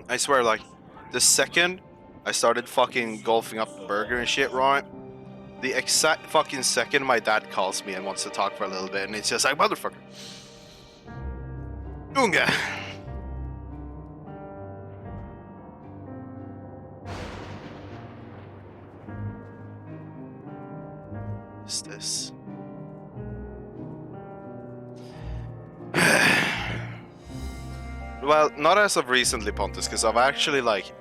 I swear, like, the second I started fucking golfing up the burger and shit, right? The exact fucking second my dad calls me and wants to talk for a little bit, and it's just like, motherfucker. Unga. What's this? Well, not as of recently, Pontus, because I've actually, like,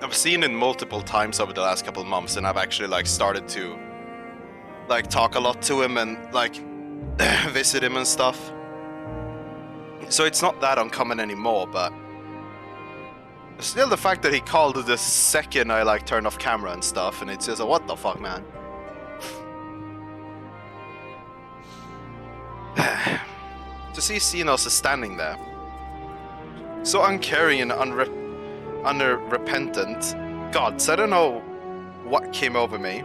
I've seen it multiple times over the last couple of months, and I've actually, like, started to, like, talk a lot to him and, like, visit him and stuff. So it's not that uncommon anymore, but still the fact that he called the second I, like, turned off camera and stuff, and it's just, what the fuck, man? To see Xenos standing there, so uncaring and unrepentant. Gods, I don't know what came over me.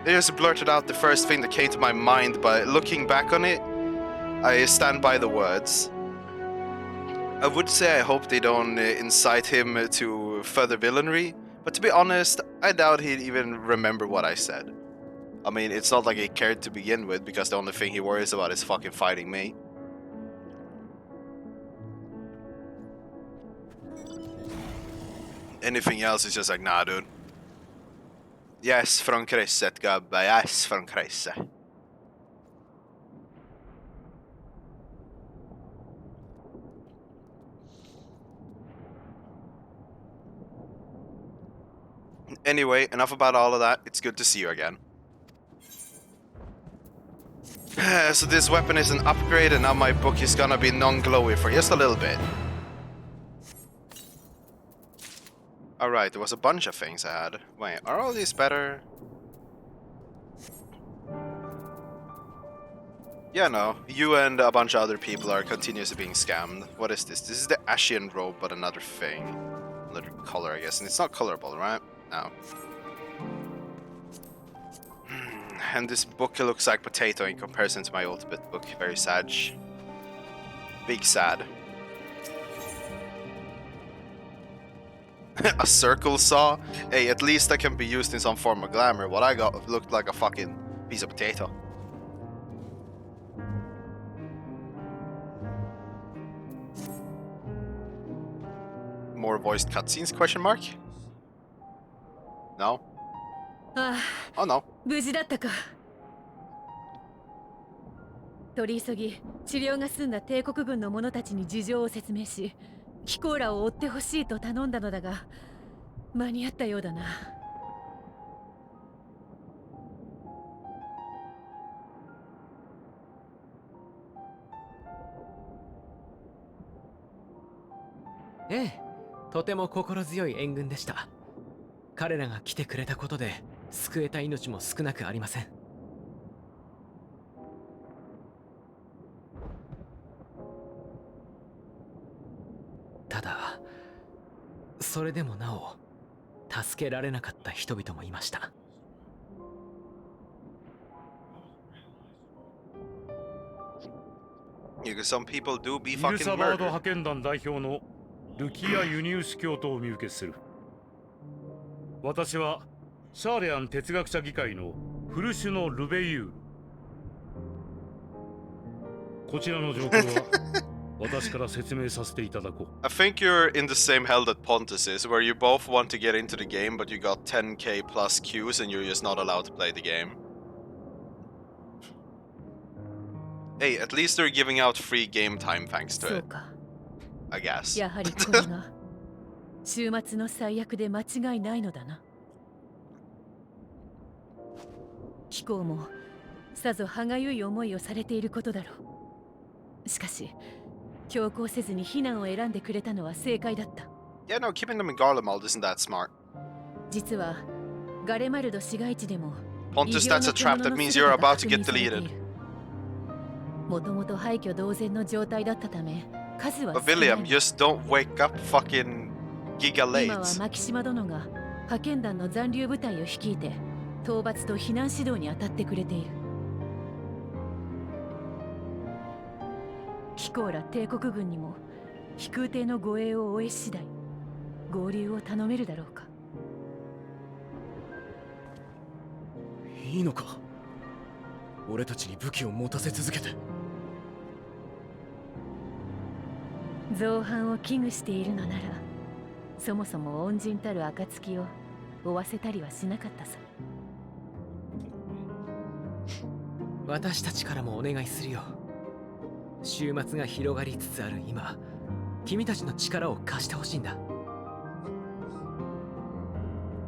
They just blurted out the first thing that came to my mind, but looking back on it, I stand by the words. I would say I hope they don't incite him to further villainy, but to be honest, I doubt he'd even remember what I said. I mean, it's not like he cared to begin with, because the only thing he worries about is fucking fighting me. Anything else is just like, nah, dude. Yes, från krysset, gubbe. Yes, från krysset. Anyway, enough about all of that. It's good to see you again. So this weapon is an upgrade, and now my book is gonna be non-glowy for just a little bit. Alright, there was a bunch of things I had. Wait, are all these better? Yeah, no. You and a bunch of other people are continuously being scammed. What is this? This is the Ashian robe, but another thing. Another color, I guess. And it's not colorable, right? No. And this book looks like potato in comparison to my ultimate book. Very sad. Big sad. A circle saw? Hey, at least that can be used in some form of glamour. What I got looked like a fucking piece of potato. More voiced cutscenes? Question mark? No? Oh no. 無事だったか。取り急ぎ治療が済んだ帝国軍の者たちに事情を説明し、キコーラを追ってほしいと頼んだのだが、間に合ったようだな。ええ、とても心強い援軍でした。彼らが来てくれたことで救えた命も少なくありません。ただ、それでもなお助けられなかった人々もいました。Some people do be イル fucking サバード murdered. 派遣団代表のルキア・ユニウス教徒を見受けする。私はシャーレアン哲学者議会のフルシュのルベユール。こちらの状況は私から説明させていただこう。I think you're in the same hell that Pontus is, where you both want to get into the game, but you got 10k plus queues and you're just not allowed to play the game. Hey, at least they're giving out free game time thanks to そう it, か。 I guess. やはりこれが終末の最悪で間違いないのだな。貴公もさぞ歯がゆい思いをされていることだろう。しかし強行せずに避難を選んでくれたのは正解だった。Yeah, no, keeping them in Garlemald isn't that smart. 実はガレマルド市街地でも Pontus, that's a trap. That means you're about to get deleted. もともと廃墟同然の状態だったため数は But 少ない William, just don't wake up fucking Giga 今は late. 牧島殿が派遣団の残留部隊を率いて討伐と避難指導に当たってくれている。キコーラ帝国軍にも飛空艇の護衛を終え次第合流を頼めるだろうか。いいのか、俺たちに武器を持たせ続けて。造反を危惧しているのなら、そもそも恩人たる暁を負わせたりはしなかったさ。私たちからもお願いするよ。終末が広がりつつある今、君たちの力を貸してほしいんだ。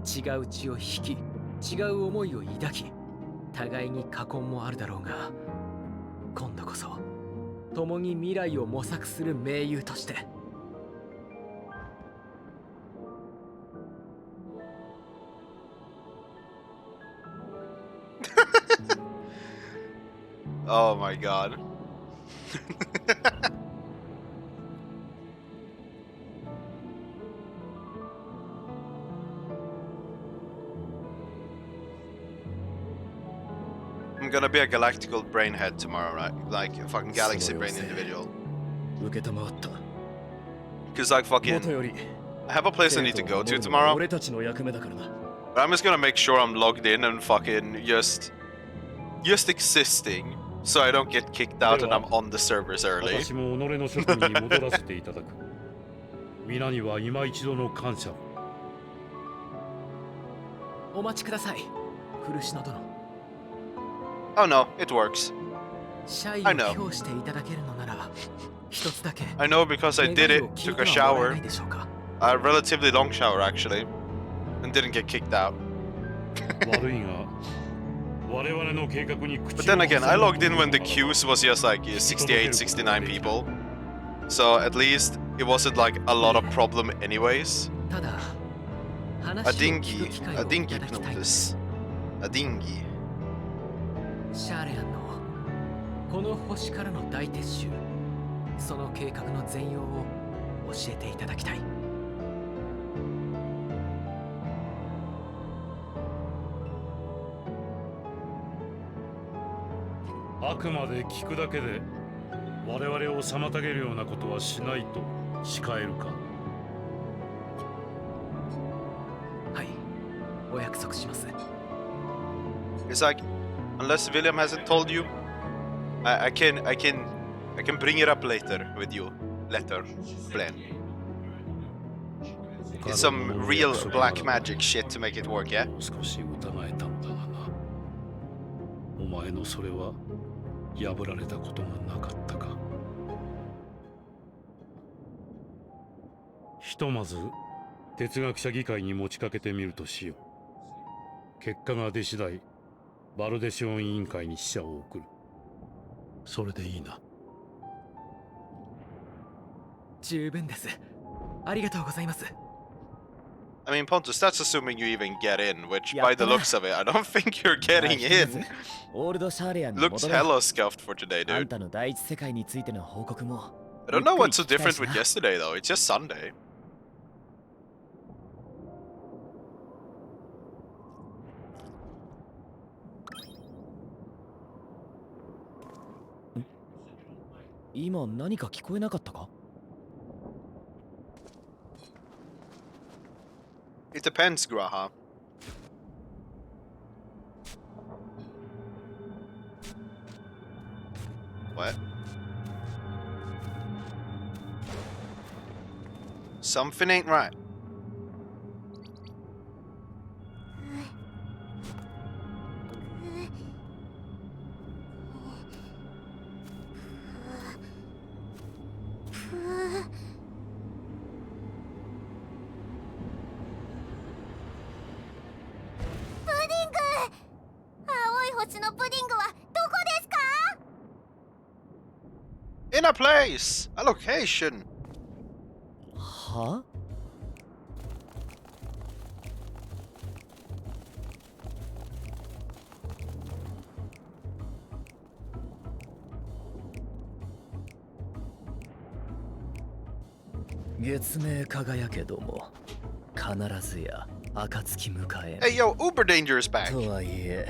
違う血を引き、違う思いを抱き、互いに禍根もあるだろうが、今度こそ共に未来を模索する盟友として。Oh my god. I'm gonna be a galactical brainhead tomorrow, right? Like a fucking galaxy brain individual. 受けたまわった。 Cause like もと fucking, より I have a place I need to go to 生徒を守るのは tomorrow. 俺たちの役目だからな。 But I'm just gonna make sure I'm logged in and fucking just existing, so I don't get kicked out and I'm on the servers early. 私も己の職に戻らせていただく。皆には今一度の感謝を。お待ちください、古篠殿。 Oh no, it works. 社員 I を know. 評していただけるのなら、一つだけ I know because I did it, 願いを聞い took て a はもらえ shower, ないでしょうか。 a relatively long shower actually, and didn't get kicked out. 悪いが、我々の計画に口を But then again, I 挟む logged in when the queues was just like 68, 69 people. So at least it wasn't like a lot of problem anyways. ただ、 A 話を聞 dingy, く機会 a をい dingy ただきたいんです。 Pnotis. A dingy. シャーレアンのこの星からの大撤収、その計画の全容を教えていただきたい。あくまで聞くだけで我々を妨げるようなことはしないと誓えるか。はい、お約束します。 It's like, unless William hasn't told you, I can bring it up later with you. Later, plan. It's some real black magic shit to make it work, yeah? 少し疑えたんだがな。お前のそれは破られたことがなかったか。ひとまず哲学者議会に持ちかけてみるとしよう。結果が出次第バルデシオン委員会に使者を送る。それでいいな。十分です。ありがとうございます。 I mean, Pontus, that's assuming you even get in, which Yeah, by the but- looks of it, I don't think you're getting in. オールドシャーレアンに Looks 戻ろう。 hella scuffed for today, あん dude. たの第一世界についての報告も。 I don't know what's so ゆっくり聞 different きたいし with な。 yesterday, though. It's just Sunday. 今何か聞こえなかったか？ It depends, Graha. What? Something ain't right. In a place! A location! は？月明輝けども必ずや暁迎え Hey, yo, Uber Danger is back. とはいえ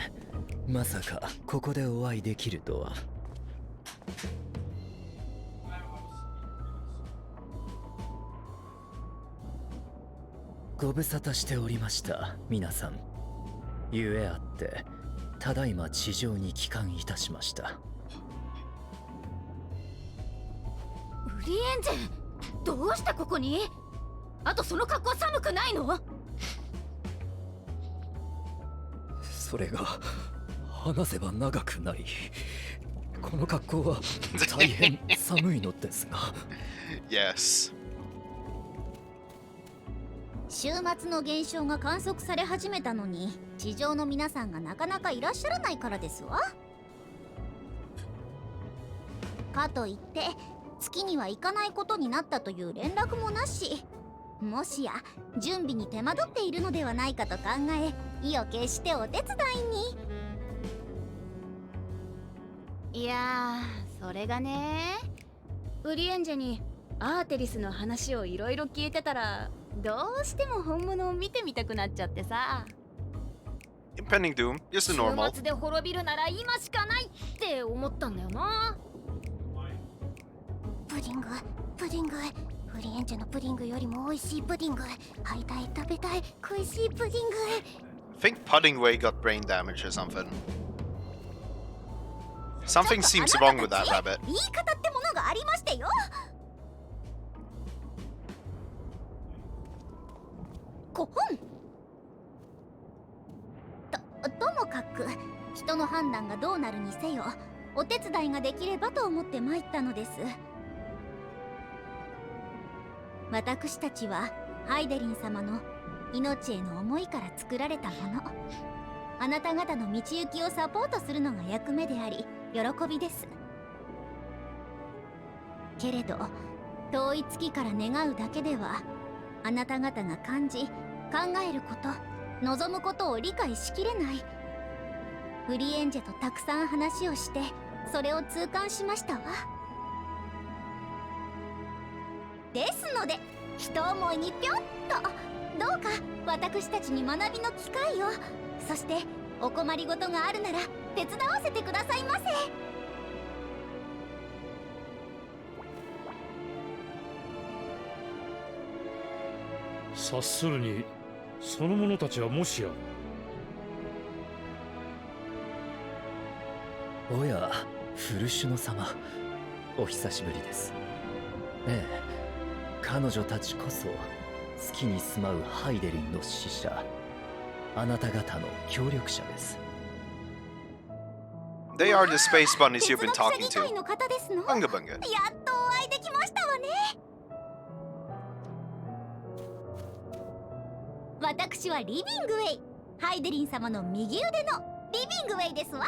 まさかここでお会いできるとは。ご無沙汰しておりました皆さん。ゆえあってただいま地上に帰還いたしました。ウリエンジェ、どうしてここに？あとその格好寒くないの？それが話せば長くなり、この格好は大変寒いのですが。Yes. 週末の現象が観測され始めたのに地上の皆さんがなかなかいらっしゃらないからですわ。かといって月には行かないことになったという連絡もなし、もしや準備に手間取っているのではないかと考え、意を決してお手伝いに。いやー、それがね、ウリエンジェにアーテリスの話をいろいろ聞いてたら、どうしても本物を見てみたくなっちゃってさ。Impending doom, just the normal. 週末で滅びるなら今しかないって思ったんだよな。プディング、プディング、ウリエンジェのプディングよりも美味しいプディング、会いたい、食べたい、恋しいプディング。I think Puddingway got brain damage or something. Something seems wrong with that rabbit. 言い方ってものがありましてよ。5本ともかく人の判断がどうなるにせよお手伝いができればと思って参ったのです。私たちはハイデリン様の命への思いから作られたもの。あなた方の道行きをサポートするのが役目であり喜びです。けれど遠い月から願うだけではあなた方が感じ考えること、望むことを理解しきれない。ウリエンジェとたくさん話をしてそれを痛感しましたわ。ですので一思いにぴょんとどうか私たちに学びの機会を、そしてお困りごとがあるなら手伝わせてくださいませ。察するにその者たちはもしや。おや、フルシュノ様、お久しぶりです。ええ、彼女たちこそ月に住まうハイデリンの使者、あなた方の協力者です。They are the space bunnies you've been talking 哲学者議会 to. の方ですの。 Bunga bunga. やっとお会いできましたわね。私はリビングウェイ、ハイデリン様の右腕のリビングウェイですわ。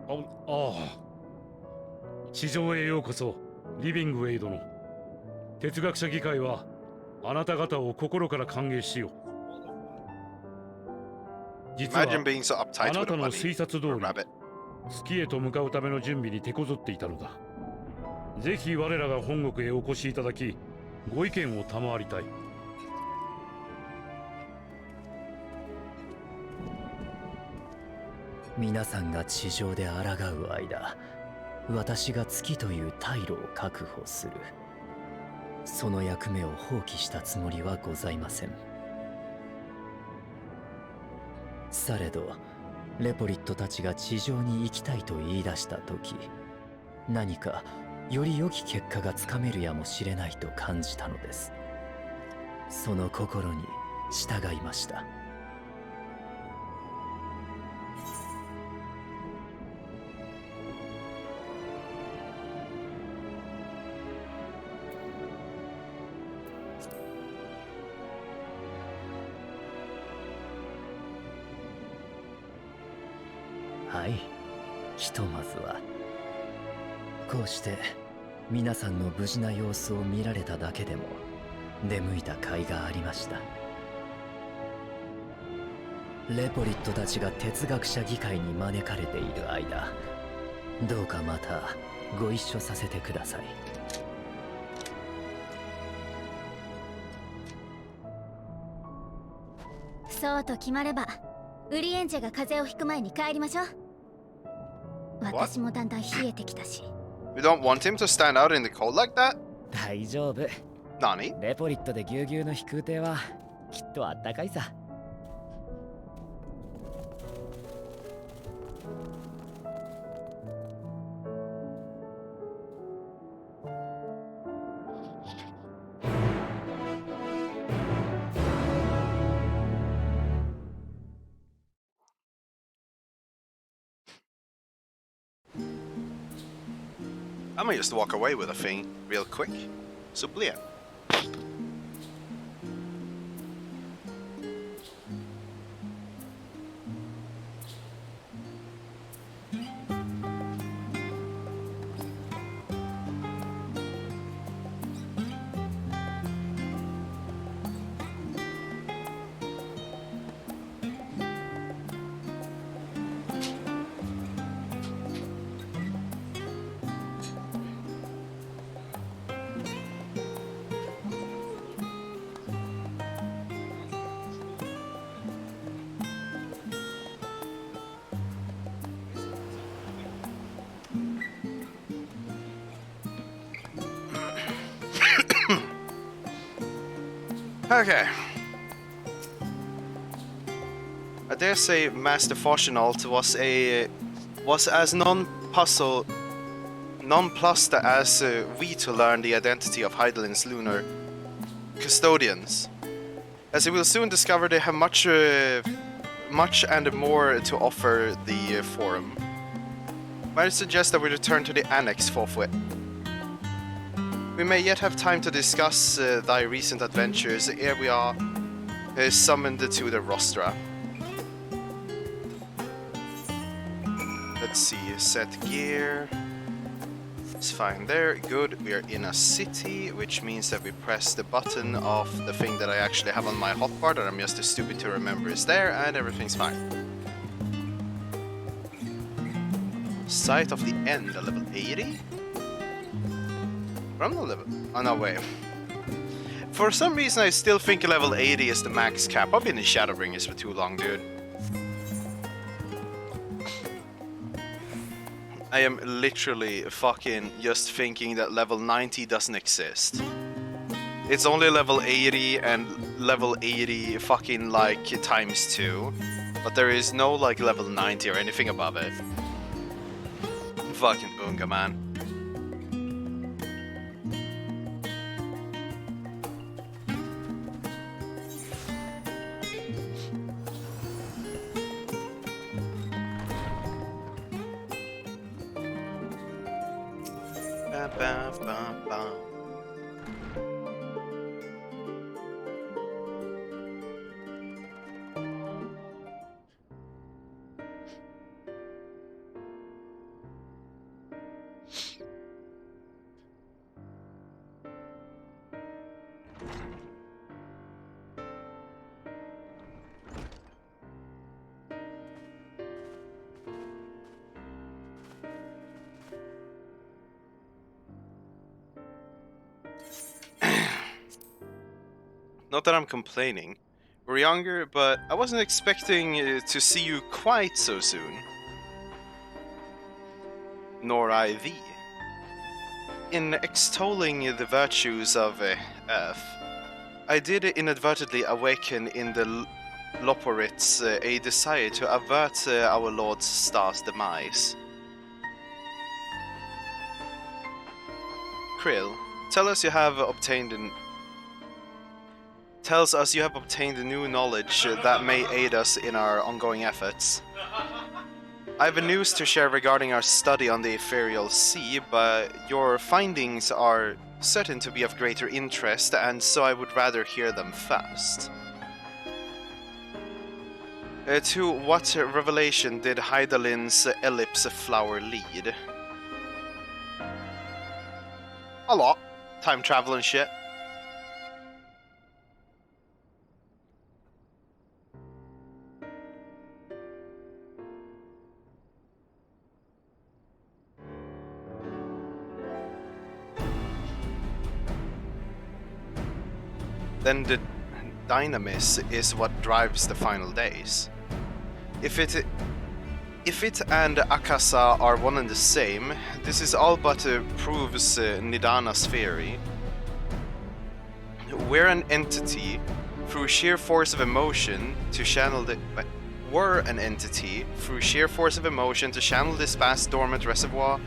ああ、地上へようこそ、リビングウェイ殿。哲学者議会はあなた方を心から歓迎しよう。実は Imagine being so あ uptight な with た a の bunny 推察通 or り rabbit. 月へと向かうための準備に手こずっていたのだ。ぜひ我らが本国へお越しいただき、ご意見を賜りたい。皆さんが地上で抗う間、私が月という退路を確保する。その役目を放棄したつもりはございません。されどレポリットたちが地上に行きたいと言い出した時、何かより良き結果がつかめるやもしれないと感じたのです。その心に従いました。はい、ひとまずはこうして皆さんの無事な様子を見られただけでも出向いた甲斐がありました。レポリットたちが哲学者議会に招かれている間、どうかまたご一緒させてください。そうと決まればウリエンジェが風邪をひく前に帰りましょう。私もだんだん冷えてきたし。 We don't want him to stand out in the cold like that? 大丈夫。Nani? レポリットでぎゅうぎゅうの飛空艇はきっとあったかいさ。I'm gonna just walk away with a thing real quick. So blir. Okay. I dare say Master Fortunault was as nonplussed as we to learn the identity of Heidelin's lunar custodians. As he will soon discover, they have much and more to offer the forum. Might I suggest that we return to the annex forthwith? We may yet have time to discuss thy recent adventures ere we are summoned to the rostra. Let's see, set gear. It's fine there, good. We are in a city, which means that we press the button of the thing that I actually have on my hotbar that I'm just too stupid to remember is there, and everything's fine. Sight of the End, level 80? From the level... Oh, no, wait. For some reason, I still think level 80 is the max cap. I've been in Shadowbringers for too long, dude. I am literally fucking just thinking that level 90 doesn't exist. It's only level 80 and level 80 fucking like times 2. But there is no like level 90 or anything above it. Fucking Unga, man. Not that I'm complaining. We're younger, but I wasn't expecting to see you quite so soon. Nor I thee. In extolling the virtues of Earth, I did inadvertently awaken in the Loporites a desire to avert our Lord Star's demise. Krill, tell us you have obtained tells us you have obtained new knowledge that may aid us in our ongoing efforts. I have news to share regarding our study on the Ethereal Sea, but your findings are certain to be of greater interest, and so I would rather hear them first. To what revelation did Heidelin's ellipse flower lead? A lot. Time travel and shit. Then the dynamis is what drives the final days. If it and Akasa are one and the same, this is all but proves Nidana's theory. we're an entity through sheer force of emotion to channel the. Were an entity through sheer force of emotion to channel this vast dormant reservoir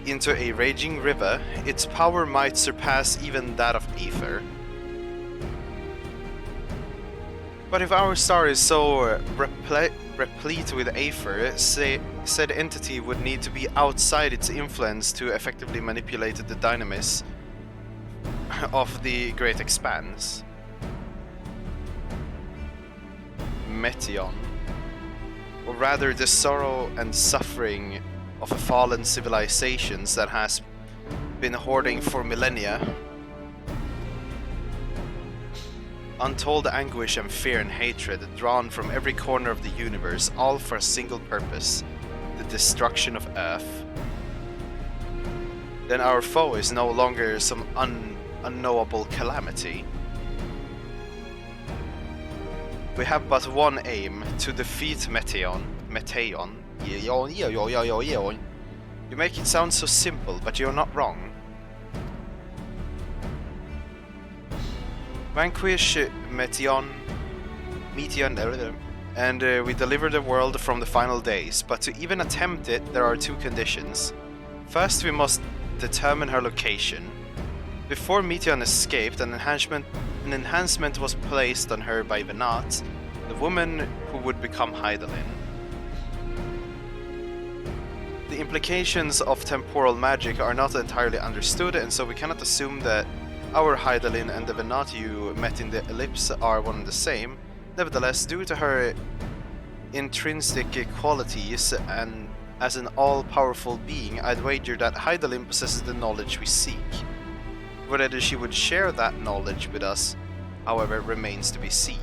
into a raging river, its power might surpass even that of ether. But if our star is so replete with aether, said entity would need to be outside its influence to effectively manipulate the dynamism of the great expanse. Metion. Or rather the sorrow and suffering of fallen civilizations that has been hoarding for millennia. Untold anguish and fear and hatred drawn from every corner of the universe, all for a single purpose, the destruction of Earth. Then our foe is no longer some unknowable calamity. We have but one aim, to defeat Meteon. You make it sound so simple, but you're not wrong. Vanquish Meteon, and we deliver the world from the final days, but to even attempt it, there are two conditions. First, we must determine her location. Before Meteon escaped, an enhancement was placed on her by Venat, the woman who would become Hydaelyn. The implications of temporal magic are not entirely understood, and so we cannot assume that our Hydaelyn and the Venat you met in the Ellipse are one and the same. Nevertheless, due to her intrinsic qualities and as an all-powerful being, I'd wager that Hydaelyn possesses the knowledge we seek. Whether she would share that knowledge with us, however, remains to be seen.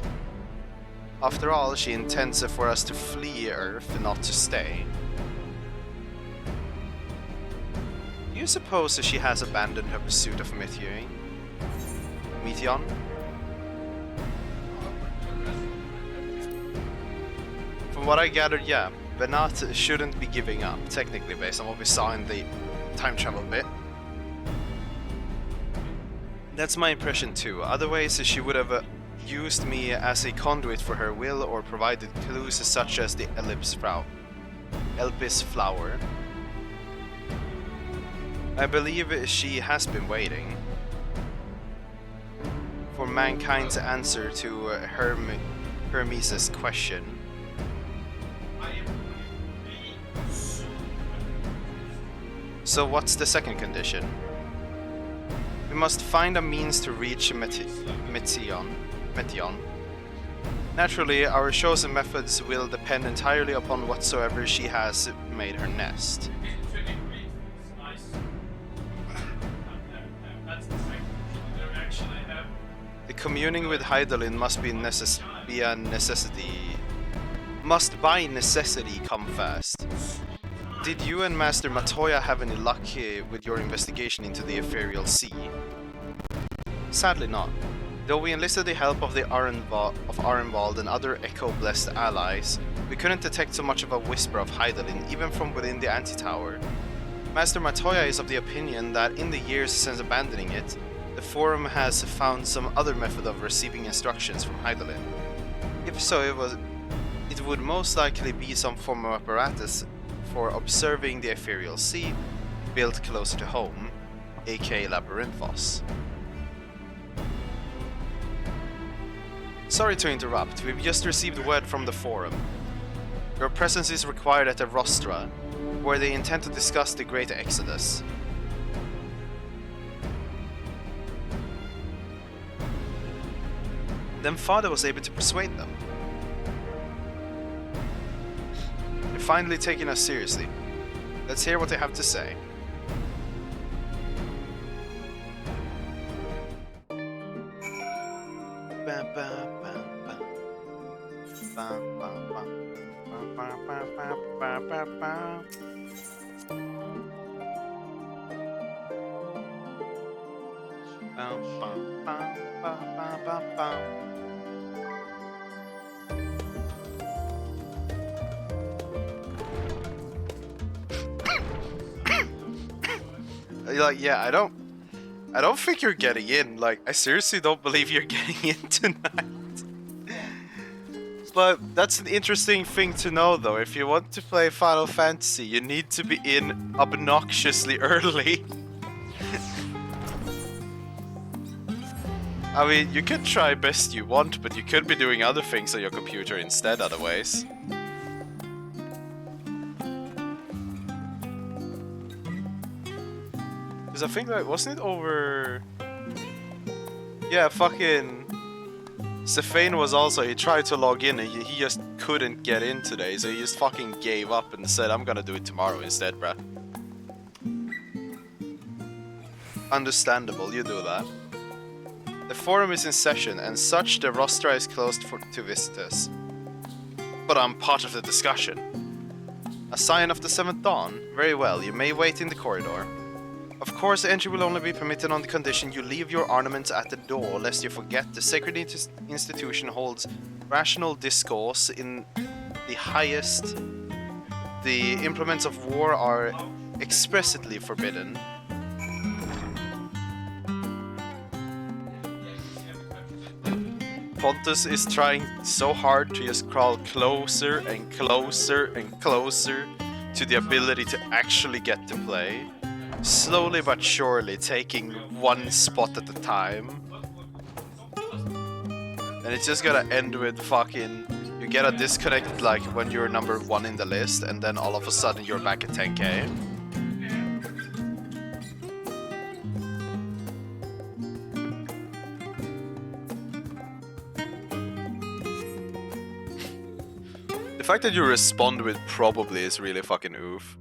After all, she intends for us to flee Earth, not to stay. Do you suppose that she has abandoned her pursuit of Meteon? From what I gathered, yeah, Venat shouldn't be giving up, technically based on what we saw in the time travel bit. That's my impression too. Otherwise, she would have used me as a conduit for her will or provided clues such as the Elpis flower. I believe she has been waiting for mankind's answer to Hermes' question. So what's the second condition? We must find a means to reach Meteon. Naturally, our chosen methods will depend entirely upon whatsoever she has made her nest. The communing with Hydaelyn must be a necessity. Must by necessity come first. Did you and Master Matoya have any luck with your investigation into the Ethereal Sea? Sadly not. Though we enlisted the help of the Arenvald and other Echo-blessed allies, we couldn't detect so much of a whisper of Hydaelyn even from within the Anti-Tower. Master Matoya is of the opinion that in the years since abandoning it, the Forum has found some other method of receiving instructions from Hydaelyn. If so, it would most likely be some form of apparatus for observing the Ethereal Sea, built closer to home, aka Labyrinthos. Sorry to interrupt, we've just received word from the Forum. Your presence is required at the Rostra, where they intend to discuss the Great Exodus. Then Father was able to persuade them. They're finally taking us seriously. Let's hear what they have to say. Like, yeah, I don't I don't think you're getting in. Like, I seriously don't believe you're getting in tonight. But that's an interesting thing to know, though. If you want to play Final Fantasy, you need to be in obnoxiously early. I mean, you could try best you want, but you could be doing other things on your computer instead otherwise. Because I think, like, wasn't it over... Yeah, fucking... Stephane was also, he tried to log in and he just couldn't get in today, so he just fucking gave up and said, I'm gonna do it tomorrow instead, bruh. Understandable, you do that. The forum is in session, and such the roster is closed to visitors. But I'm part of the discussion. A sign of the 7th dawn? Very well, you may wait in the corridor. Of course, entry will only be permitted on the condition you leave your ornaments at the door, lest you forget the sacred institution holds rational discourse in the highest. The implements of war are explicitly forbidden. Pontus is trying so hard to just crawl closer and closer and closer to the ability to actually get to play. Slowly but surely taking one spot at a time. And it's just gonna end with fucking... You get a disconnect like when you're number 1 in the list, and then all of a sudden you're back at 10k. The fact that you respond with probably is really fucking oof.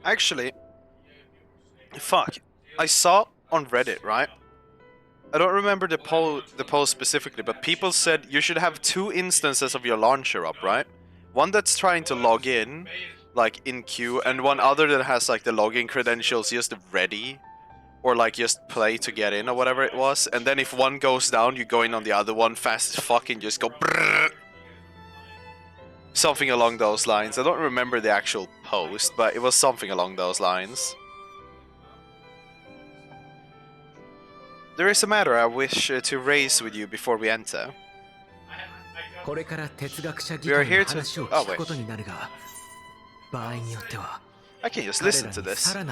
Actually, fuck. I saw on Reddit, right? I don't remember the post specifically, but people said you should have 2 instances of your launcher up, right? One that's trying to log in, like in queue, and one other that has like the login credentials just ready, or like just play to get in or whatever it was. And then if one goes down, you go in on the other one fast as fuck and just go brrrr. Something along those lines. I don't remember the actual post, but it was something along those lines. There is a matter I wish to raise with you before we enter. We are here to... Oh, wait. I can just listen to this. I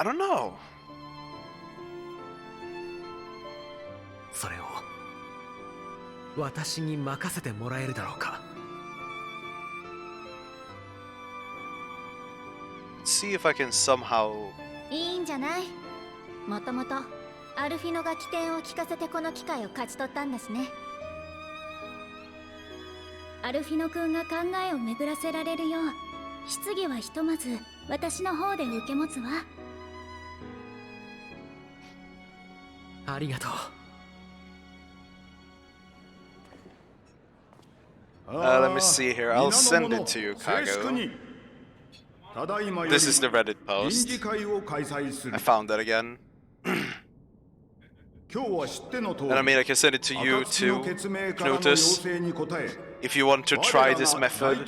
don't know. Let's see if I can somehow... いいんじゃない。もともとアルフィノが起点を聞かせてこの機会を勝ち取ったんだしね。アルフィノ君が考えを巡らせられるよう、質疑はひとまず私の方で受け持つわ。ありがとう。let me see here. I'll send it to you, Kago. This is the Reddit post. I found that again. And I mean, I can send it to you too, Knutus, if you want to try this method.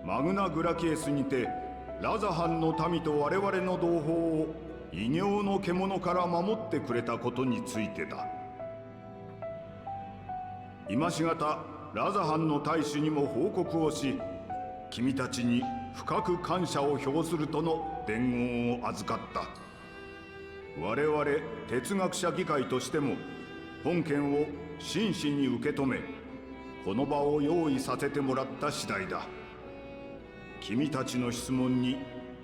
マグナ・グラキエスにてラザハンの民と我々の同胞を異形の獣から守ってくれたことについてだ。今しがたラザハンの大使にも報告をし、君たちに深く感謝を表するとの伝言を預かった。我々哲学者議会としても本件を真摯に受け止め、この場を用意させてもらった次第だ。君たちの質問に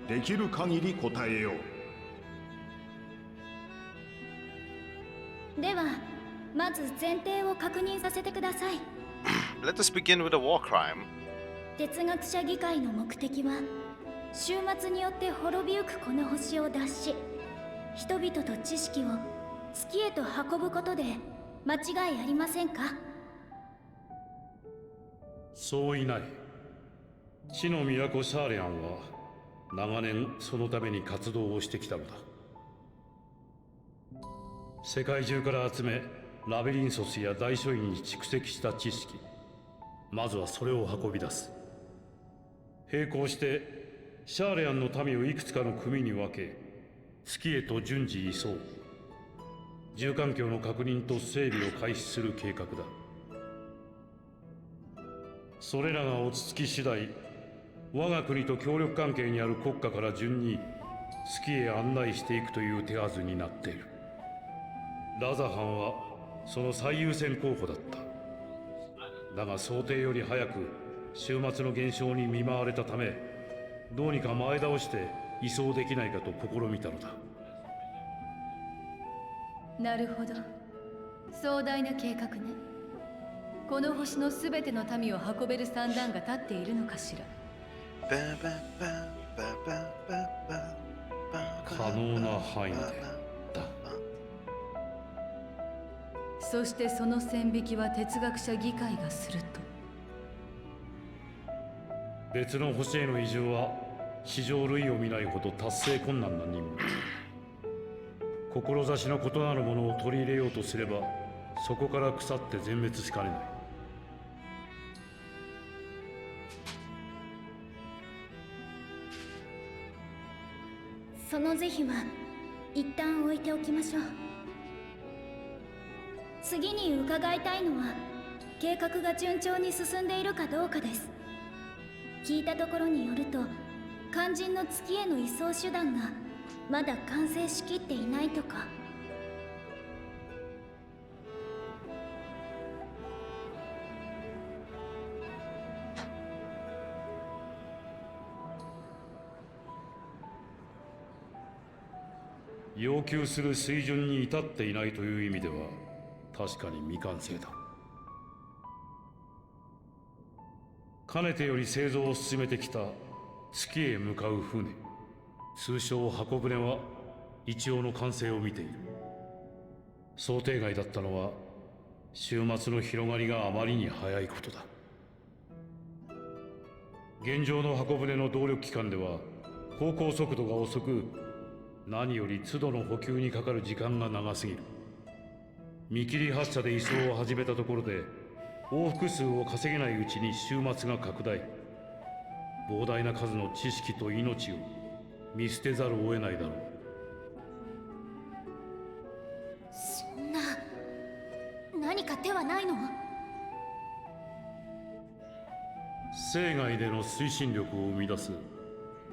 できる限り答えよう。ではまず前提を確認させてください。Let us begin with a war crime. 哲学者議会の目的は終末によって滅びゆくこの星を脱し、人々と知識を月へと運ぶことで間違いありませんか？そういない。死の都シャーレアンは長年そのために活動をしてきたのだ。世界中から集め、ラビリンソスや大書院に蓄積した知識、まずはそれを運び出す。並行してシャーレアンの民をいくつかの組に分け、月へと順次移送。住環境の確認と整備を開始する計画だ。それらが落ち着き次第、我が国と協力関係にある国家から順に月へ案内していくという手はずになっている。ラザハンはその最優先候補だった。だが想定より早く終末の現象に見舞われたため、どうにか前倒して移送できないかと試みたのだ。なるほど。壮大な計画ね。この星のすべての民を運べる算段が立っているのかしら。可能な範囲でだ。そしてその線引きは哲学者議会がすると。別の星への移住は史上類を見ないほど達成困難な任務。志の異なるものを取り入れようとすれば、そこから腐って全滅しかねない。その是非は一旦置いておきましょう。次に伺いたいのは計画が順調に進んでいるかどうかです。聞いたところによると、肝心の月への移送手段がまだ完成しきっていないとか。要求する水準に至っていないという意味では確かに未完成だ。かねてより製造を進めてきた月へ向かう船、通称箱舟は一応の完成を見ている。想定外だったのは終末の広がりがあまりに早いことだ。現状の箱舟の動力機関では航行速度が遅く、何より都度の補給にかかる時間が長すぎる。見切り発車で移送を始めたところで往復数を稼げないうちに終末が拡大。膨大な数の知識と命を見捨てざるを得ないだろう。そんな、何か手はないの？生涯での推進力を生み出す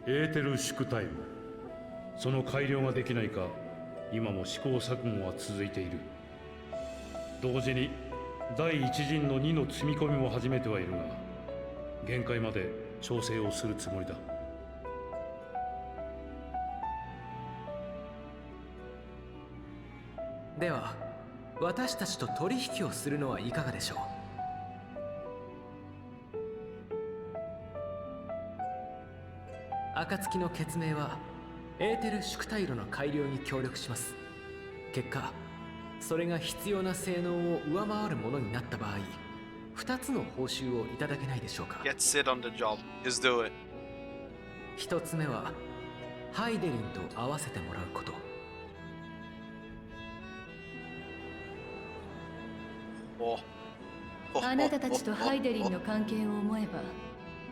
エーテル縮タイム、その改良ができないか今も試行錯誤は続いている。同時に第一陣の2の積み込みも始めてはいるが、限界まで調整をするつもりだ。では私たちと取引をするのはいかがでしょう。暁の決命はエーテル縮体炉の改良に協力します。結果それが必要な性能を上回るものになった場合、2つの報酬をいただけないでしょうか。 Get sit on the job. Just do it. 1つ目はハイデリンと合わせてもらうこと。おあなたたちとハイデリンの関係を思えば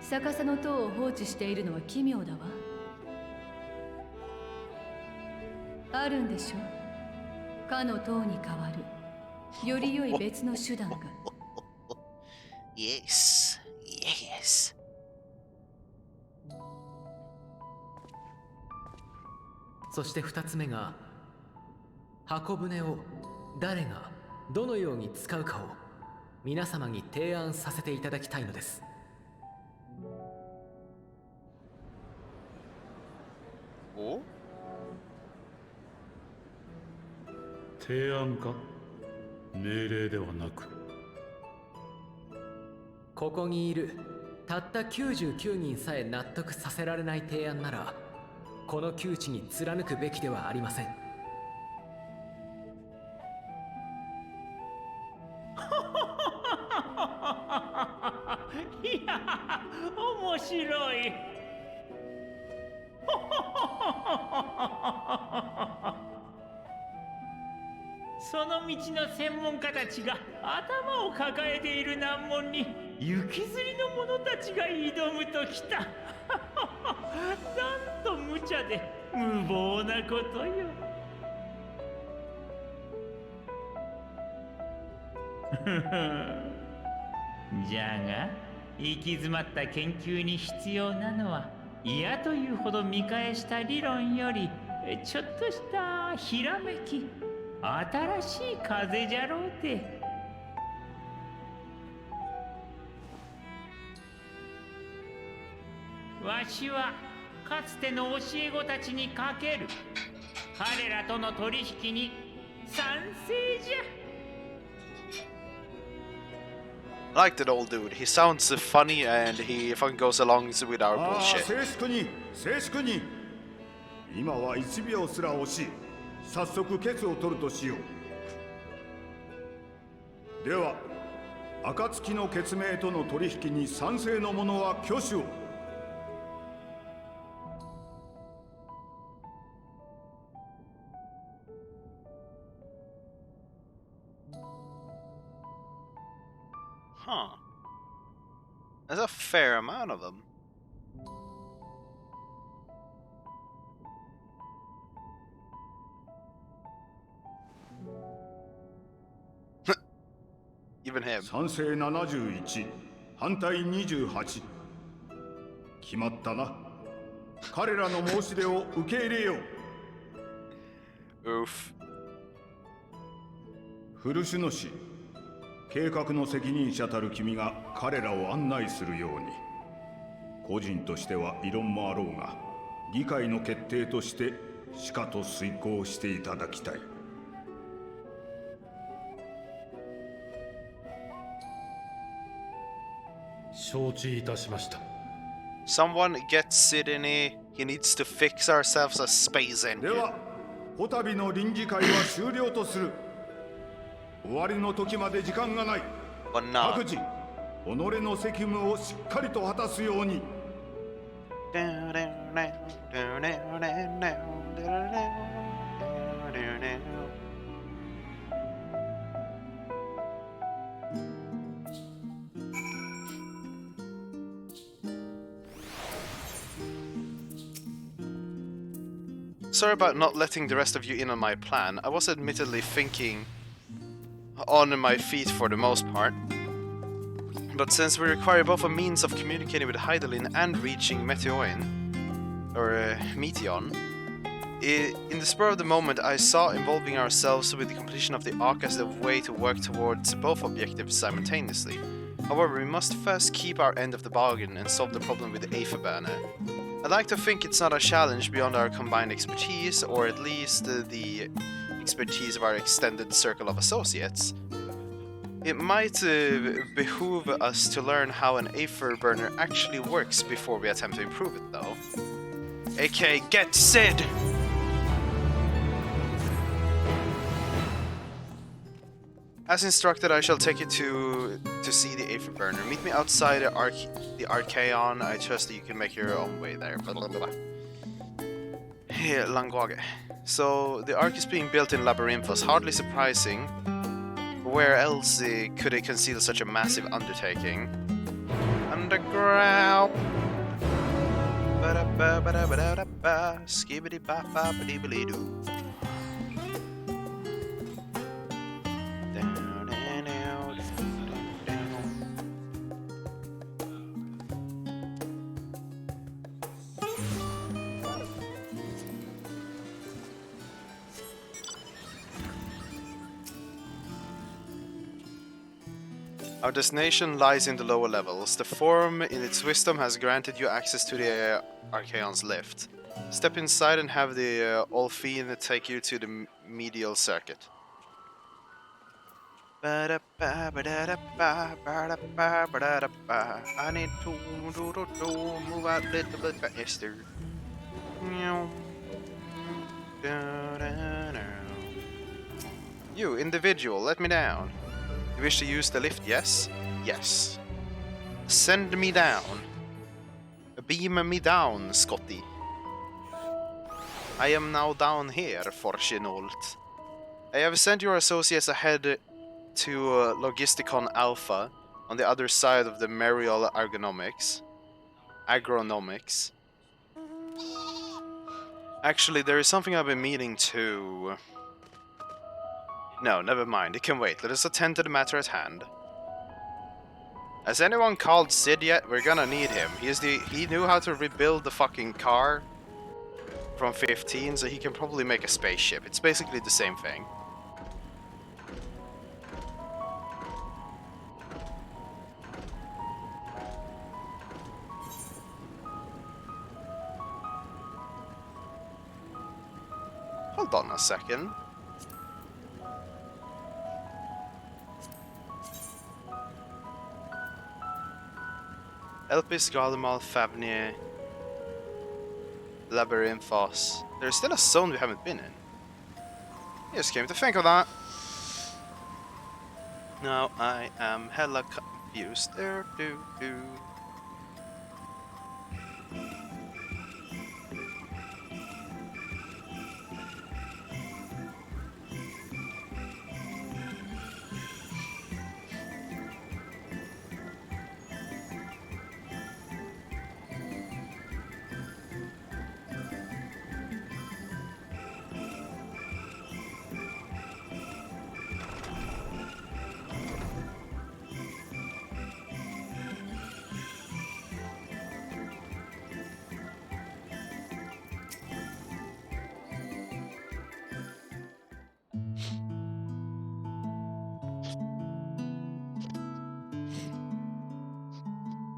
逆さの塔を放置しているのは奇妙だわ。あるんでしょ、かの塔に代わるより良い別の手段が。Yes, yes. そして2つ目が、箱舟を誰がどのように使うかを皆様に提案させていただきたいのです。お？提案か？命令ではなく。ここにいるたった99人さえ納得させられない提案なら、この窮地に貫くべきではありません。いや、面白い。その道の専門家たちが頭を抱えている難問に行きずりの者たちが挑むときた。なんと無茶で無謀なことよ。じゃが、行き詰まった研究に必要なのは嫌というほど見返した理論より、ちょっとしたひらめき、新しい風じゃろうて。わしはかつての教え子たちにかける彼らとの取引に賛成じゃ。I like that old dude. He sounds funny and he fucking goes along with our ああ、 bullshit. 静粛に静粛に。今は1秒すら惜しい。早速決を取るとしよう。では暁の決命との取引に賛成の者は挙手を。Huh. There's a fair amount of them. Even him. 賛成71、反対28。決まったな。彼らの申し出を受け入れよう。Oof. 古主主、計画の責任者たる君が彼らを案内するように。個人としては異論もあろうが、議会の決定としてしかと遂行していただきたい。承知いたしました。Someone get Sydney. He needs to fix ourselves a space で engine. は、こたびの臨時会は終了とする。終わりの時まで時間がない。 But not. 各自、己の責務をしっかりと果たすように。Sorry about not letting the rest of you in on my plan. I was admittedly thinking on my feet for the most part. But since we require both a means of communicating with Heidelin and reaching Meteon, in the spur of the moment I saw involving ourselves with the completion of the Ark as the way to work towards both objectives simultaneously. However, we must first keep our end of the bargain and solve the problem with the Aetherbanner. I'd like to think it's not a challenge beyond our combined expertise, or at least the expertise of our extended circle of associates. It might behoove us to learn how an Aetherburner actually works before we attempt to improve it, though. AK, get Sid! As instructed, I shall take you to see the Aetherburner. Meet me outside the Archaeon. I trust that you can make your own way there. Blah, blah, blah, blah. Here, Langwage. So, the Ark is being built in Labyrinthos. Hardly surprising. Where else could they conceal such a massive undertaking? I'm underground. Ba-da-ba-ba-da-ba-da-ba, skibbity-ba-ba-ba-dee-ba-dee-doo. Down and out, down. Our destination lies in the lower levels. The Forum, in its wisdom, has granted you access to the Archaeon's lift. Step inside and have the Olfine take you to the medial circuit. Ba-da-ba-ba-da-da-ba, I need to move out a little bit faster. You, individual, let me down. You wish to use the lift, yes? Yes. Send me down. Beam me down, Scotty. I am now down here, Forchinolt. I have sent your associates ahead to Logisticon Alpha on the other side of the Merial Agronomics. Actually, there is something I've been meaning to... No, never mind. It can wait. Let us attend to the matter at hand. Has anyone called Sid yet? We're gonna need him. He knew how to rebuild the fucking car from 15, so he can probably make a spaceship. It's basically the same thing. Hold on a second. Elpis, Garlemald, Favnier, Labyrinthos. There's still a zone we haven't been in. Just came to think of that. Now I am hella confused.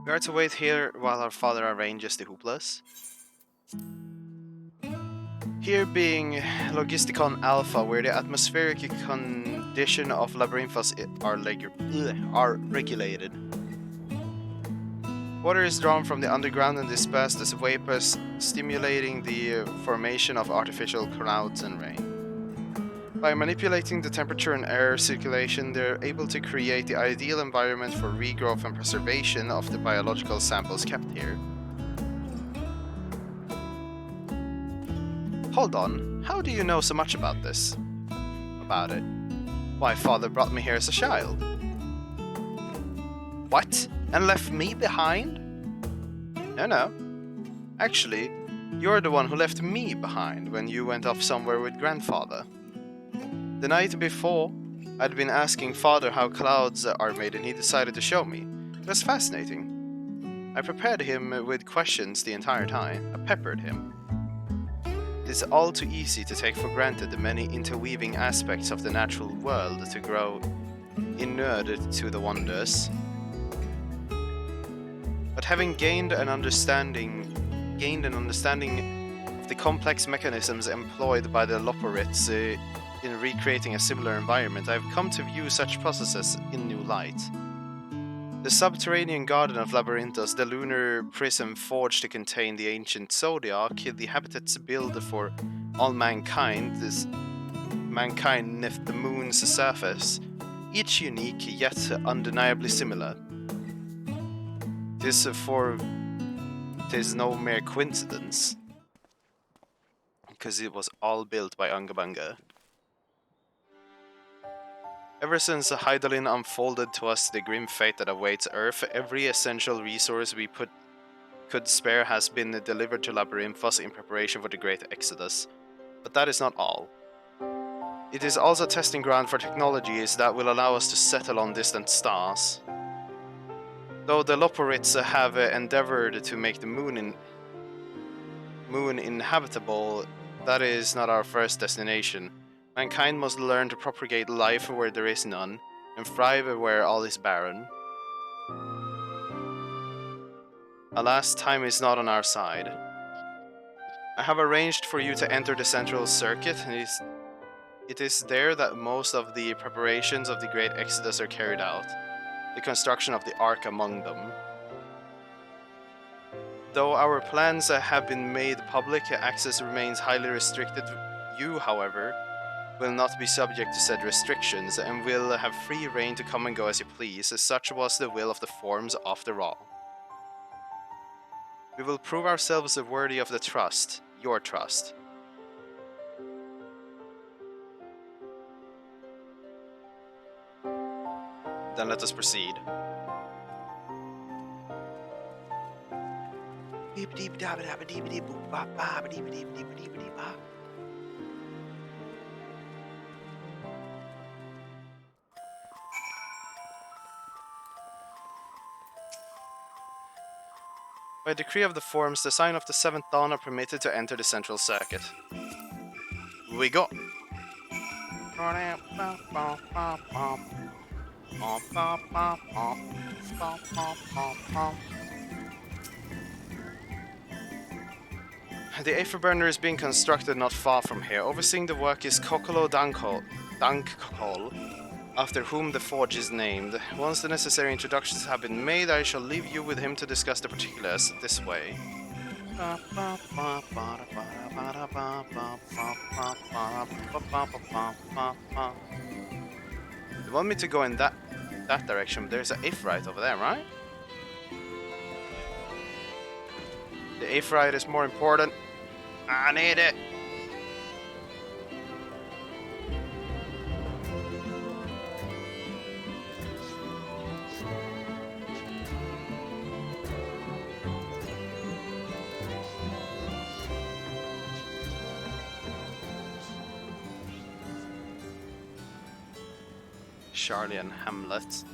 We are to wait here while our father arranges the hooplas. Here being Logisticon Alpha, where the atmospheric condition of Labyrinthos are regulated. Water is drawn from the underground and dispersed as vapors, stimulating the formation of artificial clouds and rain. By manipulating the temperature and air circulation, they're able to create the ideal environment for regrowth and preservation of the biological samples kept here. Hold on, how do you know so much about this? About it? Why, father brought me here as a child. What? And left me behind? No. Actually, you're the one who left me behind when you went off somewhere with grandfather. The night before, I'd been asking father how clouds are made and he decided to show me. It was fascinating. I prepared him with questions the entire time. I peppered him. It is all too easy to take for granted the many interweaving aspects of the natural world to grow inured to the wonders. But having gained an understanding of the complex mechanisms employed by the Loporites in recreating a similar environment, I have come to view such processes in new light. The subterranean garden of Labyrinthos, the lunar prism forged to contain the ancient zodiac, the habitats built for all mankind, mankind beneath the moon's surface, each unique yet undeniably similar. Tis no mere coincidence, because it was all built by Ungabunga. Ever since Hydaelyn unfolded to us the grim fate that awaits Earth, every essential resource we could spare has been delivered to Labyrinthos in preparation for the Great Exodus. But that is not all. It is also a testing ground for technologies that will allow us to settle on distant stars. Though the Loporites have endeavored to make the moon inhabitable, that is not our first destination. Mankind must learn to propagate life where there is none, and thrive where all is barren. Alas, time is not on our side. I have arranged for you to enter the central circuit, and it is there that most of the preparations of the Great Exodus are carried out, the construction of the Ark among them. Though our plans have been made public, access remains highly restricted. You, however, will not be subject to said restrictions, and will have free reign to come and go as you please, as such was the will of the forms after all. We will prove ourselves worthy of the trust, your trust. Then let us proceed. By decree of the forms, the sign of the seventh dawn are permitted to enter the central circuit. We go. The Aetherburner is being constructed not far from here. Overseeing the work is Kokolo Dankol, after whom the forge is named. Once the necessary introductions have been made, I shall leave you with him to discuss the particulars this way. You want me to go in that direction? There's an Aetherite over there, right? The Aetherite is more important. I need it. Charlie and Hamlet.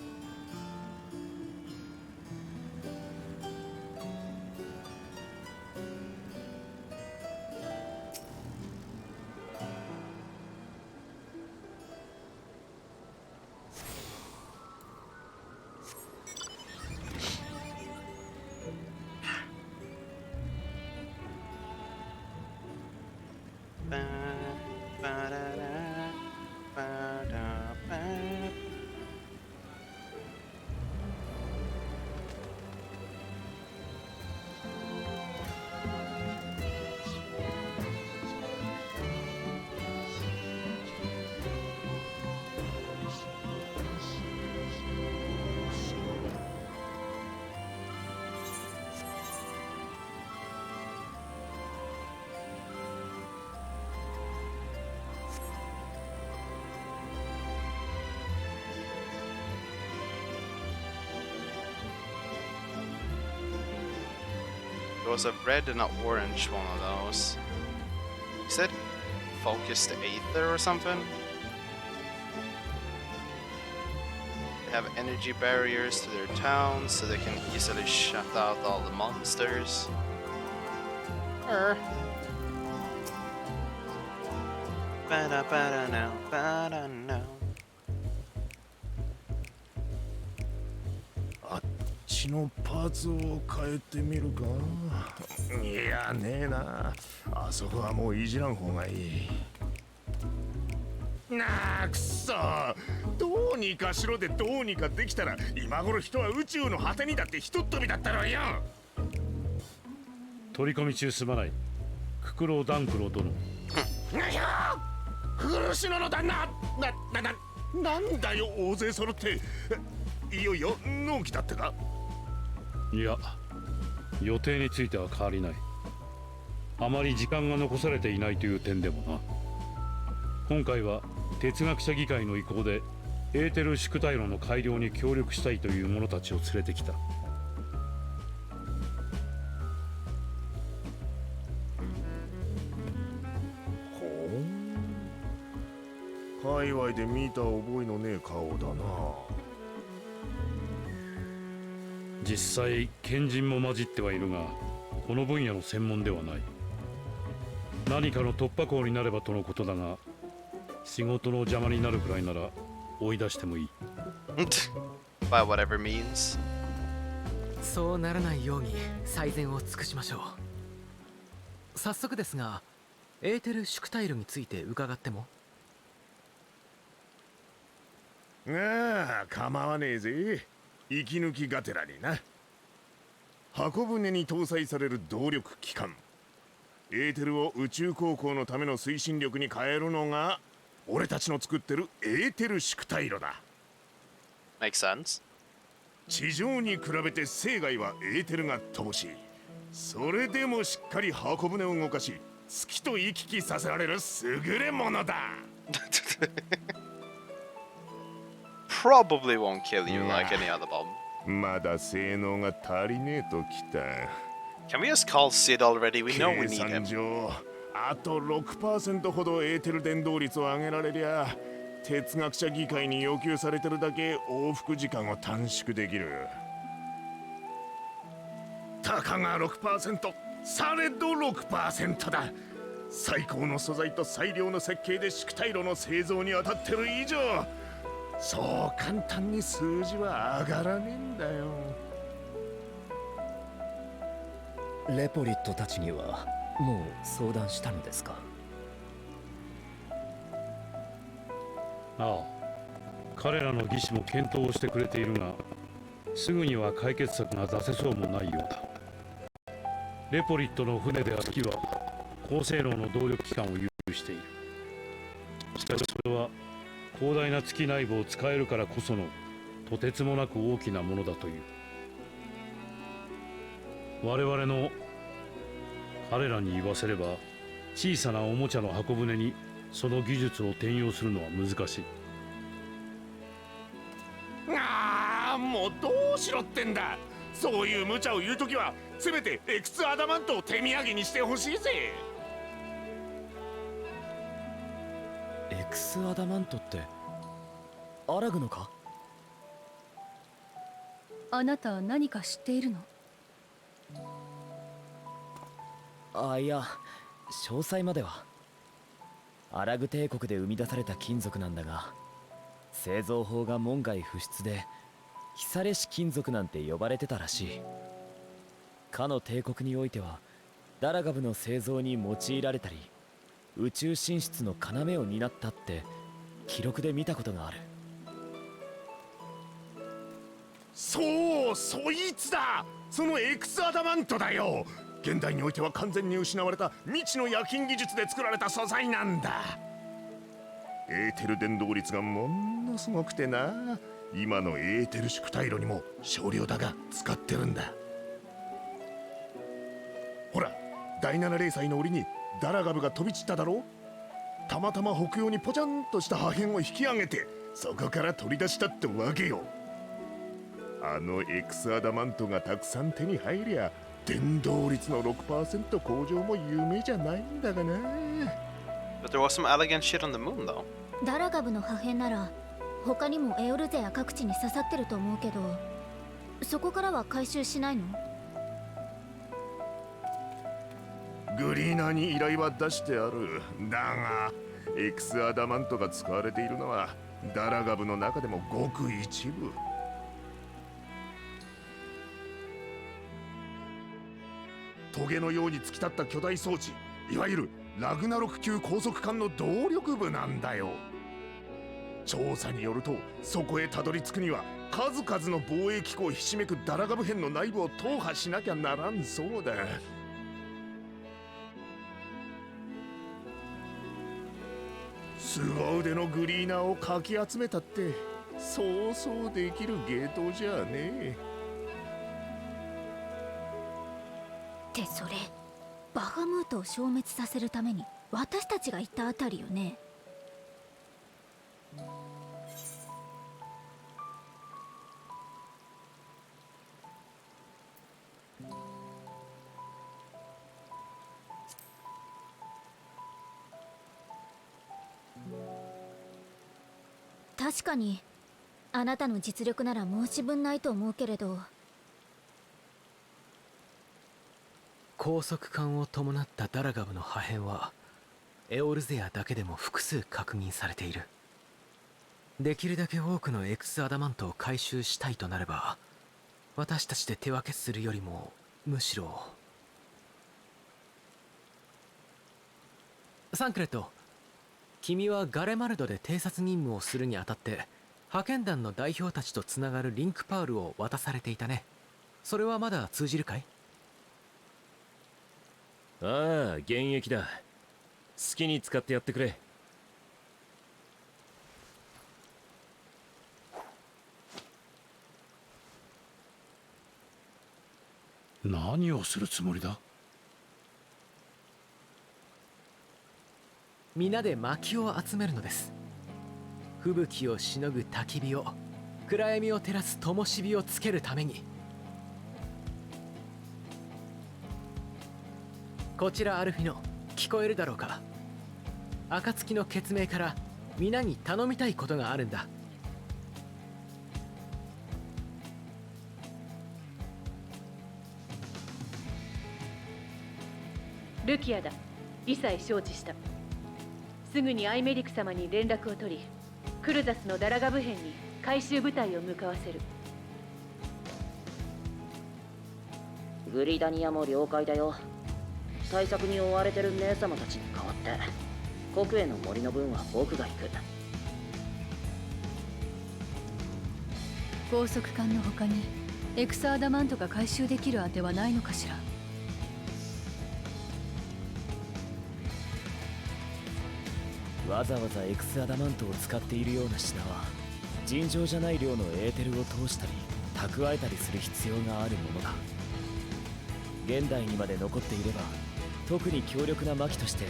There was a red and an orange one of those. You said focused aether or something? They have energy barriers to their towns so they can easily shut out all the monsters. Now. 血のパーツを変えてみるか。いやねえな。あそこはもういじらん方がいい。なあくそ。どうにかしろでどうにかできたら今頃人は宇宙の果てにだってひとっ飛びだったろうよ。取り込み中すまない。ククロウダンクロ殿。古篠の旦那。なんだよ大勢揃って。いよいよ納期だってか。いや、予定については変わりない。あまり時間が残されていないという点でもな。今回は哲学者議会の意向でエーテル宿体炉の改良に協力したいという者たちを連れてきた。界隈で見た覚えのねえ顔だな。実際賢人も混じってはいるが、この分野の専門ではない。何かの突破口になればとのことだが、仕事の邪魔になるくらいなら追い出してもいい。By whatever means. そうならないように最善を尽くしましょう。早速ですが、エーテル宿体炉について伺っても？ああ、構わねえぜ。息抜きがてらにな。箱舟に搭載される動力機関、エーテルを宇宙航行のための推進力に変えるのが俺たちの作ってるエーテル宿体炉だ。 Makes sense. 地上に比べて生涯はエーテルが乏しい。それでもしっかり箱舟を動かし、月と行き来させられる優れものだ。Probably won't kill you like any other bomb. まだ性能が足りねえときた。 Can we just call Sid already? We know we 計 need 算 him. 上あと 6% ほどエーテル伝導率を上げられりゃ、哲学者議会に要求されてるだけ往復時間を短縮できる。たかが 6%、 されど 6% だ。最高の素材と最良の設計で宿体炉の製造に当たってる以上、そう簡単に数字は上がらねえんだよ。レポリットたちにはもう相談したのですか？ああ、彼らの技師も検討をしてくれているが、すぐには解決策が出せそうもないようだ。レポリットの船である月は高性能の動力機関を有している。しかしそれは広大な月内部を使えるからこそのとてつもなく大きなものだという。我々の彼らに言わせれば、小さなおもちゃの箱舟にその技術を転用するのは難しい。ああ、もうどうしろってんだ。そういう無茶を言うときはせめてエクスアダマントを手土産にしてほしいぜ。エクスアダマントってアラグのか？あなた何か知っているの？あ、いや、詳細までは。アラグ帝国で生み出された金属なんだが、製造法が門外不出で久れし金属なんて呼ばれてたらしい。かの帝国においてはダラガブの製造に用いられたり、宇宙進出の要を担ったって記録で見たことがある。そう、そいつだ。そのエクスアダマントだよ。現代においては完全に失われた未知の冶金技術で作られた素材なんだ。エーテル伝導率がものすごくてな、今のエーテル宿体炉にも少量だが使ってるんだ。ほら、第7零祭の折にダラガブが飛び散っただろ。たまたま北洋にポチャンとした破片を引き上げて、そこから取り出したってわけよ。あのエクスアダマントがたくさん手に入りゃ、伝導率の 6% 向上も夢じゃないんだがな。 But there was some elegant shit on the moon, though. ダラガブの破片なら他にもエオルゼや各地に刺さってると思うけど、そこからは回収しないの？グリーナーに依頼は出してある。だがエクスアダマントが使われているのはダラガブの中でもごく一部。トゲのように突き立った巨大装置、いわゆるラグナロク級高速艦の動力部なんだよ。調査によると、そこへたどり着くには数々の防衛機構ひしめくダラガブ編の内部を踏破しなきゃならんそうだ。凄腕のグリーナーをかき集めたってそうそうできる芸当じゃねえ。ってそれ、バハムートを消滅させるために私たちが行ったあたりよね。確かにあなたの実力なら申し分ないと思うけれど、高速艦を伴ったダラガブの破片はエオルゼアだけでも複数確認されている。できるだけ多くの X アダマントを回収したいとなれば、私たちで手分けするよりもむしろ。サンクレット、君はガレマルドで偵察任務をするにあたって派遣団の代表たちとつながるリンクパールを渡されていたね。それはまだ通じるかい？ああ、現役だ。好きに使ってやってくれ。何をするつもりだ？皆で薪を集めるのです。吹雪をしのぐ焚き火を、暗闇を照らす灯火をつけるために。こちらアルフィノ、聞こえるだろうか。暁の決命から皆に頼みたいことがあるんだ。ルキアだ。理さえ承知した。すぐにアイメリク様に連絡を取り、クルザスのダラガブ編に回収部隊を向かわせる。グリダニアも了解だよ。対策に追われてる姉様たちに代わって国営の森の分は僕が行く。高速艦の他にエクサアダマントが回収できる当てはないのかしら。わざわざエクスアダマントを使っているような品は尋常じゃない量のエーテルを通したり蓄えたりする必要があるものだ。現代にまで残っていれば特に強力な魔器として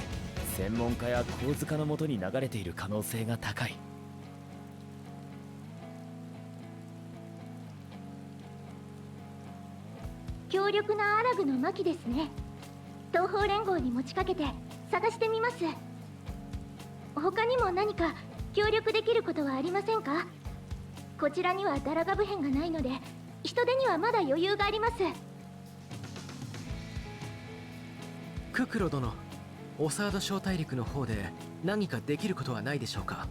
専門家や構図家のもとに流れている可能性が高い。強力なアラグの魔器ですね。東方連合に持ちかけて探してみます。他にも何か協力できることはありませんか？こちらにはダラガブ編がないので人手にはまだ余裕があります。ククロ殿、オサード小大陸の方で何かできることはないでしょうか？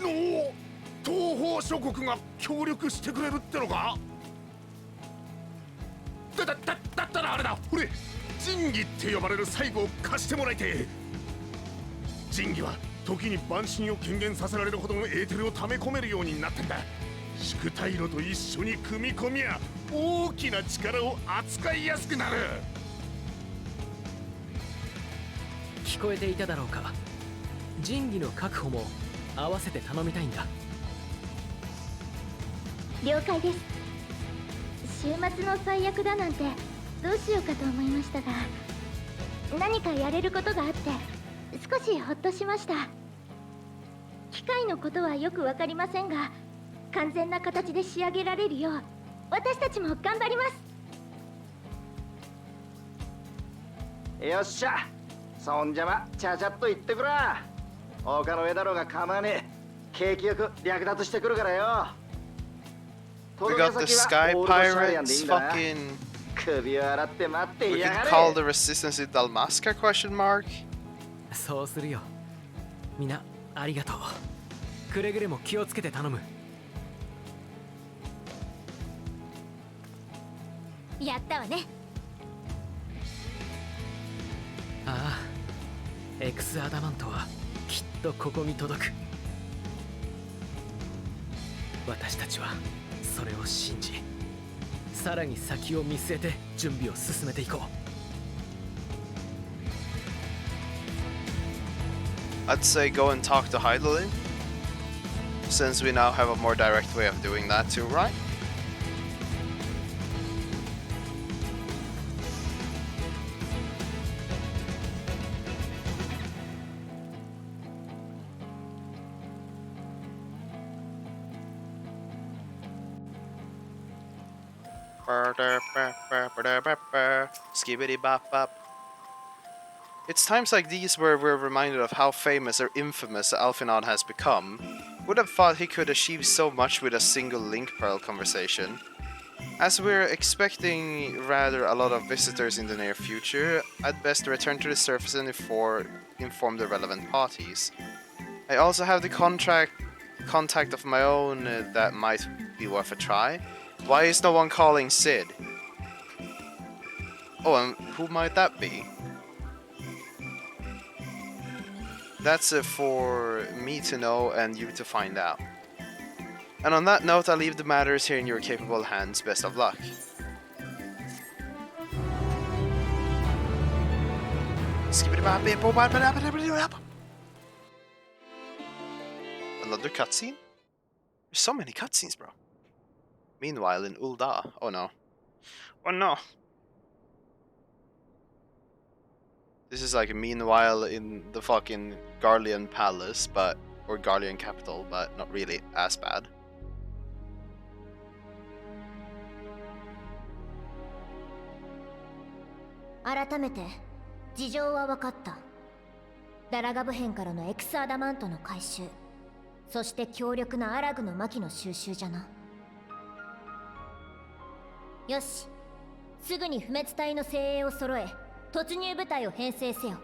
おお、東方諸国が協力してくれるってのか？だったらあれだ、ほれ神器って呼ばれる最後を貸してもらいて。神器は時に万神を権限させられるほどのエーテルを溜め込めるようになってんだ。宿退路と一緒に組み込みや大きな力を扱いやすくなる。聞こえていただろうか。神器の確保も合わせて頼みたいんだ。了解です。週末の最悪だなんてどうしようかと思いましたが、何かやれることがあって少しほっとしました。機械のことはよくわかりませんが、完全な形で仕上げられるよう私たちも頑張ります。よっしゃ、そんじゃまちゃちゃっと言ってくら。他の上だろうが構わねえ。景気よく略奪してくるからよ。 We got the Sky Pirates, fucking... 首を洗って待って We や could がれ。 call the resistance in Dalmasca, question mark? そうするよ。みんなありがとう。くれぐれも気をつけて頼む。やったわね。ああ、エクスアダマントはきっとここに届く。私たちはそれを信じ、さらに先を見据えて準備を進めていこう。I'd say go and talk to Heidelin, since we now have a more direct way of doing that too, right? Skibbity bop bop. It's times like these where we're reminded of how famous or infamous Alphinaud has become. Would have thought he could achieve so much with a single link pearl conversation. As we're expecting rather a lot of visitors in the near future, I'd best return to the surface and inform the relevant parties. I also have the contact of my own that might be worth a try. Why is no one calling Sid? Oh, and who might that be? That's for me to know and you to find out. And on that note, I'll leave the matters here in your capable hands. Best of luck. Another cutscene? There's so many cutscenes, bro. Meanwhile, in Ul'dah. Oh no. Oh no. This is like a meanwhile in the fucking Garlean Palace, or Garlean capital, but not really as bad.改めて事情は分かった。ダラガブ編からのエクスアダマントの回収、そして強力なアラグの魔器の収集じゃな。よし、すぐに不滅隊の精鋭を揃え突入部隊を編成せよ。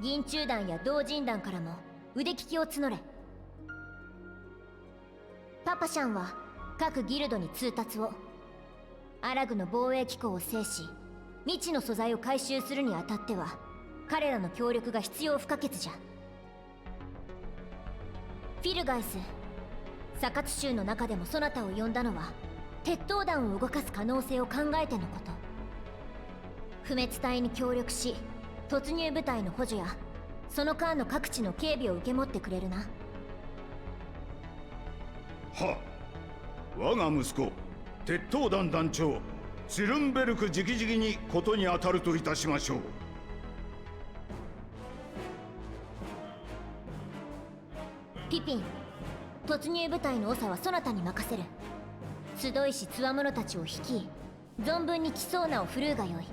銀中団や同人団からも腕利きを募れ。パパシャンは各ギルドに通達を。アラグの防衛機構を制し、未知の素材を回収するにあたっては彼らの協力が必要不可欠じゃ。フィルガイス、サカツ州の中でもそなたを呼んだのは鉄塔弾を動かす可能性を考えてのこと。不滅隊に協力し、突入部隊の補助やその間の各地の警備を受け持ってくれるな。は、我が息子鉄塔団団長シュルンベルク直々にことに当たるといたしましょう。ピピン、突入部隊の長はそなたに任せる。集いし強者たちを率い、存分に来そうなを振るうがよい。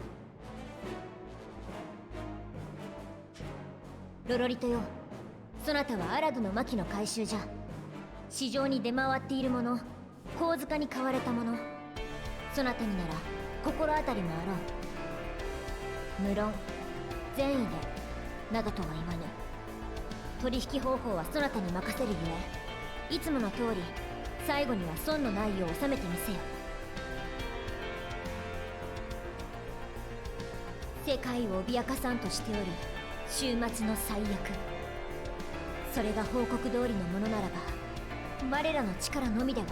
ロロリトよ、そなたはアラグの魔器の回収じゃ。市場に出回っているもの、小塚に買われたもの、そなたになら心当たりもあろう。無論善意でなどとは言わぬ。取引方法はそなたに任せるゆえ、いつもの通り最後には損のないよう収めてみせよ。世界を脅かさんとしておる終末の最悪、それが報告通りのものならば我らの力のみでは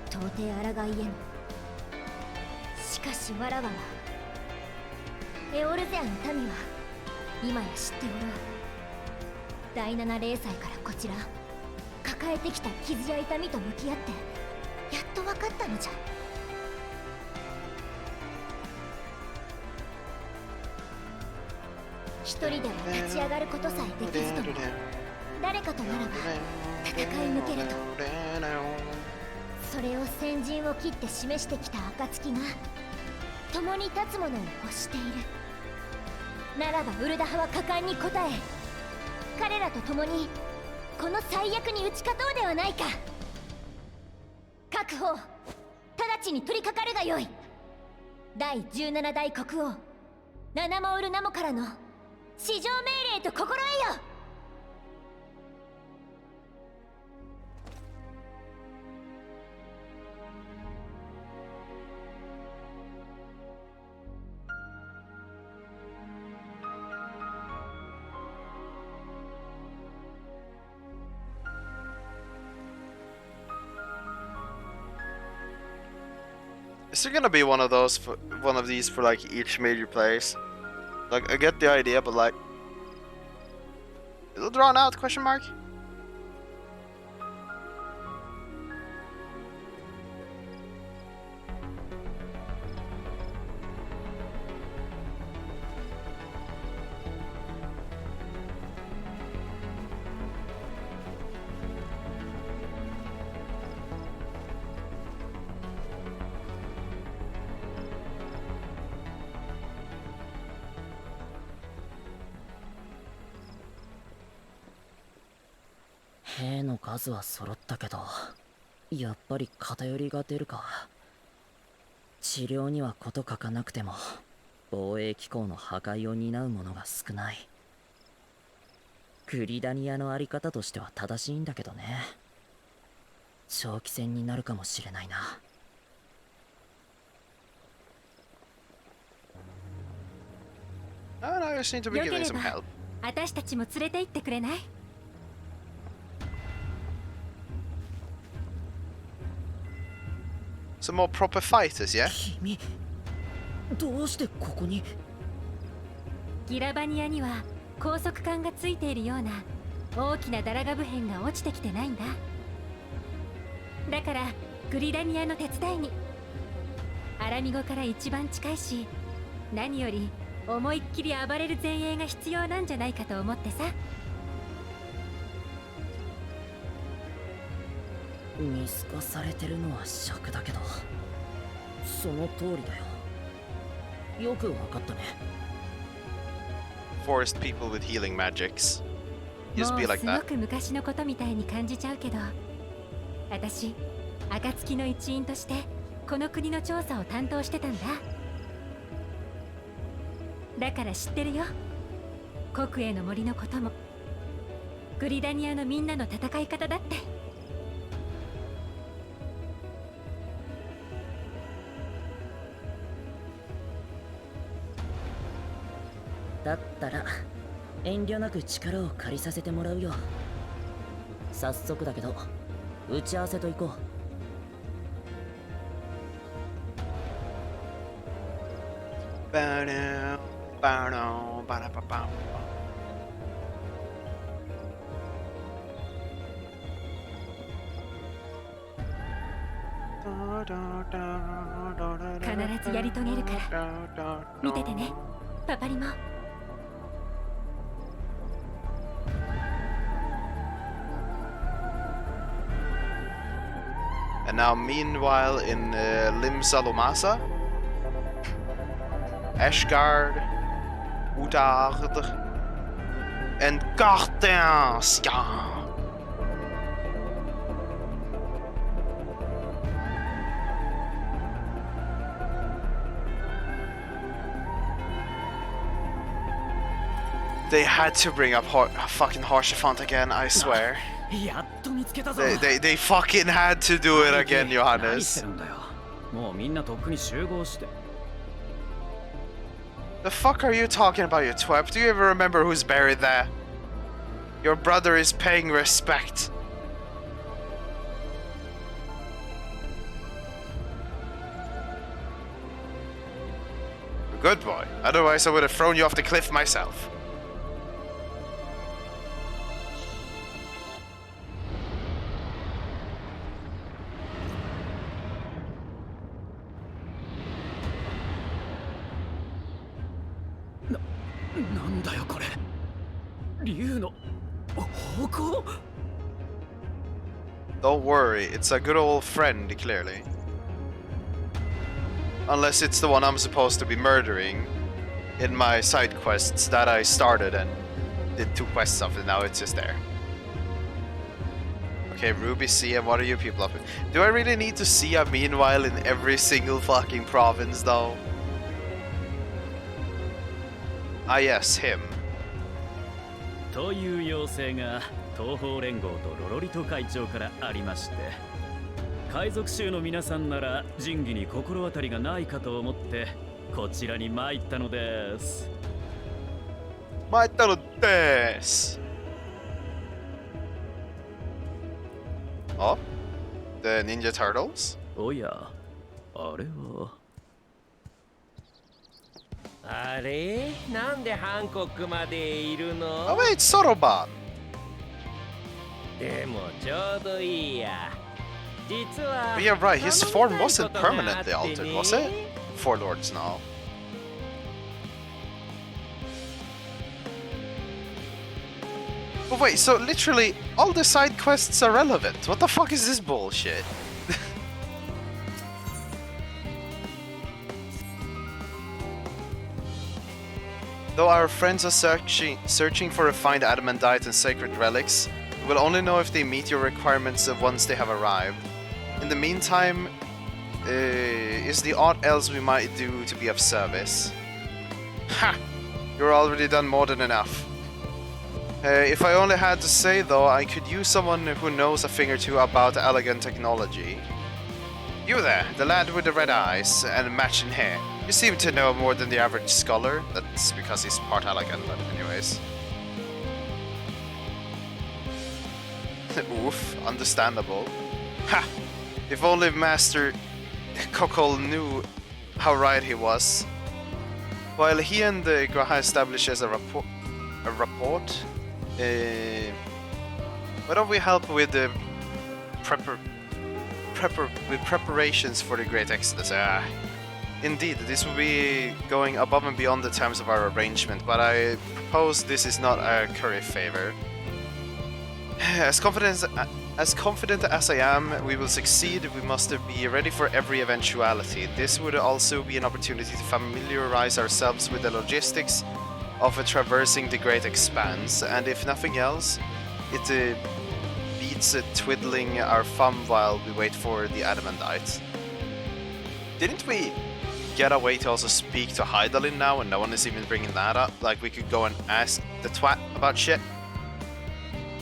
到底抗いえぬ。しかしわらわはエオルゼアの民は今や知っておろう。第7零歳からこちら抱えてきた傷や痛みと向き合ってやっと分かったのじゃ。一人では立ち上がることさえできずとも、誰かとならば戦い抜けると。それを先陣を切って示してきた暁が共に立つ者を欲している。ならばウルダ派は果敢に応え、彼らと共にこの最悪に打ち勝とうではないか。各方直ちに取り掛かるがよい。第17代国王ナナモウルナモからの至上命令と心得よ。Is there gonna be one of these for like each major place? Like, I get the idea, but like, a little drawn out? Question mark. 兵の数は揃ったけど、やっぱり偏りが出るか。治療には事欠かなくても防衛機構の破壊を担う者が少ない。グリダニアのあり方としては正しいんだけどね。長期戦になるかもしれないな。I just need to be よけ getting れ some ば help. 私たちも連れて行ってくれない？ Some more proper fighters, yeah? 君、どうしてここに？ギラバニアには高速管がついているような大きなダラガブ片が落ちてきてないんだ。だからグリダニアの手伝いに。アラミゴから一番近いし、何より思いっきり暴れる前衛が必要なんじゃないかと思ってさ。見透かされてるのは尺だけど、その通りだよ。よくわかったね。Forest people with healing magics. も Used う to be す like ご that. く昔のことみたいに感じちゃうけど、私、暁の一員としてこの国の調査を担当してたんだ。だから知ってるよ、国営の森のこともグリダニアのみんなの戦い方だって。だったら遠慮なく力を借りさせてもらうよ。早速だけど打ち合わせと行こう。必ずやり遂げるから見ててね、パパリも。And now, meanwhile, in Lim Salomasa, Ashgard, Utard, and Cartensia. They had to bring up fucking Harsefont again, I swear. やっと見つけたぞ。 They fucking had to do it again, 何して Johannes. るんだよ。もうみんなとっくに集合して。 The fuck are you talking about, you twerp? Do you ever remember who's buried there? Your brother is paying respect. Good boy. Otherwise, I would have thrown you off the cliff myself. Na なんだよこれ。竜の方向？ Don't worry, it's a good old friend, clearly. Unless it's the one I'm supposed to be murdering in my side quests that I started and did 2 quests of, and now it's just there. Okay, Ruby, Sia, what are you people up to? Do I really need to see a meanwhile in every single fucking province, though? Ah, yes, him. という要請が東方連合とロロリト会長からありまして、海賊衆の皆さんなら仁義に心当たりがないかと思ってこちらに参ったのです。参ったのです。Oh? The Ninja Turtles? おや、あれは。あれ、なんでハンコックまでいるの？ Oh wait, Soroban! でもちょうどいいや。実は But yeah, right, his form wasn't permanently altered, was it? 4 lords now. But wait, so literally all the side quests are relevant. What the fuck is this bullshit? Though our friends are searching for refined adamantite and sacred relics, We'll only know if they meet your requirements once they have arrived. In the meantime, is the aught else we might do to be of service? Ha! You're already done more than enough. If I only had to say though, I could use someone who knows a thing or two about elegant technology. You there, the lad with the red eyes and matching hair. You seem to know more than the average scholar. That's because he's part elegant, but anyways. Oof, understandable. Ha! If only Master Kokol knew how right he was. While he and Graha establishes a rapport, why don't we help with the preparations for the Great Exodus? Indeed, this will be going above and beyond the terms of our arrangement, but I propose this is not a curry favor. As confident as I am, we will succeed. We must be ready for every eventuality. This would also be an opportunity to familiarize ourselves with the logistics of traversing the Great Expanse, and if nothing else, it beats twiddling our thumb while we wait for the Adamantite. Didn't we get a way to also speak to Hydaelyn now, and no one is even bringing that up? Like, we could go and ask the twat about shit?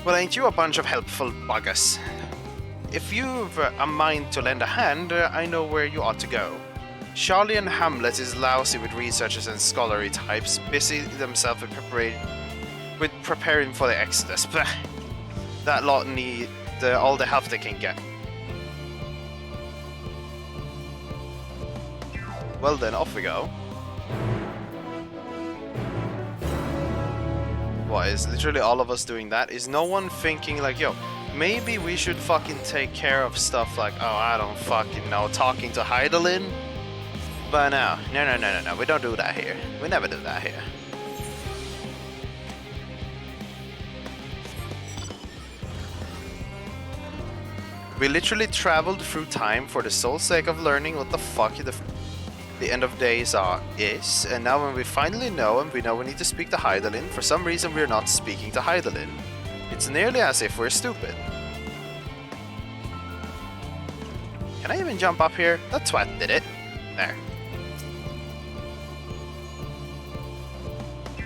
Well, ain't you a bunch of helpful buggers? If you've a mind to lend a hand, I know where you ought to go. Charlie and Hamlet is lousy with researchers and scholarly types, busy themselves with preparing for the Exodus. Blah. That lot need all the help they can get. Well then, off we go. What, is literally all of us doing that? Is no one thinking like, yo, maybe we should fucking take care of stuff like, oh, I don't fucking know, talking to Hydaelyn? But no, we don't do that here. We never do that here. We literally traveled through time for the sole sake of learning what the fuck the end of days is, and now when we finally know and we know we need to speak to Hydaelyn, for some reason we're not speaking to Hydaelyn. It's nearly as if we're stupid. Can I even jump up here? That twat did it. There.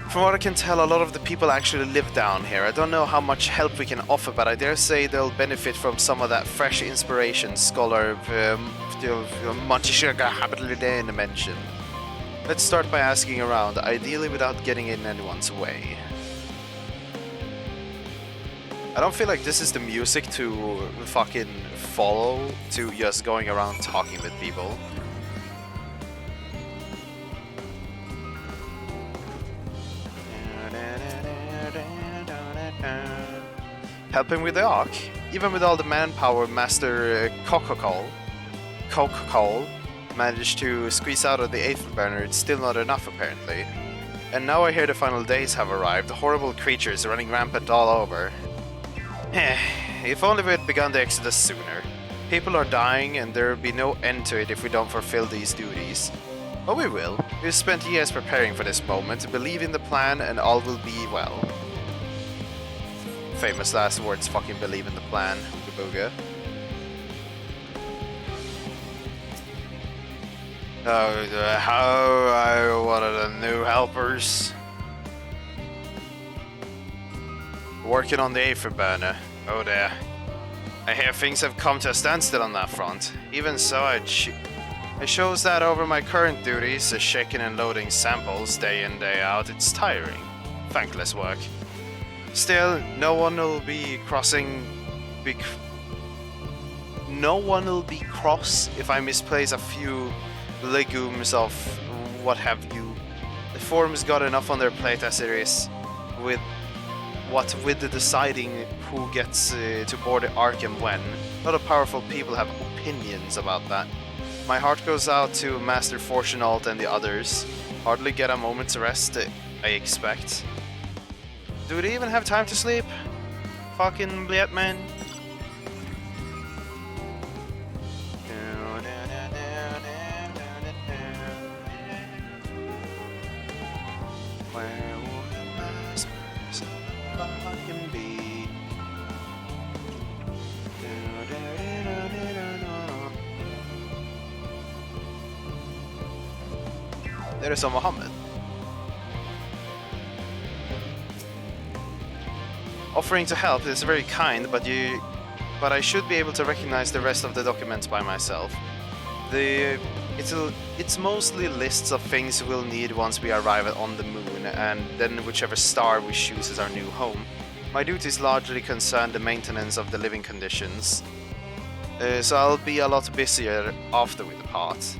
From what I can tell, a lot of the people actually live down here. I don't know how much help we can offer, but I dare say they'll benefit from some of that fresh inspiration Scholar Montishaga mentioned. Let's start by asking around, ideally without getting in anyone's way. I don't feel like this is the music to fucking follow to just going around talking with people. Helping with the Ark, even with all the manpower Master Kokol managed to squeeze out of the Aetherburner, it's still not enough apparently. And now I hear the final days have arrived, horrible creatures running rampant all over. If only we had begun the Exodus sooner. People are dying and there will be no end to it if we don't fulfill these duties. But we will. We've spent years preparing for this moment, believe in the plan and all will be well. Famous last words, fucking believe in the plan, Ooga Booga. Oh, how I wanted the new helpers. Working on the Aetherburner. Oh dear. I hear things have come to a standstill on that front. Even so, I chose that over my current duties, shaking and loading samples day in day out. It's tiring. Thankless work. Still, no one will be cross if I misplace a few legumes of what have you. The forum's got enough on their plate as it is, with the deciding who gets to board the Ark and when. A lot of powerful people have opinions about that. My heart goes out to Master Fortunault and the others. Hardly get a moment's rest, I expect. Do they even have time to sleep? Fucking Bliet man. Where will the last person fucking be? There is a Mohammed. Offering to help is very kind, but I should be able to recognize the rest of the documents by myself. It's mostly lists of things we'll need once we arrive on the moon, and then whichever star we choose as our new home. My duties largely concern the maintenance of the living conditions, so I'll be a lot busier after we depart.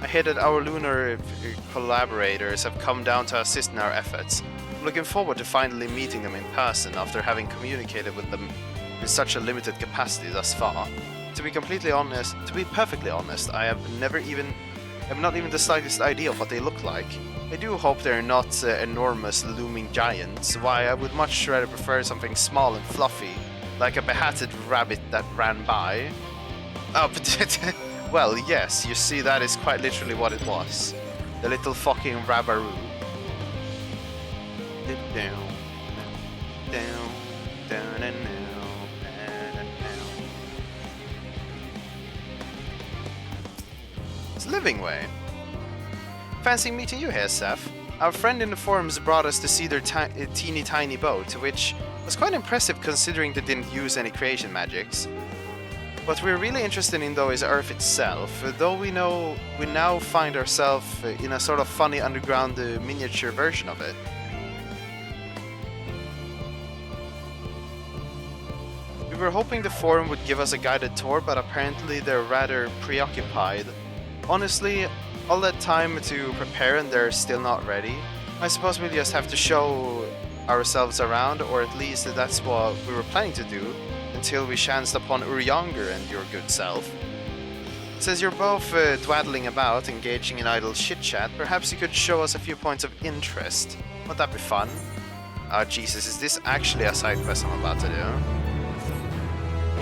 I hear that our lunar collaborators have come down to assist in our efforts. I'm looking forward to finally meeting them in person after having communicated with them in such a limited capacity thus far. To be perfectly honest, I have not even the slightest idea of what they look like. I do hope they're not enormous looming giants. Why, I would much rather prefer something small and fluffy, like a behatted rabbit that ran by. Oh, but well, yes, you see, that is quite literally what it was. The little fucking rabbaroo. Down, down, down, and it's Living Way. Fancy meeting you here, Seth. Our friend in the forums brought us to see their teeny tiny boat, which was quite impressive considering they didn't use any creation magics. What we're really interested in, though, is Earth itself, though we now find ourselves in a sort of funny underground miniature version of it. We were hoping the forum would give us a guided tour, but apparently they're rather preoccupied. Honestly, all that time to prepare and they're still not ready. I suppose we just have to show ourselves around, or at least that's what we were planning to do, until we chanced upon Uryanger and your good self. Since you're both dwaddling about, engaging in idle chit-chat, perhaps you could show us a few points of interest. Wouldn't that be fun? Oh Jesus, is this actually a side quest I'm about to do?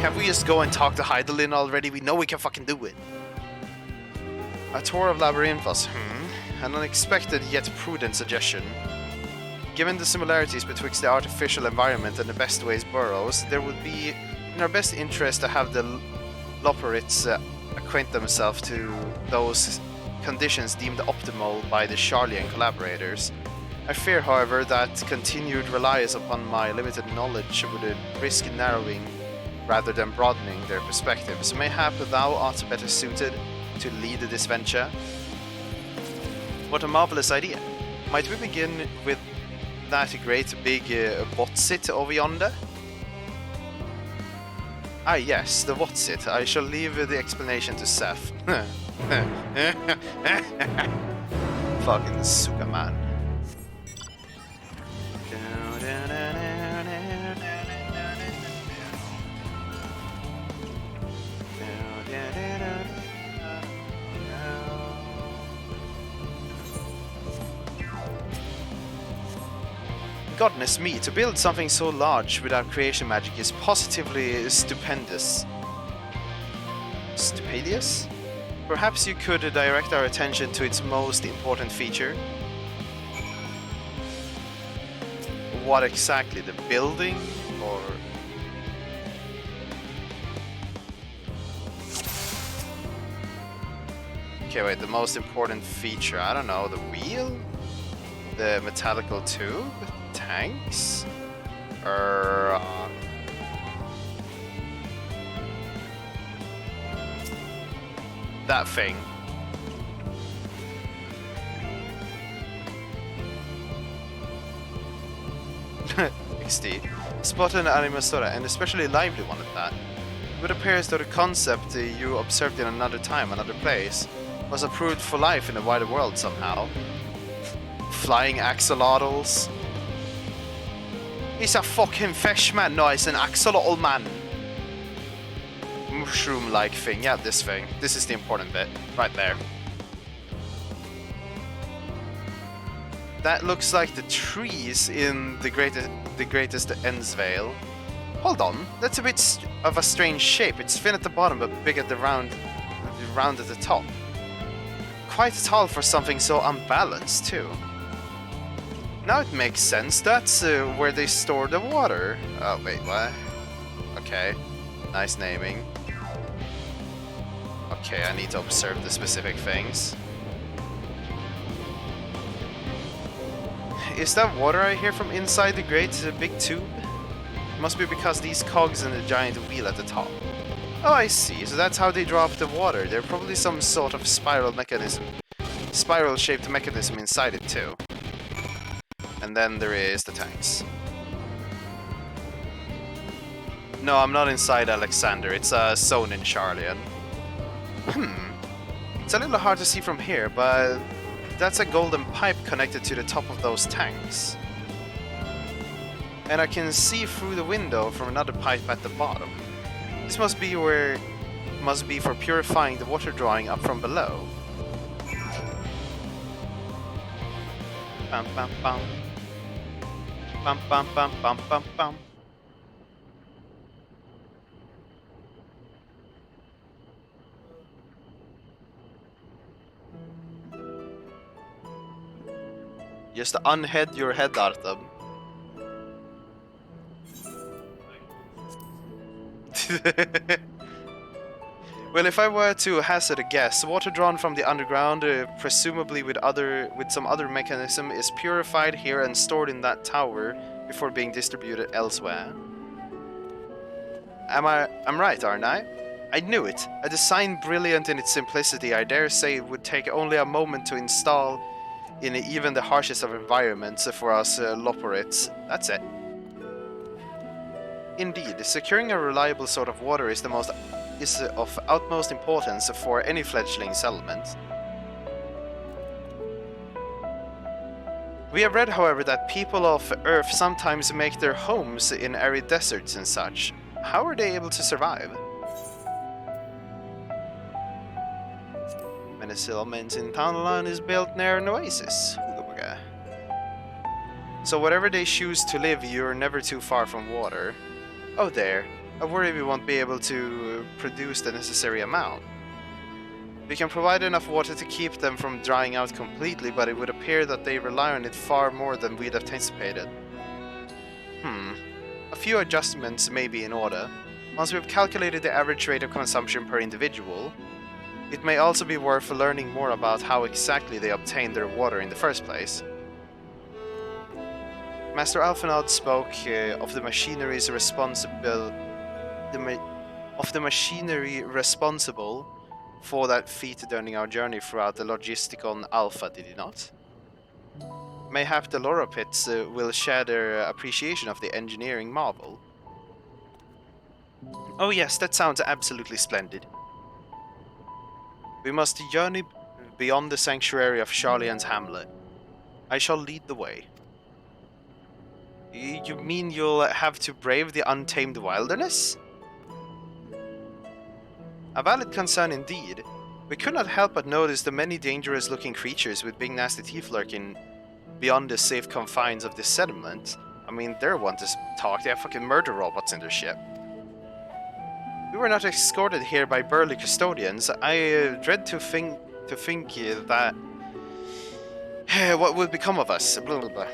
Can't we just go and talk to Heidelin already? We know we can fucking do it. A tour of Labyrinthos, an unexpected yet prudent suggestion. Given the similarities betwixt the artificial environment and the Best Ways burrows, there would be in our best interest to have the Loporits acquaint themselves to those conditions deemed optimal by the Charlian collaborators. I fear, however, that continued reliance upon my limited knowledge would risk narrowing rather than broadening their perspectives. Mayhap thou art better suited to lead this venture. What a marvelous idea. Might we begin with that great big what's-it over yonder? Ah yes, the what's-it. I shall leave the explanation to Seth. Fucking suka man. Goodness me, to build something so large without creation magic is positively stupendous. Stupendous? Perhaps you could direct our attention to its most important feature? What exactly? The building? Or... Okay, wait, the most important feature, I don't know, the wheel? The metallical tube? Tanks? That thing. XD. Spotted an animastora, and especially a lively one at that. It would appear as though the concept you observed in another time, another place, was approved for life in the wider world somehow. Flying axolotls. He's a fucking fish, man. No, it's an axolotl, man. Mushroom-like thing. Yeah, this thing. This is the important bit. Right there. That looks like the trees in the greatest Ensvale. Hold on. That's a bit of a strange shape. It's thin at the bottom, but big at the round at the top. Quite tall for something so unbalanced, too. Now it makes sense. That's where they store the water. Oh, wait, what? Okay. Nice naming. Okay, I need to observe the specific things. Is that water I hear from inside the great big tube? Must be because these cogs and the giant wheel at the top. Oh, I see. So that's how they draw up the water. There's probably some sort of spiral mechanism. Spiral-shaped mechanism inside it too. And then there is the tanks. No, I'm not inside Alexander. It's a zone in Charlian. It's a little hard to see from here, but that's a golden pipe connected to the top of those tanks. And I can see through the window from another pipe at the bottom. This must be for purifying the water drawing up from below. Bum bum bum. Bum bum bum bum bum bum. Just unhead your head, Arthur. Well, if I were to hazard a guess, water drawn from the underground, presumably with some other mechanism, is purified here and stored in that tower before being distributed elsewhere. I'm right, aren't I? I knew it. A design brilliant in its simplicity, I dare say it would take only a moment to install in even the harshest of environments for us Loporites. That's it. Indeed, securing a reliable source of water is of utmost importance for any fledgling settlement. We have read, however, that people of Earth sometimes make their homes in arid deserts and such. How are they able to survive? Many settlements in Townland is built near an oasis. So wherever they choose to live, you're never too far from water. Oh there, I worry we won't be able to produce the necessary amount. We can provide enough water to keep them from drying out completely, but it would appear that they rely on it far more than we'd anticipated. A few adjustments may be in order. Once we've calculated the average rate of consumption per individual, it may also be worth learning more about how exactly they obtain their water in the first place. Master Alphenod spoke of the machinery responsible for that feat during our journey throughout the Logisticon Alpha, did he not? Mayhap the Loropits will share their appreciation of the engineering marvel. Oh yes, that sounds absolutely splendid. We must journey beyond the sanctuary of Charlian's hamlet. I shall lead the way. You mean you'll have to brave the untamed wilderness? A valid concern indeed. We could not help but notice the many dangerous-looking creatures with big nasty teeth lurking beyond the safe confines of this settlement. I mean, they're one to talk. They have fucking murder robots in their ship. We were not escorted here by burly custodians. I dread to think that what would become of us. Blah, blah, blah.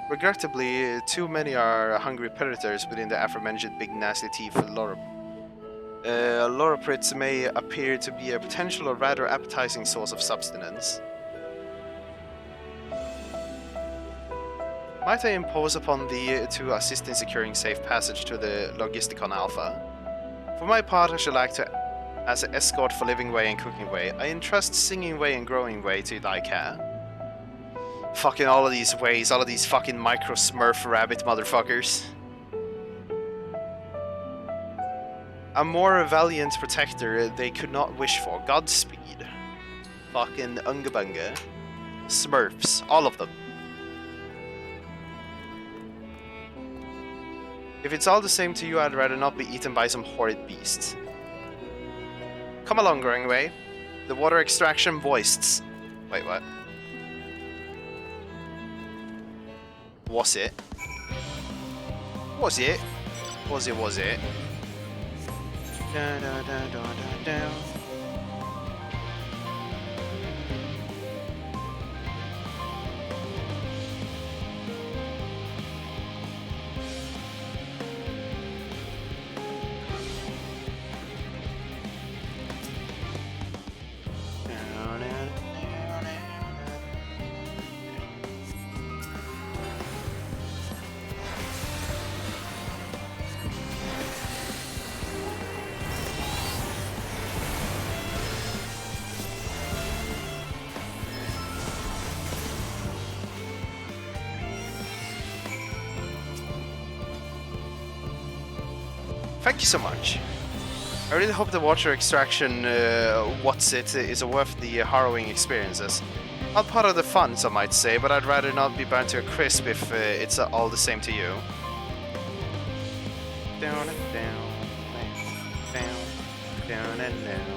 Regrettably, too many are hungry predators within the aforementioned big nasty teeth Loroprits may appear to be a potential or rather appetizing source of sustenance. Might I impose upon thee to assist in securing safe passage to the Logisticon Alpha? For my part, I shall act as an escort for Living Way and Cooking Way. I entrust Singing Way and Growing Way to thy care. Fucking all of these ways, all of these fucking micro smurf rabbit motherfuckers. A more valiant protector they could not wish for. Godspeed. Fucking Unga Bunga. Smurfs. All of them. If it's all the same to you, I'd rather not be eaten by some horrid beasts. Come along, Growing Way. The water extraction voists. Wait, what? Was it? Was it? Was it? Was it? Da, da, da, da, da, da. Thank you so much. I really hope the water extraction, is worth the harrowing experiences. Not part of the fun, some might say, but I'd rather not be burnt to a crisp if it's all the same to you. Down and down, down and down.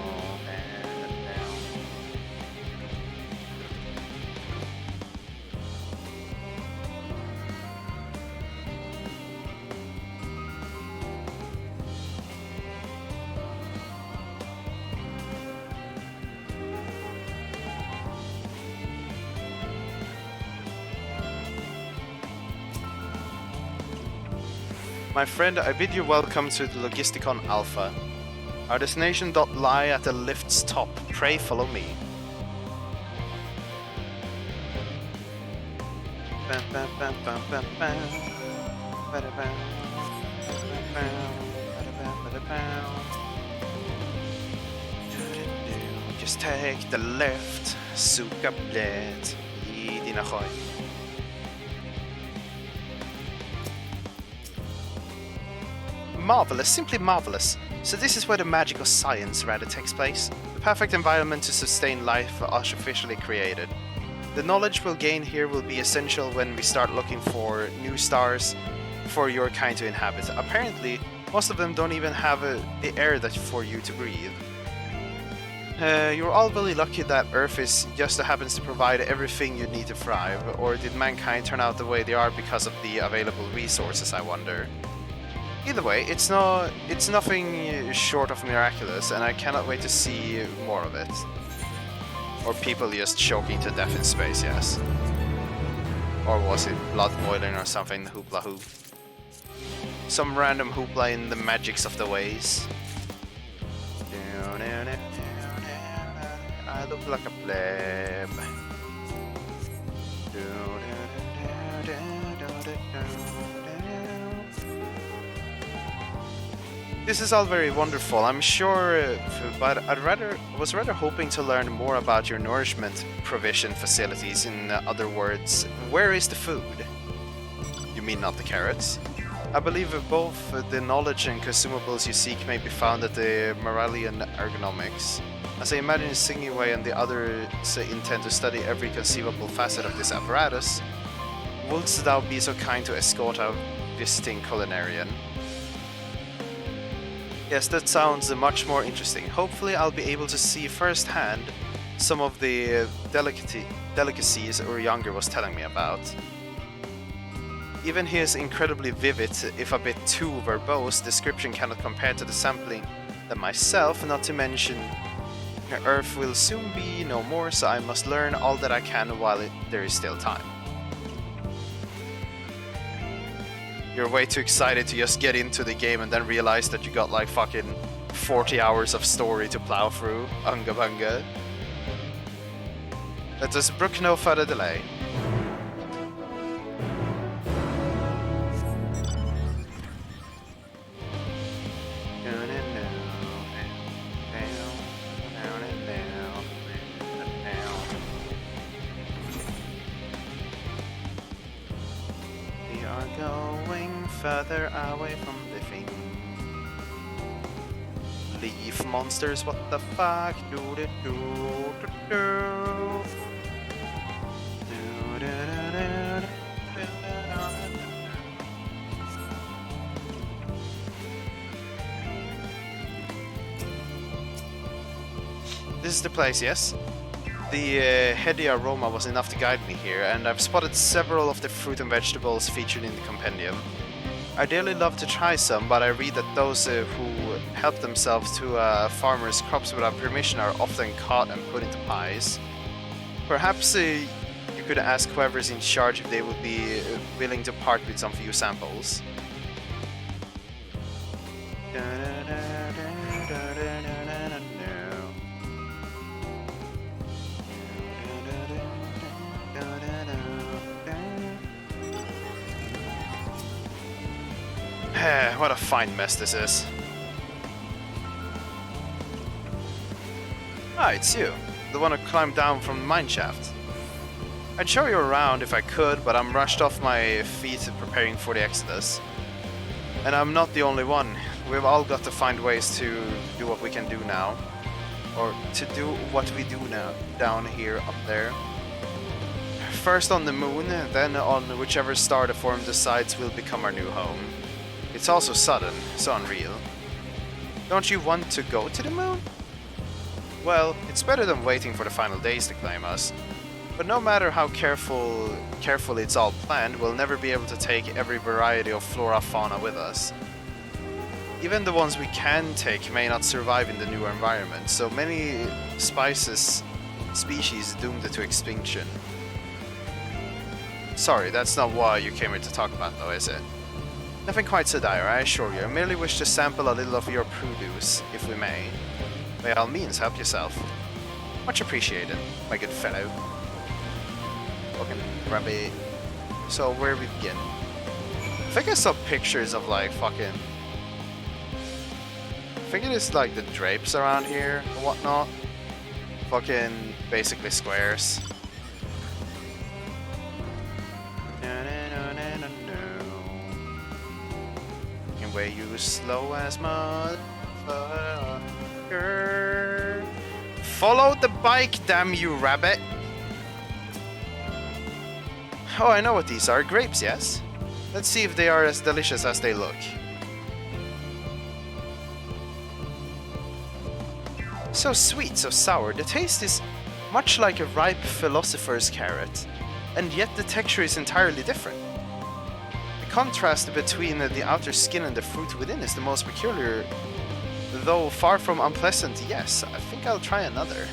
My friend, I bid you welcome to the Logisticon Alpha. Our destination doth lie at the lift's top. Pray follow me. Just take the left, suka bled i dina skoj. Marvelous, simply marvelous. So this is where the magic of science rather takes place. The perfect environment to sustain life artificially created. The knowledge we'll gain here will be essential when we start looking for new stars for your kind to inhabit. Apparently, most of them don't even have the air that for you to breathe. You're all really lucky that Earth just happens to provide everything you need to thrive, or did mankind turn out the way they are because of the available resources, I wonder? Either way, it's nothing short of miraculous, and I cannot wait to see more of it. Or people just choking to death in space, yes. Or was it blood boiling or something, hoopla hoop. Some random hoopla in the magics of the ways. I look like a pleb. This is all very wonderful, I'm sure, but I was rather hoping to learn more about your nourishment provision facilities. In other words, where is the food? You mean not the carrots? I believe both the knowledge and consumables you seek may be found at the Moralian Ergonomics. As I imagine Singingway and the others intend to study every conceivable facet of this apparatus, wouldst thou be so kind to escort our visiting culinarian? Yes, that sounds much more interesting. Hopefully I'll be able to see firsthand some of the delicacies Urianger was telling me about. Even his incredibly vivid, if a bit too verbose, description cannot compare to the sampling that myself, not to mention Earth will soon be no more, so I must learn all that I can while there is still time. You're way too excited to just get into the game and then realize that you got like fucking 40 hours of story to plow through. Unga bunga. Let us brook no further delay. Further away from the thing. Leaf monsters, what the fuck? This is the place, yes? The heady aroma was enough to guide me here, and I've spotted several of the fruit and vegetables featured in the compendium. I dearly love to try some, but I read that those who help themselves to farmers' crops without permission are often caught and put into pies. Perhaps you could ask whoever's in charge if they would be willing to part with some few samples. What a fine mess this is. Ah, it's you. The one who climbed down from the mine shaft. I'd show you around if I could, but I'm rushed off my feet preparing for the exodus. And I'm not the only one. we've all got to find ways to do what we can do now. Or to do what we do now, down here, up there. First on the moon, then on whichever star the form decides will become our new home. It's all so sudden, so unreal. Don't you want to go to the moon? Well, it's better than waiting for the final days to claim us. But no matter how carefully it's all planned, we'll never be able to take every variety of flora fauna with us. Even the ones we can take may not survive in the new environment, so many species doomed to extinction. Sorry, that's not what you came here to talk about though, is it? Nothing quite so dire, I assure you. I merely wish to sample a little of your produce, if we may. By all means, help yourself. Much appreciated, my good fellow. Fucking rabbit. So, where we begin? I think I saw pictures of like fucking... I think it is like the drapes around here or whatnot. Fucking basically squares. And where you slow as motherfucker. Follow the bike, damn you rabbit. Oh, I know what these are. Grapes, yes? Let's see if they are as delicious as they look. So sweet, so sour. The taste is much like a ripe philosopher's carrot, and yet the texture is entirely different. The contrast between the outer skin and the fruit within is the most peculiar, though far from unpleasant. Yes, I think I'll try another.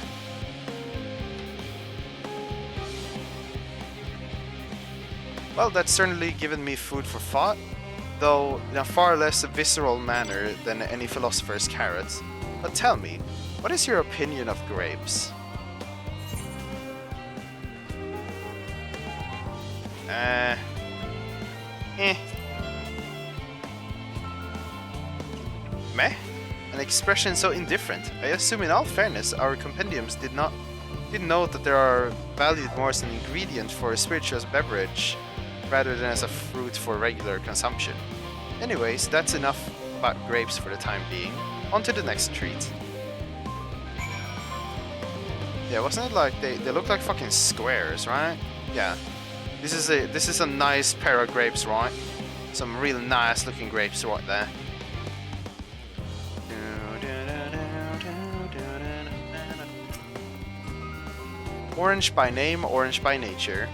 Well, that's certainly given me food for thought, though in a far less visceral manner than any philosopher's carrot. But tell me, what is your opinion of grapes? Meh? An expression so indifferent. I assume in all fairness our compendiums did note that there are valued more as an ingredient for a spirituous beverage rather than as a fruit for regular consumption. Anyways, that's enough about grapes for the time being. On to the next treat. Yeah, wasn't it like they look like fucking squares, right? Yeah. This is a nice pair of grapes, right? Some real nice looking grapes right there. Orange by name, orange by nature.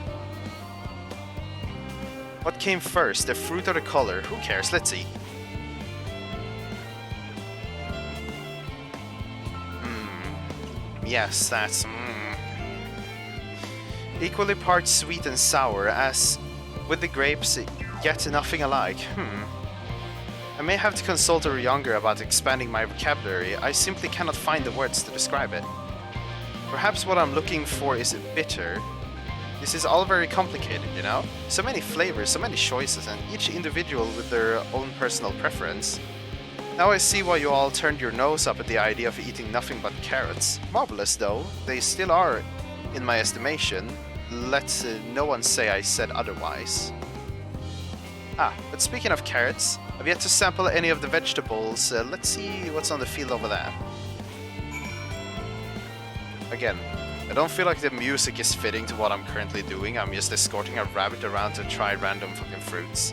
What came first, the fruit or the color? Who cares? Let's see. Yes, that's... Equally parts sweet and sour, as with the grapes, yet nothing alike. I may have to consult a Younger about expanding my vocabulary. I simply cannot find the words to describe it. Perhaps what I'm looking for is bitter. This is all very complicated, you know? So many flavors, so many choices, and each individual with their own personal preference. Now I see why you all turned your nose up at the idea of eating nothing but carrots. Marvelous though, they still are, in my estimation. Let no one say I said otherwise. But speaking of carrots, I've yet to sample any of the vegetables. Let's see what's on the field over there. Again, I don't feel like the music is fitting to what I'm currently doing. I'm just escorting a rabbit around to try random fucking fruits.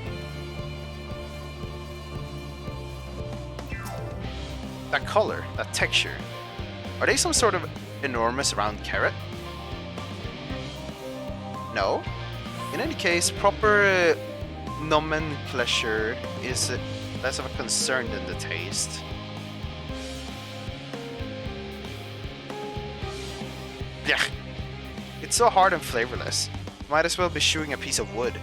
That color, that texture. Are they some sort of enormous round carrot? No. In any case, proper nomenclature is less of a concern than the taste. Yeah. It's so hard and flavorless. Might as well be chewing a piece of wood.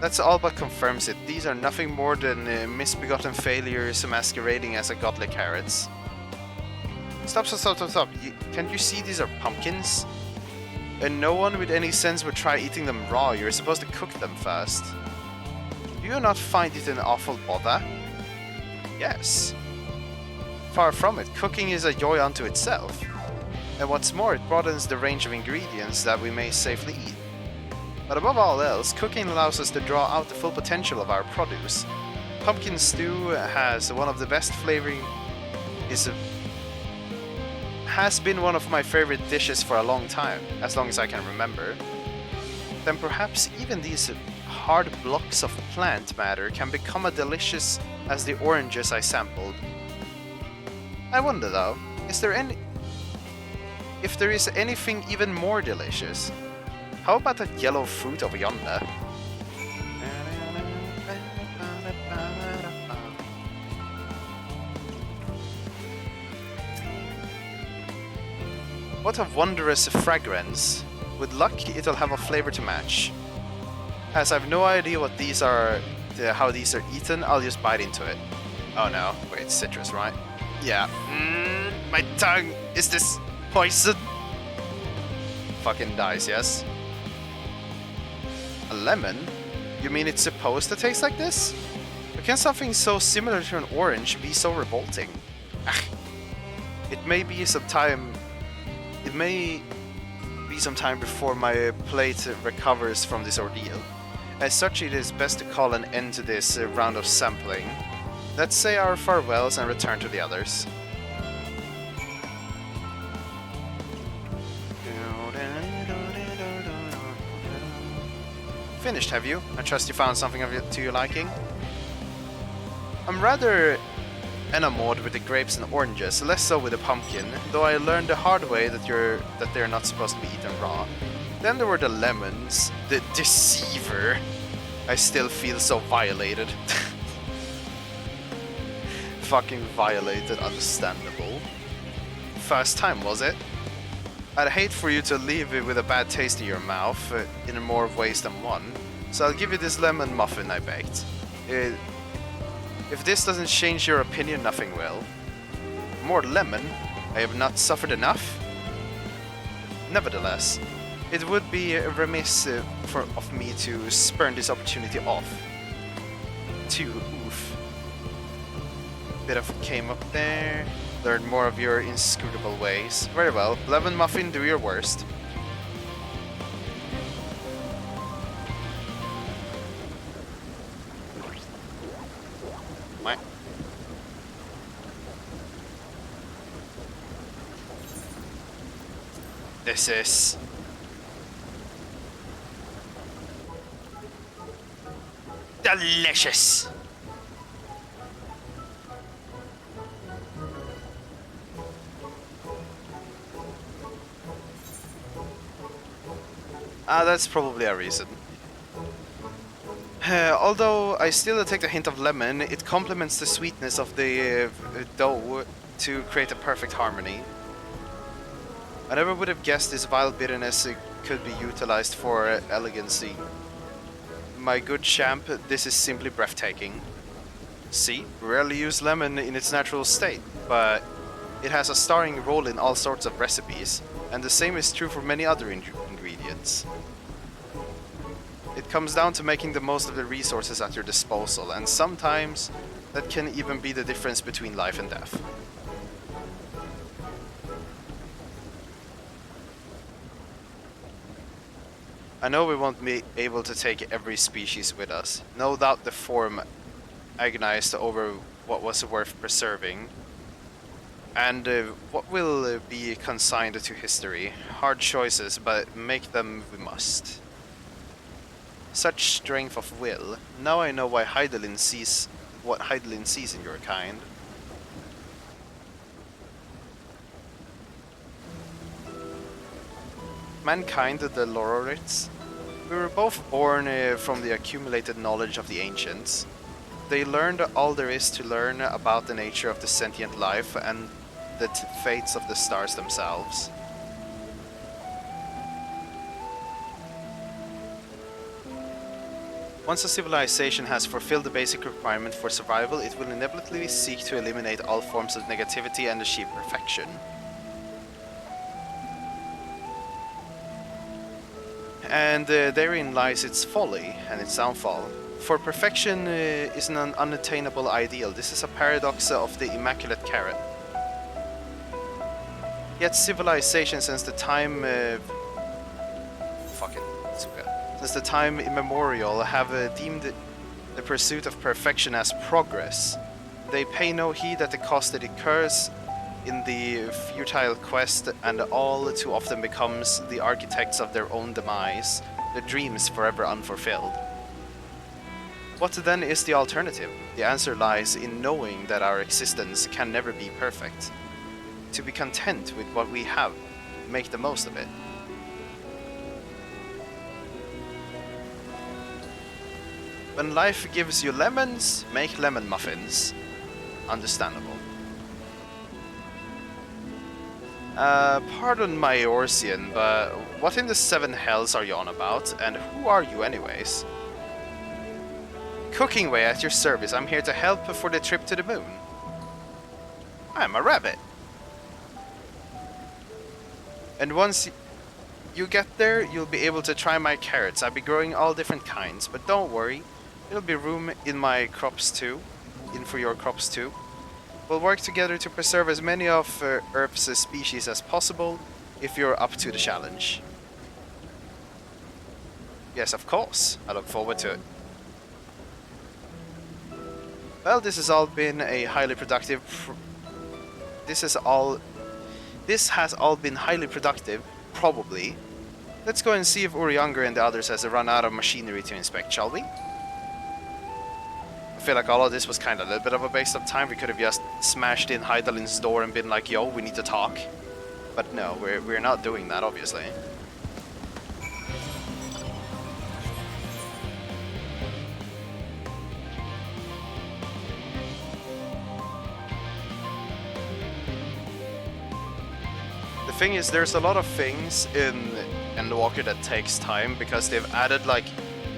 That's all but confirms it. These are nothing more than misbegotten failures masquerading as a godly carrots. Stop. Can't you see these are pumpkins? And no one with any sense would try eating them raw. You're supposed to cook them first. Do you not find it an awful bother? Yes. Far from it. Cooking is a joy unto itself. And what's more, it broadens the range of ingredients that we may safely eat. But above all else, cooking allows us to draw out the full potential of our produce. pumpkin stew has one of the best flavoring. Has been one of my favorite dishes for a long time, as long as I can remember. Then perhaps even these hard blocks of plant matter can become as delicious as the oranges I sampled. I wonder though, if there is anything even more delicious? How about that yellow fruit over yonder? What a wondrous fragrance. With luck, it'll have a flavor to match. As I have no idea what these are, how these are eaten, I'll just bite into it. Oh no, wait, it's citrus, right? Yeah. My tongue! Is this poison? Fucking dies, yes? A lemon? You mean it's supposed to taste like this? How can something so similar to an orange be so revolting? It may be some time before my plate recovers from this ordeal. As such, it is best to call an end to this round of sampling. Let's say our farewells and return to the others. Finished, have you? I trust you found something to your liking? I'm rather enamored with the grapes and oranges, less so with the pumpkin, though I learned the hard way that they're not supposed to be eaten raw. Then there were the lemons, the deceiver. I still feel so violated. Fucking violated, understandable. First time, was it? I'd hate for you to leave it with a bad taste in your mouth, in more ways than one, so I'll give you this lemon muffin I baked. If this doesn't change your opinion, nothing will. More lemon? I have not suffered enough? Nevertheless, it would be remiss of me to spurn this opportunity off. Oof. Bit of came up there. Learn more of your inscrutable ways. Very well, lemon muffin, do your worst. This is delicious. That's probably a reason. Although I still take the hint of lemon, it complements the sweetness of the dough to create a perfect harmony. I never would have guessed this vile bitterness could be utilized for elegancy. My good champ, this is simply breathtaking. See, rarely use lemon in its natural state, but it has a starring role in all sorts of recipes, and the same is true for many other ingredients. It comes down to making the most of the resources at your disposal, and sometimes that can even be the difference between life and death. I know we won't be able to take every species with us. No doubt the form agonized over what was worth preserving. And what will be consigned to history. Hard choices, but make them we must. Such strength of will. Now I know why Heidelin sees what Heidelin sees in your kind. Mankind, the Lororits. We were both born from the accumulated knowledge of the ancients. They learned all there is to learn about the nature of the sentient life and the fates of the stars themselves. Once a civilization has fulfilled the basic requirement for survival, it will inevitably seek to eliminate all forms of negativity and achieve perfection. And therein lies its folly and its downfall. For perfection is an unattainable ideal. This is a paradox of the immaculate carrot. Yet civilization since the time since the time immemorial have deemed the pursuit of perfection as progress. They pay no heed at the cost it incurs in the futile quest, and all too often becomes the architects of their own demise, their dreams forever unfulfilled. What then is the alternative? The answer lies in knowing that our existence can never be perfect. To be content with what we have, make the most of it. When life gives you lemons, make lemon muffins. Understandable. Pardon my Orsian, but what in the seven hells are you on about, and who are you anyways? Cooking way at your service. I'm here to help for the trip to the moon. I'm a rabbit. And once you get there, you'll be able to try my carrots. I'll be growing all different kinds, but don't worry. There'll be room in my crops too. For your crops too. We'll work together to preserve as many of Earth's species as possible, if you're up to the challenge. Yes, of course. I look forward to it. Well, this has all been a highly productive... This has all been highly productive, probably. Let's go and see if Urianger and the others has run out of machinery to inspect, shall we? I feel like all of this was kind of a little bit of a waste of time. We could have just smashed in Heidalin's door and been like, yo, we need to talk. But no, we're not doing that, obviously. The thing is, there's a lot of things in Endwalker that takes time because they've added like...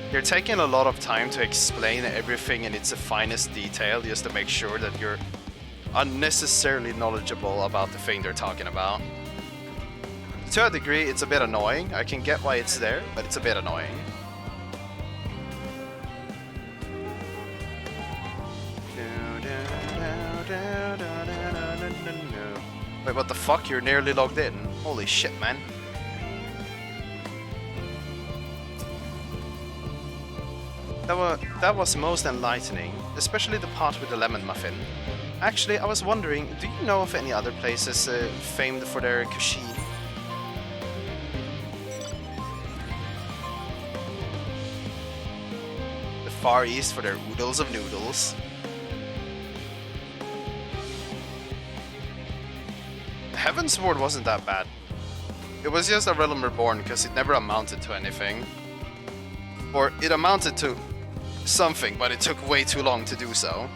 They're taking a lot of time to explain everything in its finest detail just to make sure that you're unnecessarily knowledgeable about the thing they're talking about. To a degree, it's a bit annoying. I can get why it's there, but it's a bit annoying. Wait, what the fuck? You're nearly logged in. Holy shit, man. That was most enlightening, especially the part with the lemon muffin. Actually, I was wondering, do you know of any other places famed for their cuisine? The Far East for their oodles of noodles. Heavensward wasn't that bad. It was just a Realm Reborn because it never amounted to anything. Or it amounted to something, but it took way too long to do so.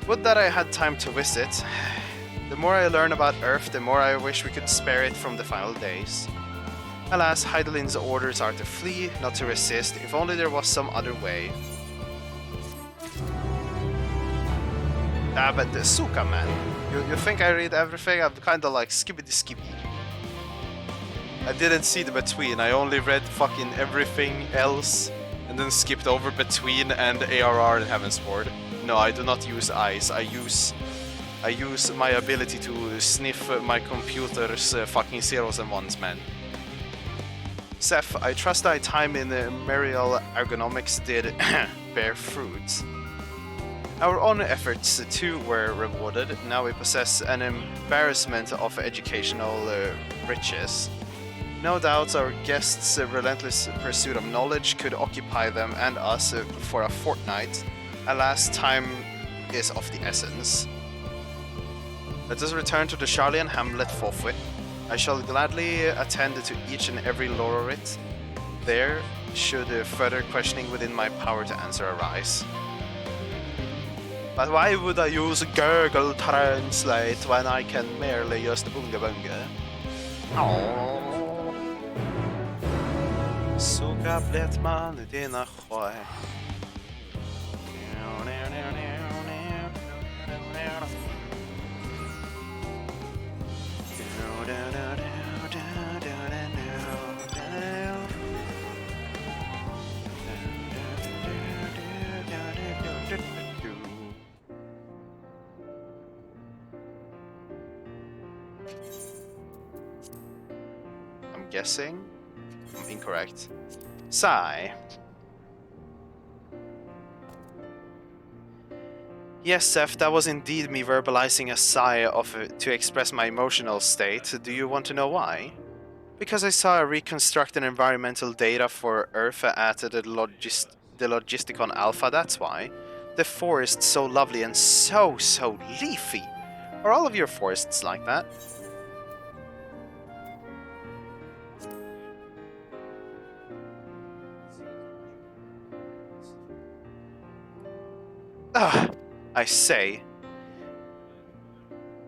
Would that I had time to visit. The more I learn about Earth, the more I wish we could spare it from the final days. Alas, Heidalin's orders are to flee, not to resist, if only there was some other way. Ah, but the Suka, man. You think I read everything? I'm kinda like skippity. I didn't see the between, I only read fucking everything else and then skipped over between and ARR and Heavensward. No, I do not use eyes. I use my ability to sniff my computer's fucking zeros and ones, man. Seth, I trust thy time in Marial ergonomics did bear fruit. Our own efforts too were rewarded. Now we possess an embarrassment of educational riches. No doubt our guests' relentless pursuit of knowledge could occupy them and us for a fortnight. Alas, time is of the essence. Let us return to the Charlian Hamlet forthwith. I shall gladly attend to each and every Lorerit there, should further questioning within my power to answer arise. But why would I use Google Translate when I can merely just bunga bunga? Så gabblet man i dina sjö. I'm guessing I'm incorrect. Sigh. Yes, Seth, that was indeed me verbalizing a sigh to express my emotional state. Do you want to know why? Because I saw a reconstructed environmental data for Earth at the Logisticon Alpha, that's why. The forest so lovely and so leafy. Are all of your forests like that? Ugh, I say.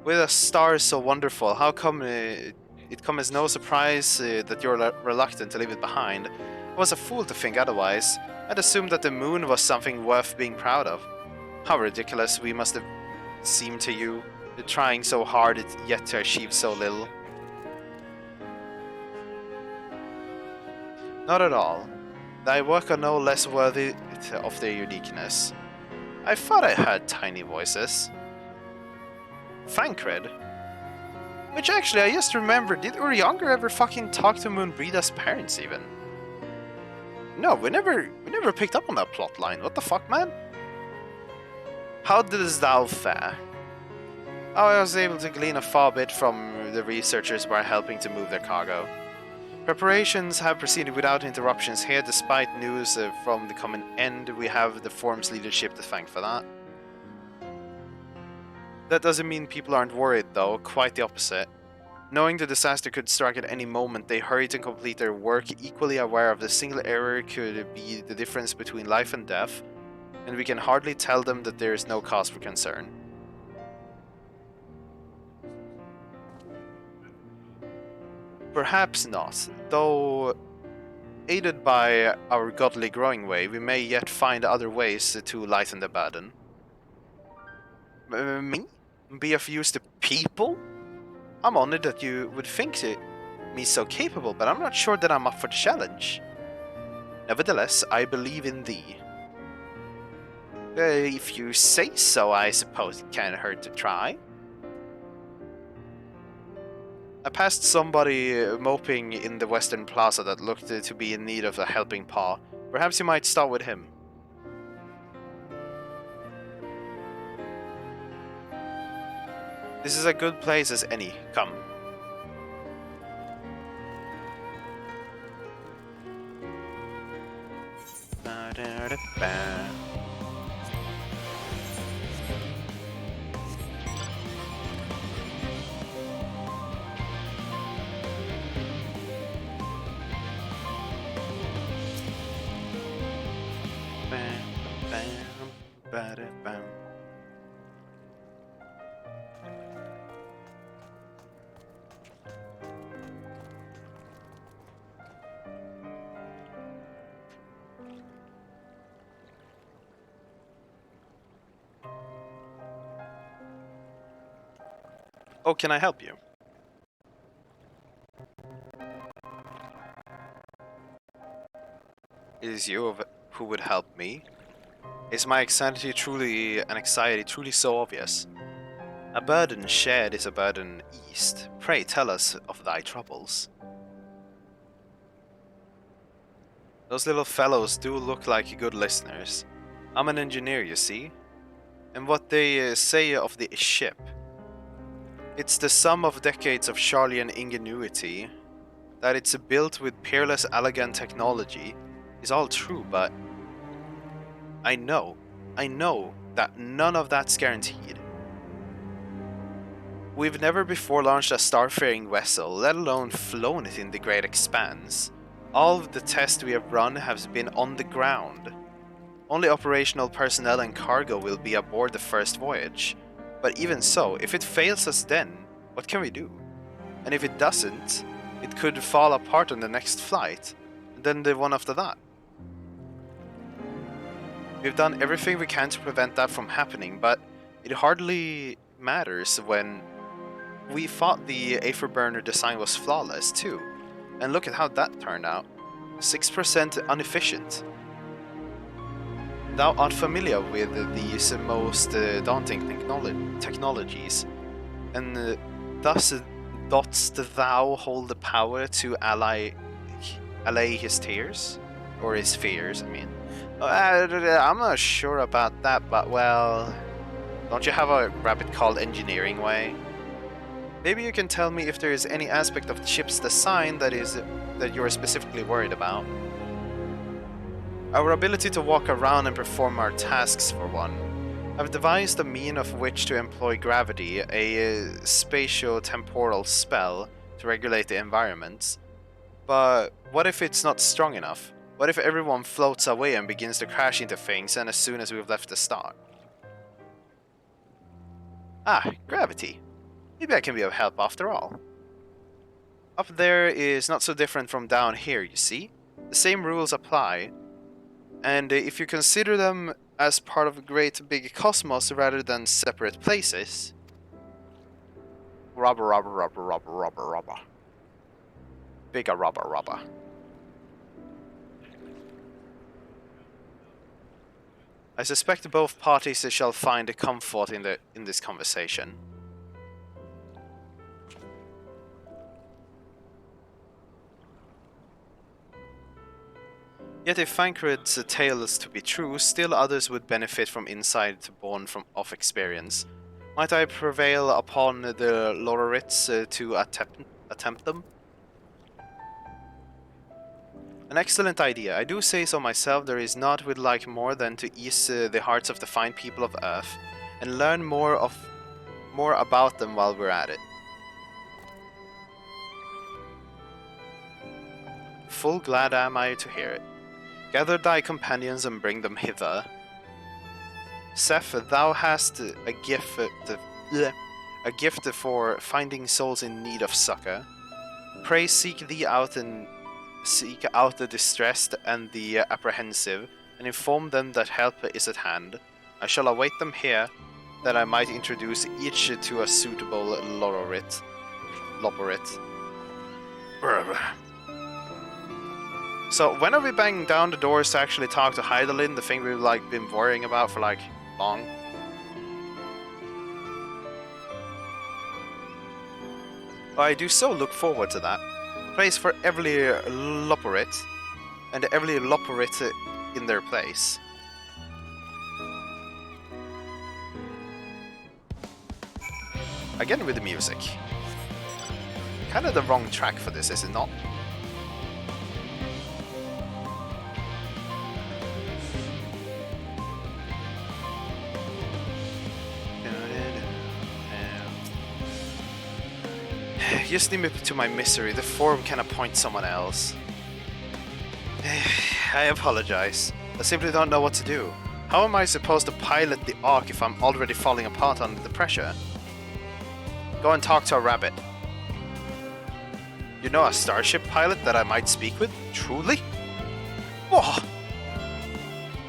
With a star so wonderful, how come it come as no surprise that you're reluctant to leave it behind? I was a fool to think otherwise. I'd assumed that the moon was something worth being proud of. How ridiculous we must have seemed to you, trying so hard yet to achieve so little. Not at all. Thy work are no less worthy of their uniqueness. I thought I heard tiny voices. Thancred? Which actually, I just remembered, did Urianger ever fucking talk to Moonbreeda's parents even? No, we never picked up on that plot line. What the fuck, man? How didst thou fare? I was able to glean a far bit from the researchers by helping to move their cargo. Preparations have proceeded without interruptions here, despite news from the coming end. We have the Form's leadership to thank for that. That doesn't mean people aren't worried, though, quite the opposite. Knowing the disaster could strike at any moment, they hurry to complete their work, equally aware of the single error could be the difference between life and death, and we can hardly tell them that there is no cause for concern. Perhaps not, though aided by our godly growing way, we may yet find other ways to lighten the burden. Me? Be of use to people? I'm honored that you would think me so capable, but I'm not sure that I'm up for the challenge. Nevertheless, I believe in thee. If you say so, I suppose it can't hurt to try. I passed somebody moping in the Western Plaza that looked to be in need of a helping paw. Perhaps you might start with him. This is a good place as any. Come. Oh, can I help you? It is you who would help me? Is my anxiety truly so obvious? A burden shared is a burden eased. Pray tell us of thy troubles. Those little fellows do look like good listeners. I'm an engineer, you see. And what they say of the ship. It's the sum of decades of Charlian ingenuity. That it's built with peerless elegant technology is all true, but I know that none of that's guaranteed. We've never before launched a starfaring vessel, let alone flown it in the great expanse. All of the tests we have run have been on the ground. Only operational personnel and cargo will be aboard the first voyage. But even so, if it fails us then, what can we do? And if it doesn't, it could fall apart on the next flight, and then the one after that. We've done everything we can to prevent that from happening, but it hardly matters when we thought the Aetherburner design was flawless too. And look at how that turned out. 6% inefficient. Thou art familiar with these most daunting technologies, and thus dost thou hold the power to allay his tears? Or his fears, I mean. I'm not sure about that, but well, Don't you have a rabbit called Engineering Way? Maybe you can tell me if there is any aspect of the ship's design that you're specifically worried about. Our ability to walk around and perform our tasks, for one. I've devised a mean of which to employ gravity, a spatio-temporal spell to regulate the environment. But what if it's not strong enough? What if everyone floats away and begins to crash into things and as soon as we've left the start? Ah, gravity. Maybe I can be of help after all. Up there is not so different from down here, you see? The same rules apply. And if you consider them as part of a great big cosmos rather than separate places... Rubber. Bigger rubber. I suspect both parties shall find comfort in this conversation. Yet if Fankred's tale is to be true, still others would benefit from insight born of experience. Might I prevail upon the Lororits to attempt them? An excellent idea. I do say so myself. There is naught we'd like more than to ease the hearts of the fine people of Earth, and learn more about them while we're at it. Full glad am I to hear it. Gather thy companions and bring them hither. Seth, thou hast a gift for finding souls in need of succor. Pray seek out the distressed and the apprehensive, and inform them that help is at hand. I shall await them here, that I might introduce each to a suitable Loporit. So when are we banging down the doors to actually talk to Hydaelyn, the thing we've been worrying about for long? I do so look forward to that. Place for every Loporit, and every Loporit in their place. Again with the music. Kind of the wrong track for this, is it not? Just leave me to my misery. The form can appoint someone else. I apologize. I simply don't know what to do. How am I supposed to pilot the Ark if I'm already falling apart under the pressure? Go and talk to a rabbit. You know a starship pilot that I might speak with? Truly? Whoa!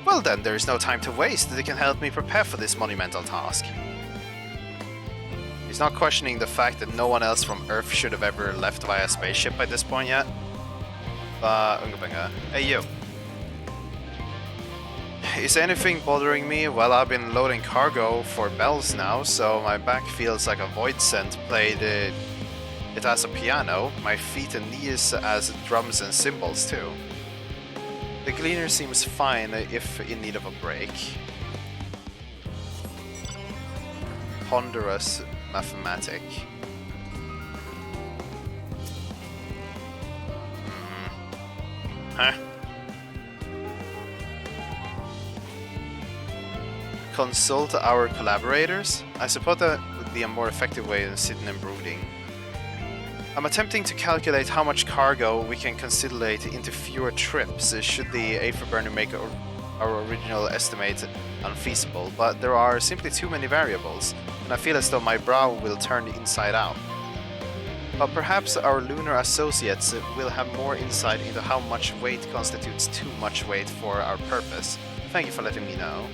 Well then, there is no time to waste. They can help me prepare for this monumental task. He's not questioning the fact that no one else from Earth should have ever left via spaceship by this point yet. But, hey you. Is anything bothering me? Well, I've been loading cargo for bells now, so my back feels like a void scent played it as a piano, my feet and knees as drums and cymbals too. The Gleaner seems fine if in need of a break. Ponderous mathematic. Huh? Consult our collaborators? I suppose that would be a more effective way than sitting and brooding. I'm attempting to calculate how much cargo we can conciliate into fewer trips should the Afterburner make our original estimate unfeasible, but there are simply too many variables, and I feel as though my brow will turn inside out. But perhaps our lunar associates will have more insight into how much weight constitutes too much weight for our purpose. Thank you for letting me know.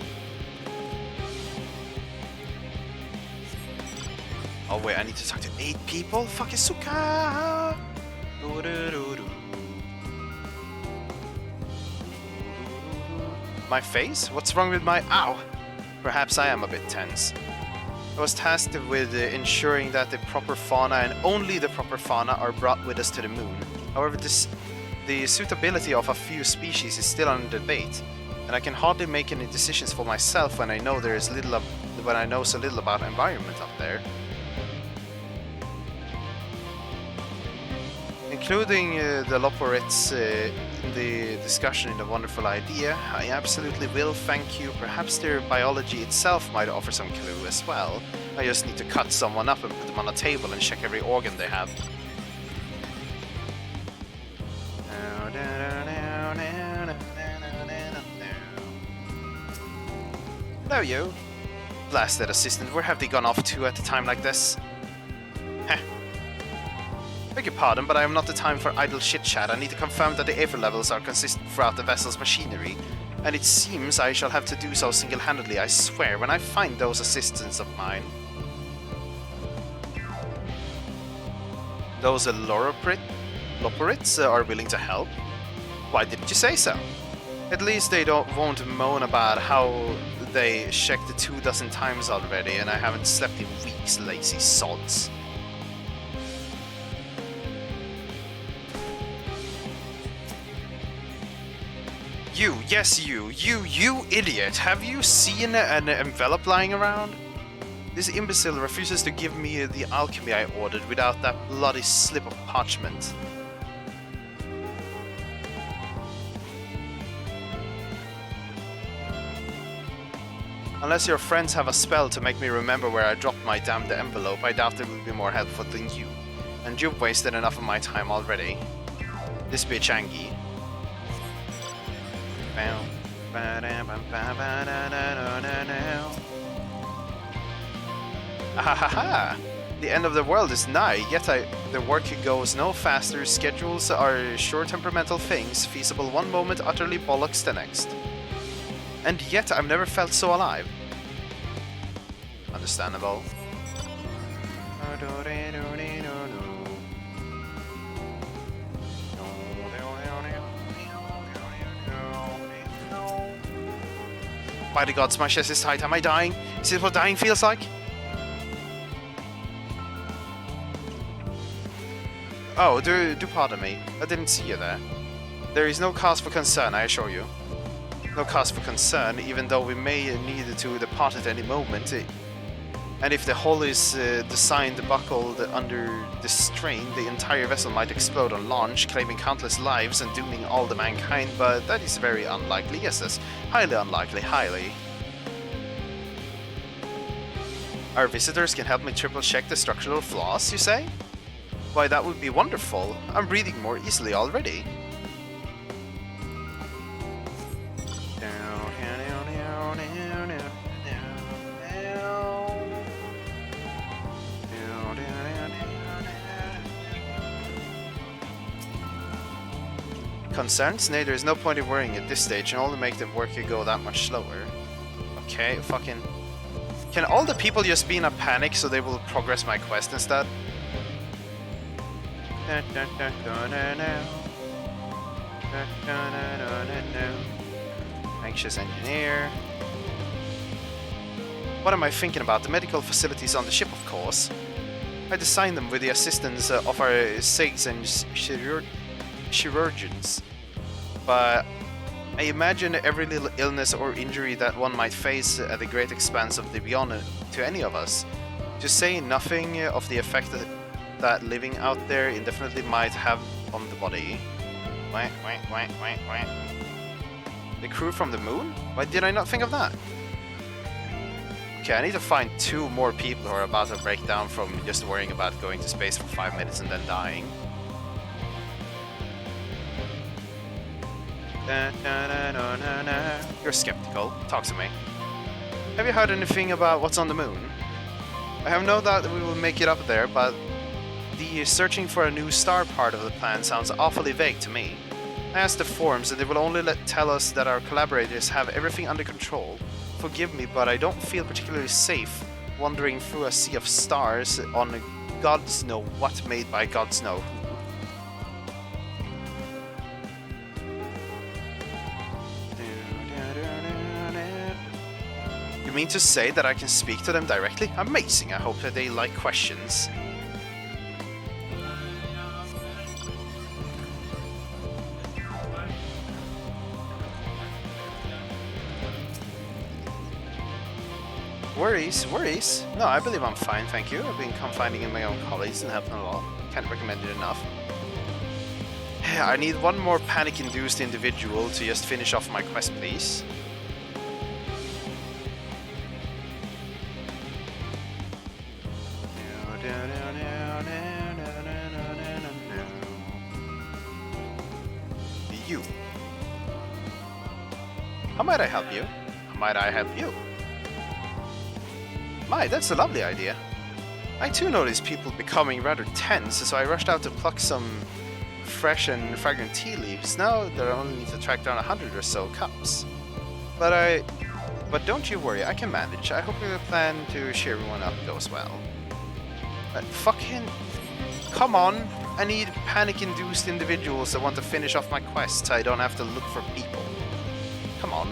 Oh wait, I need to talk to 8 people? Fucking suka! My face? What's wrong with my... Ow! Perhaps I am a bit tense. I was tasked with ensuring that the proper fauna and only the proper fauna are brought with us to the moon. However, the suitability of a few species is still under debate, and I can hardly make any decisions for myself when I know there is little when I know so little about the environment up there. Including the Loporits in the discussion in the wonderful idea, I absolutely will, thank you. Perhaps their biology itself might offer some clue as well. I just need to cut someone up and put them on a table and check every organ they have. Hello, you. Blasted assistant, where have they gone off to at a time like this? Heh. Beg your pardon, but I am not the time for idle chit-chat. I need to confirm that the aether levels are consistent throughout the vessel's machinery, and it seems I shall have to do so single-handedly, I swear, when I find those assistants of mine. Those Loporits are willing to help? Why didn't you say so? At least they won't moan about how they checked it 24 times already and I haven't slept in weeks, lazy sods. You, yes you idiot! Have you seen an envelope lying around? This imbecile refuses to give me the alchemy I ordered without that bloody slip of parchment. Unless your friends have a spell to make me remember where I dropped my damned envelope, I doubt it will be more helpful than you. And you've wasted enough of my time already. This bitch Angie. Ahaha! The end of the world is nigh, yet the work goes no faster. Schedules are short temperamental things, feasible one moment, utterly bollocks the next. And yet I've never felt so alive. Understandable. By the gods, my chest is tight. Am I dying? Is this what dying feels like? Oh, do pardon me. I didn't see you there. There is no cause for concern, I assure you. No cause for concern, even though we may need to depart at any moment. And if the hull is designed buckled under the strain, the entire vessel might explode on launch, claiming countless lives and dooming all the mankind, but that is very unlikely. Yes, that's highly unlikely, highly. Our visitors can help me triple check the structural flaws, you say? Why, that would be wonderful. I'm breathing more easily already. Concerns? Nay, there's no point in worrying at this stage, and only make the work go that much slower. Okay, fucking... Can all the people just be in a panic so they will progress my quest instead? Anxious engineer. What am I thinking about? The medical facilities on the ship, of course. I designed them with the assistance of our SIGs and chirurgeons. But I imagine every little illness or injury that one might face at the great expanse of the beyond to any of us. To say nothing of the effect that living out there indefinitely might have on the body. The crew from the moon? Why did I not think of that? Okay, I need to find 2 more people who are about to break down from just worrying about going to space for 5 minutes and then dying. You're skeptical. Talk to me. Have you heard anything about what's on the moon? I have no doubt that we will make it up there, but the searching for a new star part of the plan sounds awfully vague to me. I asked the forums and they will only tell us that our collaborators have everything under control. Forgive me, but I don't feel particularly safe wandering through a sea of stars on gods know what made by gods know who. You mean to say that I can speak to them directly? Amazing, I hope that they like questions. Worries, worries. No, I believe I'm fine, thank you. I've been confiding in my own colleagues and helping a lot. Can't recommend it enough. I need one more panic-induced individual to just finish off my quest, please. You. How might I help you? How might I help you? My, that's a lovely idea. I too noticed people becoming rather tense, so I rushed out to pluck some fresh and fragrant tea leaves. Now there I only need to track down 100 or so cups. But don't you worry, I can manage. I hope your plan to cheer everyone up goes well. Fucking... Come on! I need panic-induced individuals that want to finish off my quests so I don't have to look for people. Come on.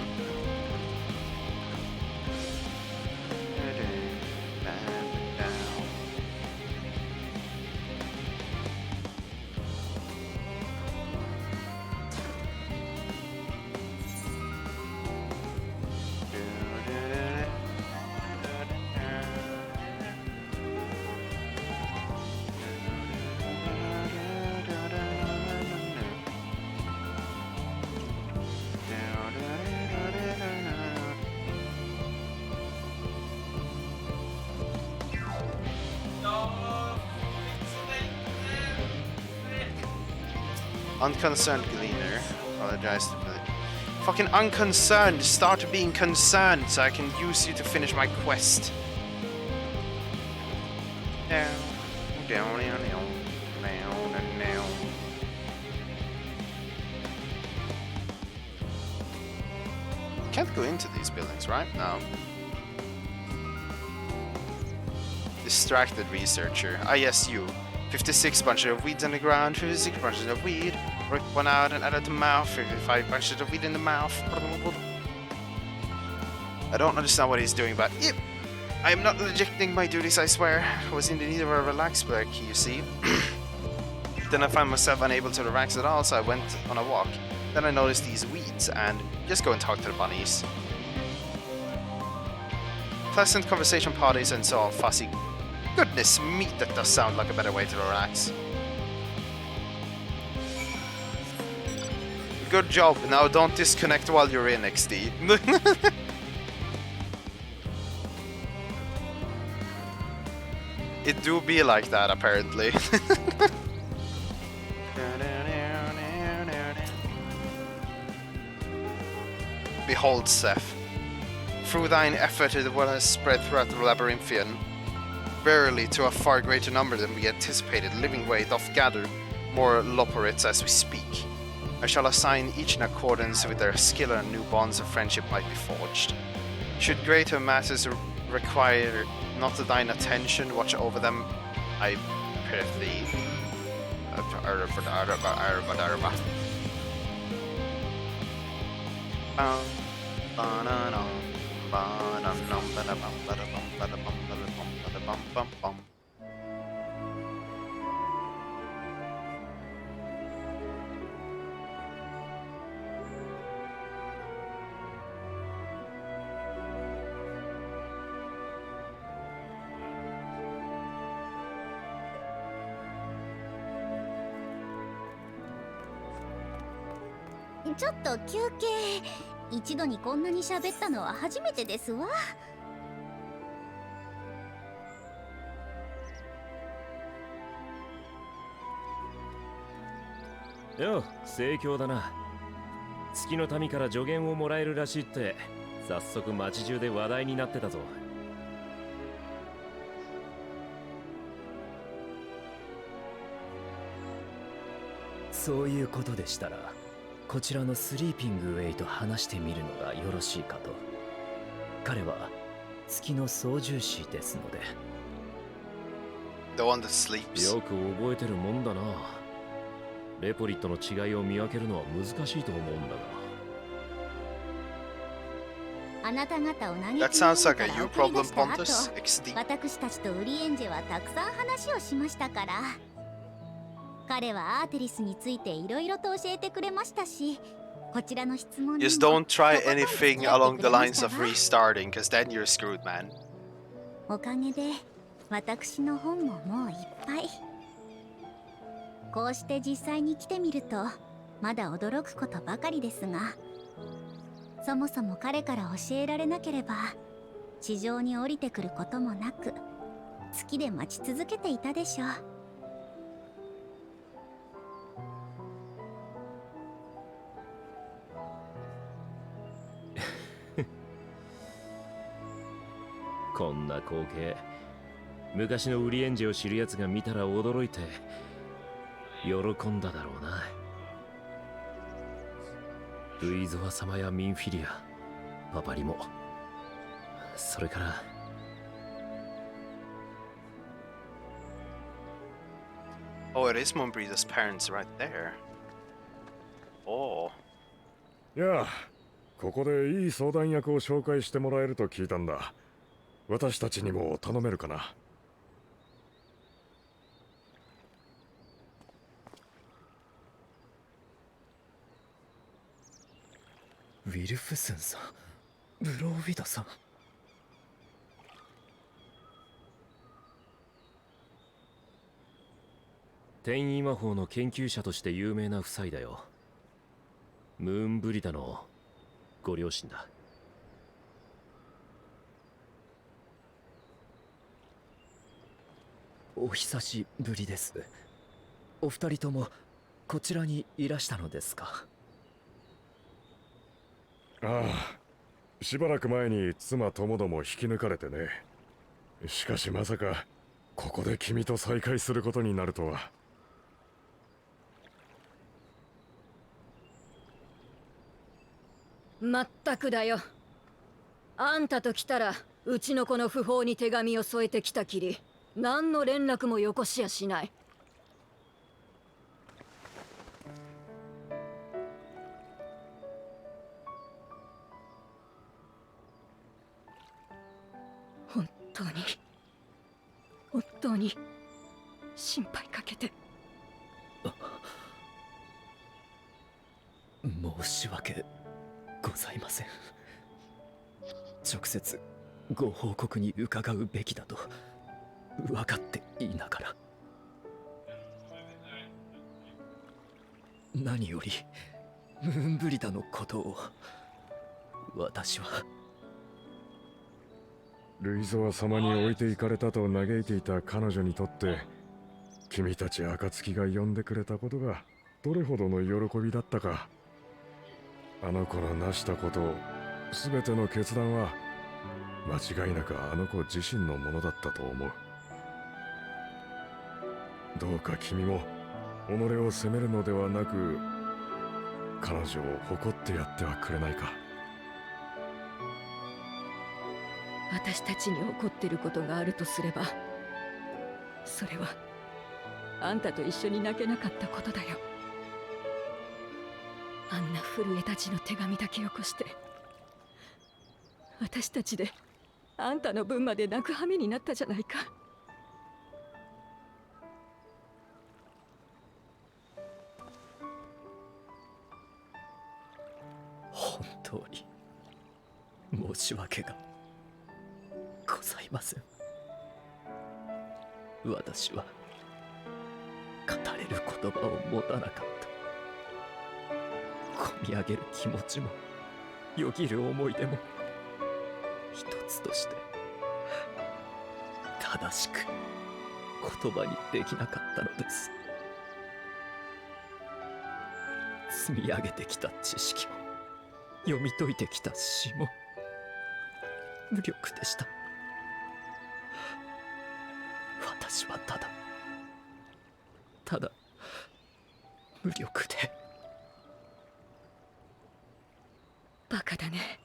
Unconcerned Gleaner. Apologize to the... Fucking unconcerned! Start being concerned so I can use you to finish my quest. Down, down, down, down, down, down. Can't go into these buildings, right? No. Distracted researcher. Ah, yes, you. 56 bunches of weeds on the ground, 56 bunches of weed. Rip one out and add it to mouth, 55 bunches of weed in the mouth. I don't understand what he's doing, but yep. I am not neglecting my duties, I swear. I was in the need of a relaxed break, you see. Then I found myself unable to relax at all, so I went on a walk. Then I noticed these weeds, and just go and talk to the bunnies. Pleasant conversation parties and so on, fussy. Goodness me, that does sound like a better way to relax. Good job, now don't disconnect while you're in XD. It do be like that, apparently. Behold, Seth. Through thine effort it will have spread throughout the labyrinthian. Verily, to a far greater number than we anticipated, living way doth gather more loporits as we speak. I shall assign each in accordance with their skill, and new bonds of friendship might be forged. Should greater matters require not thine attention, watch over them, I prithee.ちょっと休憩。一度にこんなに喋ったのは初めてですわ。よ、盛況だな。月の民から助言をもらえるらしいって、早速町中で話題になってたぞ。そういうことでしたら、こちらのスリーピングウェイと話してみるのがよろしいかと。彼は月の操縦士ですので。The one that sleeps. よく覚えてるもんだな。レポリットの違いを見分けるのは難しいと思うんだが。あなた方を投げ That sounds like a you problem, Pontus. XD. 私たちとウリエンジェはたくさん話をしましたから。彼はアーテリスについていろいろと教えてくれましたし、こちらの質問にも Just don't try anything along the lines of restarting, because then you're screwed, man. おかげで私の本ももういっぱい。こうして実際に来てみるとまだ驚くことばかりですが、そもそも彼から教えられなければ地上に降りてくることもなく月で待ち続けていたでしょう。こんな光景、昔のウリエンジェを知る奴が見たら驚いて喜んだだろうな。ルイゾワ様やミンフィリア、パパリも、それから。Oh, it is Moonbreather's parents right there. Oh. いや、ここでいい相談役を紹介してもらえると聞いたんだ。私たちにも頼めるかな。ウィルフスンさん、ブローウィドさん。転移魔法の研究者として有名な夫妻だよ。ムーンブリダのご両親だ。お久しぶりです。お二人ともこちらにいらしたのですか。ああ、しばらく前に妻ともども引き抜かれてね。しかしまさかここで君と再会することになるとは。まったくだよ。あんたと来たらうちの子の訃報に手紙を添えてきたきり、何の連絡もよこしやしない。本当に心配かけて申し訳ございません。直接ご報告に伺うべきだと分かっていながら。何よりムーンブリダのことを私は。ルイゾワ様に置いていかれたと嘆いていた彼女にとって、君たち暁が呼んでくれたことがどれほどの喜びだったか。あの子の成したこと、全ての決断は間違いなくあの子自身のものだったと思う。どうか君も己を責めるのではなく、彼女を誇ってやってはくれないか。私たちに起こってることがあるとすれば、それはあんたと一緒に泣けなかったことだよ。あんな震えたちの手紙だけよこして、私たちであんたの分まで泣く羽目になったじゃないか。本当に申し訳がございません。私は語れる言葉を持たなかった。込み上げる気持ちもよぎる思い出も一つとして正しく言葉にできなかったのです。積み上げてきた知識も読み解いてきた詩も無力でした。私はただ無力で。バカだね。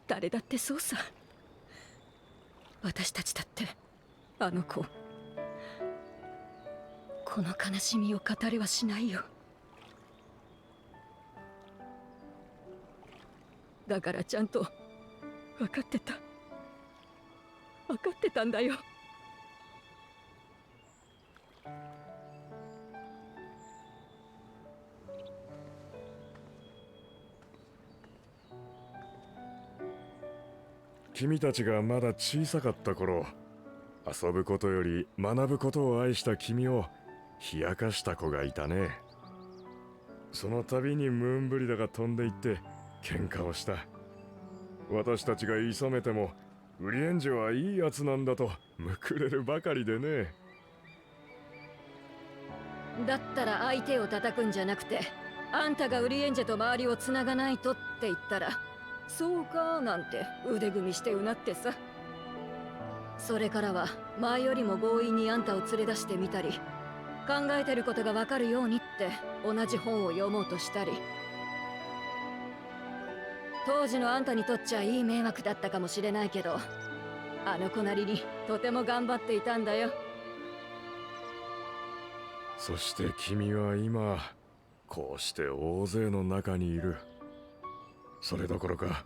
誰だってそうさ。私たちだってあの子、この悲しみを語れはしないよ。だからちゃんと分かってた。分かってたんだよ。君たちがまだ小さかった頃、遊ぶことより学ぶことを愛した君を冷やかした子がいたね。その度にムーンブリダが飛んでいって喧嘩をした。私たちがいさめてもウリエンジェはいいやつなんだとむくれるばかりでね。だったら相手を叩くんじゃなくて、あんたがウリエンジェと周りをつながないとって言ったら、そうかなんて腕組みしてうなってさ。それからは前よりも強引にあんたを連れ出してみたり、考えてることがわかるようにって同じ本を読もうとしたり。当時のあんたにとっちゃいい迷惑だったかもしれないけど、あの子なりにとても頑張っていたんだよ。そして君は今こうして大勢の中にいる。それどころか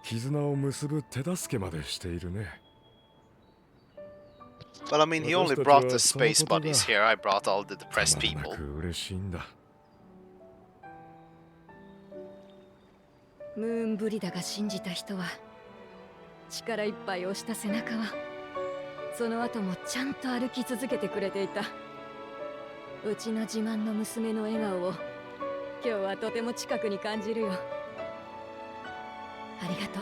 絆を結ぶ手助けまでしているね。Well, I mean, he only brought the space buddies here. I brought all the depressed people. 嬉しいんだ。ムーンブリダが信じた人は、力いっぱい押した背中はその後もちゃんと歩き続けてくれていた。うちの自慢の娘の笑顔を今日はとても近くに感じるよ。ありがと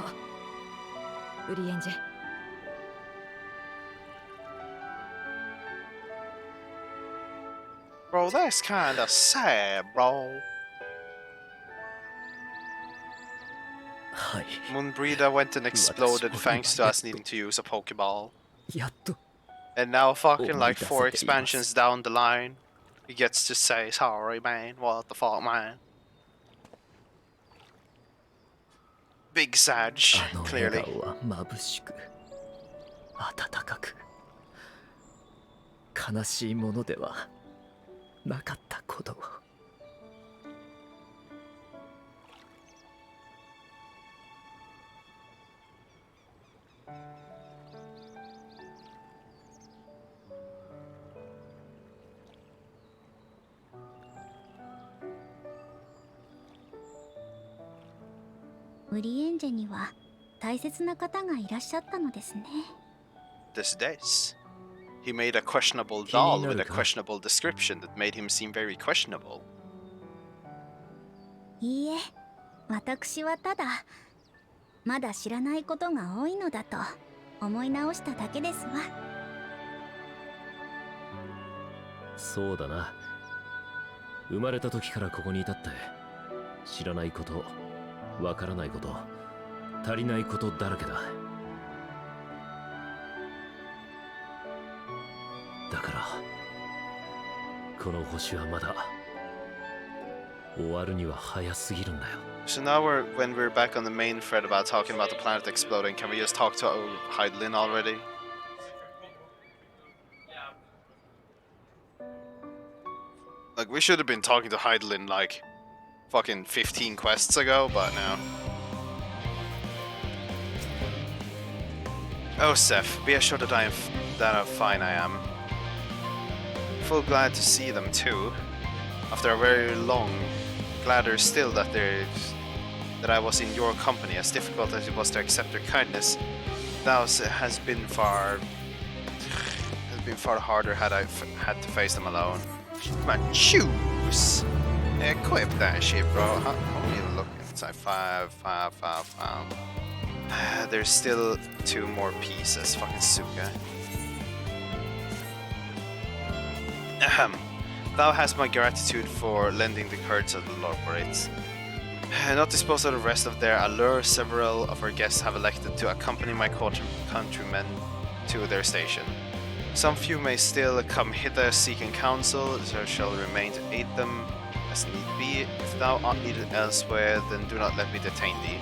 う、ウリエンジェ。Bro, that's kinda sad, bro. はい。 Moonbreeder went and exploded thanks to us needing to use a Pokeball. やっと。 And now fucking like 4 expansions down the line, he gets to say, sorry man, what the fuck man. Big Sag, あの clearly. 笑顔は眩しく、温かく、悲しいものではなかったことを。ウリエンジェには大切な方がいらっしゃったのですね。This days. He made a questionable doll with a questionable description that made him seem very questionable. いいえ、私はただまだ知らないことが多いのだと思い直しただけですわ。そうだな。生まれた時からここにいたって知らないこと、わからないこと、足りないことだらけだ。だからこの星はまだ終わるには早すぎるんだよ。 So now when we're back on the main thread about talking about the planet exploding, can we just talk to Heidelin already? Like, we should have been talking to Heidelin like fucking 15 quests ago, but no. Oh, Seth, be assured that how fine I am. Full glad to see them too. After a very long, gladder still that I was in your company, as difficult as it was to accept their kindness. That has been far harder had I had to face them alone. Man, choose! Equip that shit, bro. How are you looking? It's like 5. There's still 2 more pieces. Fucking Suka. Ahem. Thou hast my gratitude for lending the courage of the Lorborates. Not disposed of the rest of their allure, several of our guests have elected to accompany my countrymen to their station. Some few may still come hither seeking counsel, so shall remain to aid them as need be. If thou art needed elsewhere, then do not let me detain thee.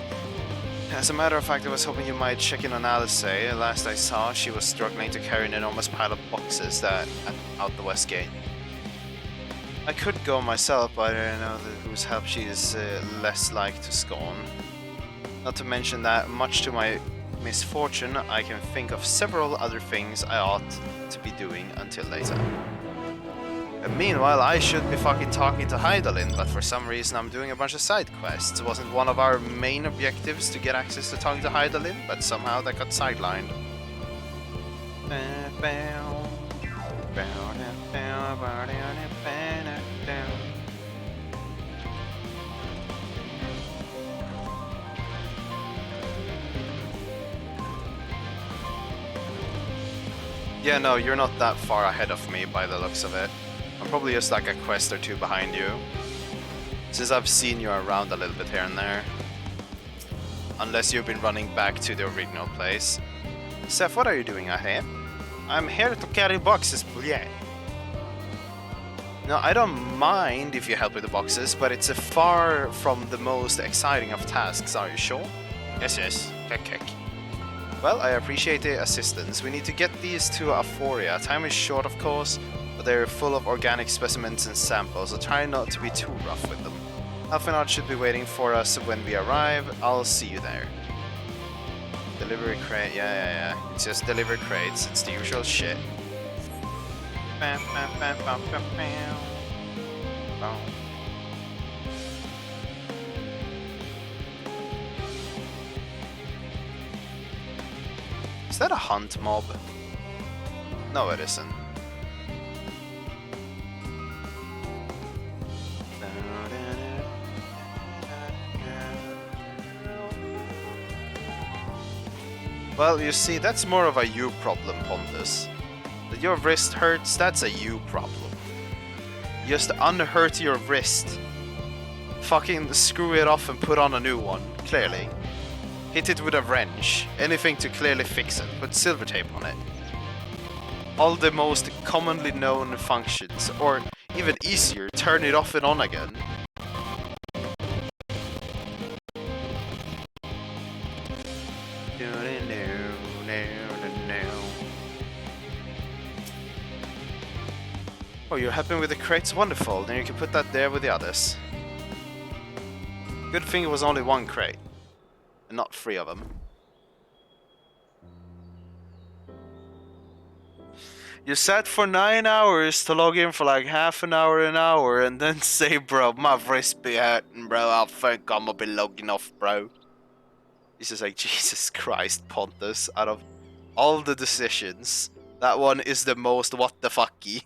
As a matter of fact, I was hoping you might check in on Alice. Last I saw, she was struggling to carry an enormous pile of boxes out the west gate. I could go myself, but I don't know whose help she is less like to scorn. Not to mention that, much to my misfortune, I can think of several other things I ought to be doing until later. And meanwhile, I should be fucking talking to Hydaelyn, but for some reason I'm doing a bunch of side quests. It wasn't one of our main objectives to get access to talking to Hydaelyn, but somehow that got sidelined. Yeah, no, you're not that far ahead of me by the looks of it. I'm probably just like a quest or two behind you, since I've seen you around a little bit here and there. Unless you've been running back to the original place. Seth, what are you doing out here? I'm here to carry boxes, yeah. No, I don't mind if you help with the boxes, but it's a far from the most exciting of tasks, are you sure? Yes. Kick. Well, I appreciate the assistance. We need to get these to Aphoria. Time is short, of course, but they're full of organic specimens and samples, so try not to be too rough with them. Alphenard should be waiting for us when we arrive. I'll see you there. Delivery crate, yeah. It's just delivery crates. It's the usual shit. Is that a hunt mob? No, it isn't. Well, you see, that's more of a you problem, Pontus. That your wrist hurts, that's a you problem. Just unhurt your wrist. Fucking screw it off and put on a new one, clearly. Hit it with a wrench, anything to clearly fix it, put silver tape on it. All the most commonly known functions, or even easier, turn it off and on again. Oh, you're happy with the crates? Wonderful, then you can put that there with the others. Good thing it was only one crate, and not 3 of them. You sat for 9 hours to log in for like half an hour, and then say, bro, my wrist be hurting, bro, I think I'm gonna be logging off, bro. It's just like, Jesus Christ, Pontus, out of all the decisions, that one is the most what the fucky.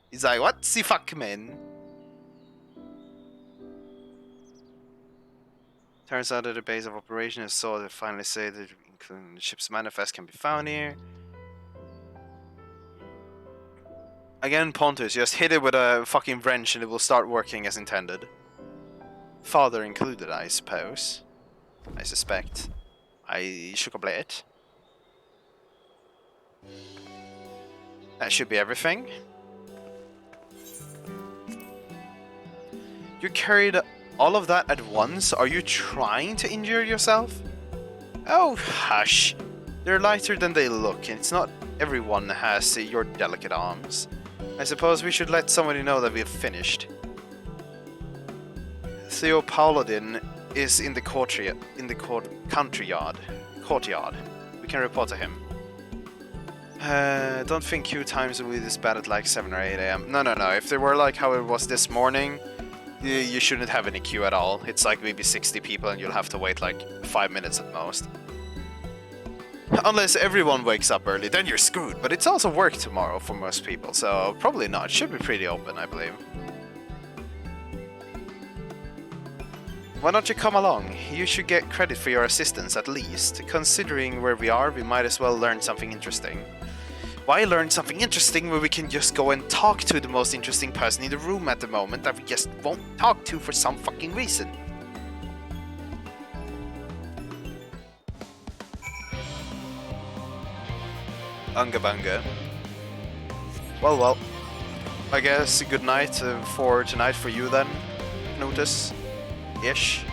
He's like, what's the fuck, man? Turns out that the base of operation is so they finally say that including the ship's manifest can be found here. Again, Pontus, just hit it with a fucking wrench and it will start working as intended. Father included, I suppose. I suspect. I shook a blade. That should be everything. You carried all of that at once? Are you trying to injure yourself? Oh, hush. They're lighter than they look, and it's not everyone has your delicate arms. I suppose we should let somebody know that we've finished. Theo Paladin is in the courtyard. We can report to him. Don't think queue times will be this bad at like 7 or 8 AM. No. If they were like how it was this morning, you shouldn't have any queue at all. It's like maybe 60 people and you'll have to wait like 5 minutes at most. Unless everyone wakes up early, then you're screwed. But it's also work tomorrow for most people, so probably not. It should be pretty open, I believe. Why don't you come along? You should get credit for your assistance at least. Considering where we are, we might as well learn something interesting. Why learn something interesting when we can just go and talk to the most interesting person in the room at the moment that we just won't talk to for some fucking reason? Unga bunga. Well. I guess good night for tonight for you then, Notice. Ish,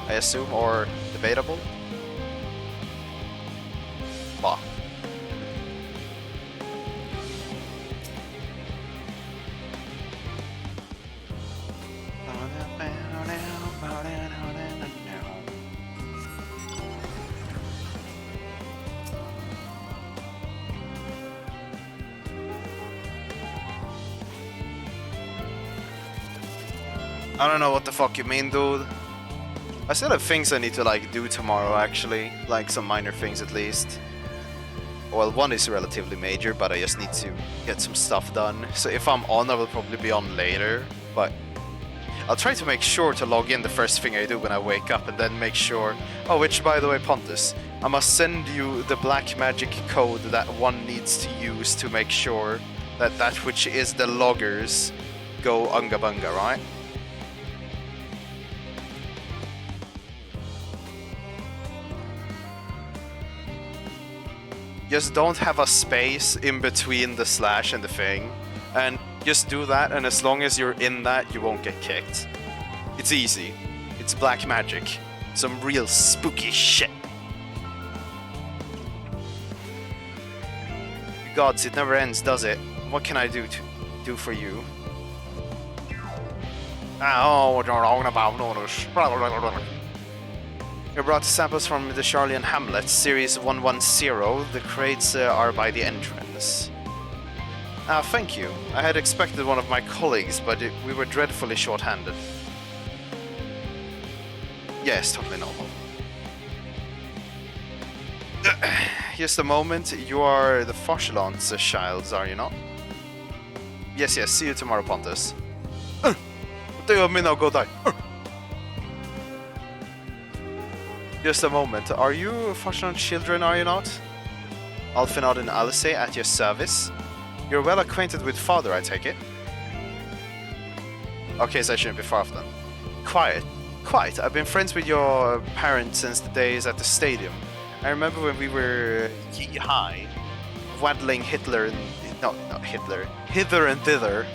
I assume, or debatable. Bah. I don't know what the fuck you mean, dude. I still have things I need to like do tomorrow, actually. Like some minor things at least. Well, one is relatively major, but I just need to get some stuff done. So if I'm on, I will probably be on later. But I'll try to make sure to log in the first thing I do when I wake up, and then make sure... Oh, which, by the way, Pontus, I must send you the black magic code that one needs to use to make sure that that which is the loggers go unga bunga, right? Just don't have a space in between the slash and the thing, and just do that, and as long as you're in that, you won't get kicked. It's easy. It's black magic. Some real spooky shit. Gods, it never ends, does it? What can I do for you? Oh, you brought samples from the Charlie and Hamlet, Series 110. The crates are by the entrance. Ah, thank you. I had expected one of my colleagues, but we were dreadfully short-handed. Yes, totally normal. Just a moment. You are the Fauchelant's childs, are you not? Yes, yes. See you tomorrow, Pontus. Go die. Just a moment. Are you Fauchelant's children, are you not? Alfinod and Alice at your service. You're well acquainted with father, I take it? Okay, so I shouldn't be far off then. Quite. I've been friends with your parents since the days at the stadium. I remember when we were high, waddling Hitler and... No, not Hitler. Hither and thither.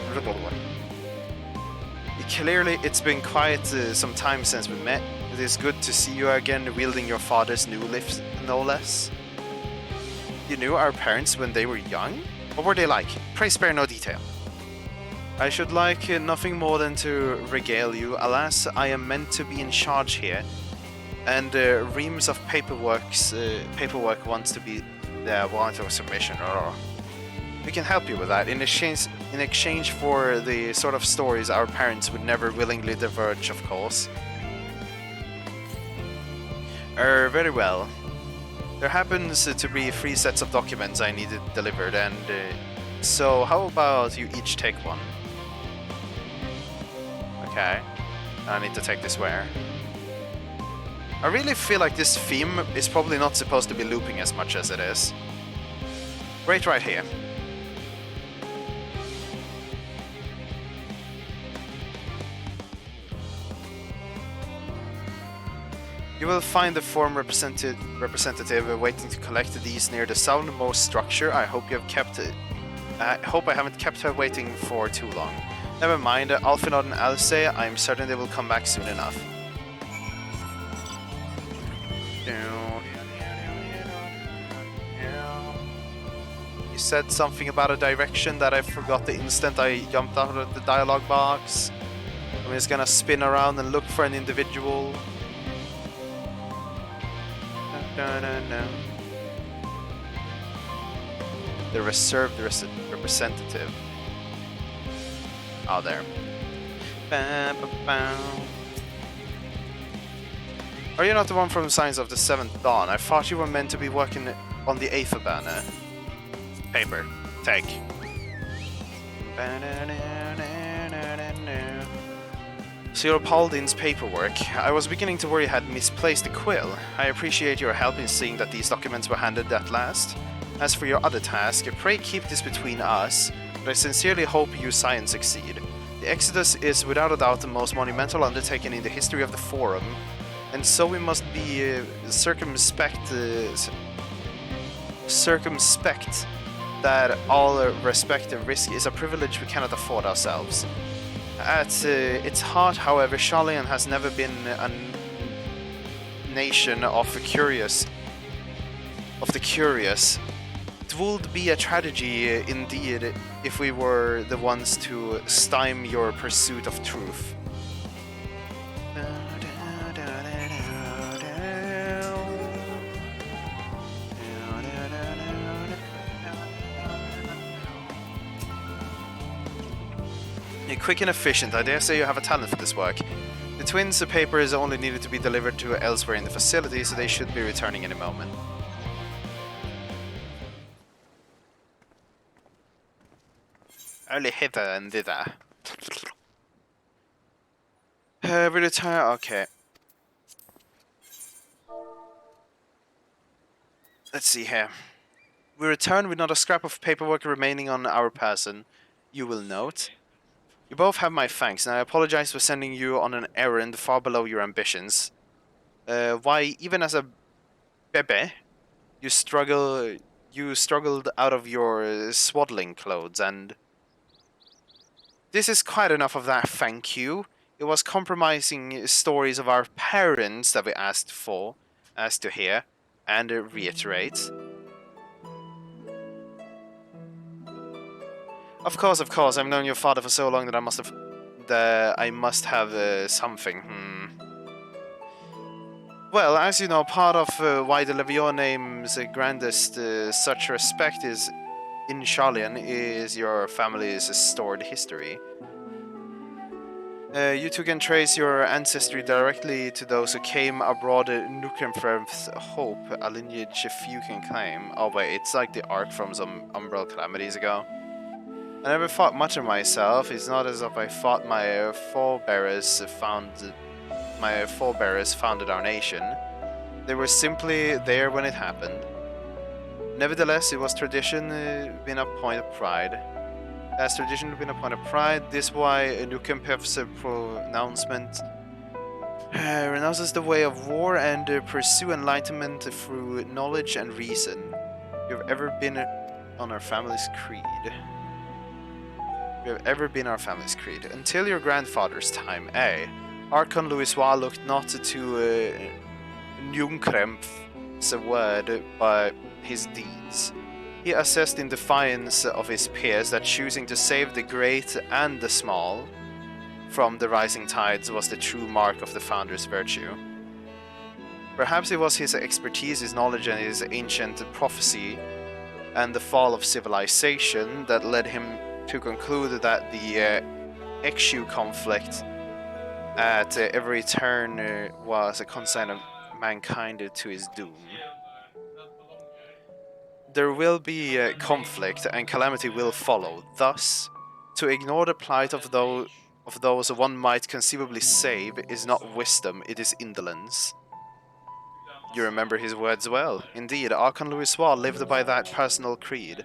Clearly, it's been quite some time since we met. It is good to see you again wielding your father's new lift, no less. You knew our parents when they were young? What were they like? Pray spare no detail. I should like nothing more than to regale you. Alas, I am meant to be in charge here, and reams of paperwork wants to be there, warrant of submission. We can help you with that in exchange for the sort of stories our parents would never willingly divulge, of course. Very well. There happens to be 3 sets of documents I needed delivered, and so how about you each take one? Okay. I need to take this where? I really feel like this theme is probably not supposed to be looping as much as it is. Right here. You will find the forum representative waiting to collect these near the southernmost structure. I hope I haven't kept her waiting for too long. Never mind, Alfinod and Alice, I am certain they will come back soon enough. You said something about a direction that I forgot the instant I jumped out of the dialogue box. I'm just gonna spin around and look for an individual. The reserved representative. Oh, there. Are you not the one from Signs of the Seventh Dawn? I thought you were meant to be working on the Eighth banner. Paper. Take. So you're Pauldin's paperwork. I was beginning to worry I had misplaced the quill. I appreciate your help in seeing that these documents were handed at last. As for your other task, pray keep this between us, but I sincerely hope you science succeed. The Exodus is without a doubt the most monumental undertaking in the history of the Forum, and so we must be circumspect that all respect and risk is a privilege we cannot afford ourselves. At its heart, however, Charlian has never been a nation of the curious. It would be a tragedy indeed if we were the ones to stymie your pursuit of truth. You're quick and efficient. I dare say you have a talent for this work. The twins' papers only needed to be delivered to elsewhere in the facility, so they should be returning any moment. Only hither and thither. We return. Okay. Let's see here. We return with not a scrap of paperwork remaining on our person. You will note. You both have my thanks, and I apologize for sending you on an errand far below your ambitions. Why, even as a bebe, you struggled out of your swaddling clothes, and this is quite enough of that, thank you. It was compromising stories of our parents that we asked to hear, and reiterate. Of course, I've known your father for so long that I must have something. Well, as you know, part of why the Levior name's grandest such respect is in Sharlayan is your family's stored history. You two can trace your ancestry directly to those who came abroad Nukenfrem's hope, a lineage few can claim. Oh wait, it's like the arc from some Umbral calamities ago. I never thought much of myself. It's not as if I thought my forebears founded our nation. They were simply there when it happened. Nevertheless, it was tradition been a point of pride. As tradition been a point of pride, this why Nukempev's pronouncement renounces the way of war and pursue enlightenment through knowledge and reason. You've ever been on our family's creed. You have ever been our family's creed. Until your grandfather's time, Archon Louisois looked not to Njunkremp's word, but his deeds. He assessed in defiance of his peers that choosing to save the great and the small from the rising tides was the true mark of the founder's virtue. Perhaps it was his expertise, his knowledge, and his ancient prophecy and the fall of civilization that led him to conclude that the MSQ conflict at every turn was a consign of mankind to his doom. There will be conflict and calamity will follow. Thus, to ignore the plight of those one might conceivably save is not wisdom, it is indolence. You remember his words well. Indeed, Archon Louisois lived by that personal creed,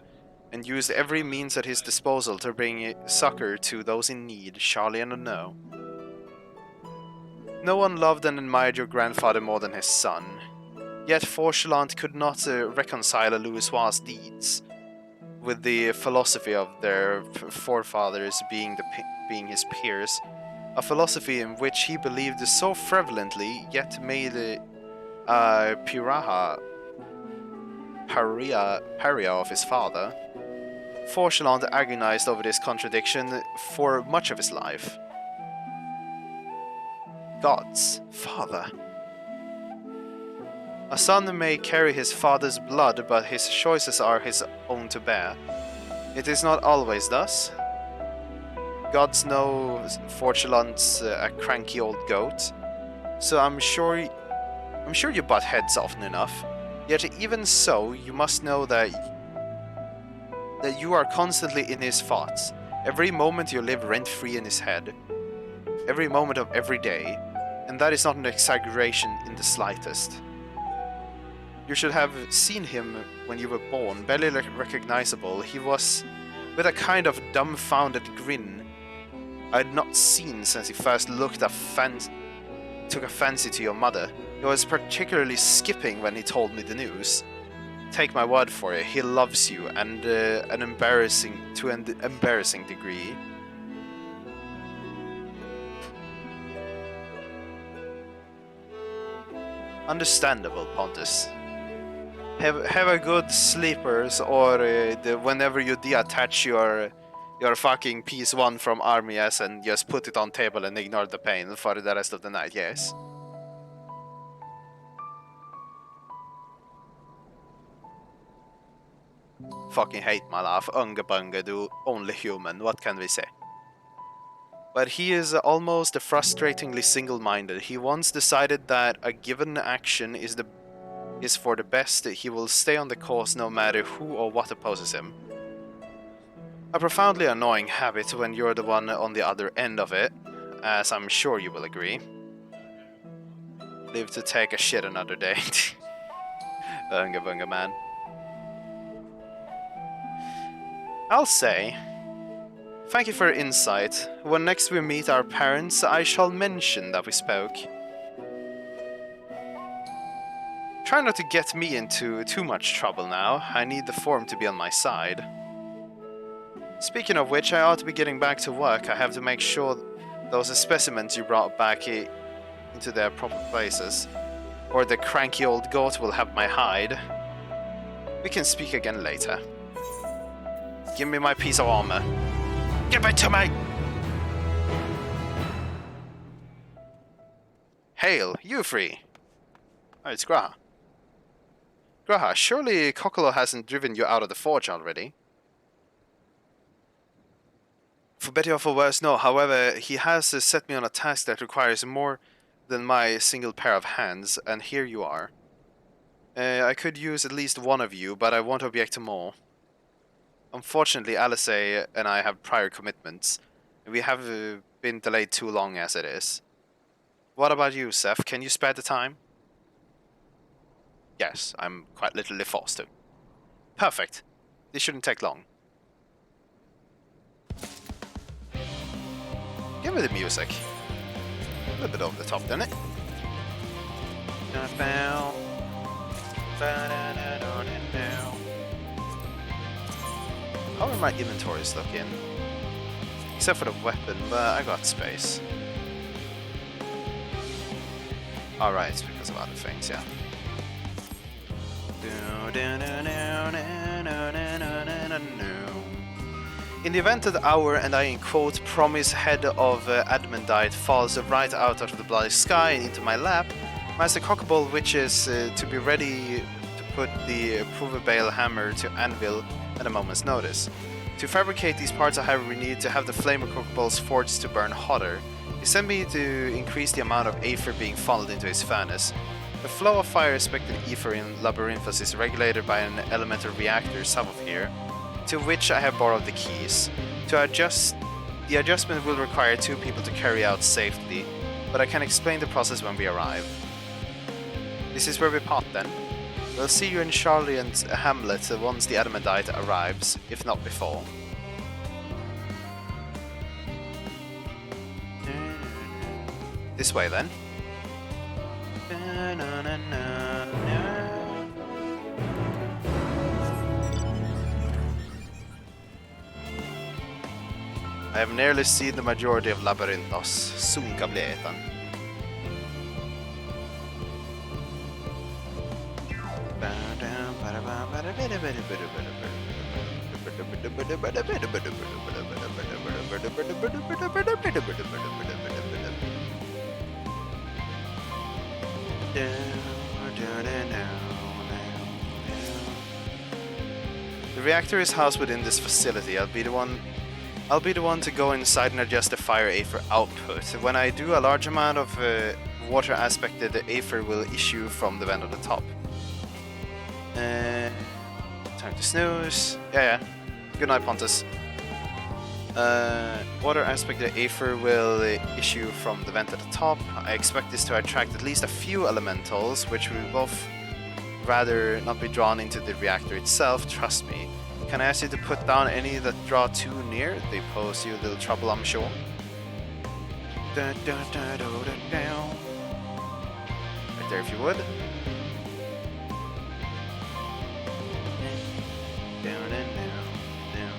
and used every means at his disposal to bring succor to those in need, Sharlayan or no. No one loved and admired your grandfather more than his son. Yet Forchelant could not reconcile Louisois' deeds with the philosophy of their forefathers being his peers, a philosophy in which he believed so fervently, yet made paria of his father. Forchelant agonized over this contradiction for much of his life. God's father. A son may carry his father's blood, but his choices are his own to bear. It is not always thus. Gods know Forchelant's a cranky old goat, so I'm sure you butt heads often enough. Yet even so, you must know that you are constantly in his thoughts. Every moment you live rent-free in his head. Every moment of every day. And that is not an exaggeration in the slightest. You should have seen him when you were born, barely recognizable. He was with a kind of dumbfounded grin I had not seen since he first took a fancy to your mother. He was particularly skipping when he told me the news. Take my word for it, he loves you, and an embarrassing degree. Understandable, Pontus. Have a good sleepers, or whenever you detach your fucking PS1 from RMS and just put it on table and ignore the pain for the rest of the night, yes? Fucking hate my life. Unga bunga, du only human. What can we say? but he is almost frustratingly single-minded. He once decided that a given action is for the best. He will stay on the course no matter who or what opposes him. A profoundly annoying habit when you're the one on the other end of it, as I'm sure you will agree. Live to take a shit another day. Bunga bunga man. I'll say, thank you for your insight. When next we meet our parents, I shall mention that we spoke. Try not to get me into too much trouble now. I need the form to be on my side. Speaking of which, I ought to be getting back to work. I have to make sure those specimens you brought back into their proper places, or the cranky old goat will have my hide. We can speak again later. Give me my piece of armor. Give it to me! Hail, you free. Oh, it's Graha. Graha, surely Kokolo hasn't driven you out of the forge already? For better or for worse, no. However, he has set me on a task that requires more than my single pair of hands, and here you are. I could use at least one of you, but I won't object to more. Unfortunately, Alice and I have prior commitments. We have been delayed too long as it is. What about you, Seth? Can you spare the time? Yes, I'm quite literally forced to. Perfect. This shouldn't take long. Give me the music. A little bit over the top, doesn't it? How are my inventories looking? Except for the weapon, but I got space. Alright, it's because of other things, yeah. In the event that our, and I in quote, promise head of Admendite falls right out of the bloody sky and into my lap, Master Cockaball wishes to be ready to put the provable hammer to anvil at a moment's notice. To fabricate these parts, however, we need to have the flame of Cockaball's forged to burn hotter. He sent me to increase the amount of aether being funneled into his furnace. The flow of fire expected ether in Labyrinthos is regulated by an elemental reactor south of here, to which I have borrowed the keys. To adjust, the adjustment will require 2 people to carry out safely, but I can explain the process when we arrive. This is where we part then. We'll see you in Charlie and Hamlet once the Adamantite arrives, if not before. This way then. I have nearly seen the majority of Labyrinthos. Soon ska bli ettan. The reactor is housed within this facility. I'll be the one to go inside and adjust the fire aether output. When I do, a large amount of water aspected aether will issue from the vent on the top. Time to snooze. Yeah. Good night, Pontus. Water aspected aether will issue from the vent at the top. I expect this to attract at least a few elementals, which will both rather not be drawn into the reactor itself, trust me. Can I ask you to put down any that draw too near? They pose you a little trouble, I'm sure. Right there, if you would. Down and down, down.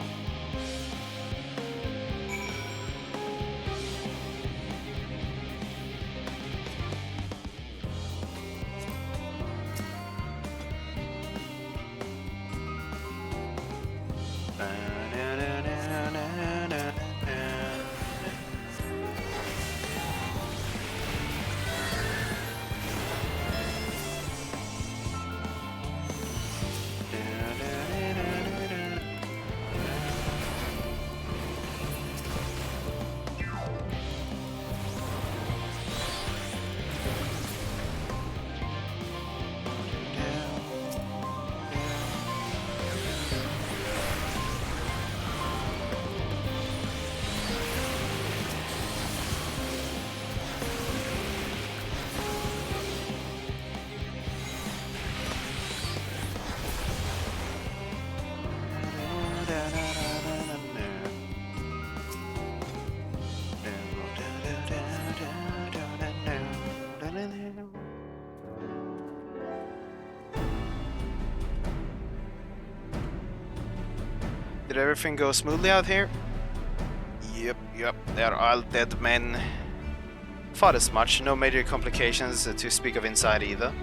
everything go smoothly out here? Yep, they're all dead men. Thought as much, no major complications to speak of inside either.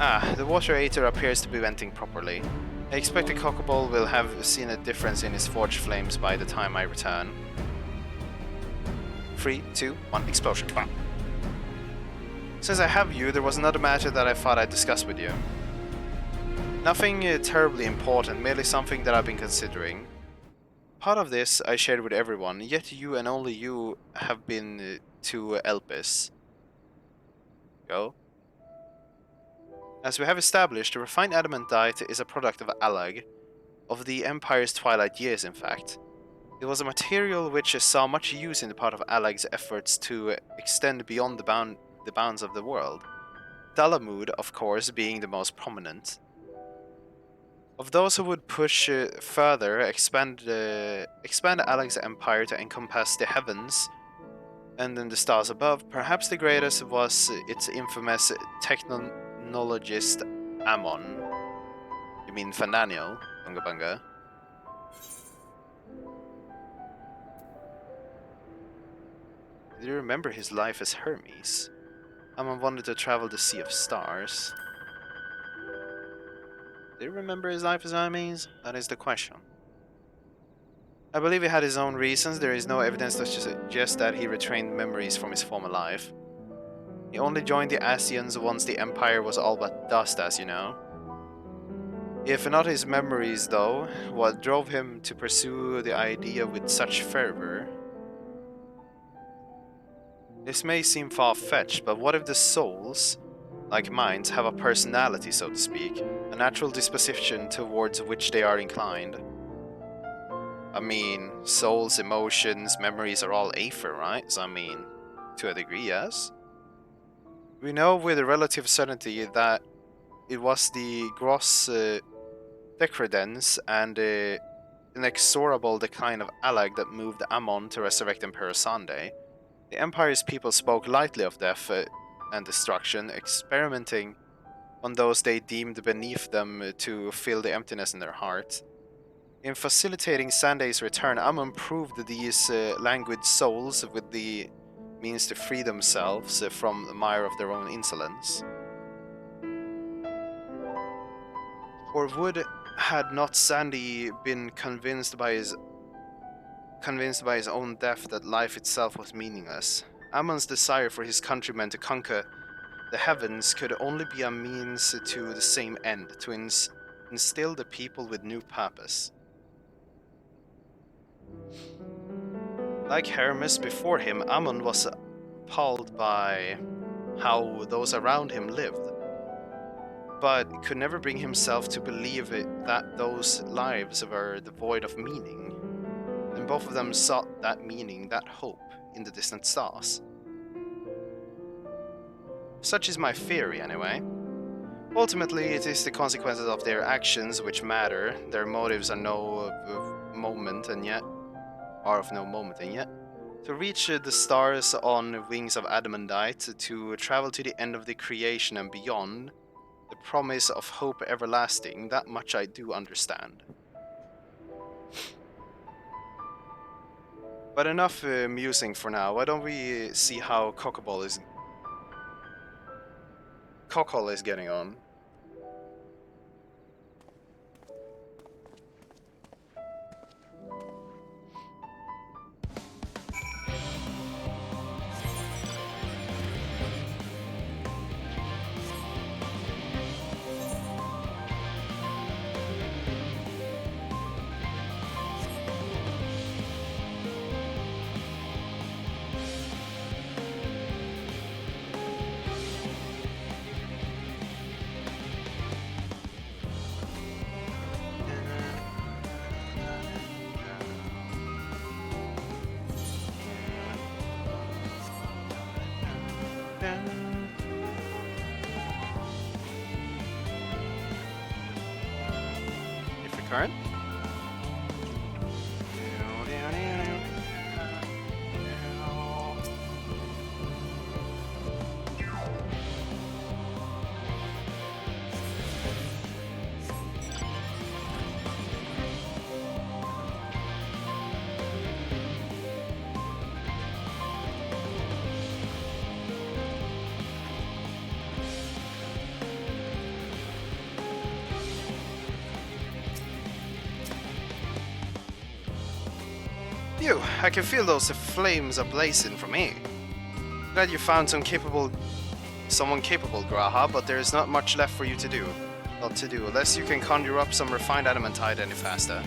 Ah, the water heater appears to be venting properly. I expect the cockaball will have seen a difference in his forge flames by the time I return. 3, 2, 1, explosion. Bam. Since I have you, there was another matter that I thought I'd discuss with you. Nothing terribly important, merely something that I've been considering. Part of this I shared with everyone, yet you and only you have been to Elpis. Go. As we have established, the refined adamantite is a product of Alag, of the Empire's twilight years in fact. It was a material which saw much use in the part of Alag's efforts to extend beyond the bounds of the world. Dalamud, of course, being the most prominent. Of those who would push further, expand Alag's empire to encompass the heavens and then the stars above, perhaps the greatest was its infamous technologist Ammon. You mean Fandanio, Bunga Bunga? Do you remember his life as Hermes? Ammon wanted to travel the Sea of Stars. Do you remember his life as Hermes? That is the question. I believe he had his own reasons. There is no evidence to suggest that he retained memories from his former life. He only joined the Asians once the Empire was all but dust, as you know. If not his memories, though, what drove him to pursue the idea with such fervor? This may seem far-fetched, but what if the souls, like minds, have a personality, so to speak, a natural disposition towards which they are inclined? I mean, souls, emotions, memories are all aether, right? So I mean, to a degree, yes. We know with relative certainty that it was the gross decadence and inexorable decline of Alag that moved Ammon to resurrect Emperor Sande. The Empire's people spoke lightly of death and destruction, experimenting on those they deemed beneath them to fill the emptiness in their heart. In facilitating Sande's return, Ammon proved these languid souls with the means to free themselves from the mire of their own insolence. Or would had not Sandy been convinced by his own death that life itself was meaningless? Ammon's desire for his countrymen to conquer the heavens could only be a means to the same end, to instill the people with new purpose. Like Hermes before him, Ammon was appalled by how those around him lived, but could never bring himself to believe that those lives were devoid of meaning, and both of them sought that meaning, that hope, in the distant stars. Such is my theory, anyway. Ultimately, it is the consequences of their actions which matter. Their motives are of no moment, and yet to reach the stars on wings of adamantite, to travel to the end of the creation and beyond, the promise of hope everlasting, that much I do understand. But enough musing for now. Why don't we see how Cockle is getting on? If recurrent. You, I can feel those flames ablazing for me. Glad you found someone capable, Graha, but there is not much left for you to do. Unless you can conjure up some refined adamantite any faster.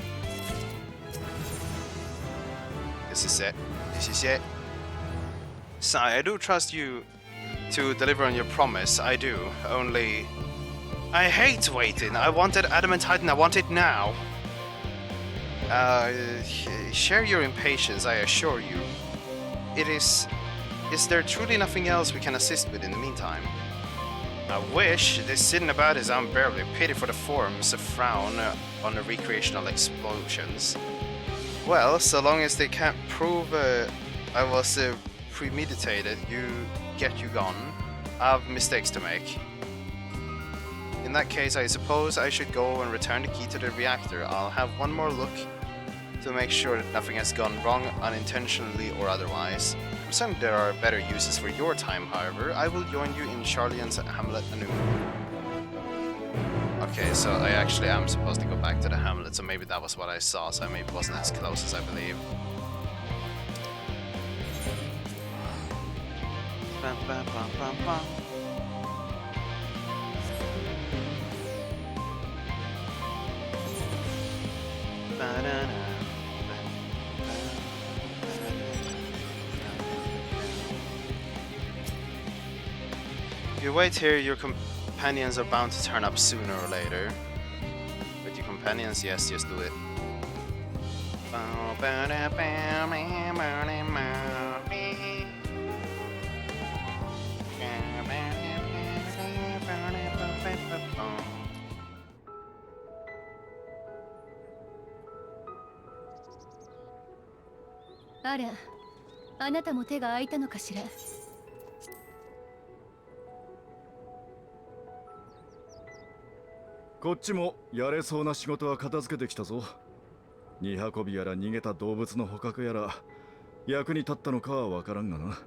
This is it. Sai, I do trust you to deliver on your promise, I do. Only... I hate waiting. I wanted adamantite and I want it now. Share your impatience, I assure you. Is there truly nothing else we can assist with in the meantime? I wish. This sitting about is unbearably. Pity for the forms, a frown on the recreational explosions. Well, so long as they can't prove I was premeditated, get you gone. I have mistakes to make. In that case, I suppose I should go and return the key to the reactor. I'll have one more look to make sure that nothing has gone wrong unintentionally or otherwise. I'm certain there are better uses for your time, however. I will join you in Charlian's hamlet anew. Okay, so I actually am supposed to go back to the hamlet, so maybe that was what I saw, so I maybe wasn't as close as I believe. Bum, bum, bum, bum, bum. You wait here, your companions are bound to turn up sooner or later. With your companions, yes, just do it.あら、あなたも手が空いたのかしら。こっちもやれそうな仕事は片付けてきたぞ。荷運びやら逃げた動物の捕獲やら役に立ったのかはわからんがな。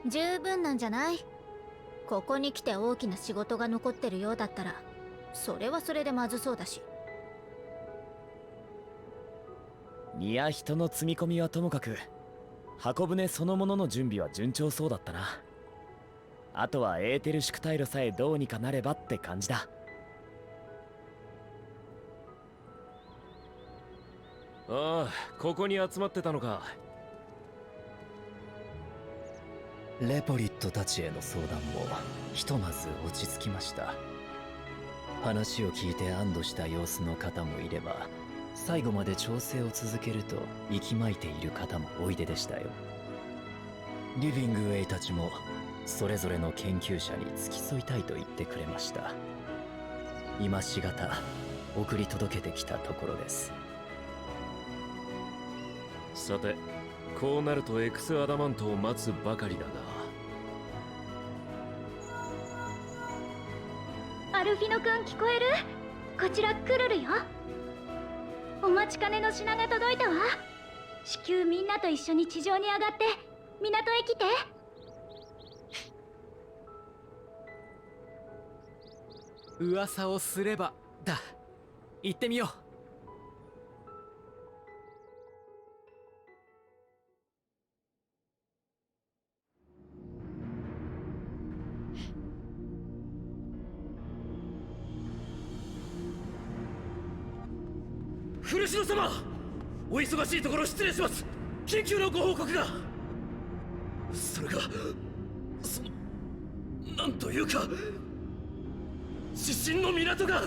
十分なんじゃない？ここに来て大きな仕事が残ってるようだったら、それはそれでまずそうだし。荷や人の積み込みはともかく、箱舟そのものの準備は順調そうだったな。あとはエーテルシュクタイルさえどうにかなればって感じだ。ああ、ここに集まってたのか。レポリットたちへの相談もひとまず落ち着きました。話を聞いて安堵した様子の方もいれば、最後まで調整を続けると息巻いている方もおいででしたよ。リビングウェイたちもそれぞれの研究者に付き添いたいと言ってくれました。今しがた送り届けてきたところです。さて、こうなるとエクスアダマントを待つばかりだが。アルフィノくん聞こえる？こちらクルルよ。お待ちかねの品が届いたわ。至急みんなと一緒に地上に上がって港へ来て。噂をすればだ。行ってみよう。古城様、お忙しいところ失礼します。緊急のご報告が。それがなんというか、失神の港が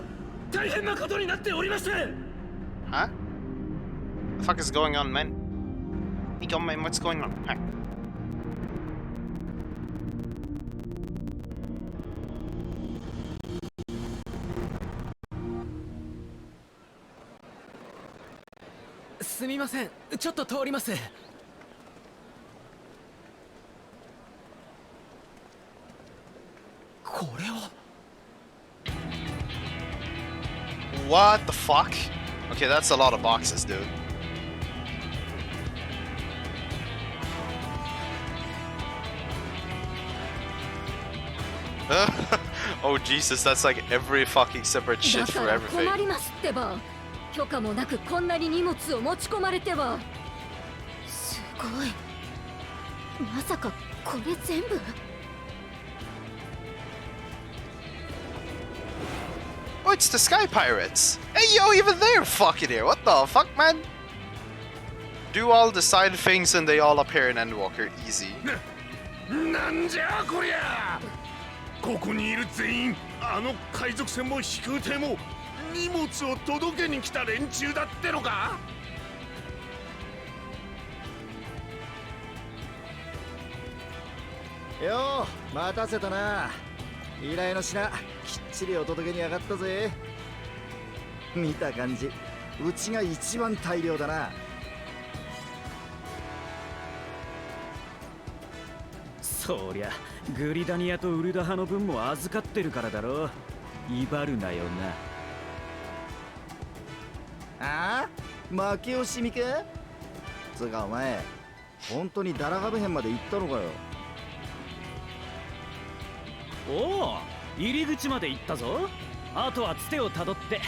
大変なことになっておりまして。Huh? The fuck is going on, man? Man, what's going on? Huh? すみません、ちょっと通ります。これは What the fuck? Okay, that's a lot of boxes, dude. Oh Jesus, that's like every fucking separate shit だ for から everything. 困りますってば。許可もなくこんなに荷物を持ち込まれては。すごい。まさかこれ全部。Oh, it's the Sky Pirates! Hey yo, even they're fucking here! What the fuck, man? Do all the side things and they all appear in Endwalker. Easy. なんじゃこりゃ。ここにいる全員、あの海賊船も飛空艇も荷物を届けに来た連中だってのか。よう待たせたな。依頼の品きっちりお届けに上がったぜ。見た感じうちが一番大量だな。そりゃグリダニアとウルダ派の分も預かってるからだろ。威張るなよな。ああ負け惜しみか。つうかお前本当にダラガブ編まで行ったのかよ。おお、入り口まで行ったぞ。あとはつてをたどって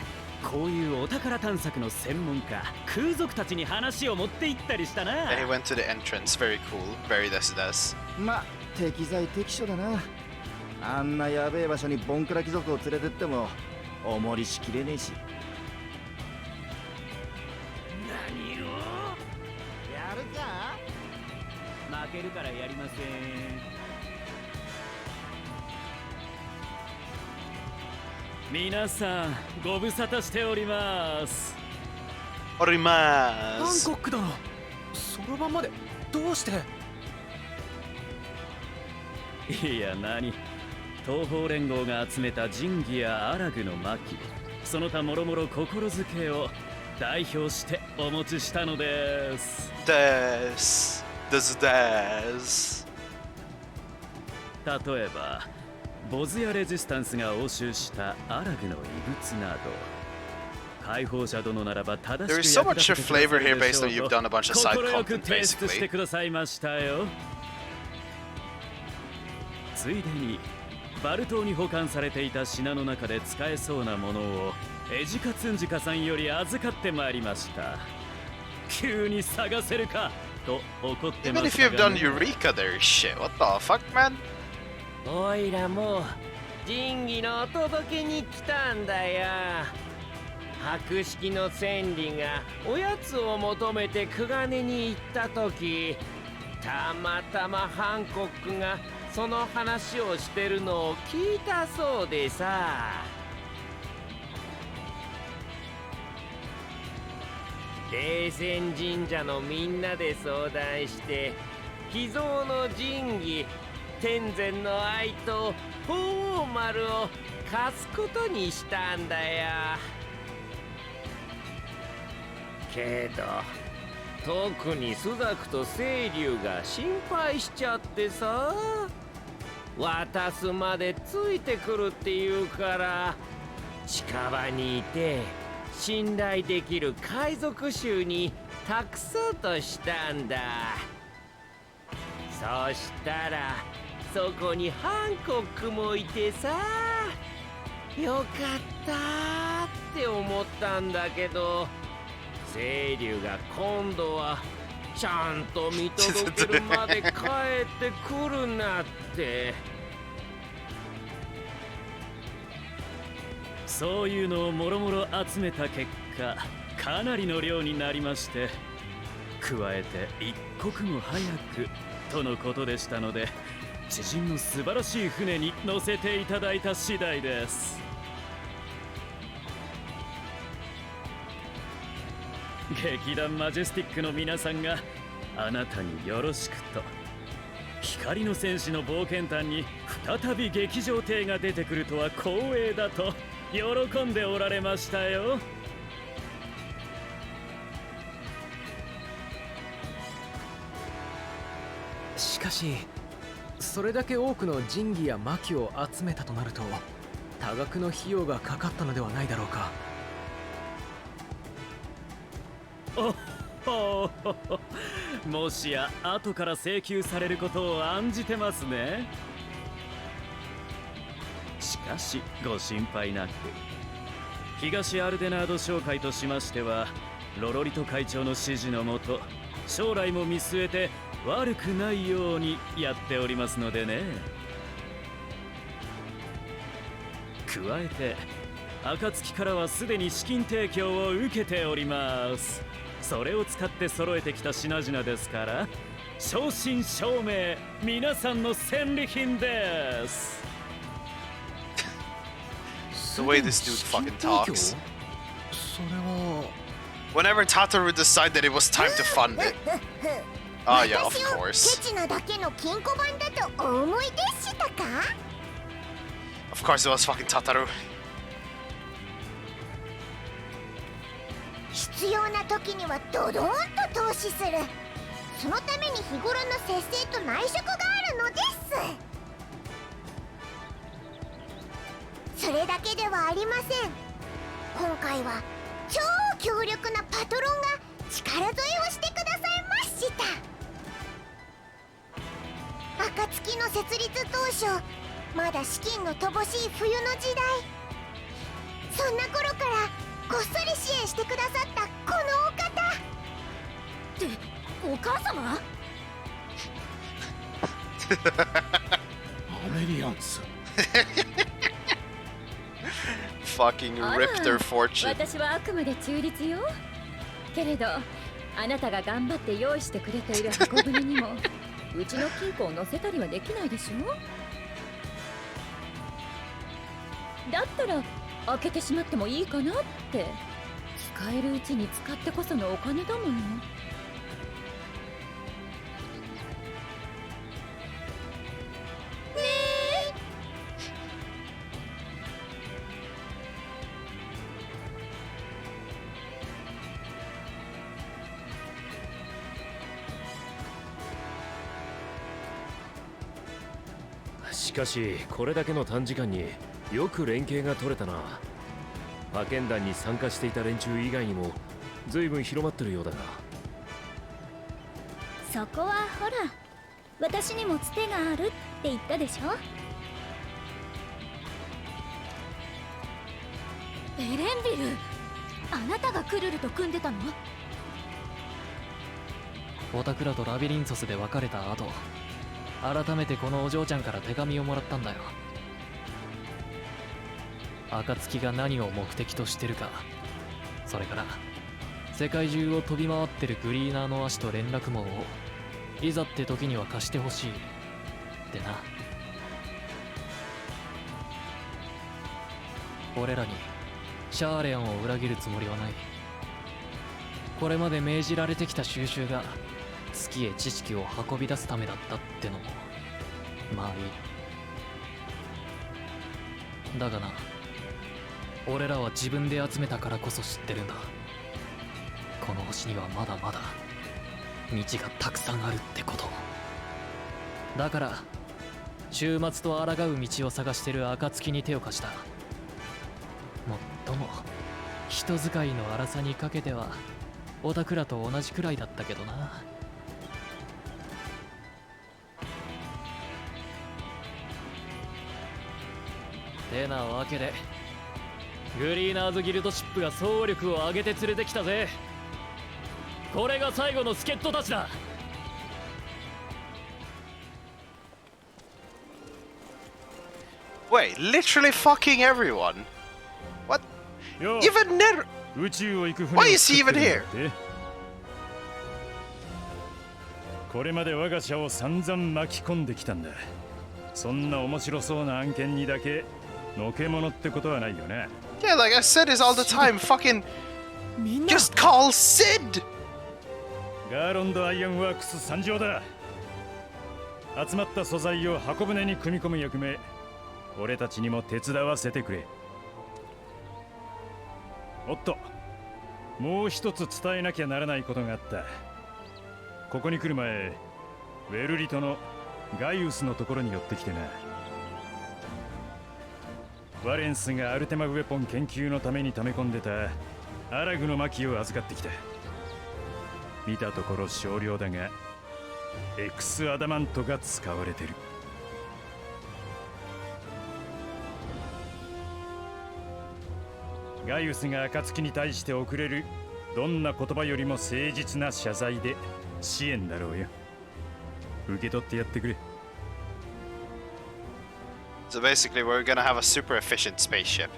こういうお宝探索の専門家空賊たちに話を持って行ったりしたな。 And he went to the entrance. Very cool. Very des. ま、適材適所だな。あんなやべえ場所にボンクラ貴族を連れてってもおもりしきれねえし。何をやるか。負けるからやりません。皆さんご無沙汰しております。おりまハンーす。コック殿、そろばんまでどうして。いや何、東方連合が集めた神器やアラグの巻その他もろもろ心づけを代表してお持ちしたのです。です。例えばボズやレジスタンスが押収したアラグの遺物など、解放者殿ならば正しく There is so much flavor here based on you've done a bunch of side 快く content 提出して basically. くださいましたよ。ついでにバル島に保管されていた品の中で使えそうなものをエジカツンジカさんより預かってまいりました。急に探せるかと怒ってま Even し if た you've が done Eureka, there is shit. What the fuck, man? おいらも神器の届けに来たんだよ。白式の千里がおやつを求めてクガネに行った時、たまたまハンコックがその話をしてるのを聞いたそうでさ。霊泉神社のみんなで相談して秘蔵の神器天然の愛と鳳凰丸を貸すことにしたんだよ。けど特に朱雀と清流が心配しちゃってさ、渡すまでついてくるって言うから近場にいて信頼できる海賊衆に託そうとしたんだ。そしたらそこにハンコックもいてさ、よかったって思ったんだけど、清流が今度はちゃんと見届けるまで帰ってくるなって。そういうのをもろもろ集めた結果、かなりの量になりまして、加えて一刻も早くとのことでしたので、知人の素晴らしい船に乗せていただいた次第です。劇団マジェスティックの皆さんがあなたによろしくと、光の戦士の冒険譚に再び劇場艇が出てくるとは光栄だと喜んでおられましたよ。しかしそれだけ多くの神器や薪を集めたとなると多額の費用がかかったのではないだろうか。おお、もしや後から請求されることを案じてますね。かしご心配なく。東アルデナード商会としましてはロロリト会長の指示のもと、将来も見据えて悪くないようにやっておりますのでね。加えて暁からはすでに資金提供を受けております。それを使って揃えてきた品々ですから、正真正銘皆さんの戦利品です。The way this dude fucking talks. Whenever Tataru decided it was time to fund it. Oh yeah, of course. ケチなだけの金庫番だとお思いでしたか？ Of course it was fucking Tataru. 必要な時にはドドーンと投資する。そのために日頃の節制と内職があるのです。それだけではありません。今回は超強力なパトロンが力添えをしてくださいました。暁の設立当初、まだ資金の乏しい冬の時代、そんな頃からこっそり支援してくださったこのお方ってお母様？アメリアンスFucking ripped their fortune. 私はあくまで中立よ。けれどあなたが頑張って用意してくれている箱舟にもうちの金庫を乗せたりはできないでしょ。だったら開けてしまってもいいかなって。使えるうちに使ってこそのお金だもの。ねえ。しかしこれだけの短時間によく連携が取れたな。派遣団に参加していた連中以外にも随分広まってるようだが。そこはほら、私にもつてがあるって言ったでしょ。エレンビル、あなたがクルルと組んでたの？オタクらとラビリンソスで別れた後、改めてこのお嬢ちゃんから手紙をもらったんだよ。暁が何を目的としてるか、それから世界中を飛び回ってるグリーナーの足と連絡網をいざって時には貸してほしいってな。俺らにシャーレアンを裏切るつもりはない。これまで命じられてきた収集が月へ知識を運び出すためだったってのもまあいい。だがな、俺らは自分で集めたからこそ知ってるんだ。この星にはまだまだ道がたくさんあるってこと。だから終末と抗う道を探してる暁に手を貸した。もっとも人使いの荒さにかけてはオタクらと同じくらいだったけどな。てなわけでグリーナーズギルドシップが総力を挙げて連れてきたぜ。これが最後の助っ人たちだ。Wait, literally fucking everyone? What? Even Ner... Why is he even here? これまで我が社を散々巻き込んできたんだ。そんな面白そうな案件にだけのけ者ってことはないよね。Yeah, like I said this all the time, fucking just call Sid! ガーロンド・アイアンワークス参上だ。集まった素材を箱舟に組み込む役目、俺たちにも手伝わせてくれ。おっと、もう一つ伝えなきゃならないことがあった。ここに来る前、ウェルリトのガイウスのところに寄ってきてな。ワレンスがアルテマウェポン研究のために溜め込んでたアラグの巻を預かってきた。見たところ少量だがエクスアダマントが使われてる。ガイウスが暁に対して送れるどんな言葉よりも誠実な謝罪で支援だろうよ。受け取ってやってくれ。 So basically, we're gonna have a super efficient spaceship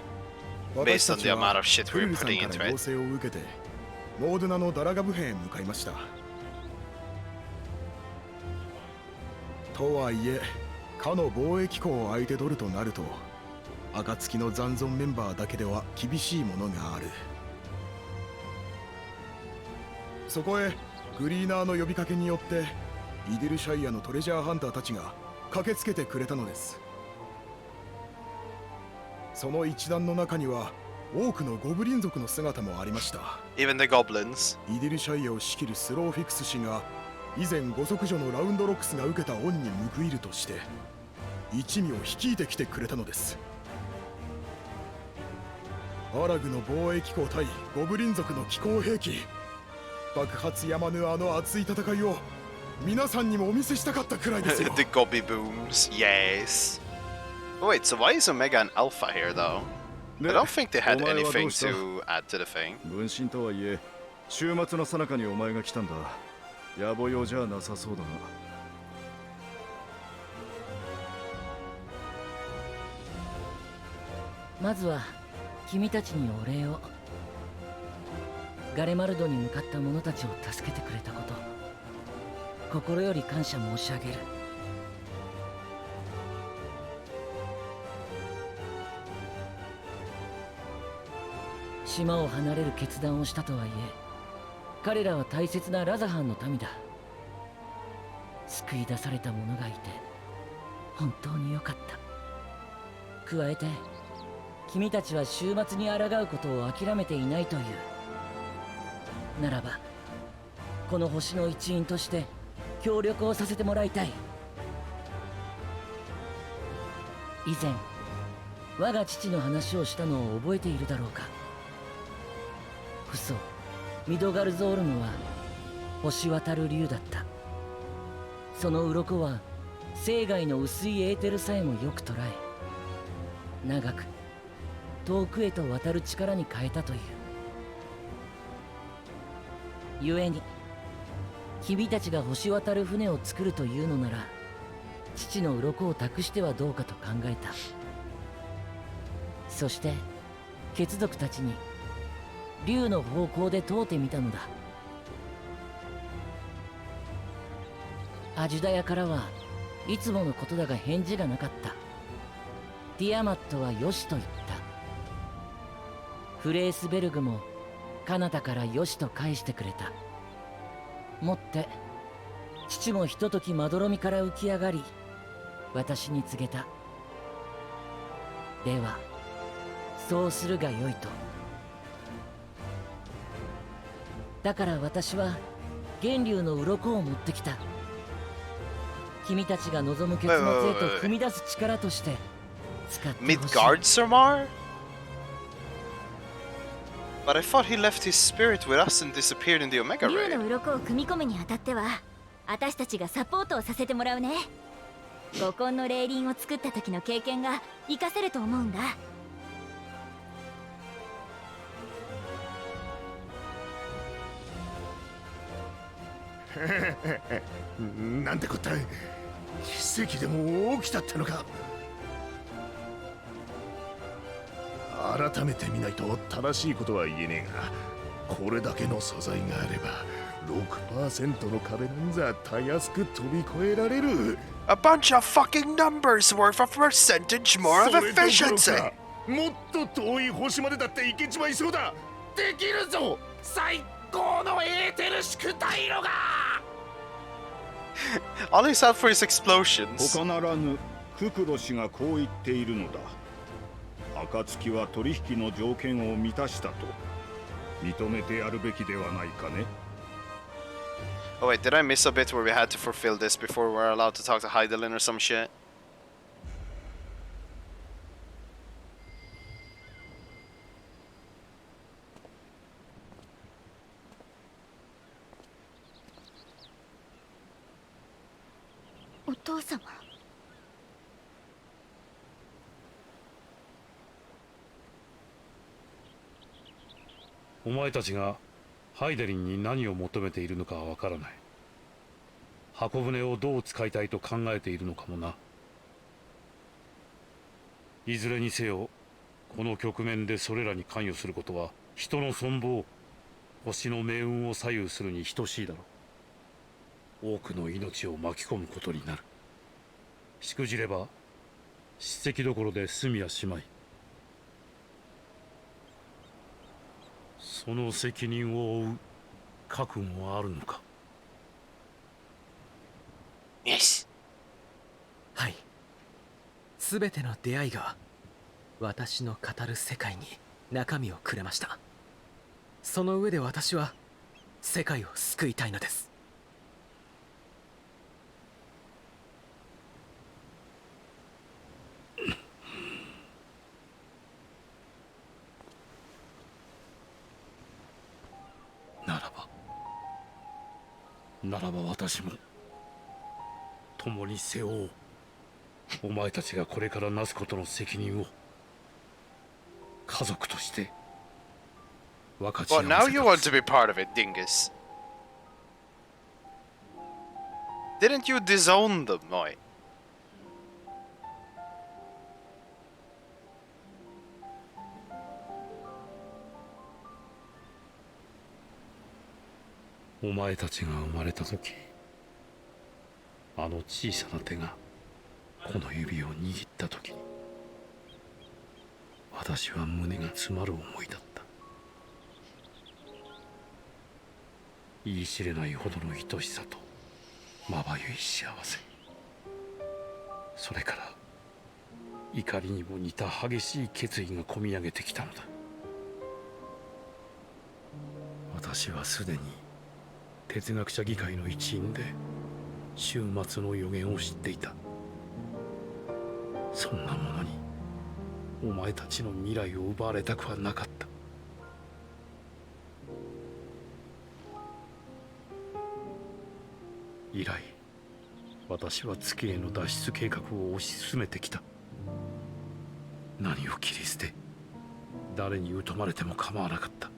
based on the amount of shit we're putting into 要 it. 請を受けてモードナのダラガブ兵へ向かいました。とはいえかの防衛機構を相手取るとなると暁の残存メンバーだけでは厳しいものがある。そこへグリーナーの呼びかけによってイディルシャイアのトレジャーハンターたちが駆けつけてくれたのです。その一団の中には多くのゴブリン族の姿もありました。 Even the goblins. イディルシャイアを仕切るスローフィクス氏が以前ご息女のラウンドロックスが受けた恩に報いるとして一味を率いてきてくれたのです。アラグの防衛機構対ゴブリン族の機構兵器、爆発やまぬあの熱い戦いを皆さんにもお見せしたかったくらいですよ。The gobby booms. Yes. Wait, so why is Omega an alpha here though? I don't think they had anything to add to the thing. 分身とはいえ週末の最中にお前が来たんだ。野暮用じゃなさそうだな。まずは君たちにお礼を。ガレマルドに向かった者たちを助けてくれたこと心より感謝申し上げる。島を離れる決断をしたとはいえ彼らは大切なラザハンの民だ。救い出された者がいて本当によかった。加えて君たちは週末に抗うことを諦めていないというならばこの星の一員として協力をさせてもらいたい。以前我が父の話をしたのを覚えているだろうか。フソミドガルゾールムは星渡る竜だった。その鱗は生涯の薄いエーテルさえもよく捉え長く遠くへと渡る力に変えたという。故に君たちが星渡る船を作るというのなら父の鱗を託してはどうかと考えた。そして血族たちに竜の方向で問うてみたのだ。アジュダヤからはいつものことだが返事がなかった。ティアマットはよしと言った。フレースベルグも彼方からよしと返してくれた。もって父もひとときまどろみから浮き上がり私に告げた。ではそうするがよいと。だから私は源流の鱗を持ってきた。君たちが望む結末へと踏み出す力として使ってほしい。 Midgard Surmar? But I thought he left his spirit with us and disappeared in the Omega 竜 Ray. の鱗を組み込むにあたっては私たちがサポートをさせてもらうね。五根の霊輪を作った時の経験が活かせると思うんだ。なんてこった。奇跡でも起きたってのか。改めて見ないと正しいことは言えねえがこれだけの素材があれば 6% の壁なんざたやすく飛び越えられる。 A bunch of fucking numbers worth of percentage more of それどころ efficiency. かもっと遠い星までだって行けちまいそうだ。できるぞ最高のエーテル式回路が。All he's out for is explosions. 他ならぬククロ氏がこう言っているのだ。暁は取引の条件を満たしたと認めてやるべきではないかね。 Oh wait, did I miss a bit where we had to fulfill this before we're allowed to talk to Heidelin or some shit? お父様。お前たちがハイデリンに何を求めているのかはわからない。箱舟をどう使いたいと考えているのかもな。いずれにせよこの局面でそれらに関与することは人の存亡、星の命運を左右するに等しいだろう。多くの命を巻き込むことになる。しくじれば叱責どころで済みやしまい。その責任を負う覚悟はあるのか。Yes。はい。すべての出会いが私の語る世界に中身をくれました。その上で私は世界を救いたいのです。ならば私も共に背負おう。お前たちがこれからなすことの責任を家族として分かち合わせ Well, た。 now you want to be part of it, dingus. Didn't you disown them, Moi? お前たちが生まれた時、あの小さな手がこの指を握った時に、私は胸が詰まる思いだった。言い知れないほどの愛しさとまばゆい幸せ、それから怒りにも似た激しい決意がこみ上げてきたのだ。私はすでに哲学者議会の一員で終末の予言を知っていた。そんなものにお前たちの未来を奪われたくはなかった。以来私は月への脱出計画を推し進めてきた。何を切り捨て誰に疎まれても構わなかった。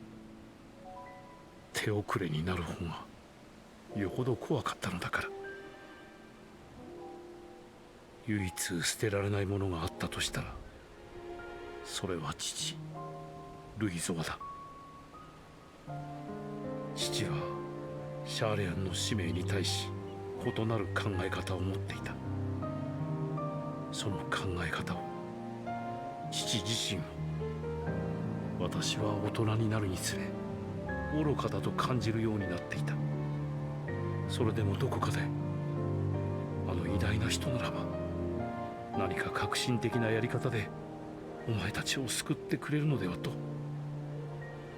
手遅れになる方がよほど怖かったのだから。唯一捨てられないものがあったとしたら、それは父ルイゾワだ。父はシャーレアンの使命に対し異なる考え方を持っていた。その考え方を父自身を私は大人になるにつれ愚かだと感じるようになっていた。それでもどこかであの偉大な人ならば何か革新的なやり方でお前たちを救ってくれるのではと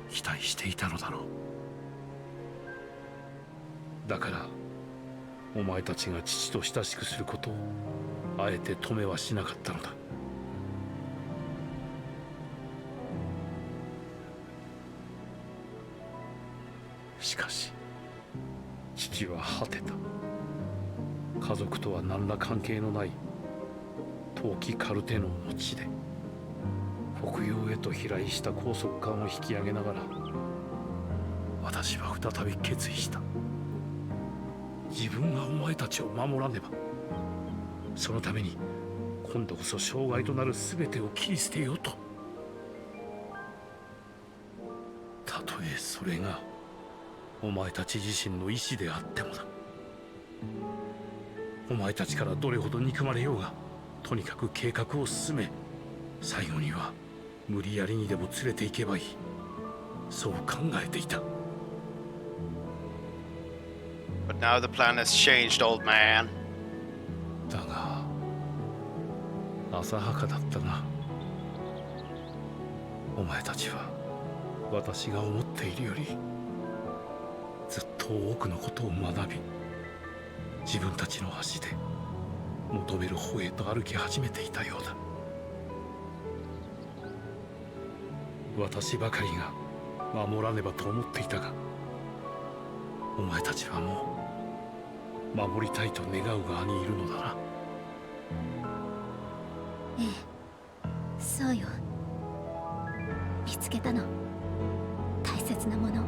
期待していたのだろう。だからお前たちが父と親しくすることをあえて止めはしなかったのだ。しかし父は果てた。家族とは何ら関係のない冬季カルテノンの地で北洋へと飛来した高速艦を引き上げながら、私は再び決意した。自分がお前たちを守らねば。そのために今度こそ障害となる全てを切り捨てようと。たとえそれがお前たち自身の意志であってもだ。お前たちからどれほど憎まれようが、とにかく計画を進め、最後には無理やりにでも連れて行けばいい、そう考えていた。 But now the plan has changed, old man. だが浅はかだったな。お前たちは私が思っているよりずっと多くのことを学び、自分たちの足で求める方へと歩き始めていたようだ。私ばかりが守らねばと思っていたが、お前たちはもう守りたいと願う側にいるのだな。ええ、そうよ。見つけたの。大切切なもの、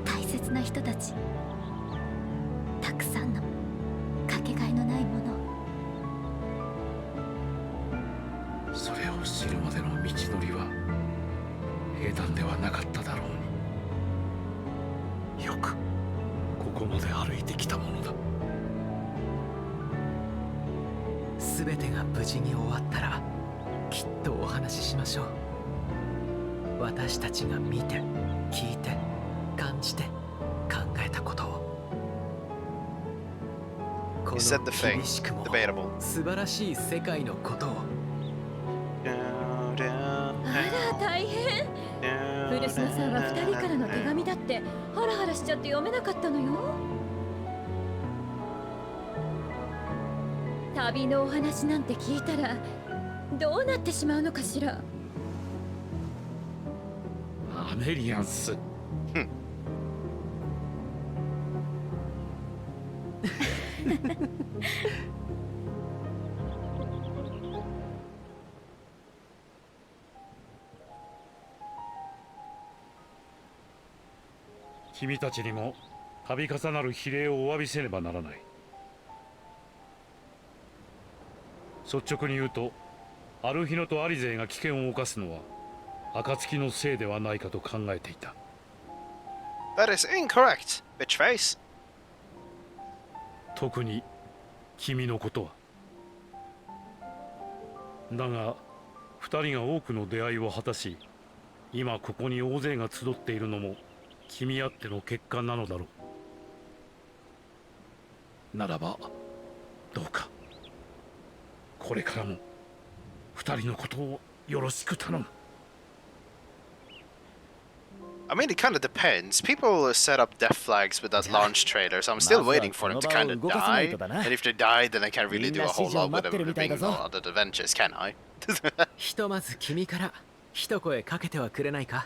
大切な人たち、たくさんのかけがえのないもの。それを知るまでの道のりは平坦ではなかっただろうに、よくここまで歩いてきたものだ。全てが無事に終わったらきっとお話ししましょう。私たちが見て聞いて感じて考えたことを。この厳しくも素晴らしい世界のことを。あら大変。古島さんは2人からの手紙だってハラハラしちゃって読めなかったのよ。旅のお話なんて聞いたらどうなってしまうのかしら。アメリアンス。君たちにも度重なる非礼をお詫びせねばならない。率直に言うと、アルヒノとアリゼイが危険を冒すのは暁のせいではないかと考えていた。That is incorrect, bitch face. 特に君のことは。だが二人が多くの出会いを果たし、今ここに大勢が集っているのも君あっての結果なのだろう。ならばどうかこれからも二人のことをよろしく頼む。I mean, it kind of depends. People set up death flags with that launch trailer, so I'm still waiting for them to kind of die. And if they die, then I can't really do a whole lot with them being on other adventures, can I? ひとまず君から一声かけてはくれないか。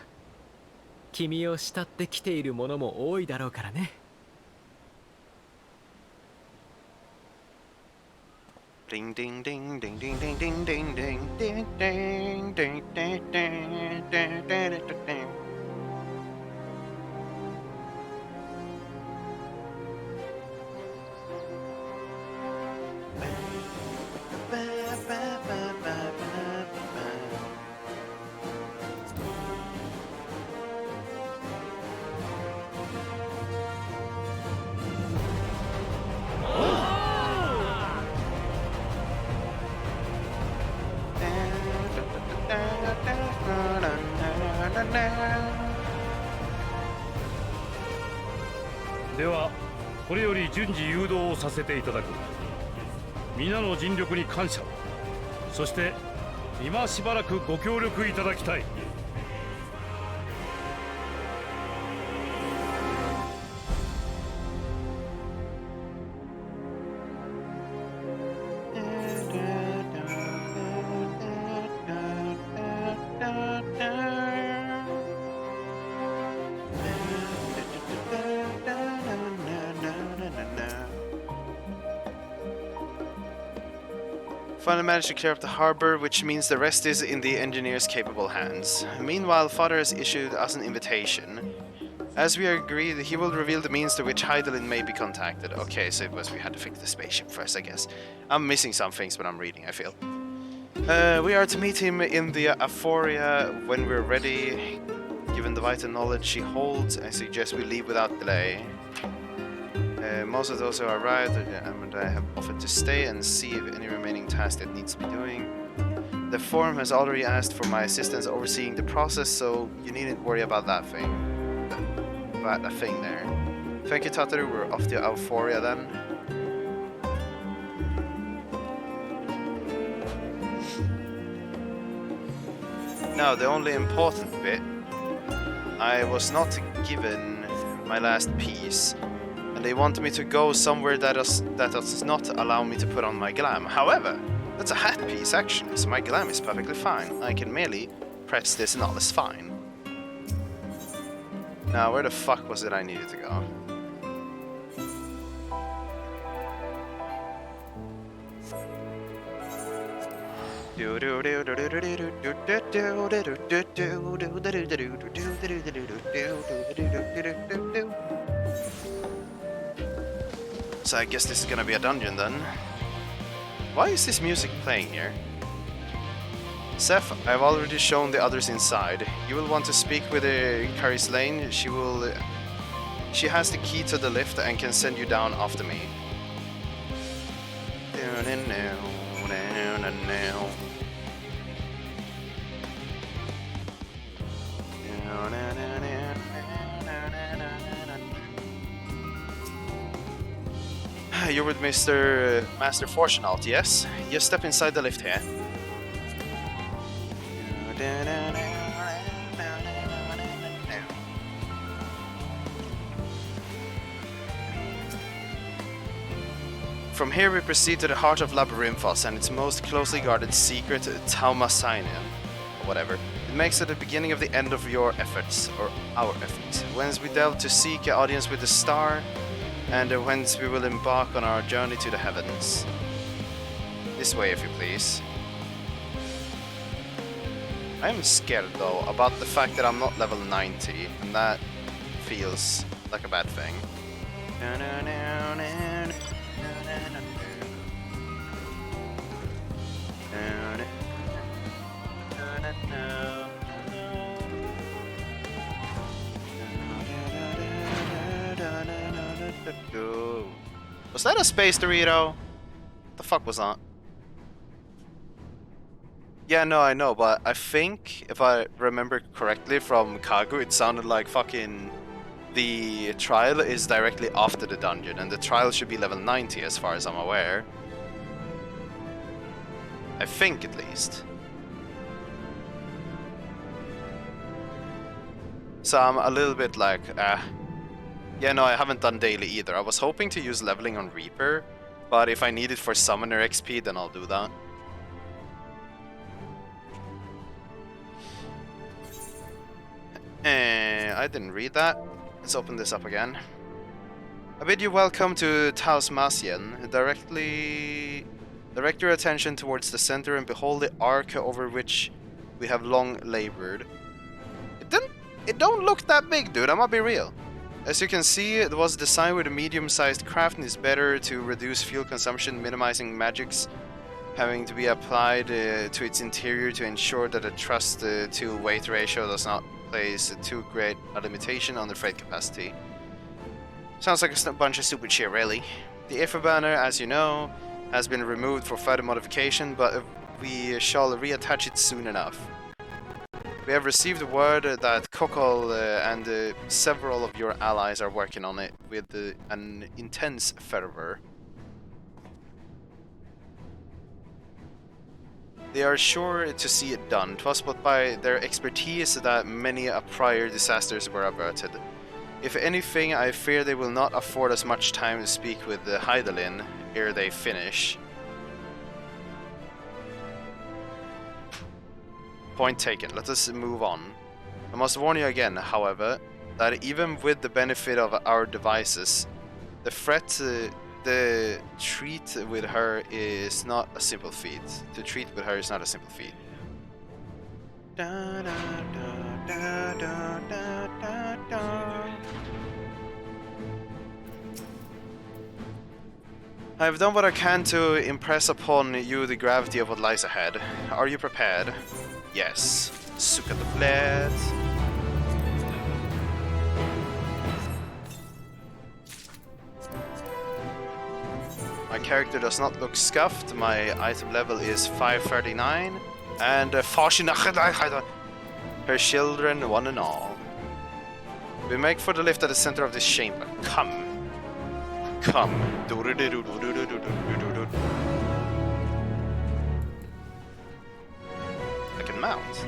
君を慕ってきているものも多いだろうからね。Ding ding ding ding ding ding ding ding ding ding ding ding ding ding ding ding ding. ではこれより順次誘導をさせていただく。皆の尽力に感謝を、そして今しばらくご協力いただきたい。Finally managed to clear up the harbor, which means the rest is in the engineer's capable hands. Meanwhile, Father has issued us an invitation. As we agreed, he will reveal the means to which Heidelin may be contacted. Okay, so it was we had to fix the spaceship first, I guess. I'm missing some things when I'm reading, I feel. We are to meet him in the Aphoria when we're ready. Given the vital knowledge he holds, I suggest we leave without delay. Most of those who arrived, and I have offered to stay and see if any remaining task that needs to be doing. The forum has already asked for my assistance overseeing the process, so you needn't worry about that thing. That thing there. Thank you, Tataru. We're off to Euphoria then. Now, the only important bit. I was not given my last piece. And they want me to go somewhere that does not allow me to put on my glam. However, that's a hat piece actually, so my glam is perfectly fine. I can merely press this and all is fine. Now, where the fuck was it I needed to go? So I guess this is gonna be a dungeon then. Why is this music playing here? Seth, I've already shown the others inside. You will want to speak with Caris Lane. She has the key to the lift and can send you down after me. You're with Master Fortunaut, yes? Just step inside the lift here. From here we proceed to the heart of Labyrinthos and its most closely guarded secret, Taumasinium, or whatever. It makes it the beginning of the end of your efforts, or our efforts. Whence we delve to seek an audience with the star, and whence we will embark on our journey to the heavens. This way, if you please. I'm scared though about the fact that I'm not level 90, and that feels like a bad thing. Was that a space Dorito? The fuck was that? Yeah, no, I know, but I think if I remember correctly from Kagu, it sounded like fucking the trial is directly after the dungeon, and the trial should be level 90 as far as I'm aware. I think at least. So I'm a little bit like, yeah, no, I haven't done daily either. I was hoping to use leveling on Reaper, but if I need it for Summoner XP, then I'll do that. I didn't read that. Let's open this up again. I bid you welcome to Tausmasian. Direct your attention towards the center and behold the arc over which we have long labored. It don't look that big, dude, I'm gonna be real. As you can see, it was designed with a medium-sized craft and is better to reduce fuel consumption, minimizing magics having to be applied to its interior to ensure that the thrust to weight ratio does not place too great a limitation on the freight capacity. Sounds like a bunch of stupid shit, really. The Aether banner, as you know, has been removed for further modification, but we shall reattach it soon enough. We have received word that Kokol and several of your allies are working on it with an intense fervor. They are sure to see it done. 'Twas but by their expertise that many prior disasters were averted. If anything, I fear they will not afford us much time to speak with Hydaelyn ere they finish. Point taken. Let us move on. I must warn you again, however, that even with the benefit of our devices, the treat with her is not a simple feat. To treat with her is not a simple feat. Da, da, da, da, da, da, da. I have done what I can to impress upon you the gravity of what lies ahead. Are you prepared? Yes. Suka the flat. My character does not look scuffed. My item level is 539. And her children, one and all. We make for the lift at the center of this chamber. Come. Come. I can mount.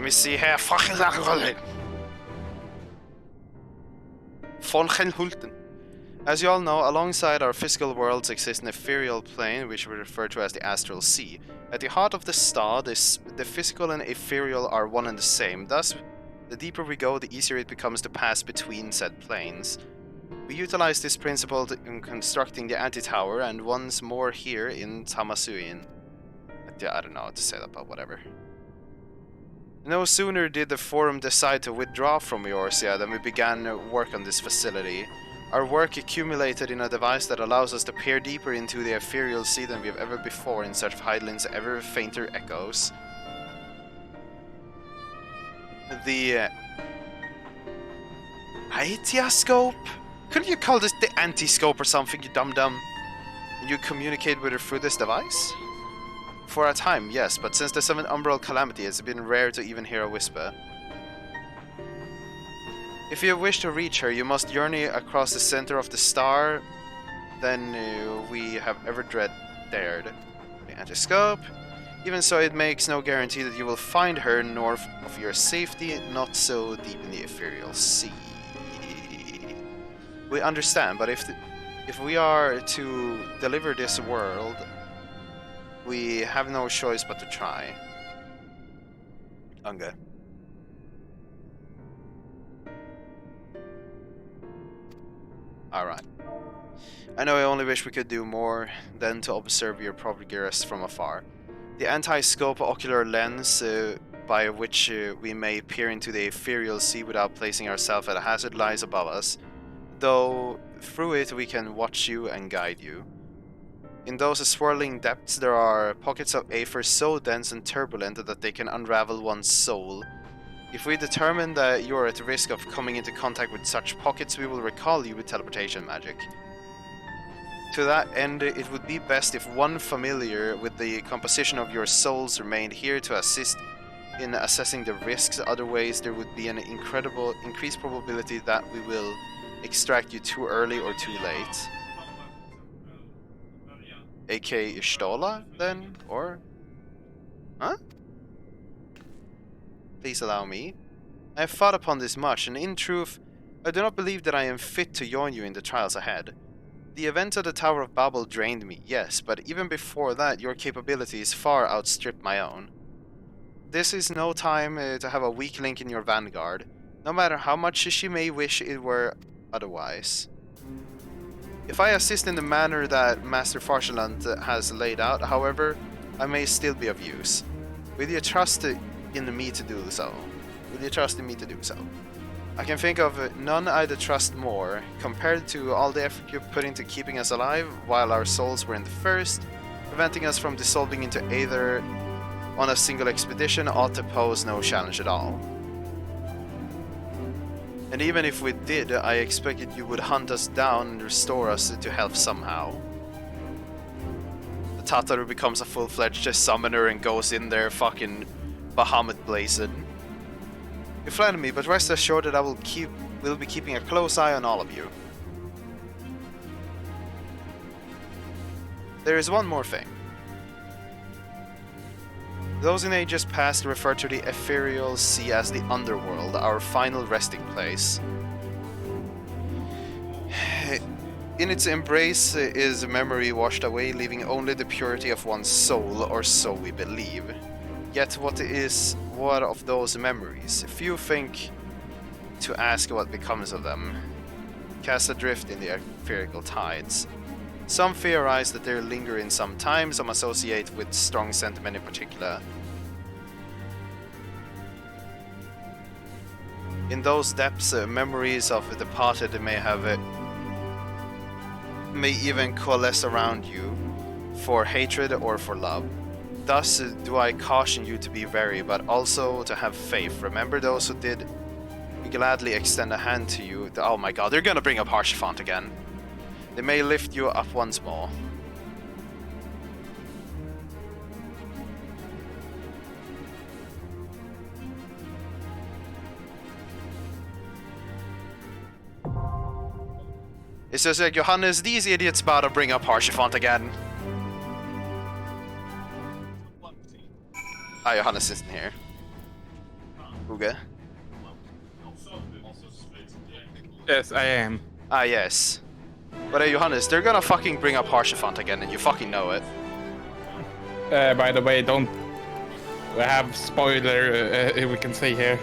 me see here. Von Hulten. As you all know, alongside our physical worlds exist an ethereal plane, which we refer to as the astral sea. At the heart of the star, the physical and ethereal are one and the same. Thus, the deeper we go, the easier it becomes to pass between said planes. We utilize this principle in constructing the anti-tower, and once more here in Tamasuin. I don't know how to say that, but whatever. No sooner did the Forum decide to withdraw from Eorzea than we began work on this facility. Our work accumulated in a device that allows us to peer deeper into the ethereal sea than we have ever before in search of Hydaelyn's ever fainter echoes. The Aetiascope? Couldn't you call this the anti-scope or something, you dum-dum? And you communicate with her through this device? For a time, yes, but since the 7th Umbral Calamity, it's been rare to even hear a whisper. If you wish to reach her, you must journey across the center of the star than we have ever dared. The anti-scope. Even so, it makes no guarantee that you will find her north of your safety, not so deep in the ethereal sea. We understand, but if we are to deliver this world, we have no choice but to try. Okay. Alright. I know I only wish we could do more than to observe your progress from afar. The anti-scope ocular lens by which we may peer into the ethereal sea without placing ourselves at a hazard lies above us, though through it we can watch you and guide you. In those swirling depths there are pockets of aether so dense and turbulent that they can unravel one's soul. If we determine that you are at risk of coming into contact with such pockets, we will recall you with teleportation magic. To that end, it would be best if one familiar with the composition of your souls remained here to assist in assessing the risks. Otherwise, there would be an increased probability that we will extract you too early or too late. AK Ishtola, then? Or? Huh? Please allow me. I have thought upon this much, and in truth, I do not believe that I am fit to join you in the trials ahead. The events of the Tower of Babel drained me, yes, but even before that, your capabilities far outstripped my own. This is no time to have a weak link in your vanguard, no matter how much she may wish it were otherwise. If I assist in the manner that Master Farshalant has laid out, however, I may still be of use. Will you trust in me to do so? Will you trust in me to do so? I can think of none I'd trust more, compared to all the effort you put into keeping us alive while our souls were in the first. Preventing us from dissolving into either on a single expedition ought to pose no challenge at all. And even if we did, I expected you would hunt us down and restore us to health somehow. The Tataru becomes a full-fledged summoner and goes in there fucking Bahamut blazing. You flatter me, but rest assured that I will be keeping a close eye on all of you. There is one more thing. Those in ages past refer to the ethereal sea as the underworld, our final resting place. In its embrace is memory washed away, leaving only the purity of one's soul, or so we believe. Yet what of those memories? Few think to ask what becomes of them, cast adrift in the etherical tides. Some theorize that they linger in some time, some associate with strong sentiment in particular. In those depths, memories of the departed may even coalesce around you for hatred or for love. Thus do I caution you to be wary, but also to have faith. Remember those who did gladly extend a hand to you. Oh my god, they're gonna bring up Harshiphant again. They may lift you up once more. It says like, Johannes, these idiots about to bring up Harshiphant again. Ah, Johannes isn't here. Uge? Yes, I am. Ah, yes. But hey, Johannes, they're gonna fucking bring up Harsefont again, and you fucking know it. By the way, don't we have spoiler we can say here.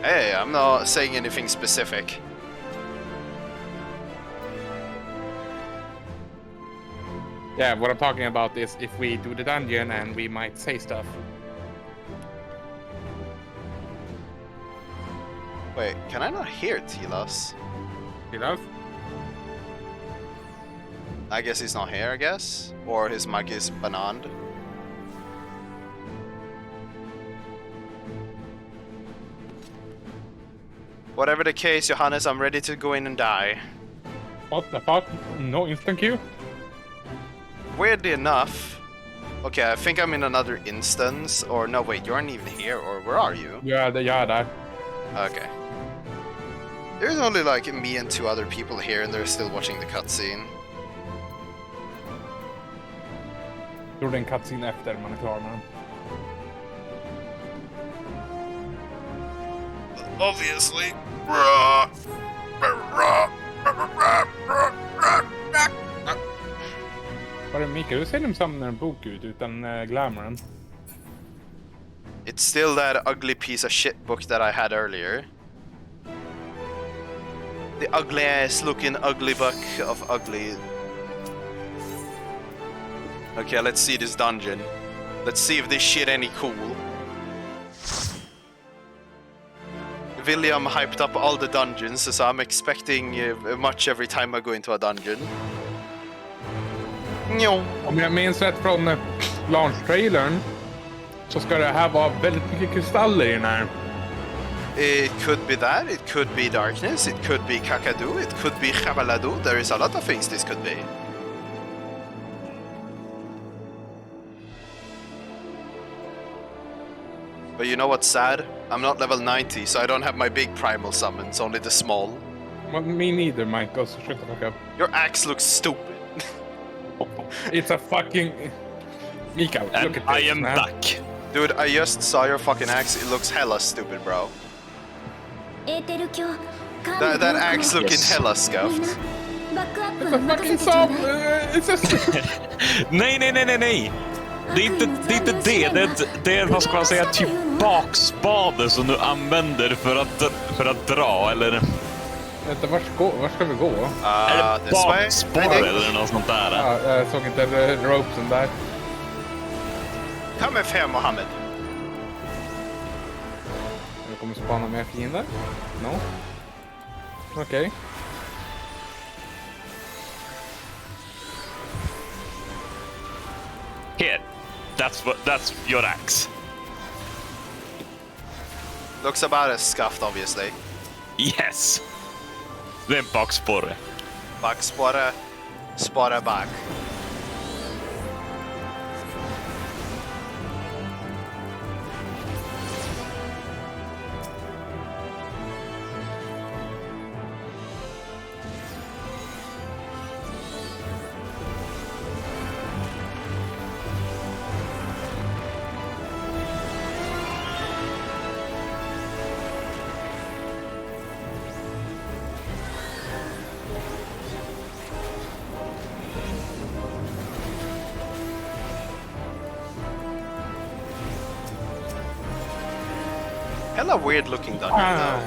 Hey, I'm not saying anything specific. Yeah, what I'm talking about is if we do the dungeon and we might say stuff. Wait, can I not hear Tilas? Tilas? I guess he's not here, I guess? Or his mic is bananed. Whatever the case, Johannes, I'm ready to go in and die. What the fuck? No instant queue? Weirdly enough... Okay, I think I'm in another instance, or no, wait, you aren't even here, or where are you? Yeah, there. Okay. There's only like me and 2 other people here, and they're still watching the cutscene. Gjorde en cutscene efter man är klar med den. Obviously. Var det Mikael, hur ser de samlar en bok ut utan glamouren? It's still that ugly piece of shit book that I had earlier. The ugly ass looking ugly book of ugly. Okay, let's see this dungeon. Let's see if this shit any cool. William hyped up all the dungeons, so I'm expecting much every time I go into a dungeon. Om jag minns rätt från launch-trailern så ska det här vara väldigt mycket kristaller i den här. It could be that, it could be darkness, it could be kakadu, it could be chabaladu. There is a lot of things this could be. But you know what's sad? I'm not level 90, so I don't have my big primal summons, only the small. Well, me neither, Michael, so shut the fuck up. Your axe looks stupid. It's a fucking... Mikael, look at this, I am man. back. Dude, I just saw your fucking axe. It looks hella stupid, bro. That axe looking hella scuffed. It's a fucking sub! It's a... Nej. Det är inte det är vad ska man säga, typ bakspade som du använder för att dra, eller? Vänta, var ska vi gå? Är det bakspade eller något sånt där? Ja, jag såg inte ropesen där. Come here, Mohammed. Jag kommer spana mer fiender? No? Okej. Here, that's your axe. Looks about as scuffed, obviously. Yes. Det är en baksporre. Baksporre, spara bak. Hella weird looking dungeon though.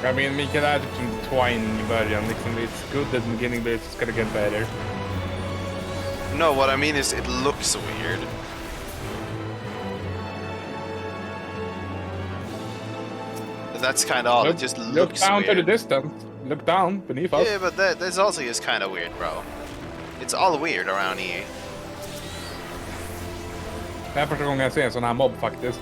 I mean, Mikael är typ som Twine i början. Liksom, it's good at the beginning, but it's gonna get better. No, what I mean is it looks weird. That's kind of all. It just looks Look down weird. to the distance. Look down beneath us. Yeah, but that's also just kind of weird, bro. It's all weird around here. Det här är första gången jag ser en sån här mobb faktiskt.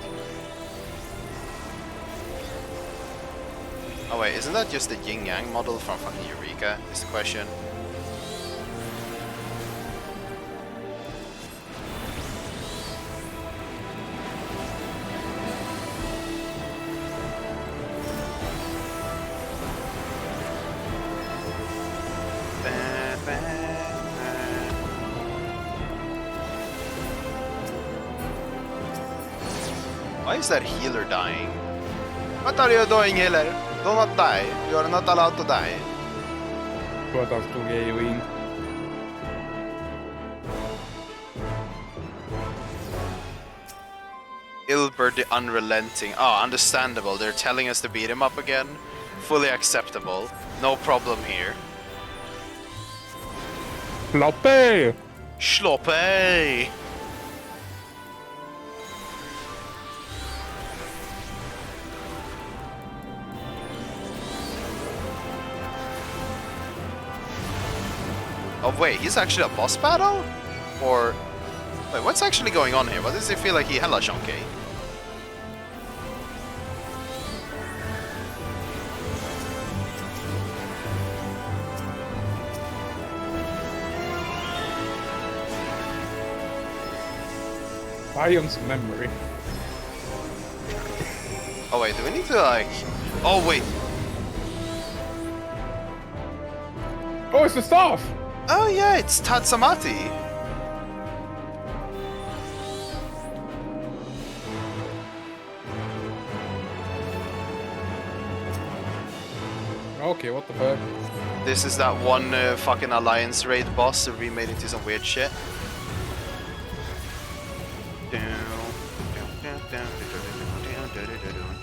Oh wait, isn't that just the yin-yang model from fucking Eureka, is the question? Why is that healer dying? What are you doing, healer? Do not die. You are not allowed to die. Tror att han stod AoE. Ilbert the Unrelenting. Oh, understandable. They're telling us to beat him up again. Fully acceptable. No problem here. Floppy! Sloppy! Oh wait, he's actually a boss battle? Or... Wait, what's actually going on here? Why does it feel like he hella chunky? Lion's memory. Oh wait, do we need to like... Oh wait. Oh, it's the staff! Oh yeah, it's Tatsamati. Okay, what the fuck? This is that one fucking Alliance raid boss who remade into some weird shit.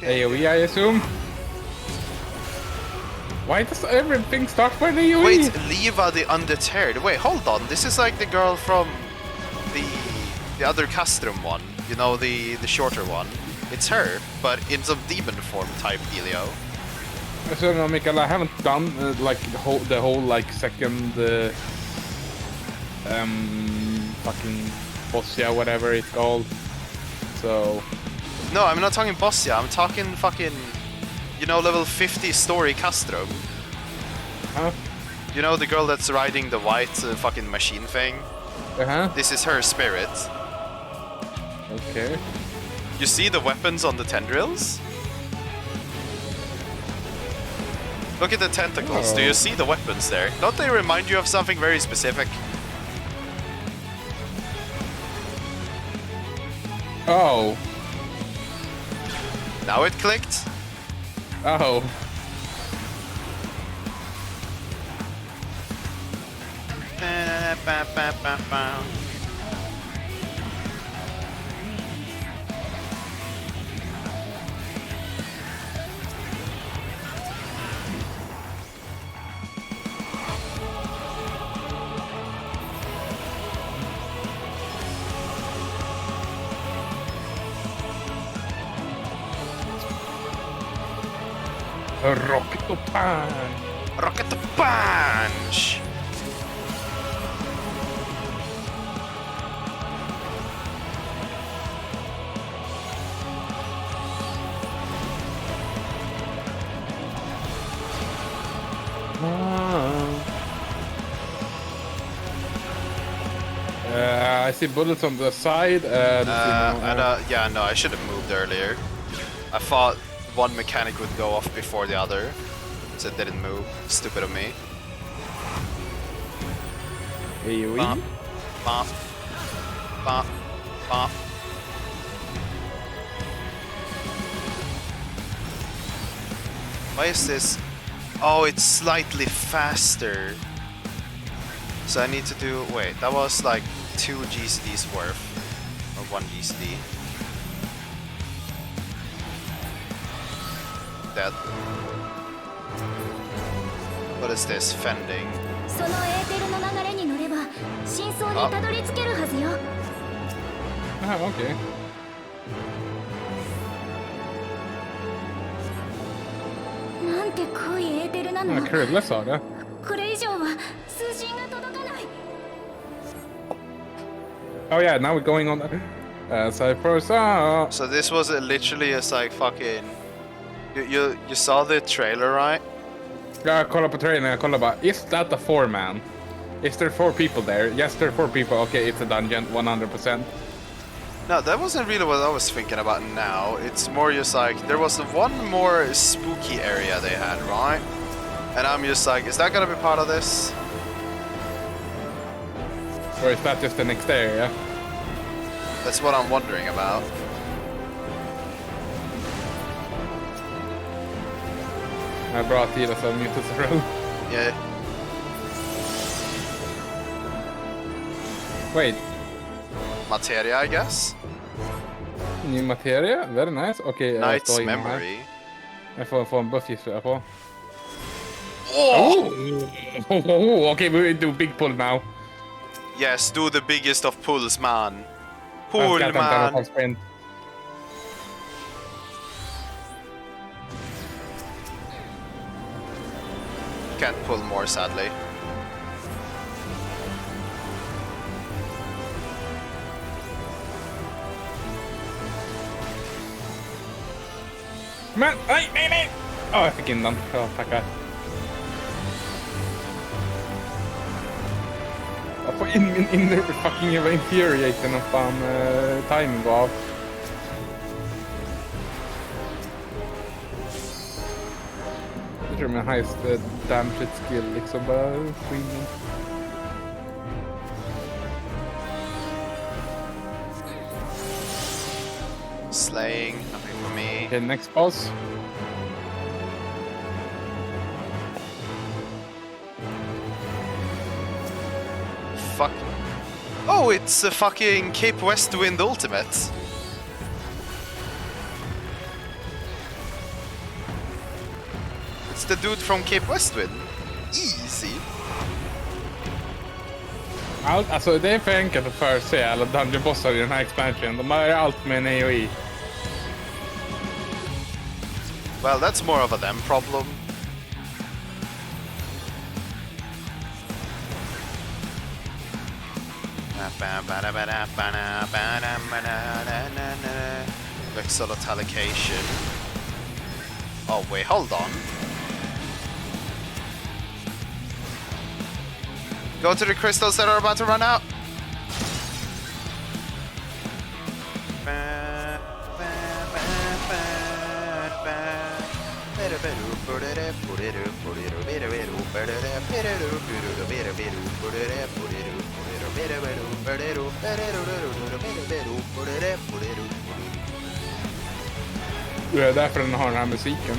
AoE, I assume? Why does everything start with AoE? Wait, Liva the Undeterred. Wait, hold on. This is like the girl from the other Castrum one. You know, the shorter one. It's her, but in some demon form type dealio. So no, Mikael, I haven't done like the whole like second fucking Bossia, whatever it's called. So no, I'm not talking Bossia. I'm talking fucking, you know, level 50 story Castrum. Huh? You know the girl that's riding the white fucking machine thing? Uh-huh. This is her spirit. Okay. You see the weapons on the tendrils? Look at the tentacles. Oh. Do you see the weapons there? Don't they remind you of something very specific? Oh. Now it clicked? Oh. Rocket to punch! Rocket to punch! I see bullets on the side. Yeah, no, I should have moved earlier. I thought one mechanic would go off before the other, so it didn't move. Stupid of me. AoE? Bop, bop, bop, bop. Why is this? Oh, it's slightly faster. So I need to do... Wait, that was like 2 GCDs worth. Or 1 GCD. Dead. What is this? Fending. そのエーテルの流れに乗れば真相にたどり着けるはずよ。Ah, okay. なんて濃いエーテルなの。 Ah, kul saga. これ以上は通信が届かない。 Oh yeah, now we're going on Cypher. So this was literally just like fucking... You saw the trailer, right? Yeah, kolla på trailern, kolla bara. Is that a 4-man? Is there 4 people there? Yes, there are 4 people. Okay, it's a dungeon, 100%. No, that wasn't really what I was thinking about now. It's more just like, there was one more spooky area they had, right? And I'm just like, is that gonna be part of this? Or is that just the next area? That's what I'm wondering about. Bra tid alltså, Mutus Roll. Yeah. Wait. Materia, I guess? Ny materia? Very nice. Okej, jag Knight's står inne memory. här. Jag får en buff gissar jag på. Oh! Okay, we do big pull now. Yes, do the biggest of pulls, man. Pull, man. Can't pull more, sadly. Men, nej! Ja, jag fick in den. Ja, tackar. Jag får in min inner fucking jävla infuriator när fan timing går av. Jag tror min highest damage skill liksom bara skiner. Slaying, nothing for me. Okay, next boss. Fuck. Oh, it's a fucking Cape Westwind ultimate. It's the dude from Cape Westwind. Easy. Alltså det är för enkelt att förse alla dungeon bossar i den här expansionen. De har allt med en AoE. Well, that's more of a them problem. Vexillot allocation. Oh wait, hold on. Go to the crystals that are about to run out. Det är därför den har den här musiken.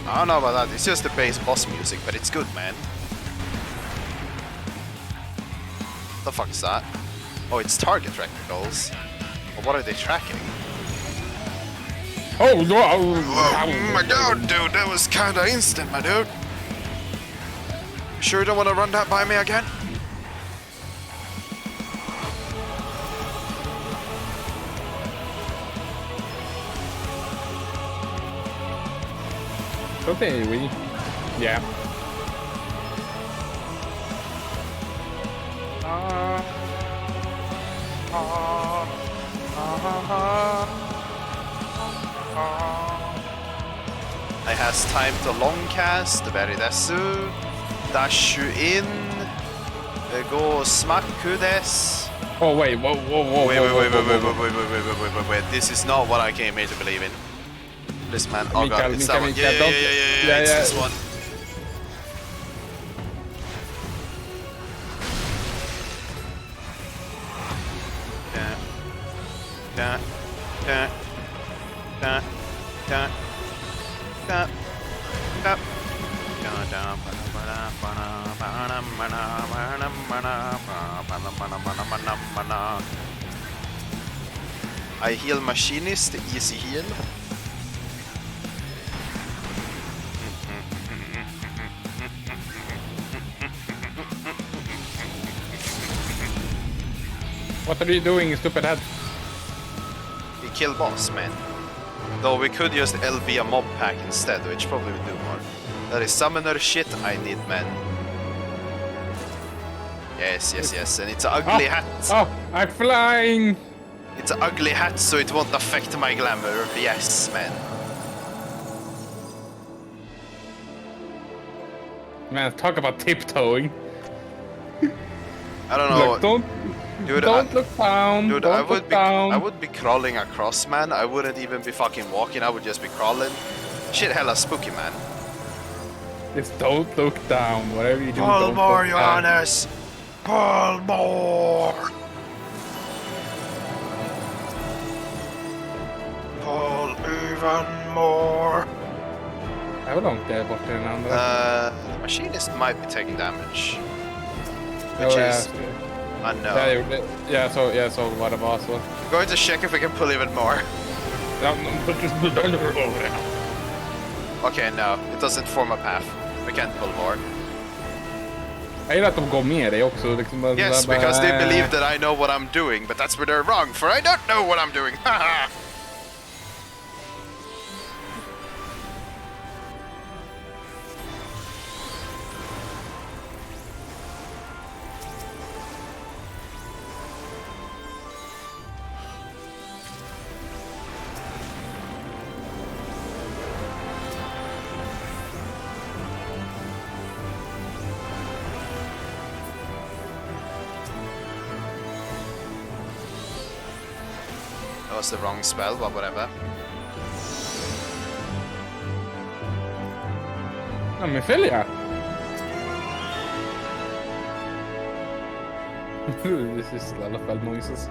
I don't know about that, it's just the base boss music, but it's good, man. What the fuck is that? Oh, it's target reticles. Well, what are they tracking? Oh, no! Oh my god, dude, that was kinda instant, my dude. You sure you don't want to run that by me again? Okay, we... Yeah. I has time to long cast, very desu. Dashu in. Go smaku des. Oh wait, whoa. Wait. This is not what I came here to believe in. This man, oh god, it's that one. Yeah, it's this one. I heal machinist, easy heal. What are you doing, you stupid head? We kill boss, man. Though we could just LB a mob pack instead, which probably would do more. That is summoner shit I need, man. Yes, and it's an ugly hat. Oh, I'm flying! It's an ugly hat, so it won't affect my glamour. Yes, man. Man, talk about tiptoeing. I don't know. Look, don't look down. Dude, Don't I would be crawling across, man. I wouldn't even be fucking walking. I would just be crawling. Shit, hella spooky, man. Just don't look down. Whatever you do, Pull don't more, look down. Johannes. Pull more. Pull even more. Hur långt är det bort till den andra? The machinist might be taking damage. Which is unknown. Jag såg vad det var så. I'm going to check if we can pull even more. Okay, no. It doesn't form a path. We can't pull more. Jag gillar att de går med dig också. Liksom, yes, because they believe that I know what I'm doing, but that's where they're wrong, for I don't know what I'm doing. Haha! That was the wrong spell, but whatever. Ja, men följa. This is i alla fall noises.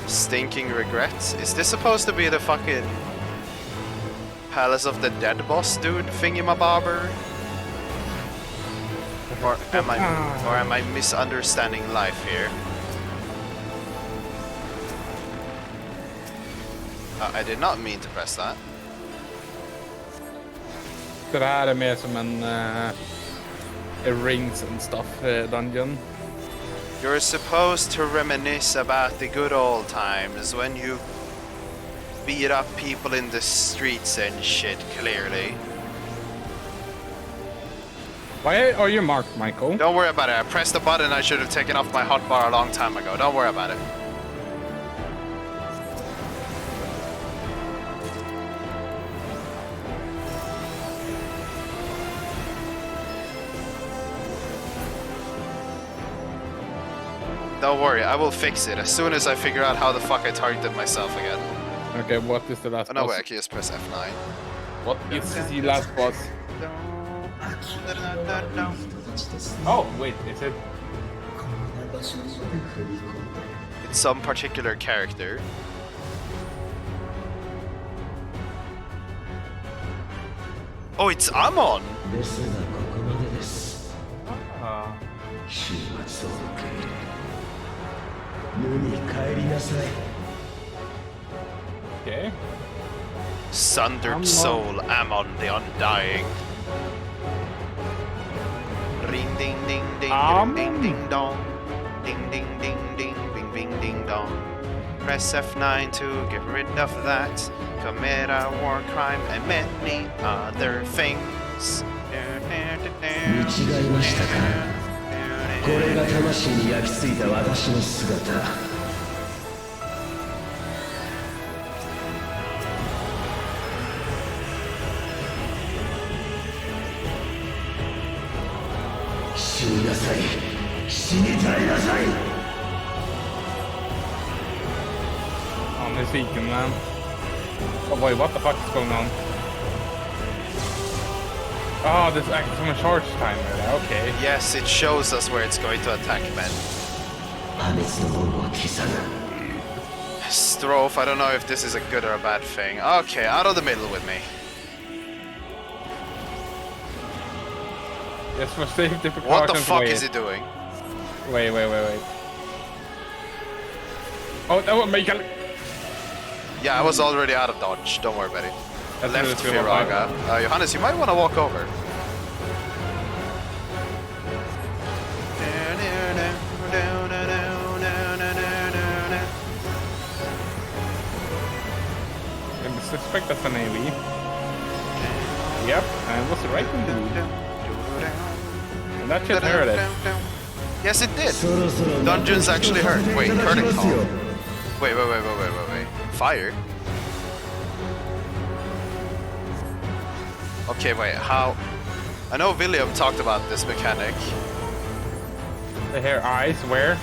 Stinking regrets. Is this supposed to be the fucking Palace of the Dead boss dude thingy-mabobber? Or am I misunderstanding life here? I did not mean to press that. Så det här är mer som en rings and stuff dungeon. You're supposed to reminisce about the good old times when you beat up people in the streets and shit, clearly. Why are you marked, Michael? Don't worry about it. I pressed the button. I should have taken off my hotbar a long time ago. Don't worry about it. Don't worry, I will fix it as soon as I figure out how the fuck I targeted myself again. Okay, what is the last boss? No way, I can just press F9. What is the last boss? Oh, wait, is it? It's some particular character. Oh, it's Amon! Okay. Sundered soul, Amon the Undying. Ring ding ding ding ding ding dong. Ding ding ding ding ding ding ding dong. Press F9 to get rid of that. Commit a war crime and many other things. 見違いましたか。これが魂に焼き付いた私の姿。死になさい。死に絶えなさい。Ja, musiken, man. Oh boy, what the fuck is going on? Oh, this acts as a charge timer. Okay. Yes, it shows us where it's going to attack men. Strophe, I don't know if this is a good or a bad thing. Okay, out of the middle with me. Yes, for safety precautions. What the fuck is he doing? Wait. Oh, that would make a... Yeah, I was already out of dodge. Don't worry about it. Left Firaga. Johannes, you might want to walk over. I suspect that's an AoE. Yep, and it was right in the lead. And that shit hurt it. Yes, it did. Dungeons actually hurt. Wait, curtain call. Wait. Fire? Okay, wait, how... I know William talked about this mechanic. The hair eyes, where?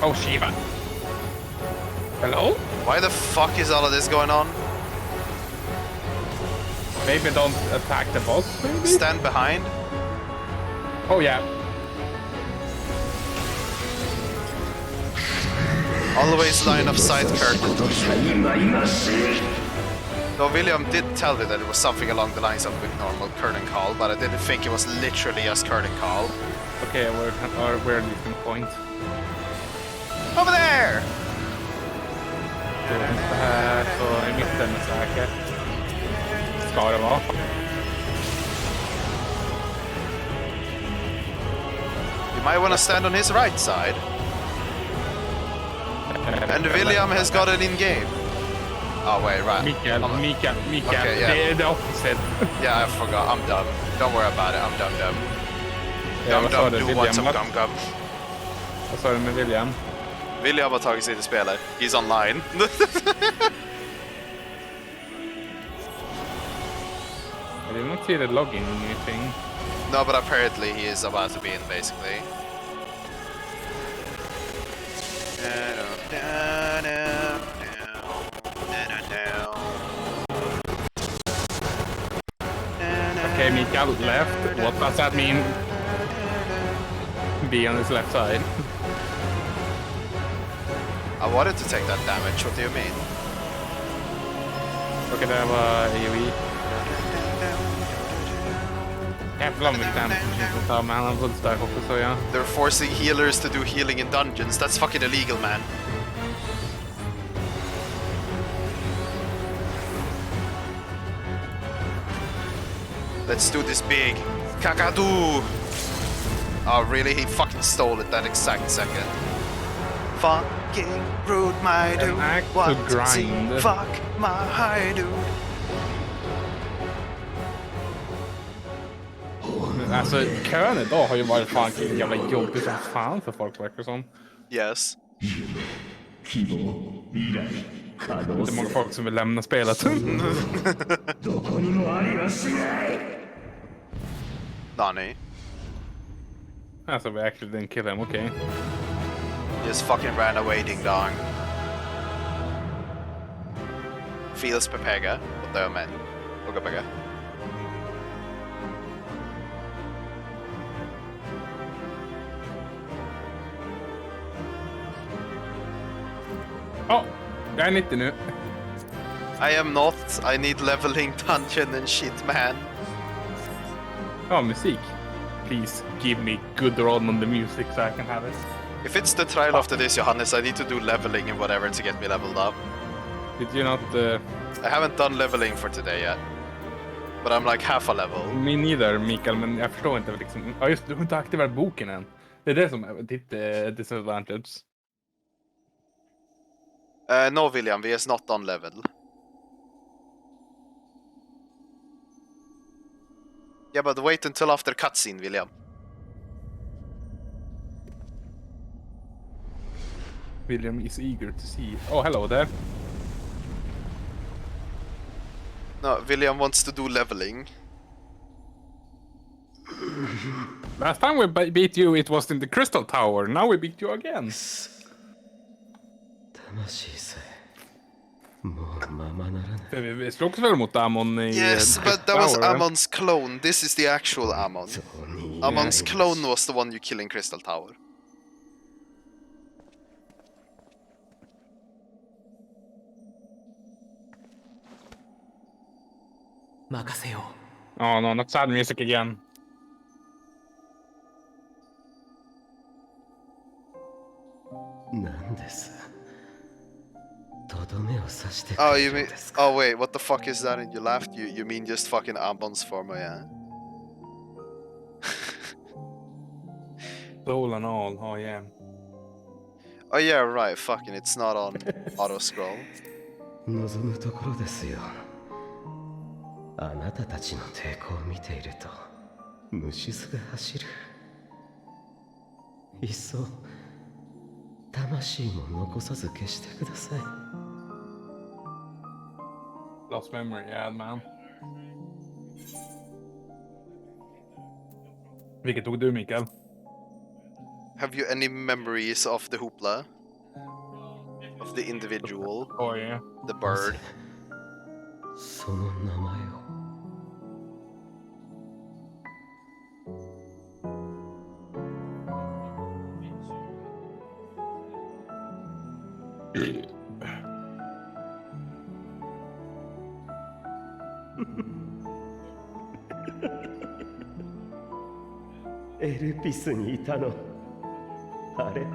Oh, Shiva. Hello? Why the fuck is all of this going on? Maybe don't attack the boss, maybe? Stand behind. Oh yeah. Always line of sight curtain. Though William did tell me that it was something along the lines of a normal curtain call, but I didn't think it was literally just curtain call. Okay, we're at different point. Over there! Det här så i mitten är säkert. Ska det vara. You might want to stand on his right side. And William has got it in game. Oh wait, right. Mikael. Okay, yeah. Det är the opposite. Yeah, I forgot. I'm dumb. Don't worry about it. I'm dumb. Dumb, do want some gum. Vad sa du med William? William har tagit sig till spelare. He's online. I did not see the login or anything. No, but apparently he is about to be in, basically. Okay, Mikael left. What does that mean? Be on his left side. I wanted to take that damage. What do you mean? Okej, det var AoE. Jävlar mycket damage han tar, men han har fullt stark också, så ja. They're forcing healers to do healing in dungeons. That's fucking illegal, man. Let's do this big. Kakadu! Oh, really? He fucking stole it that exact second. Fucking rude, my dude. What to see? Fuck my dude. Alltså, kön idag har ju varit fan jävla jobbig som fan för folk, verkar som. Yes. Det är många folk som vill lämna spelet. Nani. Alltså, we actually didn't kill him, okay. Just fucking ran away, ding dong. Feels pepega, what do you mean? Pega. Oh, jag är 90 nu. I am not. I need leveling dungeon and shit, man. Ja, musik. Please give me good run on the music so I can have it. If it's the trial after this, Johannes, I need to do leveling and whatever to get me leveled up. Did you not... I haven't done leveling for today yet. But I'm like half a level. Me neither, Mikael, men jag förstår inte liksom... Ja, just du har inte aktiverat boken än. Det är det som är ditt disadvantage. No, William, we is not on level. Yeah, but wait until after cutscene, William. William is eager to see. Oh, hello there. No, William wants to do leveling. Last time we beat you, it was in the Crystal Tower. Now we beat you again. Vi slogs väl mot Ammon i... Yes, but that was Ammon's clone. This is the actual Ammon. Ammon's clone was the one you kill in Crystal Tower. Oh no, not sad music again. Oh, you mean... Oh, wait, what the fuck is that? And you laughed? You mean just fucking Ammon's form, yeah? Soul and all, oh yeah. Oh yeah, right, fucking, it's not on auto-scroll. 望むところですよ。あなたたちの抵抗を見ていると虫唾が走る。いっそ魂も残さず消してください。Lost memory, yeah man. Vilket tog du, Mikael? Have you any memories of the hoopla? of the individual, Oh yeah. the bird. その名前をエルピスにいたのあれ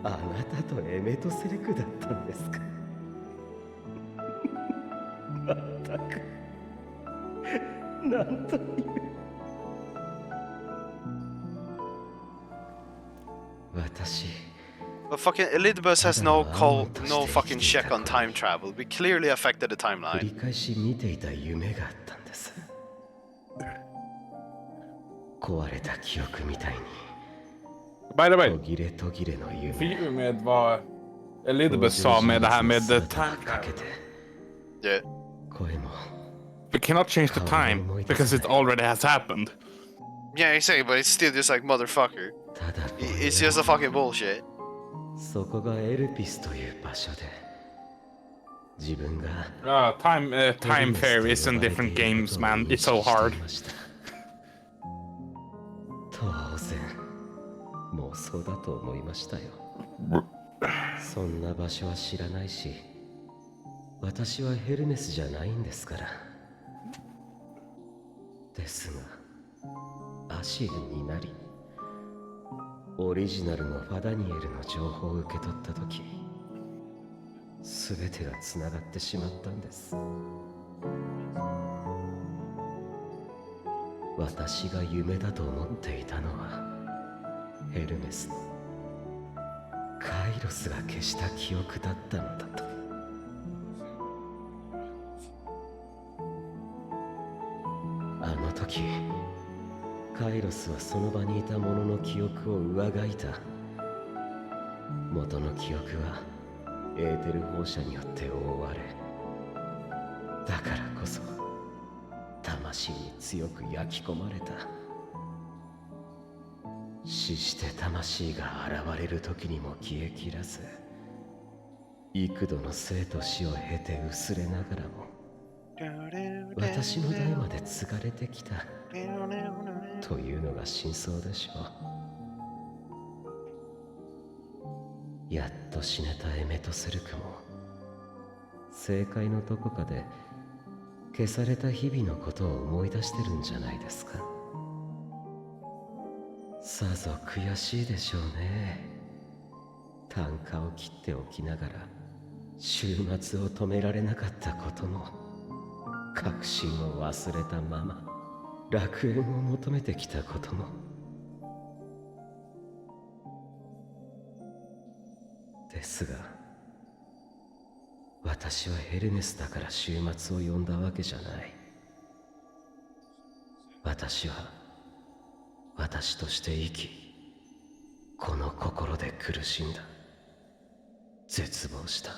あなたとエメトセレクだったんですかまったくなんという私 But fucking Elidibus has no fucking check on time travel. We clearly affected the 繰 timeline. り返し見ていた夢があったんです壊れた記憶みたいに By the way, 途切れ途切れの夢 för med vad Elizabeth sa med det här med the time travel. Yeah. 声も We cannot change the time because it already has happened. Yeah, exactly, but it's still just like motherfucker. It's just a fucking bullshit. そこがエルピスという場所で自分が Time fairies in different games, man. It's so hard. 当然妄想だと思いましたよそんな場所は知らないし私はヘルメスじゃないんですからですがアシエルになりオリジナルのファダニエルの情報を受け取ったとき全てがつながってしまったんです私が夢だと思っていたのはヘルメスのカイロスが消した記憶だったのだとあの時カイロスはその場にいた者の記憶を上書いた元の記憶はエーテル放射によって覆われだからこそ魂に強く焼き込まれた死して魂が現れる時にも消えきらず幾度の生と死を経て薄れながらも私の代まで継がれてきたというのが真相でしょうやっと死ねたエメトセルクも正解のどこかで消された日々のことを思い出してるんじゃないですかさぞ悔しいでしょうね単価を切っておきながら週末を止められなかったことも確信を忘れたまま楽園を求めてきたこともですが私はヘルメスだから週末を呼んだわけじゃない私は私として生きこの心で苦しんだ絶望した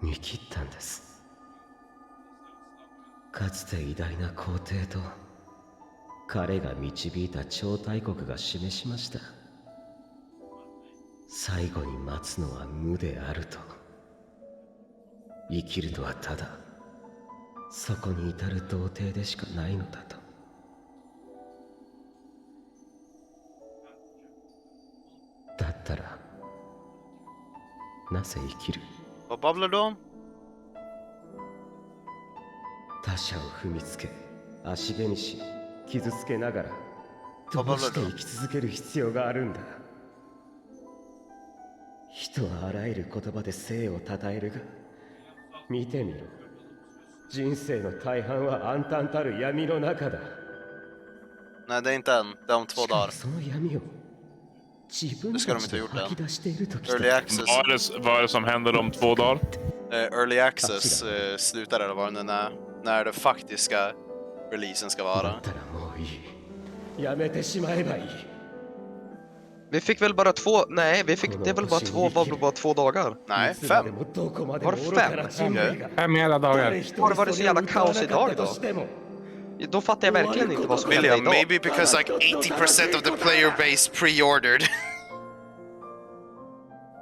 見切ったんですかつて偉大な皇帝と彼が導いた超大国が示しました最後に待つのは無であると生きるとはただそこに至る童貞でしかないのだとだったらなぜ生きる Vad babblar du om? 他者を踏みつけ足蹴にし傷つけながらどうして生き続ける必要があるんだ人はあらゆる言葉で生をたたえるが見てみろ人生の大半は暗淡たる闇の中だ Nej, det är inte än. Det är om 2 dagar. その闇を自分 Det ska た de ち inte ha で gjort 吐き än. 出しているとき Early access. Vad är det som händer om 2 dagar? Early access slutar eller vad det nu är. När det faktiska releasen ska vara. だったらもういいやめてしまえばいい Vi fick väl bara 2, nej vi fick, det är väl bara 2, var det bara 2 dagar? Nej, 5. Var det 5? 5 hela dagar. Har det varit så jävla kaos idag då? Då fattar jag verkligen inte vad som hände William, idag. maybe because like 80% of the player base pre-ordered.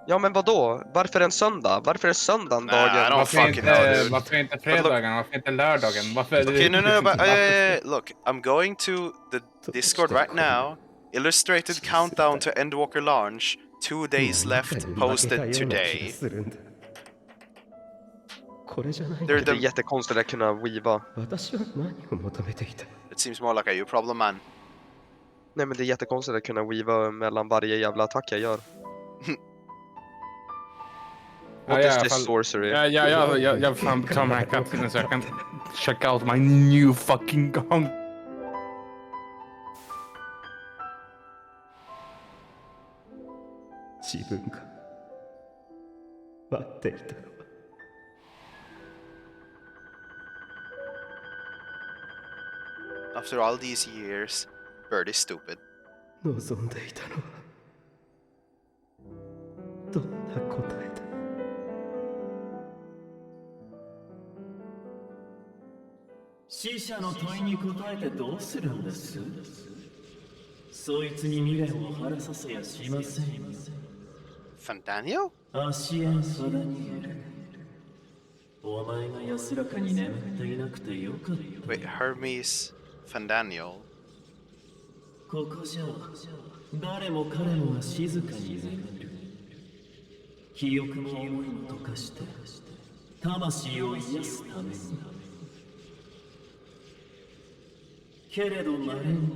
Ja men vadå? Varför en söndag? Varför är söndagen dagen? I don't fucking know, dude. Varför inte fredagen? Varför inte lördagen? Varför Okay, no, but varför- look, I'm going to the Discord right now. Illustrated countdown to Endwalker launch. 2 days left. Posted today. これじゃない They're Det är the. jättekonstigt att kunna weava. 私は何を求めていた It seems more like a you problem, man. Nej men det är jättekonstigt att kunna weava mellan varje jävla attack jag gör. What is this sorcery? Jag fan tar mig här katten så jag kan check out my new fucking gun. 自分が待っていたのは After all these years, Bird is stupid. 望んでいたのはどんな答えだ死者の問いに答えてどうするんです？そいつに未練を晴らさせやしませんよ。Fandanio? アシエン・サダニエル。お前が安らかに眠っていなくてよかった。Wait, Hermes Fandanio? ここじゃ誰も彼もが静かに眠る。記憶も思いも溶かして魂を癒すために。けれどまれに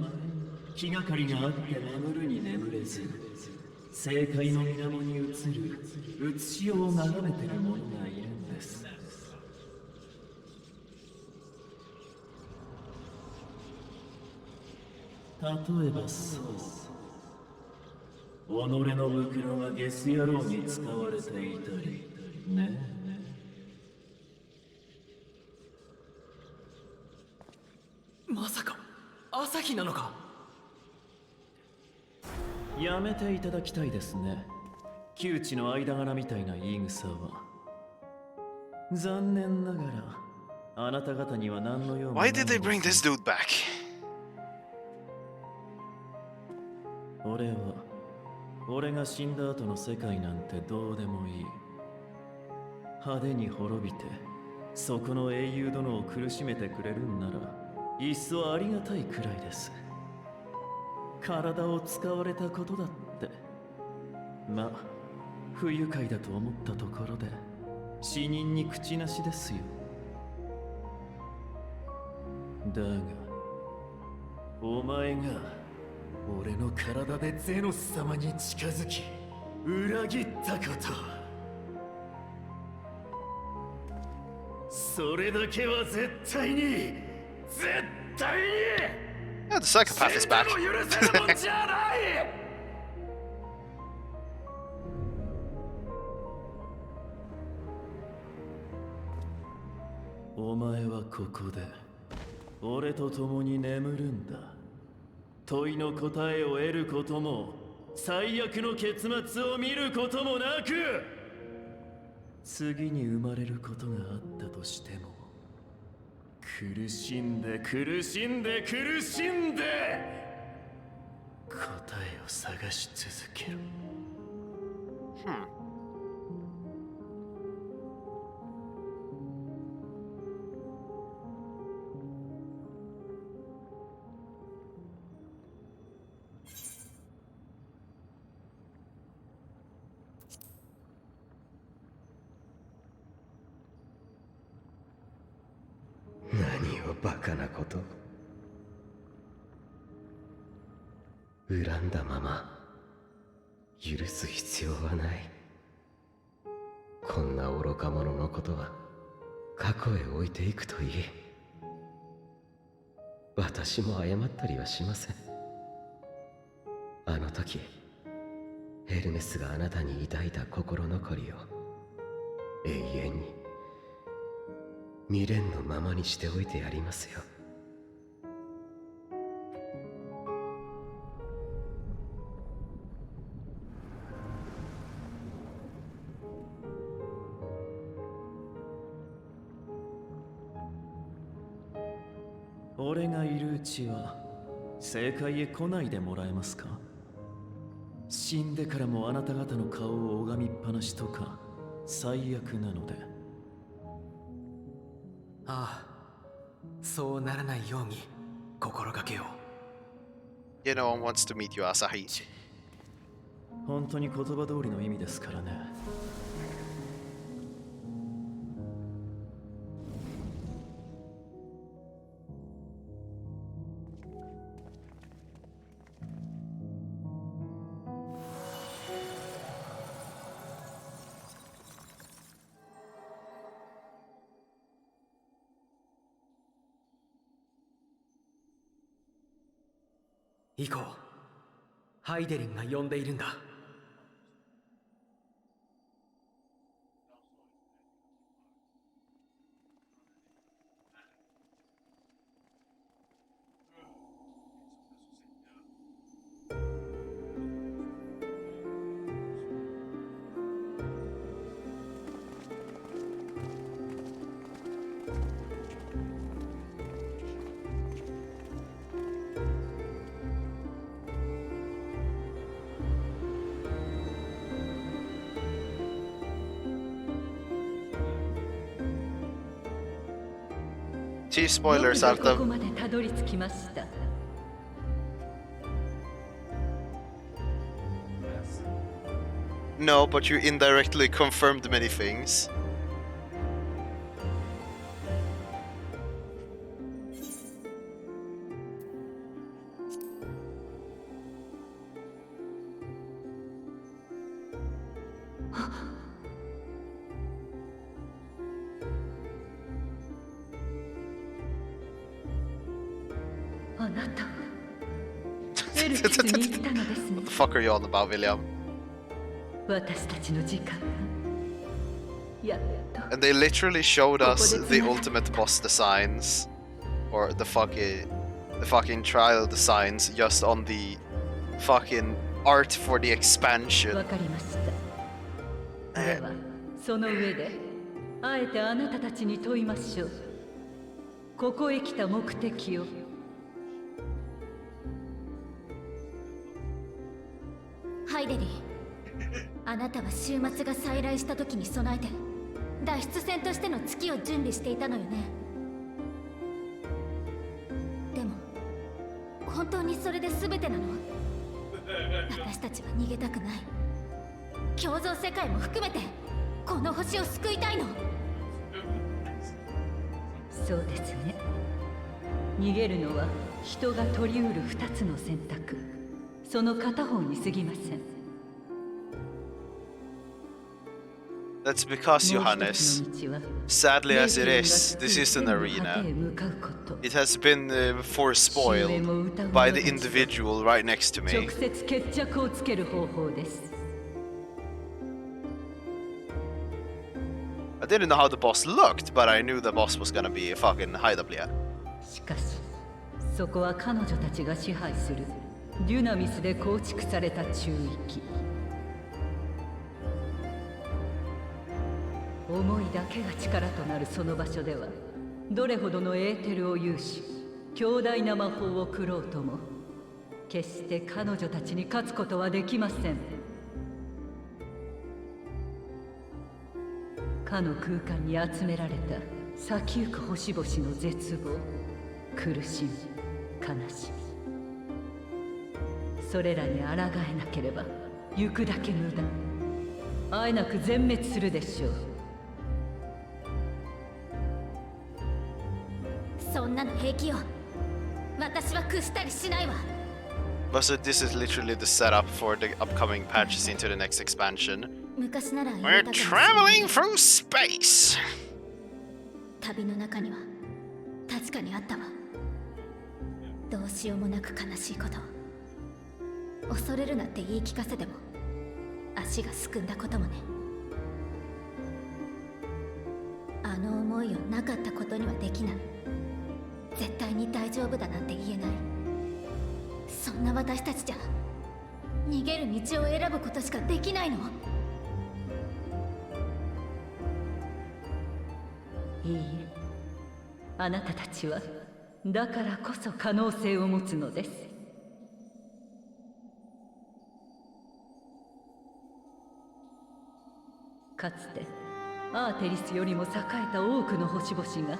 気がかりがあって眠るに眠れず正解の水面に映る写しを眺めてる者がいるんです。例えばそう己の袋がゲス野郎に使われていたりね。まさか朝日なのか？やめていただきたいですね。窮地の間柄みたいな言い草は。残念ながらあなた方には何の用もない。 Why did they bring this dude back? 俺が死んだ後の世界なんてどうでもいい。派手に滅びてそこの英雄殿を苦しめてくれるんならいっそありがたいくらいです。体を使われたことだってまあ不愉快だと思ったところで死人に口なしですよ。だがお前が俺の体でゼノス様に近づき裏切ったこと、それだけは絶対に絶対に Yeah, the psychopath is back. お前はここで俺と共に眠るんだ。問いの答えを得ることも最悪の結末を見ることもなく次に生まれることがあったとしても苦しんで苦しんで苦しんで答えを探し続ける。何をバカなこと。恨んだまま許す必要はない。こんな愚か者のことは過去へ置いていくといい。私も謝ったりはしません。あの時ヘルメスがあなたに抱いた心残りを永遠に未練のままにしておいてやりますよ。俺がいるうちは正解へ来ないでもらえますか？死んでからもあなた方の顔を拝みっぱなしとか最悪なので。ああ、そうならないように心がけよう。You know one wants to meet you, Asahi. 本当に言葉通りの意味ですからね。行こう。ハイデリンが呼んでいるんだ。T spoilers out ここ of. までたどり着きました。No, but you indirectly confirmed many things. What the fuck are you on about, William? And they literally showed us the ultimate boss designs, or the fucking trial designs, just on the fucking art for the expansion. わかりました。では、その上で、あえてあなたたちに問いましょう。ここへ来た目的を。ハイデリー、あなたは週末が再来した時に備えて脱出船としての月を準備していたのよね。でも本当にそれで全てなの？私たちは逃げたくない。共存世界も含めてこの星を救いたいの。そうですね。逃げるのは人が取り得る2つの選択。その片方に過ぎません。That's because, Johannes, sadly as it is, this is an arena. It has been forspoiled by the individual right next to me. 直接決着をつける方法です。I didn't know how the boss looked, but I knew the boss was gonna be a fucking Haidablia. しかし、そこは彼女たちが支配するデュナミスで構築された中域。思いだけが力となるその場所では、どれほどのエーテルを有し、強大な魔法を食ろうとも、決して彼女たちに勝つことはできません。かの空間に集められた先行く星々の絶望、苦しみ、悲しみ。それらに抗えなければ行くだけ無駄。あえなく全滅するでしょう。そんなの平気よ。私は屈したりしないわ。But so this is literally the setup for the upcoming patches into the next expansion. 昔なら We're traveling through space! 旅の中には確かにあったわ。どうしようもなく悲しいこと。恐れるなって言い聞かせても足がすくんだこともね。あの思いをなかったことにはできない。絶対に大丈夫だなんて言えない。そんな私たちじゃ逃げる道を選ぶことしかできないの。いいえ、あなたたちはだからこそ可能性を持つのです。かつてアーテリスよりも栄えた多くの星々が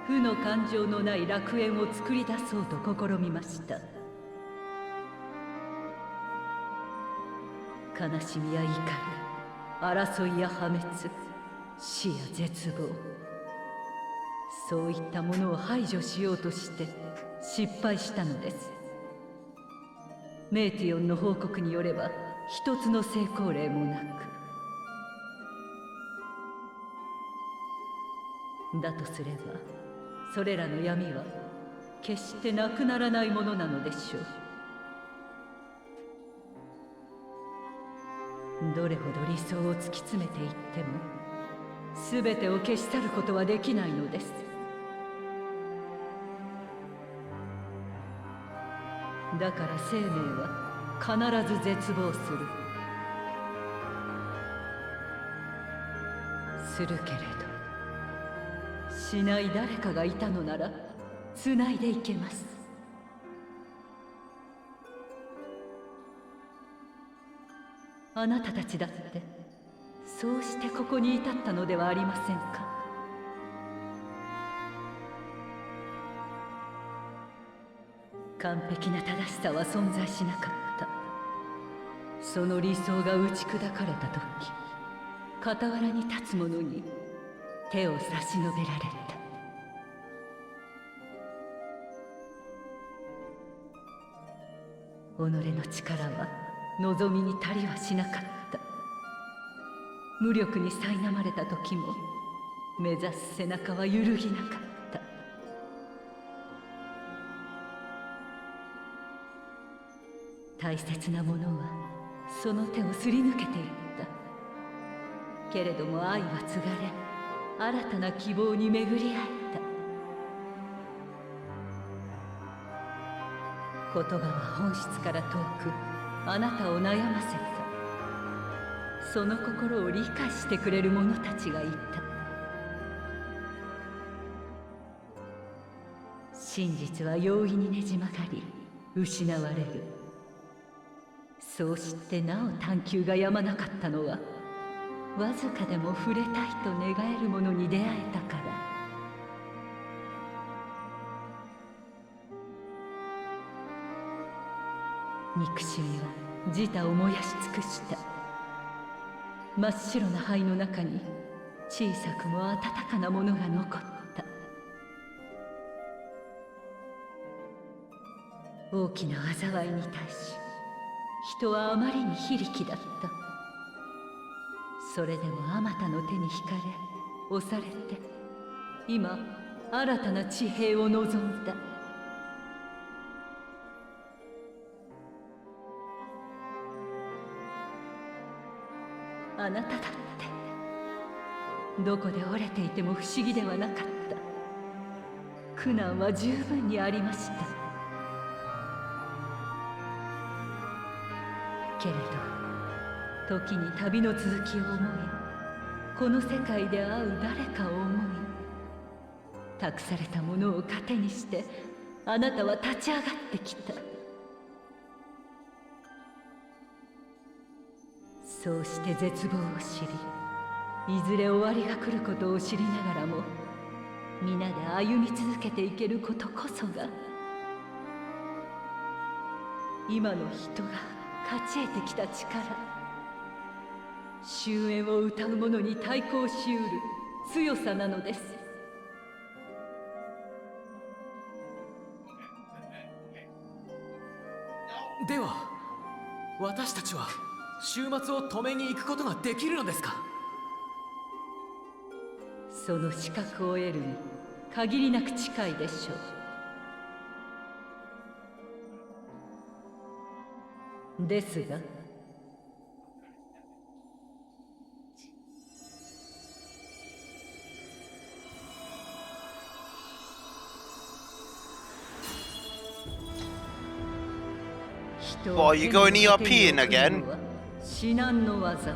負の感情のない楽園を作り出そうと試みました。悲しみや怒り、争いや破滅、死や絶望、そういったものを排除しようとして失敗したのです。メーティオンの報告によれば一つの成功例もなく、だとすればそれらの闇は決してなくならないものなのでしょう。どれほど理想を突き詰めていっても全てを消し去ることはできないのです。だから生命は必ず絶望するけれど、しない誰かがいたのならつないでいけます。あなたたちだってそうしてここに至ったのではありませんか。完璧な正しさは存在しなかった。その理想が打ち砕かれた時、傍らに立つ者に手を差し伸べられた。己の力は望みに足りはしなかった。無力に苛まれた時も目指す背中は揺るぎなかった。大切なものはその手をすり抜けていった。けれども愛は継がれ、新たな希望に巡り合えた。言葉は本質から遠くあなたを悩ませた。その心を理解してくれる者たちがいた。真実は容易にねじ曲がり失われる。そうしてなお探求がやまなかったのは、わずかでも触れたいと願えるものに出会えたから。憎しみは自他を燃やし尽くした。真っ白な灰の中に小さくも温かなものが残った。大きな災いに対し人はあまりに非力だった。それでもあまたの手に引かれ押されて、今新たな地平を望んだ。あなただってどこで折れていても不思議ではなかった。苦難は十分にありました。けれど時に旅の続きを思い、この世界で会う誰かを思い、託されたものを糧にしてあなたは立ち上がってきた。そうして絶望を知り、いずれ終わりが来ることを知りながらも皆で歩み続けていけることこそが、今の人が勝ち得てきた力、終焉を歌う者に対抗しうる強さなのです。では私たちは終末を止めに行くことができるのですか。その資格を得るに限りなく近いでしょう。ですがWhat, are you going ERPing again? 至難の技。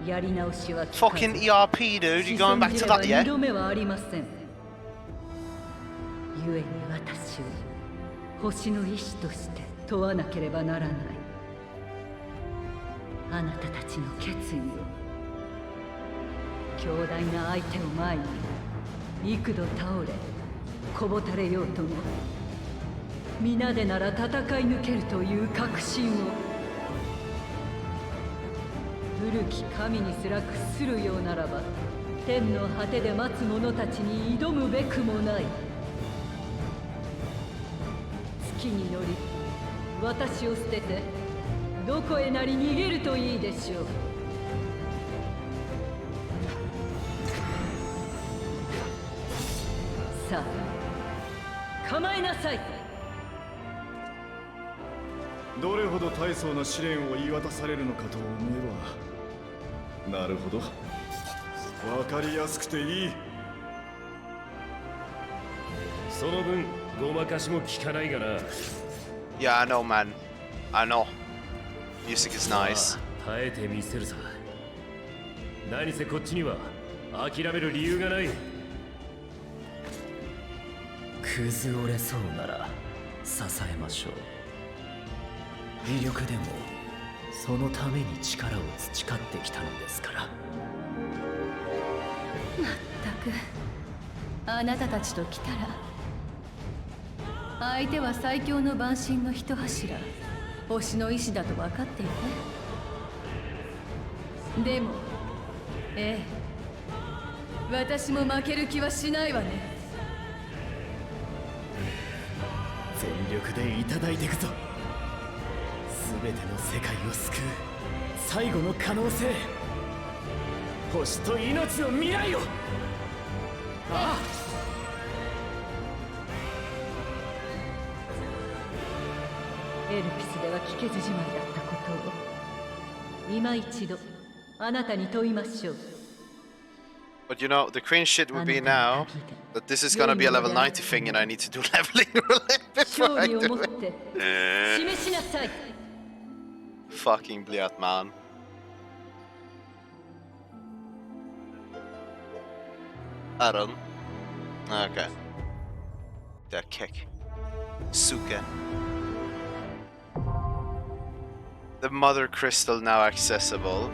やり直しは Fucking ERP, dude. You going back to that yet? 二度目はありません。故に私を星の意志として問わなければならない。あなたたちの決意を強大な相手を前に幾度倒れこぼたれようとも皆でなら戦い抜けるという確信を古き神にすら屈するようならば天の果てで待つ者たちに挑むべくもない。月に乗り私を捨ててどこへなり逃げるといいでしょう。さあ構えなさい。どれほど大層な試練を言い渡されるのかと思えば、なるほど、わかりやすくていい。その分ごまかしも効かないがな。 Yeah, I know, man. I know. Music is nice. 耐えてみせるさ。何せこっちには諦める理由がない。崩れそうなら支えましょう。微力でもそのために力を培ってきたのですから。まったくあなたたちと来たら相手は最強の万神の一柱星の石だと分かっていて、でも私も負ける気はしないわね。全力でいただいていくぞ。全ての世界を救う最後の可能性、星と命の未来を。ああ、エルピスでは聞けずじまいだったことを今一度あなたに問いましょう。 But you know, the cringe shit would be now that this is gonna be a level 90 thing and I need to do leveling before I do it. Fucking Bliat, man. Aaron. Okay. That kick. Suka. The Mother Crystal now accessible.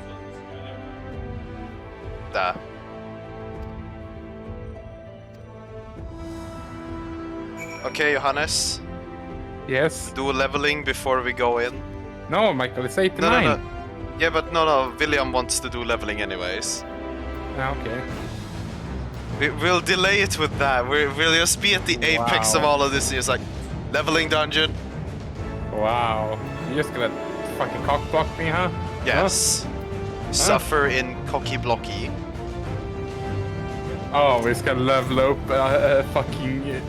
Da. Okay, Johannes. Yes. Do leveling before we go in. No, Michael, it's 8 to 9. No. Yeah, but no, William wants to do leveling anyways. Okay. We'll delay it with that. We'll just be at the apex of all of this and just like, leveling dungeon. Wow. You're just gonna fucking cock block me, huh? Yes. Huh? Suffer in cocky blocky. Oh, we're just gonna level up fucking...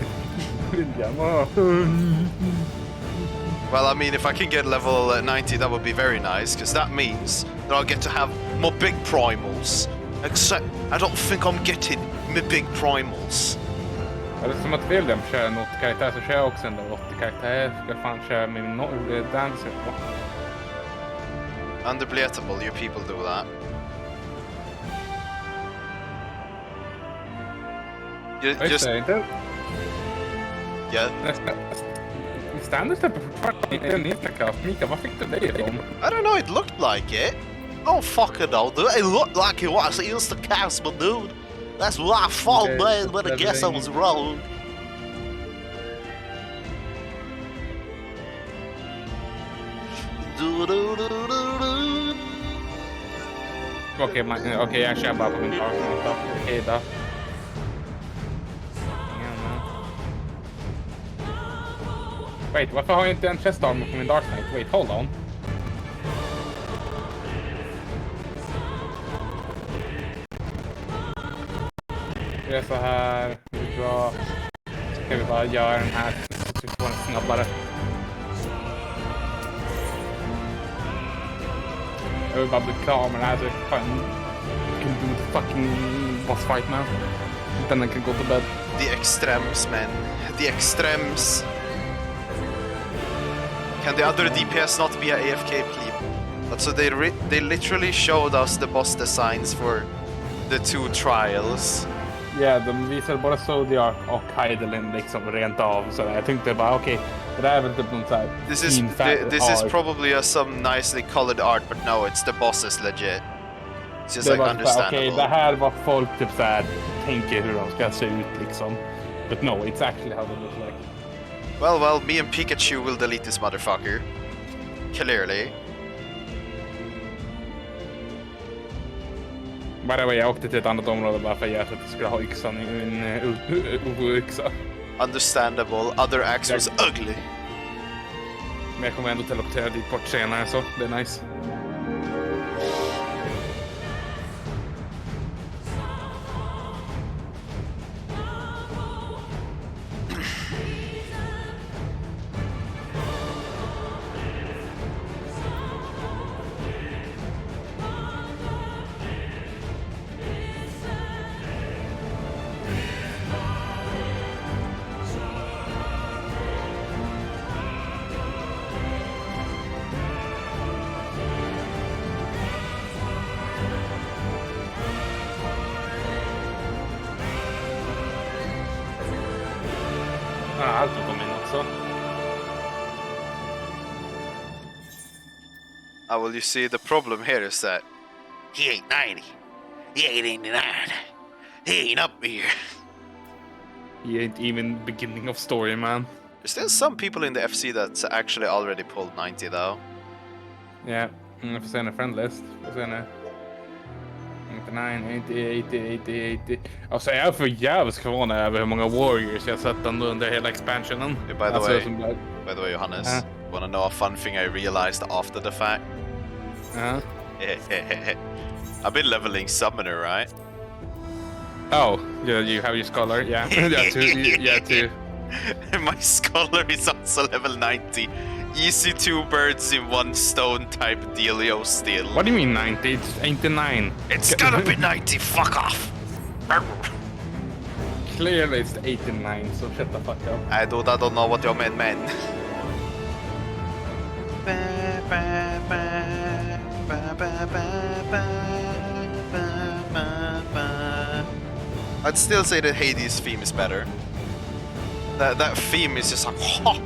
Well, I mean, if I can get level 90, that would be very nice, because that means that I'll get to have more big primals. Except, I don't think I'm getting my big primals. Ja, det är som att William kör en 80-karaktär så kör jag också en 80-karaktär. Ska fan köra min dancer på. Underblatable, you people do that. You just... inte? Yeah. Standard släpper fortfarande inte en instacast. Mika, vad fick du det ifrån? I don't know, it looked like it. Oh fucking no, dude. It looked like it was instacast, but dude. That's what I thought, man, but I guess I was wrong. Okej, jag kör bara på min dag. Okej då. Wait, varför har jag inte en chest armor på min Dark Knight? Wait, hold on. Det är så här. Bra. Ska vi bara göra den här så att vi får den snabbare. Jag vill bara bli klar med det här så fan can do the fucking boss fight now. Then I can go to bed. The extremes, man. The extremes. Can the other DPS not be a AFK plebe? So they literally showed us the boss designs for the 2 trials. Ja, de visade bara Zodiac och Heidelin liksom rent av. Så jag tänkte bara okej, det där är väl typ någon så här This is probably some nicely colored art, but no, it's the bosses legit. It's just Det like var understandable. okej, det här var folk typ så här tänker hur de ska se ut liksom. But no, it's actually how they look like. Well, me and Pikachu will delete this motherfucker. Clearly. By the way, jag åkte till ett annat område bara för att jag skulle ha yxan i min yxa. Understandable. Other axe was ugly. Men jag kommer ändå teleportera dit bort senare så det är nice. Allt kom in också. Well, you see, the problem here is that he ain't 90. He ain't 89. He ain't up here. He ain't even beginning of story, man. There's still some people in the FC that's actually already pulled 90, though. Yeah, jag får se en friend list. Får se en 99, 80. Alltså jag är för jävligt förvånad över hur många warriors jag sett under hela expansionen. By the way, Johannes, wanna know a fun thing I realized after the fact? I've been leveling summoner, right? Oh, you have your scholar, yeah. yeah, too. My scholar is also level 90. Easy 2 birds in 1 stone type dealio still. What do you mean 90? It's 89. It's gonna be 90, fuck off! Clearly it's 89, so shut the fuck up. I don't know what you mean, man. I'd still say that Hades' theme is better. That theme is just like...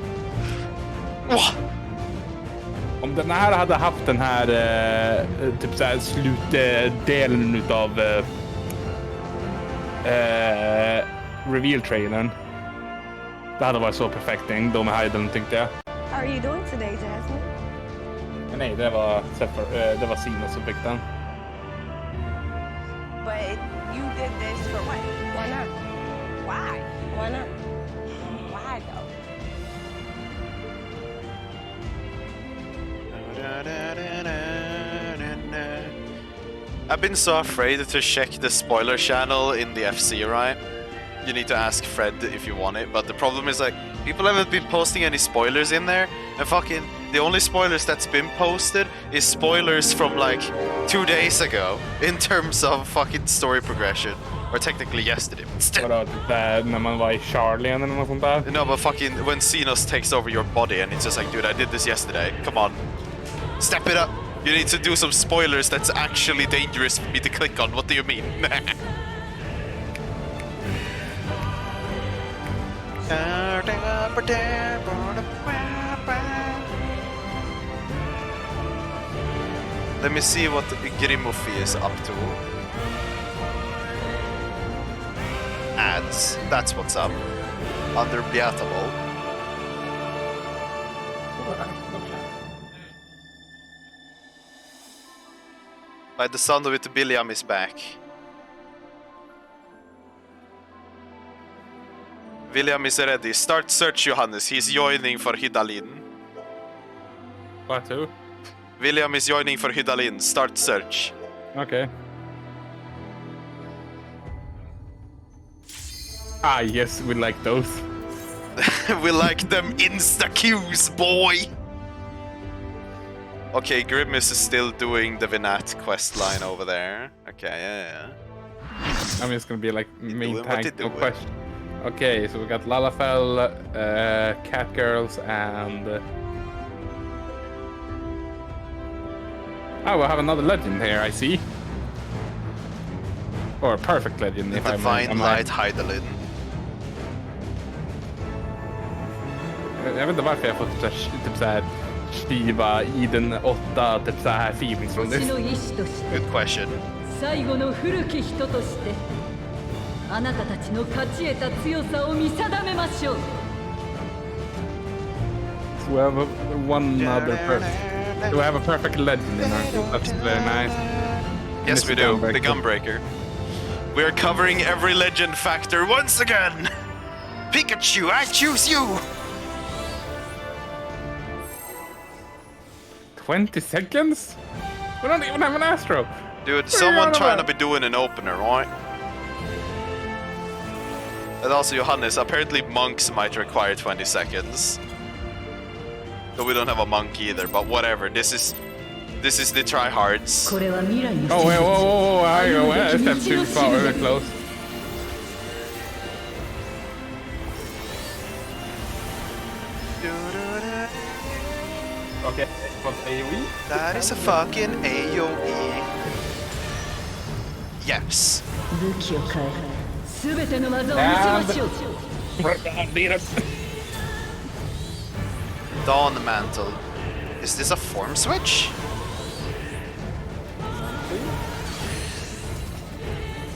Om den här hade haft den här typ så här slutdelen utav reveal-trailern. Det hade varit så perfekting, då med Heiden tyckte jag. How are you doing today, Jasmine? Nej, det var Sina som fick den. But you did this for what? Why not? Why? Why not? Why though? I've been so afraid to check the spoiler channel in the FC, right? You need to ask Fred if you want it, but the problem is like people haven't been posting any spoilers in there, and fucking the only spoilers that's been posted is spoilers from like 2 days ago in terms of fucking story progression, or technically yesterday. But still. Vadå, när man var i Charlie eller något sånt där? No, but fucking when Xenos takes over your body and it's just like, dude, I did this yesterday. Come on, step it up. You need to do some spoilers that's actually dangerous for me to click on. What do you mean? Let me see what Grimmofy is up to. Ads, that's what's up. Under Beatable. By the sound of it, Billiam is back. William is ready. Start search, Johannes. He's joining for Hydalin. What, who? William is joining for Hydalin. Start search. Okay. Ah, yes, we like those. We like them insta-queues, boy! Okay, Grimace is still doing the Vinat quest line over there. Okay, yeah. I'm just gonna be like main tank, no question. Okay, so we got Lalafell, Cat Girls, and... Oh, we'll have another legend here, I see. Or a perfect legend, if I may. Divine Light Hydalin. Jag vet inte varför jag fått typ såhär skriva i den 8 typ såhär feelings från det. Good question. 最後の古き人としてあなたたちの勝ち得た強さを見定めましょう。 So we have one other perfect. Do we have a perfect legend in our group? That's very nice. Yes, we do. The Gunbreaker. We are covering every legend factor once again. Pikachu, I choose you. 20 seconds? We don't even have an Astro. Dude, someone trying to be doing an opener, right? And also, Johannes, apparently monks might require 20 seconds. Though we don't have a monk either, but whatever. This is the tryhards. Oh, wait, whoa, I stepped too far, very close. Okay, what's AoE? That is a fucking AoE. Yes. 武器を変え、すべての技を見せましょう。 Dawn Mantle. Is this a form switch?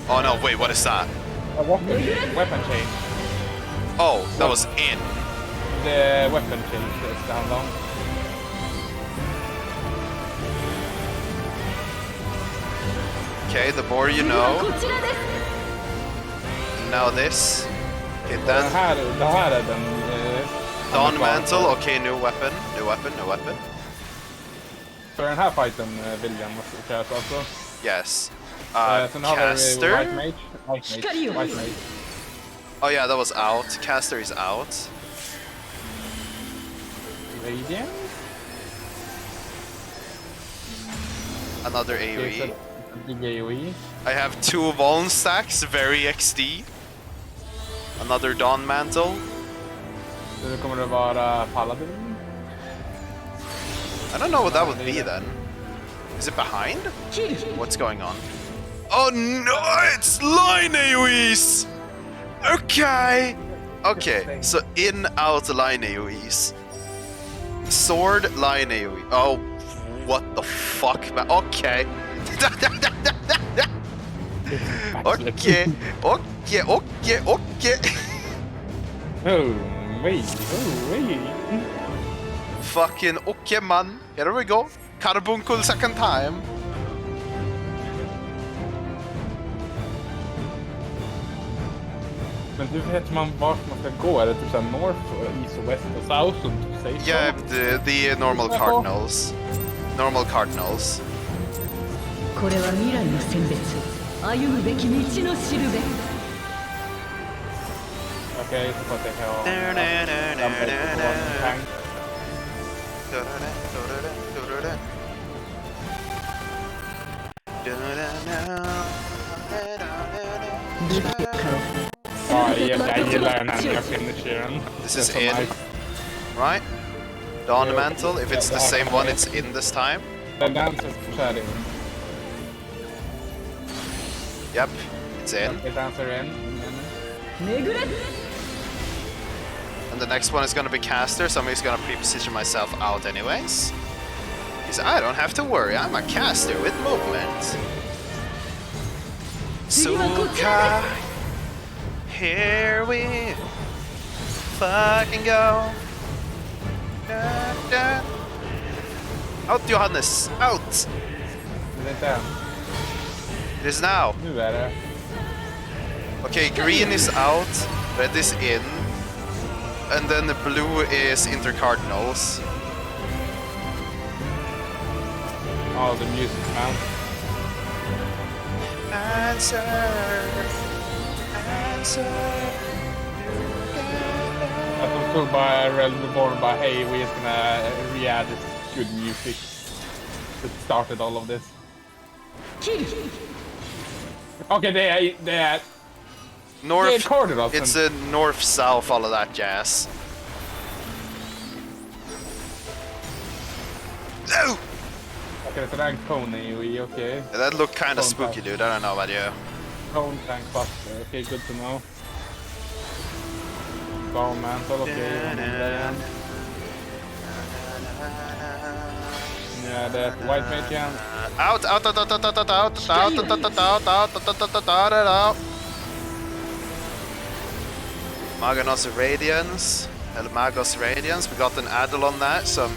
Oh no, wait, what is that? A weapon change. Oh, that was in. The weapon change is down long. Okay, the more you know. Now this. Okay, then. Det här är den... Dawn Mantle, okay, new weapon. För den här fighten, William, måste köras alltså. Yes. Sen har Caster. vi White Mage. Oh yeah, that was out. Caster is out. Radiant? Another AoE. Big AoE. I have 2 Voln stacks, very XD. Another Dawn Mantle. Så kommer det vara Paladin? I don't know what that would be then. Is it behind? What's going on? Oh no, it's line AoEs! Okay! Okay, so in, out, line AoEs. Sword, line AoE. Oh, what the fuck, man? Okay. Okay. Oh, wait. Fucking okay, man. Here we go. Carbuncle second time. Men hur vet man vart man ska gå? Är det typ såhär north, east, west och south? Och typ say Yeah, the normal cardinals. Normal cardinals. これは未来の選別、歩むべき道のしるべ。 Okej, så får jag tänka jag gillar den här nya finishen. This is in, right? Dawn Mantle, if it's the same one, it's in this time. Den dansen så är det in. Yep, it's in. Det dansar in. And the next one is gonna be caster, so I'm just gonna pre-position myself out anyways. Because I don't have to worry, I'm a caster with movement. Suka, here we fucking go. Da, da. Out Johannes, out! Det är inte än. It is now. Nu är det. Okay, green is out, red is in, and then the blue is intercardinals. Oh, the music, man. Answer. Att de tog bara Realm Reborn bara hey, we're just gonna re-add this good music that started all of this. Okay, they are North, cardinals. it's a north-south, all of that jazz. No! Okay, so then Cone AoE, okay. That looked kind of Cone spooky, dude. I don't know about you. Cone tank buster, okay, good to know. Dawn Mantle, okay. Yeah, that white mage can. Out. Maganos Radiance. El Magos Radiance. We got an addle on that. Some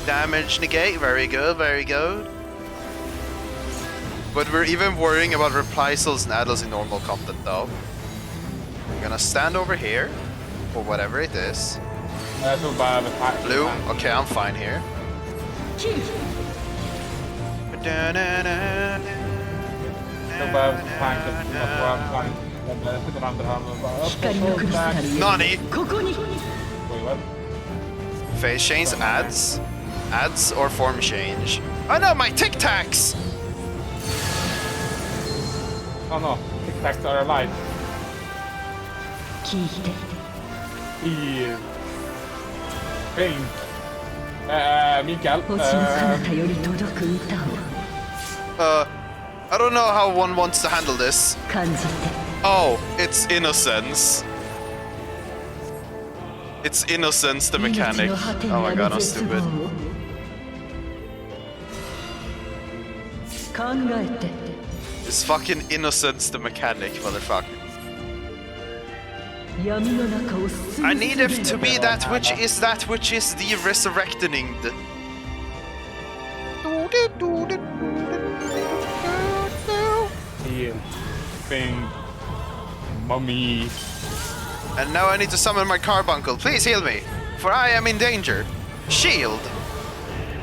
damage negate. Very good, very good. But we're even worrying about reprisals and addles in normal content though. We're gonna stand over here. Or whatever it is. Blue. Okay, I'm fine here. Nani? Wait, what? Phase change adds? Adds or form change? Oh no, my Tic Tacs! Oh no, Tic Tacs are alive. Pain. Mikael. I don't know how one wants to handle this. Oh, it's innocence. It's innocence, the mechanic. Oh my god, I'm stupid. It's fucking innocence, the mechanic, motherfucker. I need it to be that which is the resurrecting. Thing. Mummy. And now I need to summon my carbuncle. Please heal me, for I am in danger. Shield.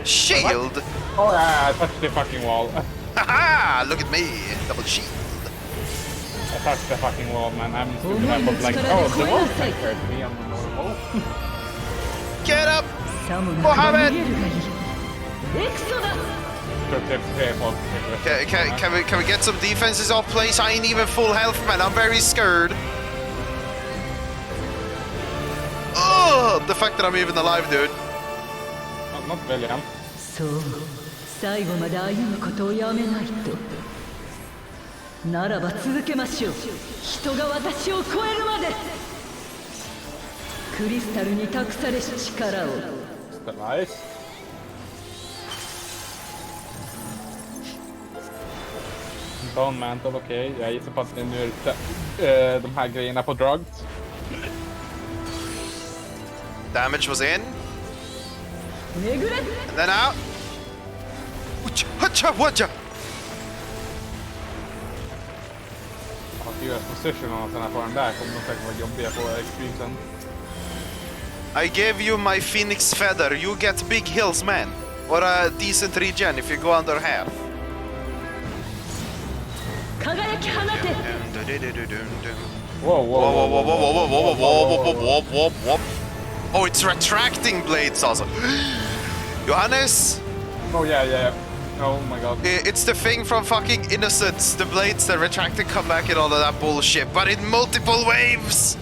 Shield. What? Oh yeah, I touched the fucking wall. Haha! Look at me, double shield. I touched the fucking wall, man. I'm stupid. I was like, oh, the wall hurt me on the normal. Get up, Mohammed! Can we get some defenses off, please? I ain't even full health, man. I'm very scared. Oh, the fact that I'm even alive, dude. Not brilliant. そう最後まで歩むことをやめないとならば続けましょう人が私を超えるまでクリスタルに託されし力を Nice. Bone Mantle, okej. Jag gissar på att nu är de här grejerna på drugs. Damage was in. Then out. Hacha, wacha. US position och sådana på den där kommer de säkert vara jobbiga på XP-sen. I gave you my phoenix feather. You get big hills, man. Or a decent regen if you go under half. Whoa, whoa, whoa, whoa, whoa. Oh, it's retracting blades also. Johannes? Oh, yeah. Oh my god. It's the thing from fucking Innocence. The blades that retract and come back and all of that bullshit, but in multiple waves!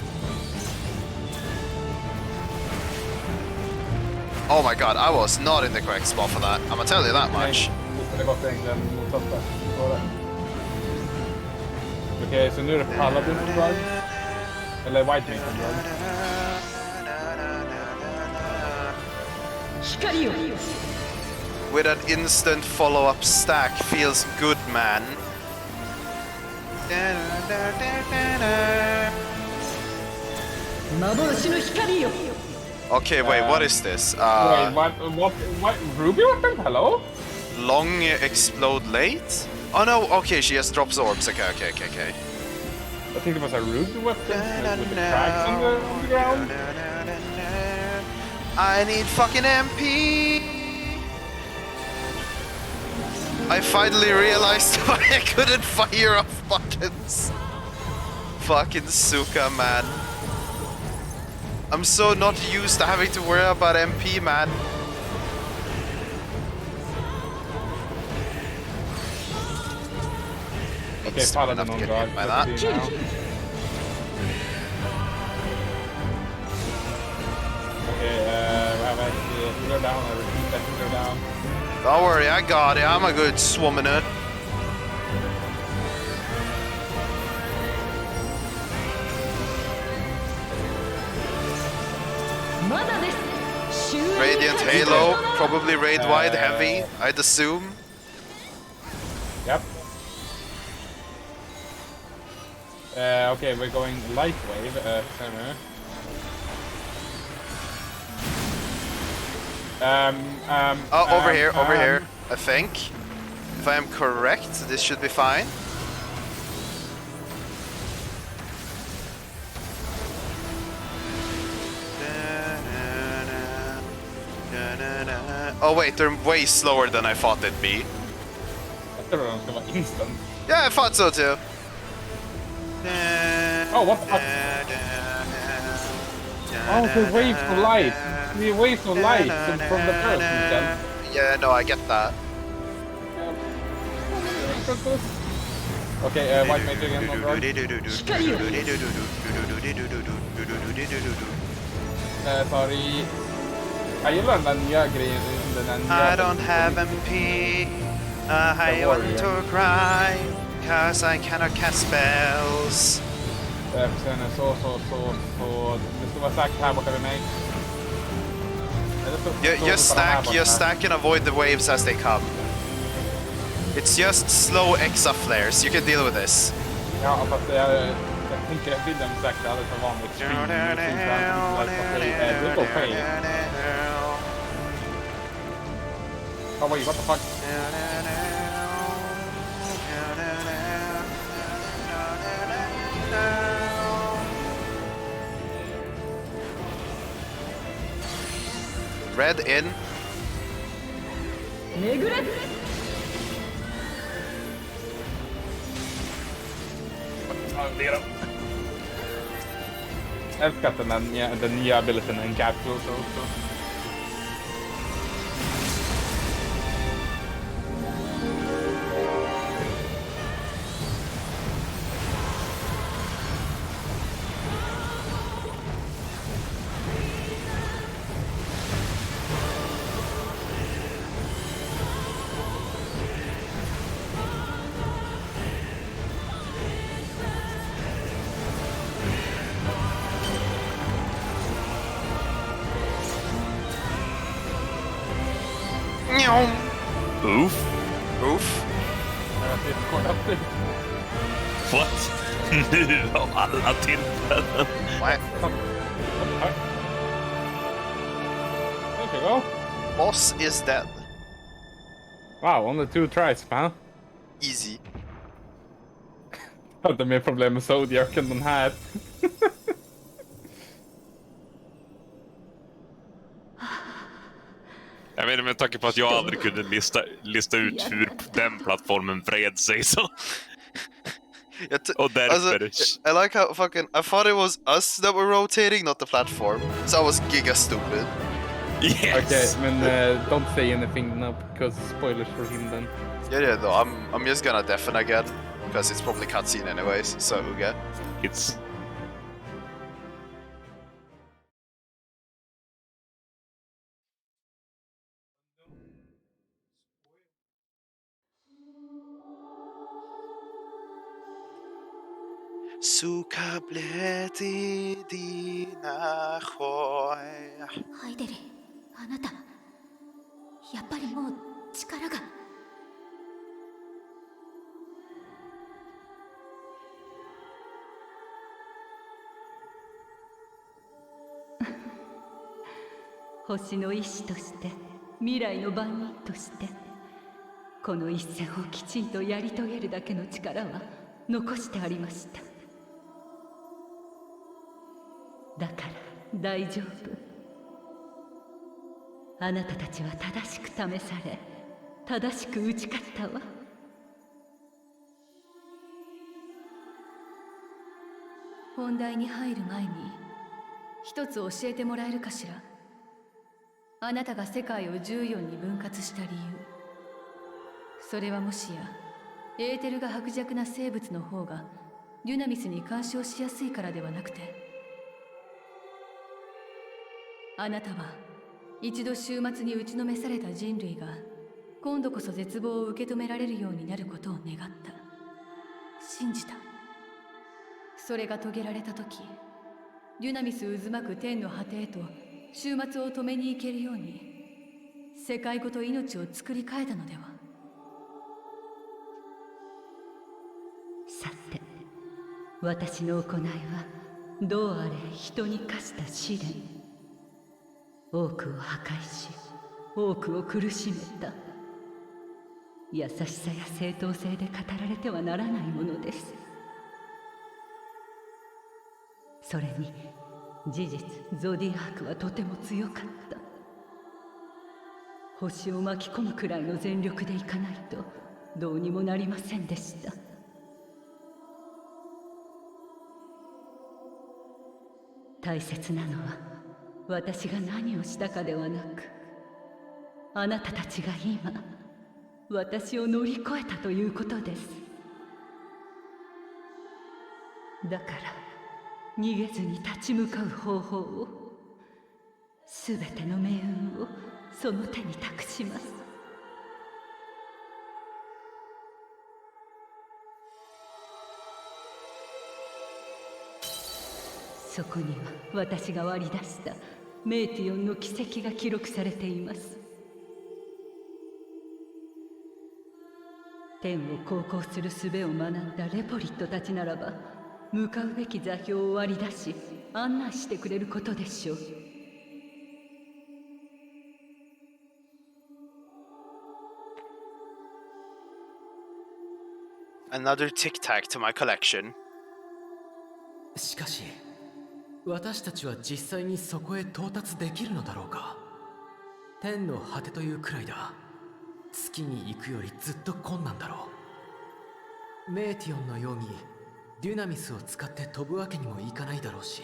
Oh my god, I was not in the correct spot for that. I'm gonna tell you that much. Okej, så nu är det Paladin på drug. Eller White Mage på drug. With an instant follow-up stack feels good, man. Okay, wait, what is this? Wait, what? Ruby weapon? Hello? Long explode late? Oh no, okay, she has drops orbs. Okay. I think it was a ruby weapon with the cracks on the ground. I need fucking MP! I finally realized why I couldn't fire off buttons. Fucking Suka, man. I'm so not used to having to worry about MP, man. Okay, Paladin on guard. By that. Okay, we have a healer down. I repeat that healer down. Don't worry, I got it. I'm a good swimmer. Radiant Halo, probably raid wide heavy, I'd assume. Yep. Okay, we're going light wave, center. Over here, I think. If I am correct, this should be fine. Oh wait, they're way slower than I thought they'd be. Jag tror de ska vara instant. Yeah, I thought so too. Oh, what the fuck? Oh, the waves of light. The waves of light from the first mission. Yeah, no, I get that. Okay, white mage again, no problem. Sorry. Jag gillar den där nya grejen. Den där nya I don't have MP. I want to cry. Cause I cannot cast spells. Sen så. Det ska vara säkert här borta vid mig. Just stack and avoid the waves as they come. It's just slow exa flares. You can deal with this. Ja, fast jag tänker jag vill dem säkert aldrig som vanligt. Det går fel. Oh wait, what the fuck? Red in. Jag älskar att den nya abilityn är en capsule också. Oof. Oof. What? Nu av alla tillfällen. What? There you go. Boss is dead. Wow, only 2 tries, man. Easy. Jag hade mer problem med Zodiac än den här. Jag menar med tanke på att jag aldrig kunde lista ut hur den plattformen vred sig så. Och därför... I like how fucking... I thought it was us that were rotating, not the platform. So I was giga stupid. Yes! Okay, men don't say anything now because spoilers for him then. Yeah, though. I'm just gonna deafen again. Because it's probably cutscene anyways, so okay. It's... Suka bleti dina hoy. ハイデリ、あなたやっぱりもう力が。星の医師として未来の番人としてこの一戦をきちんとやり遂げるだけの力は残してありました。だから大丈夫。あなたたちは正しく試され正しく打ち勝ったわ。本題に入る前に一つ教えてもらえるかしら。あなたが世界を14に分割した理由、それはもしやエーテルが薄弱な生物の方がデュナミスに干渉しやすいからではなくて、あなたは一度終末に打ちのめされた人類が今度こそ絶望を受け止められるようになることを願った、信じた。それが遂げられた時、デュナミス渦巻く天の果てへと終末を止めに行けるように世界ごと命を作り変えたのでは。さて、私の行いはどうあれ人に課した試練。多くを破壊し、多くを苦しめた。優しさや正当性で語られてはならないものです。それに事実ゾディアークはとても強かった。星を巻き込むくらいの全力でいかないとどうにもなりませんでした。大切なのは私が何をしたかではなく、あなたたちが今私を乗り越えたということです。だから逃げずに立ち向かう方法を、すべての命運をその手に託します。そこには私が割り出したメイティオンの奇跡が記録されています。天を航行する術を学んだレポリットたちならば、向かうべき座標を割り出し案内してくれることでしょう。Another tic tac to my collection. しかし私たちは実際にそこへ到達できるのだろうか。天の果てというくらいだ。月に行くよりずっと困難だろう。メーティオンのようにデュナミスを使って飛ぶわけにもいかないだろうし。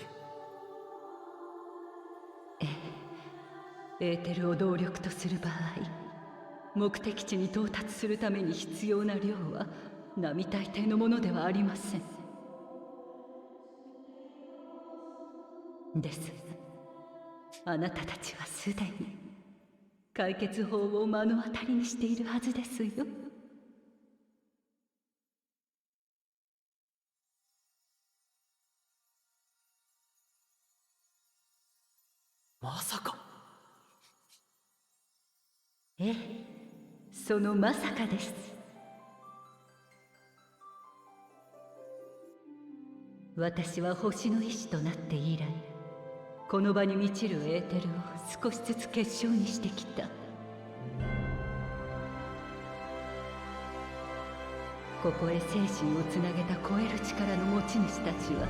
エーテルを動力とする場合、目的地に到達するために必要な量は並大抵のものではありません。ですが、あなたたちはすでに解決法を目の当たりにしているはずですよ。まさか。ええ、そのまさかです。私は星の意志となって以来、この場に満ちるエーテルを少しずつ結晶にしてきた。ここへ精神をつなげた超える力の持ち主たちは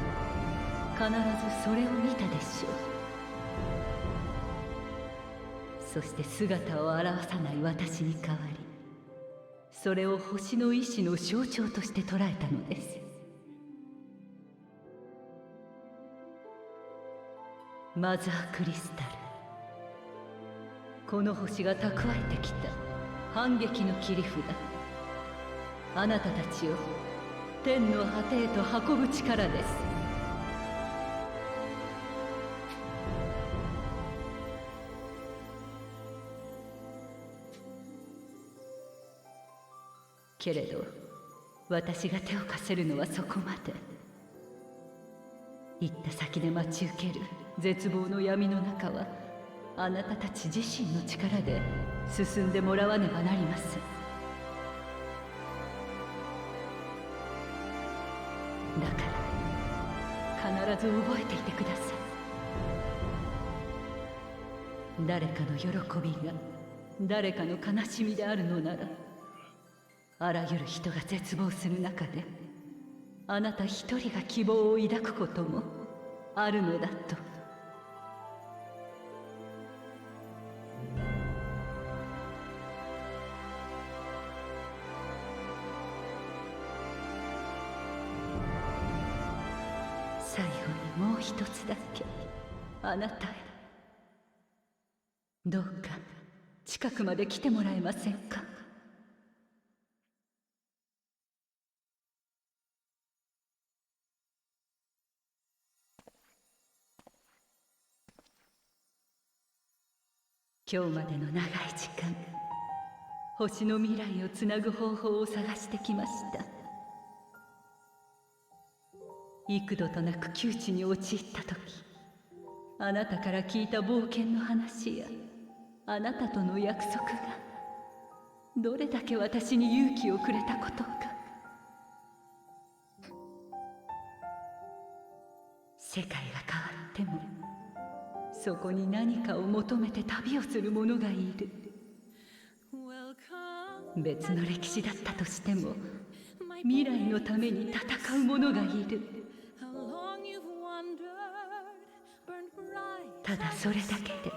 必ずそれを見たでしょう。そして姿を現さない私に代わり、それを星の意志の象徴として捉えたのです。マザークリスタル、この星が蓄えてきた反撃の切り札、あなたたちを天の果てへと運ぶ力です。けれど私が手を貸せるのはそこまで。行った先で待ち受ける絶望の闇の中は、あなたたち自身の力で進んでもらわねばなりません。だから必ず覚えていてください。誰かの喜びが誰かの悲しみであるのなら、あらゆる人が絶望する中であなた一人が希望を抱くこともあるのだと。最後にもう一つだけあなたへ。どうか近くまで来てもらえませんか。今日までの長い時間、星の未来をつなぐ方法を探してきました。幾度となく窮地に陥った時、あなたから聞いた冒険の話やあなたとの約束がどれだけ私に勇気をくれたことか。世界が変わってもそこに何かを求めて旅をする者がいる。別の歴史だったとしても未来のために戦う者がいる。ただそれだけで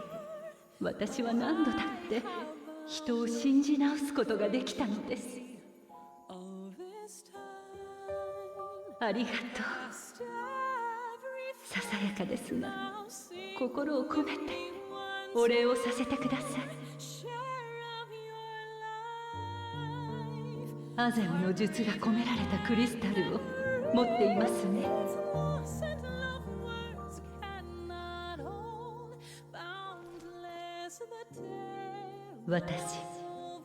私は何度だって人を信じ直すことができたのです。ありがとう。ささやかですが心を込めてお礼をさせてください。アゼムの術が込められたクリスタルを持っていますね。私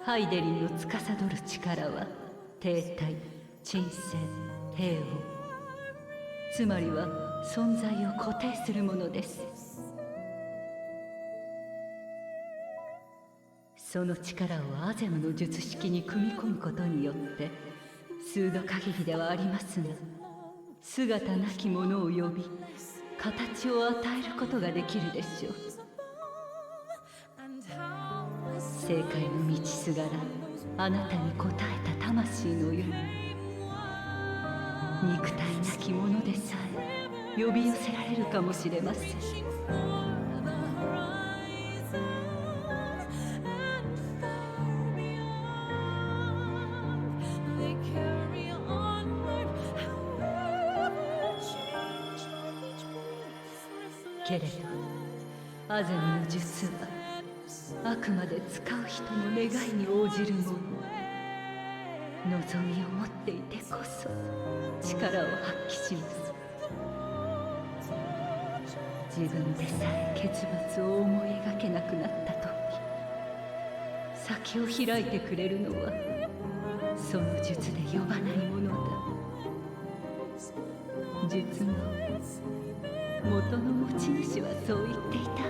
ハイデリンの司る力は停滞、沈静、平穏、つまりは存在を固定するものです。その力をアゼムの術式に組み込むことによって数度限りではありますが姿なきものを呼び形を与えることができるでしょう。正解の道すがらあなたに応えた魂のように肉体なきものでさえ呼び寄せられるかもしれません。けれどアゼムの術はあくまで使う人の願いに応じるもの。望みを持っていてこそ力を発揮します。自分でさえ結末を思い描けなくなった時先を開いてくれるのはその術で呼ばないものだ。術の元の持ち主はそう言っていたわ。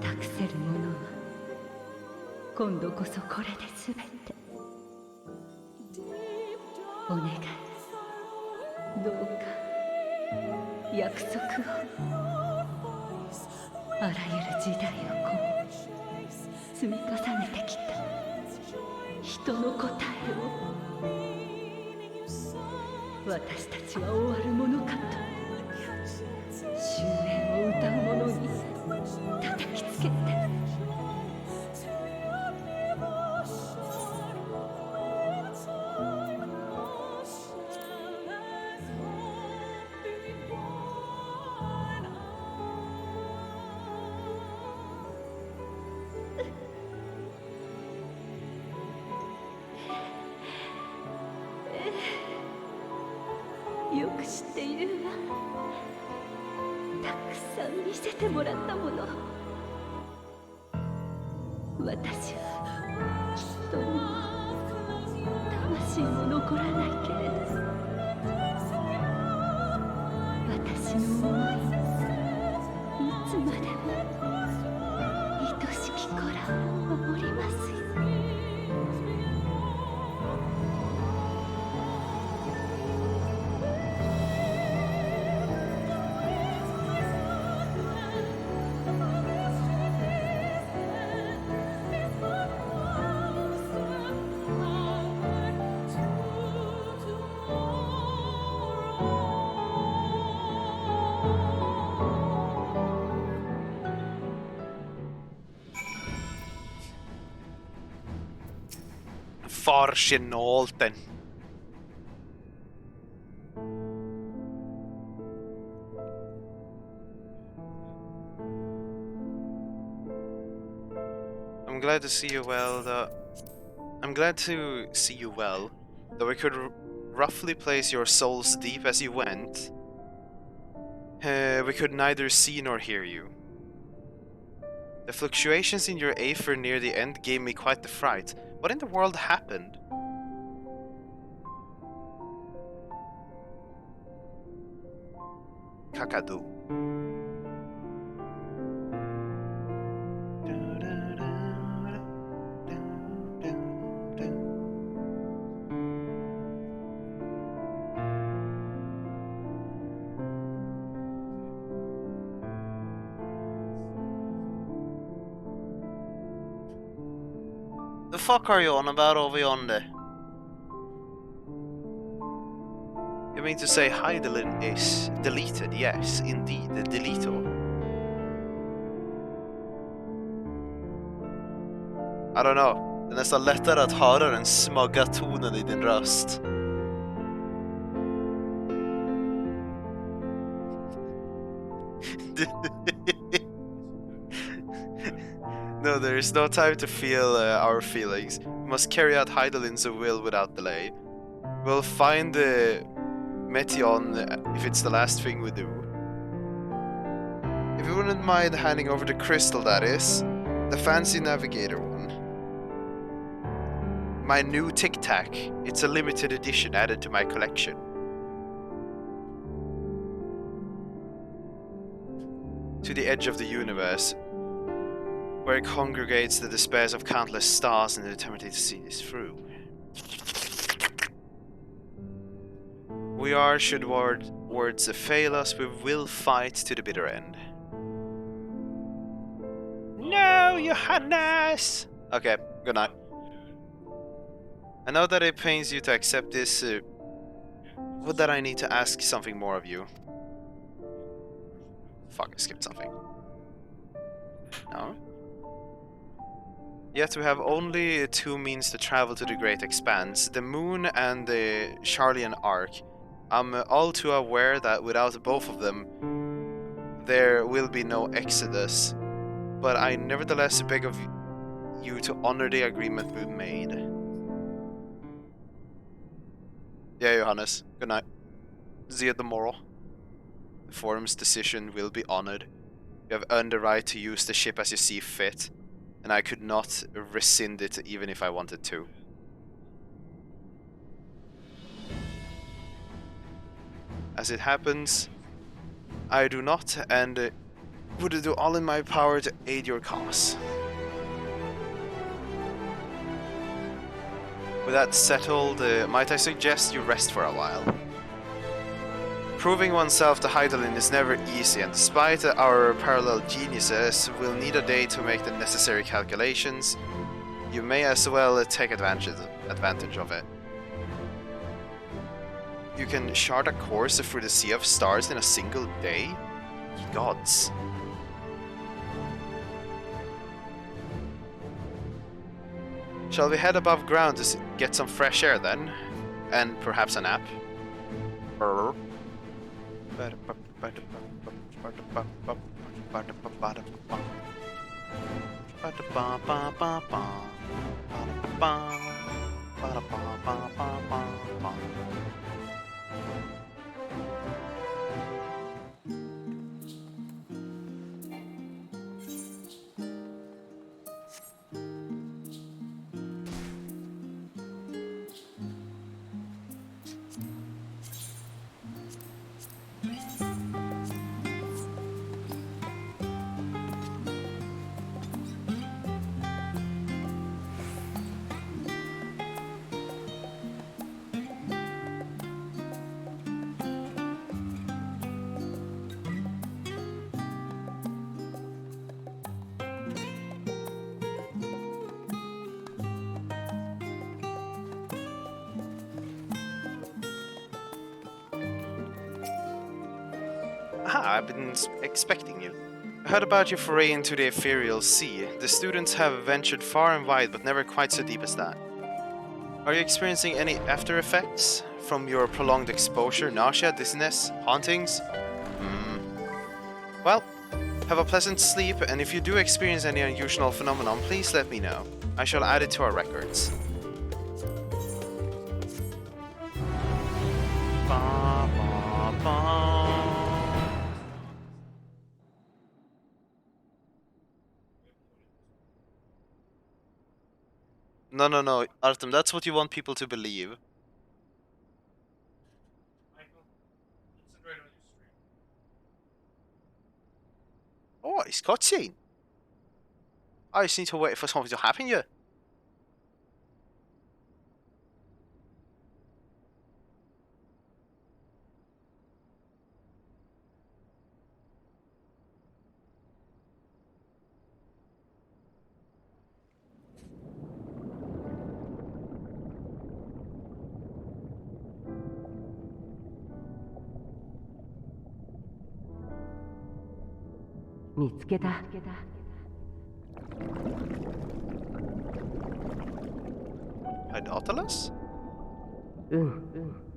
託せるものは今度こそこれで全て。お願い、どうか約束を。あらゆる時代を積み重ねてきた人の答えを私たちは終わるものかと終焉を歌う者に叩きつけて。よく知っているわ。たくさん見せてもらったもの。私はきっともう魂も残らないけれど私の思いいつまでも愛しき子らを守りますよ。Farsenolten. I'm glad to see you well, though. I'm glad to see you well, though I could roughly place your souls deep as you went. We could neither see nor hear you. The fluctuations in your aether near the end gave me quite the fright. What in the world happened? Kakadu. The fuck are you on about over yonder? You mean to say Heidelin is deleted? Yes, indeed, the deletor. I don't know. Det är nästan lättare att höra den smugga tonen i din röst. No, there is no time to feel our feelings. We must carry out Heidelin's will without delay. We'll find the Meteon if it's the last thing we do. If you wouldn't mind handing over the crystal, that is. The fancy navigator one. My new Tic Tac. It's a limited edition added to my collection. To the edge of the universe, where it congregates the despairs of countless stars and the determination to see this through. We are, should words fail us, we will fight to the bitter end. No, Johannes! Okay, good night. I know that it pains you to accept this, but that I need to ask something more of you. Fuck, I skipped something. No? Yet we have only two means to travel to the Great Expanse, the Moon and the Charlian Arc. I'm all too aware that without both of them, there will be no exodus, but I nevertheless beg of you to honor the agreement we made. Yeah, Johannes. Good night. See you tomorrow. The forum's decision will be honored. You have earned the right to use the ship as you see fit, and I could not rescind it even if I wanted to. As it happens, I do not, and would do all in my power to aid your cause. With that settled, might I suggest you rest for a while? Proving oneself to Heidelin is never easy, and despite our parallel geniuses, we'll need a day to make the necessary calculations. You may as well take advantage of it. You can chart a course through the Sea of Stars in a single day? Ye gods. Shall we head above ground to get some fresh air then? And perhaps a nap? Brr. Aha, I've been expecting you. I heard about your foray into the ethereal sea. The students have ventured far and wide, but never quite so deep as that. Are you experiencing any after effects from your prolonged exposure? Nausea, dizziness, hauntings? Well, have a pleasant sleep, and if you do experience any unusual phenomenon, please let me know. I shall add it to our records. Ba, ba, ba. No, no, no, Artem, that's what you want people to believe. Oh, it's cutscene. I just need to wait for something to happen here. Idolatrous?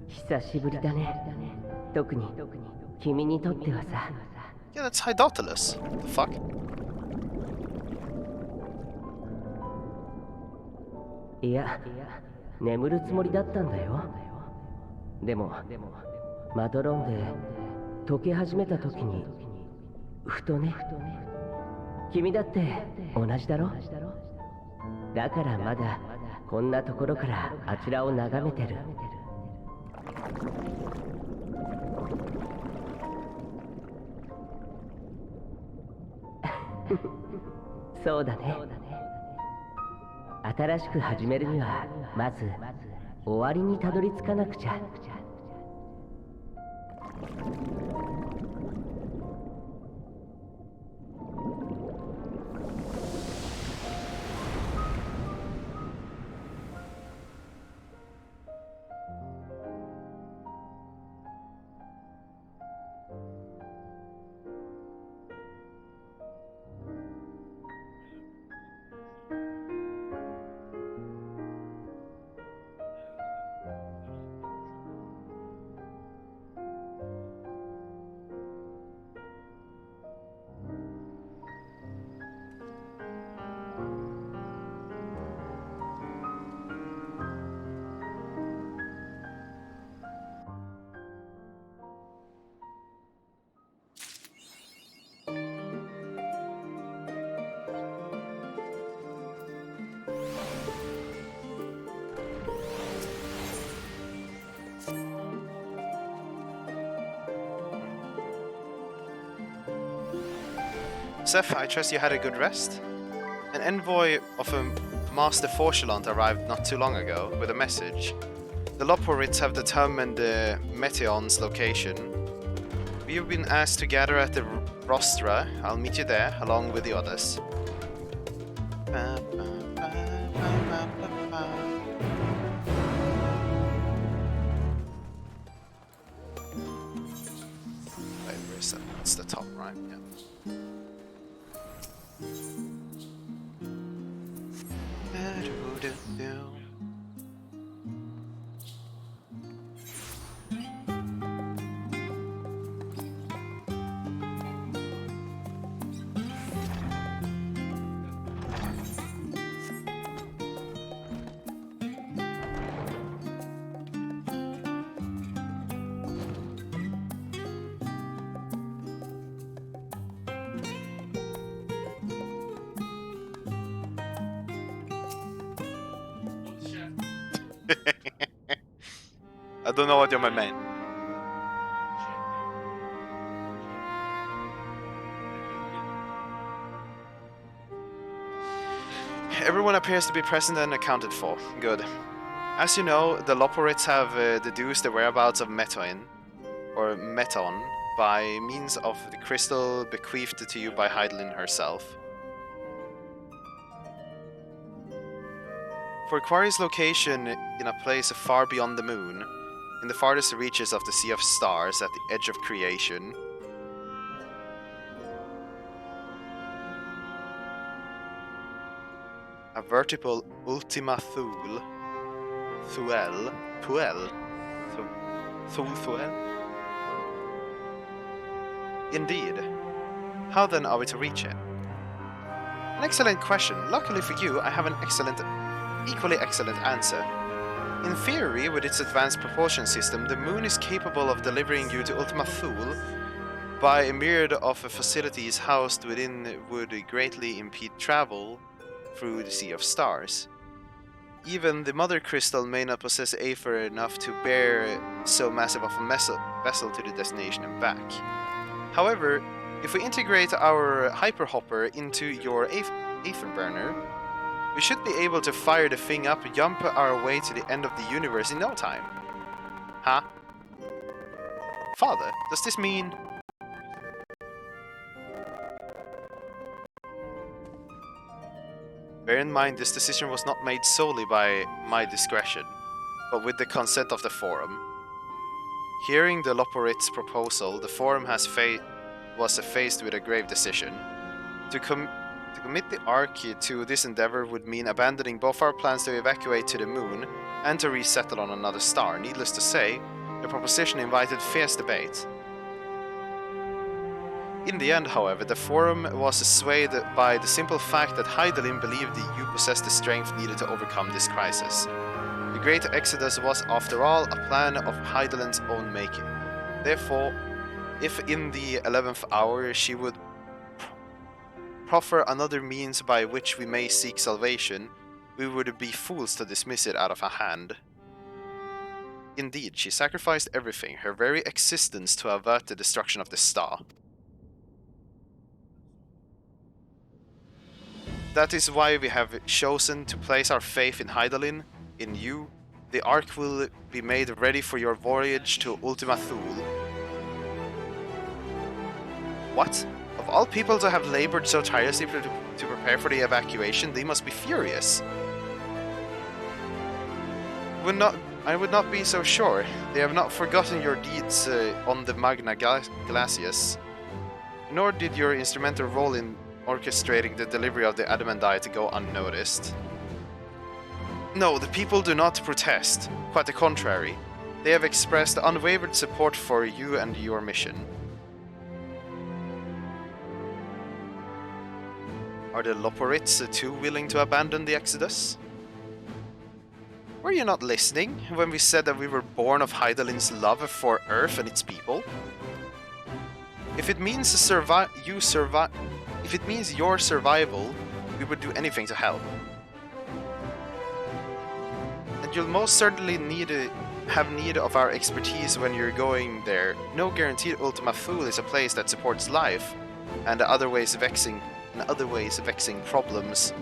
久しぶりだね。特に君にとってはさ。Yeah, that's idolatrous. The fuck? いや、眠るつもりだったんだよ。でも、まどろんで溶け始めた時に、ふとね。君だって同じだろ？だからまだこんなところからあちらを眺めてる。そうだね。新しく始めるにはまず終わりにたどり着かなくちゃ。Seth, I trust you had a good rest? An envoy of a Master Fortulant arrived not too long ago with a message. The Loporids have determined the Meteon's location. We have been asked to gather at the Rostra. I'll meet you there, along with the others. Wait, where is that? That's the top, right? Yeah. I don't know what you're my man. Everyone appears to be present and accounted for. Good. As you know, the Loporids have deduced the whereabouts of Meton, by means of the crystal bequeathed to you by Heidelin herself. For Quarry's location in a place far beyond the moon, in the farthest reaches of the Sea of Stars at the edge of creation, a vertical Ultima Thule, Indeed. How then are we to reach it? An excellent question. Luckily for you, I have an equally excellent answer. In theory, with its advanced propulsion system, the moon is capable of delivering you to Ultima Thule by a myriad of facilities housed within would greatly impede travel through the Sea of Stars. even the Mother Crystal may not possess Aether enough to bear so massive of a vessel to the destination and back. However, if we integrate our Hyperhopper into your Aether Burner, we should be able to fire the thing up and jump our way to the end of the universe in no time. Huh? Father, does this mean... Bear in mind, this decision was not made solely by my discretion, but with the consent of the Forum. Hearing the Loporit's proposal, the Forum was faced with a grave decision. To commit the Ark to this endeavor would mean abandoning both our plans to evacuate to the moon and to resettle on another star. Needless to say, the proposition invited fierce debate. In the end, however, the Forum was swayed by the simple fact that Hydaelyn believed that you possessed the strength needed to overcome this crisis. The Great Exodus was, after all, a plan of Hydaelyn's own making. Therefore, if in the 11th hour she would proffer another means by which we may seek salvation, we would be fools to dismiss it out of her hand. Indeed, she sacrificed everything, her very existence, to avert the destruction of the star. That is why we have chosen to place our faith in Hydaelyn, in you. The Ark will be made ready for your voyage to Ultima Thule. What? Of all people to have labored so tirelessly to prepare for the evacuation, they must be furious. I would not be so sure. They have not forgotten your deeds on the Magna Glacius, nor did your instrumental role in orchestrating the delivery of the Adamantite go unnoticed. No, the people do not protest. Quite the contrary. They have expressed unwavered support for you and your mission. Are the Loporits too willing to abandon the Exodus? Were you not listening when we said that we were born of Hydaelyn's love for Earth and its people? If it means your survival, we would do anything to help. And you'll most certainly have need of our expertise when you're going there. No guarantee Ultima Thule is a place that supports life, and other ways vexing problems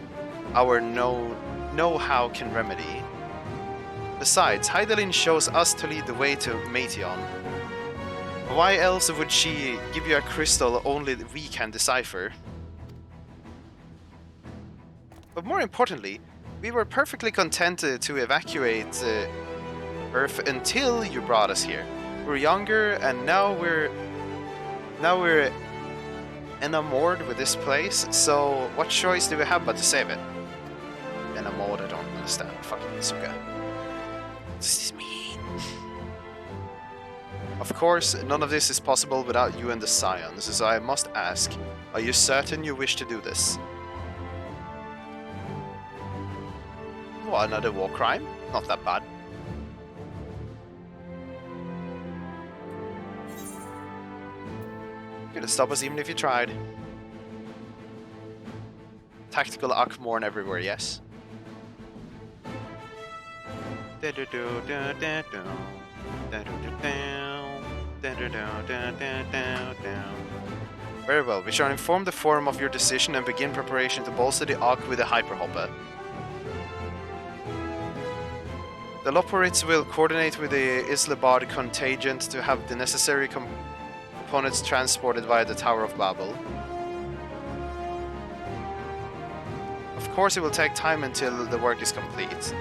our know-how can remedy. Besides, Hydaelyn shows us to lead the way to Meteon. Why else would she give you a crystal only we can decipher? But more importantly, we were perfectly content to evacuate Earth until you brought us here. We're younger, and now we're enamored with this place, so what choice do we have but to save it? Enamored, I don't understand. Fucking Isuka. What does this mean? Of course, none of this is possible without you and the Scions, so I must ask, are you certain you wish to do this? Well, another war crime? Not that bad. Couldn't stop us even if you tried. Tactical Akmorn everywhere, yes. Very well, we shall inform the Forum of your decision and begin preparation to bolster the Ark with a Hyperhopper. The Loporits will coordinate with the Islabad contingent to have the necessary components transported via the Tower of Babel. Of course, it will take time until the work is complete.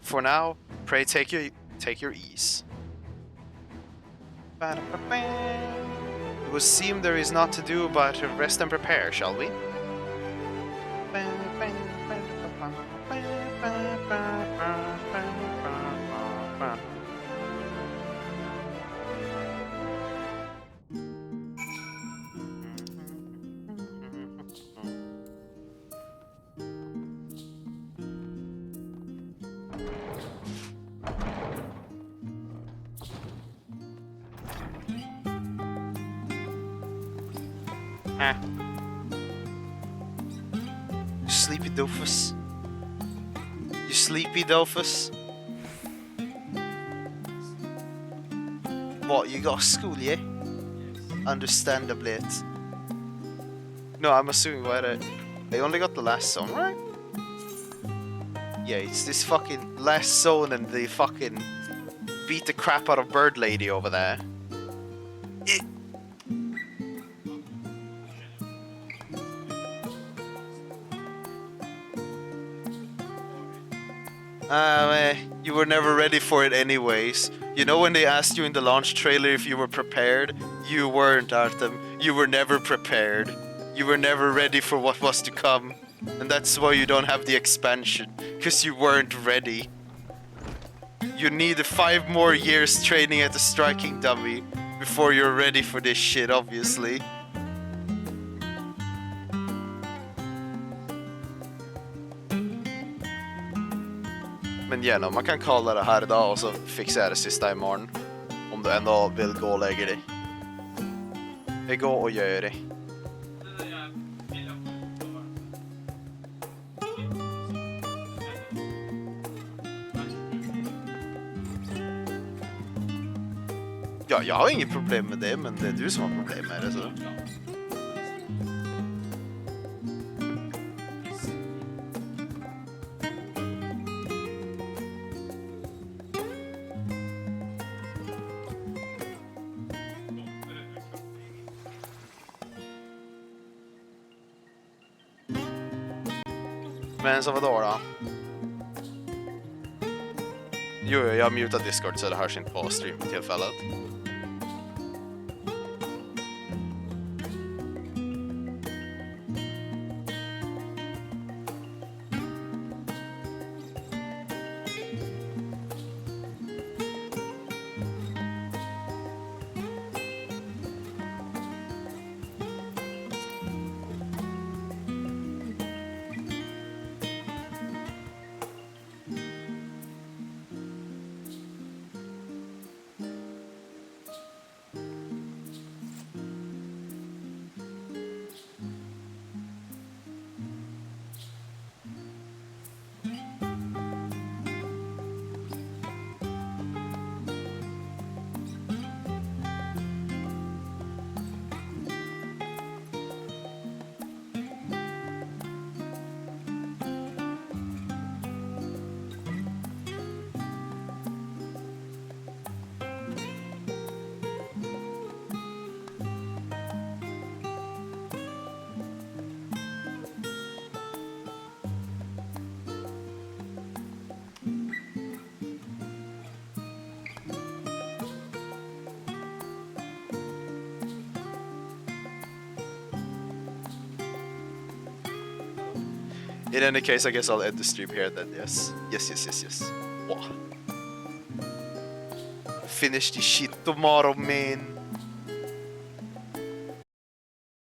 For now, pray take your ease. It would seem there is naught to do but rest and prepare, shall we? You sleepy doofus. You sleepy doofus. What, you got school, yeah? Understandably. No, I'm assuming why I only got the last zone, right? Yeah, it's this fucking last zone and the fucking beat the crap out of Bird Lady over there. You were never ready for it anyways. You know when they asked you in the launch trailer if you were prepared? You weren't, Artem. You were never prepared. You were never ready for what was to come. And that's why you don't have the expansion. Because you weren't ready. You need 5 more years training at the striking dummy before you're ready for this shit, obviously. Men ja, man kan kalla det här idag och så fixar jag det sista imorgon. Om du ändå vill gå och lägga dig. Vi går och gör det. Ja, jag har inget problem med det, men det är du som har problem med det, så. Men så vadå då? Jo, jag har mutat Discord så det hörs inte på stream-tillfället. In any case, I guess I'll end the stream here then, yes. Yes. Wow. Finish this shit tomorrow, man.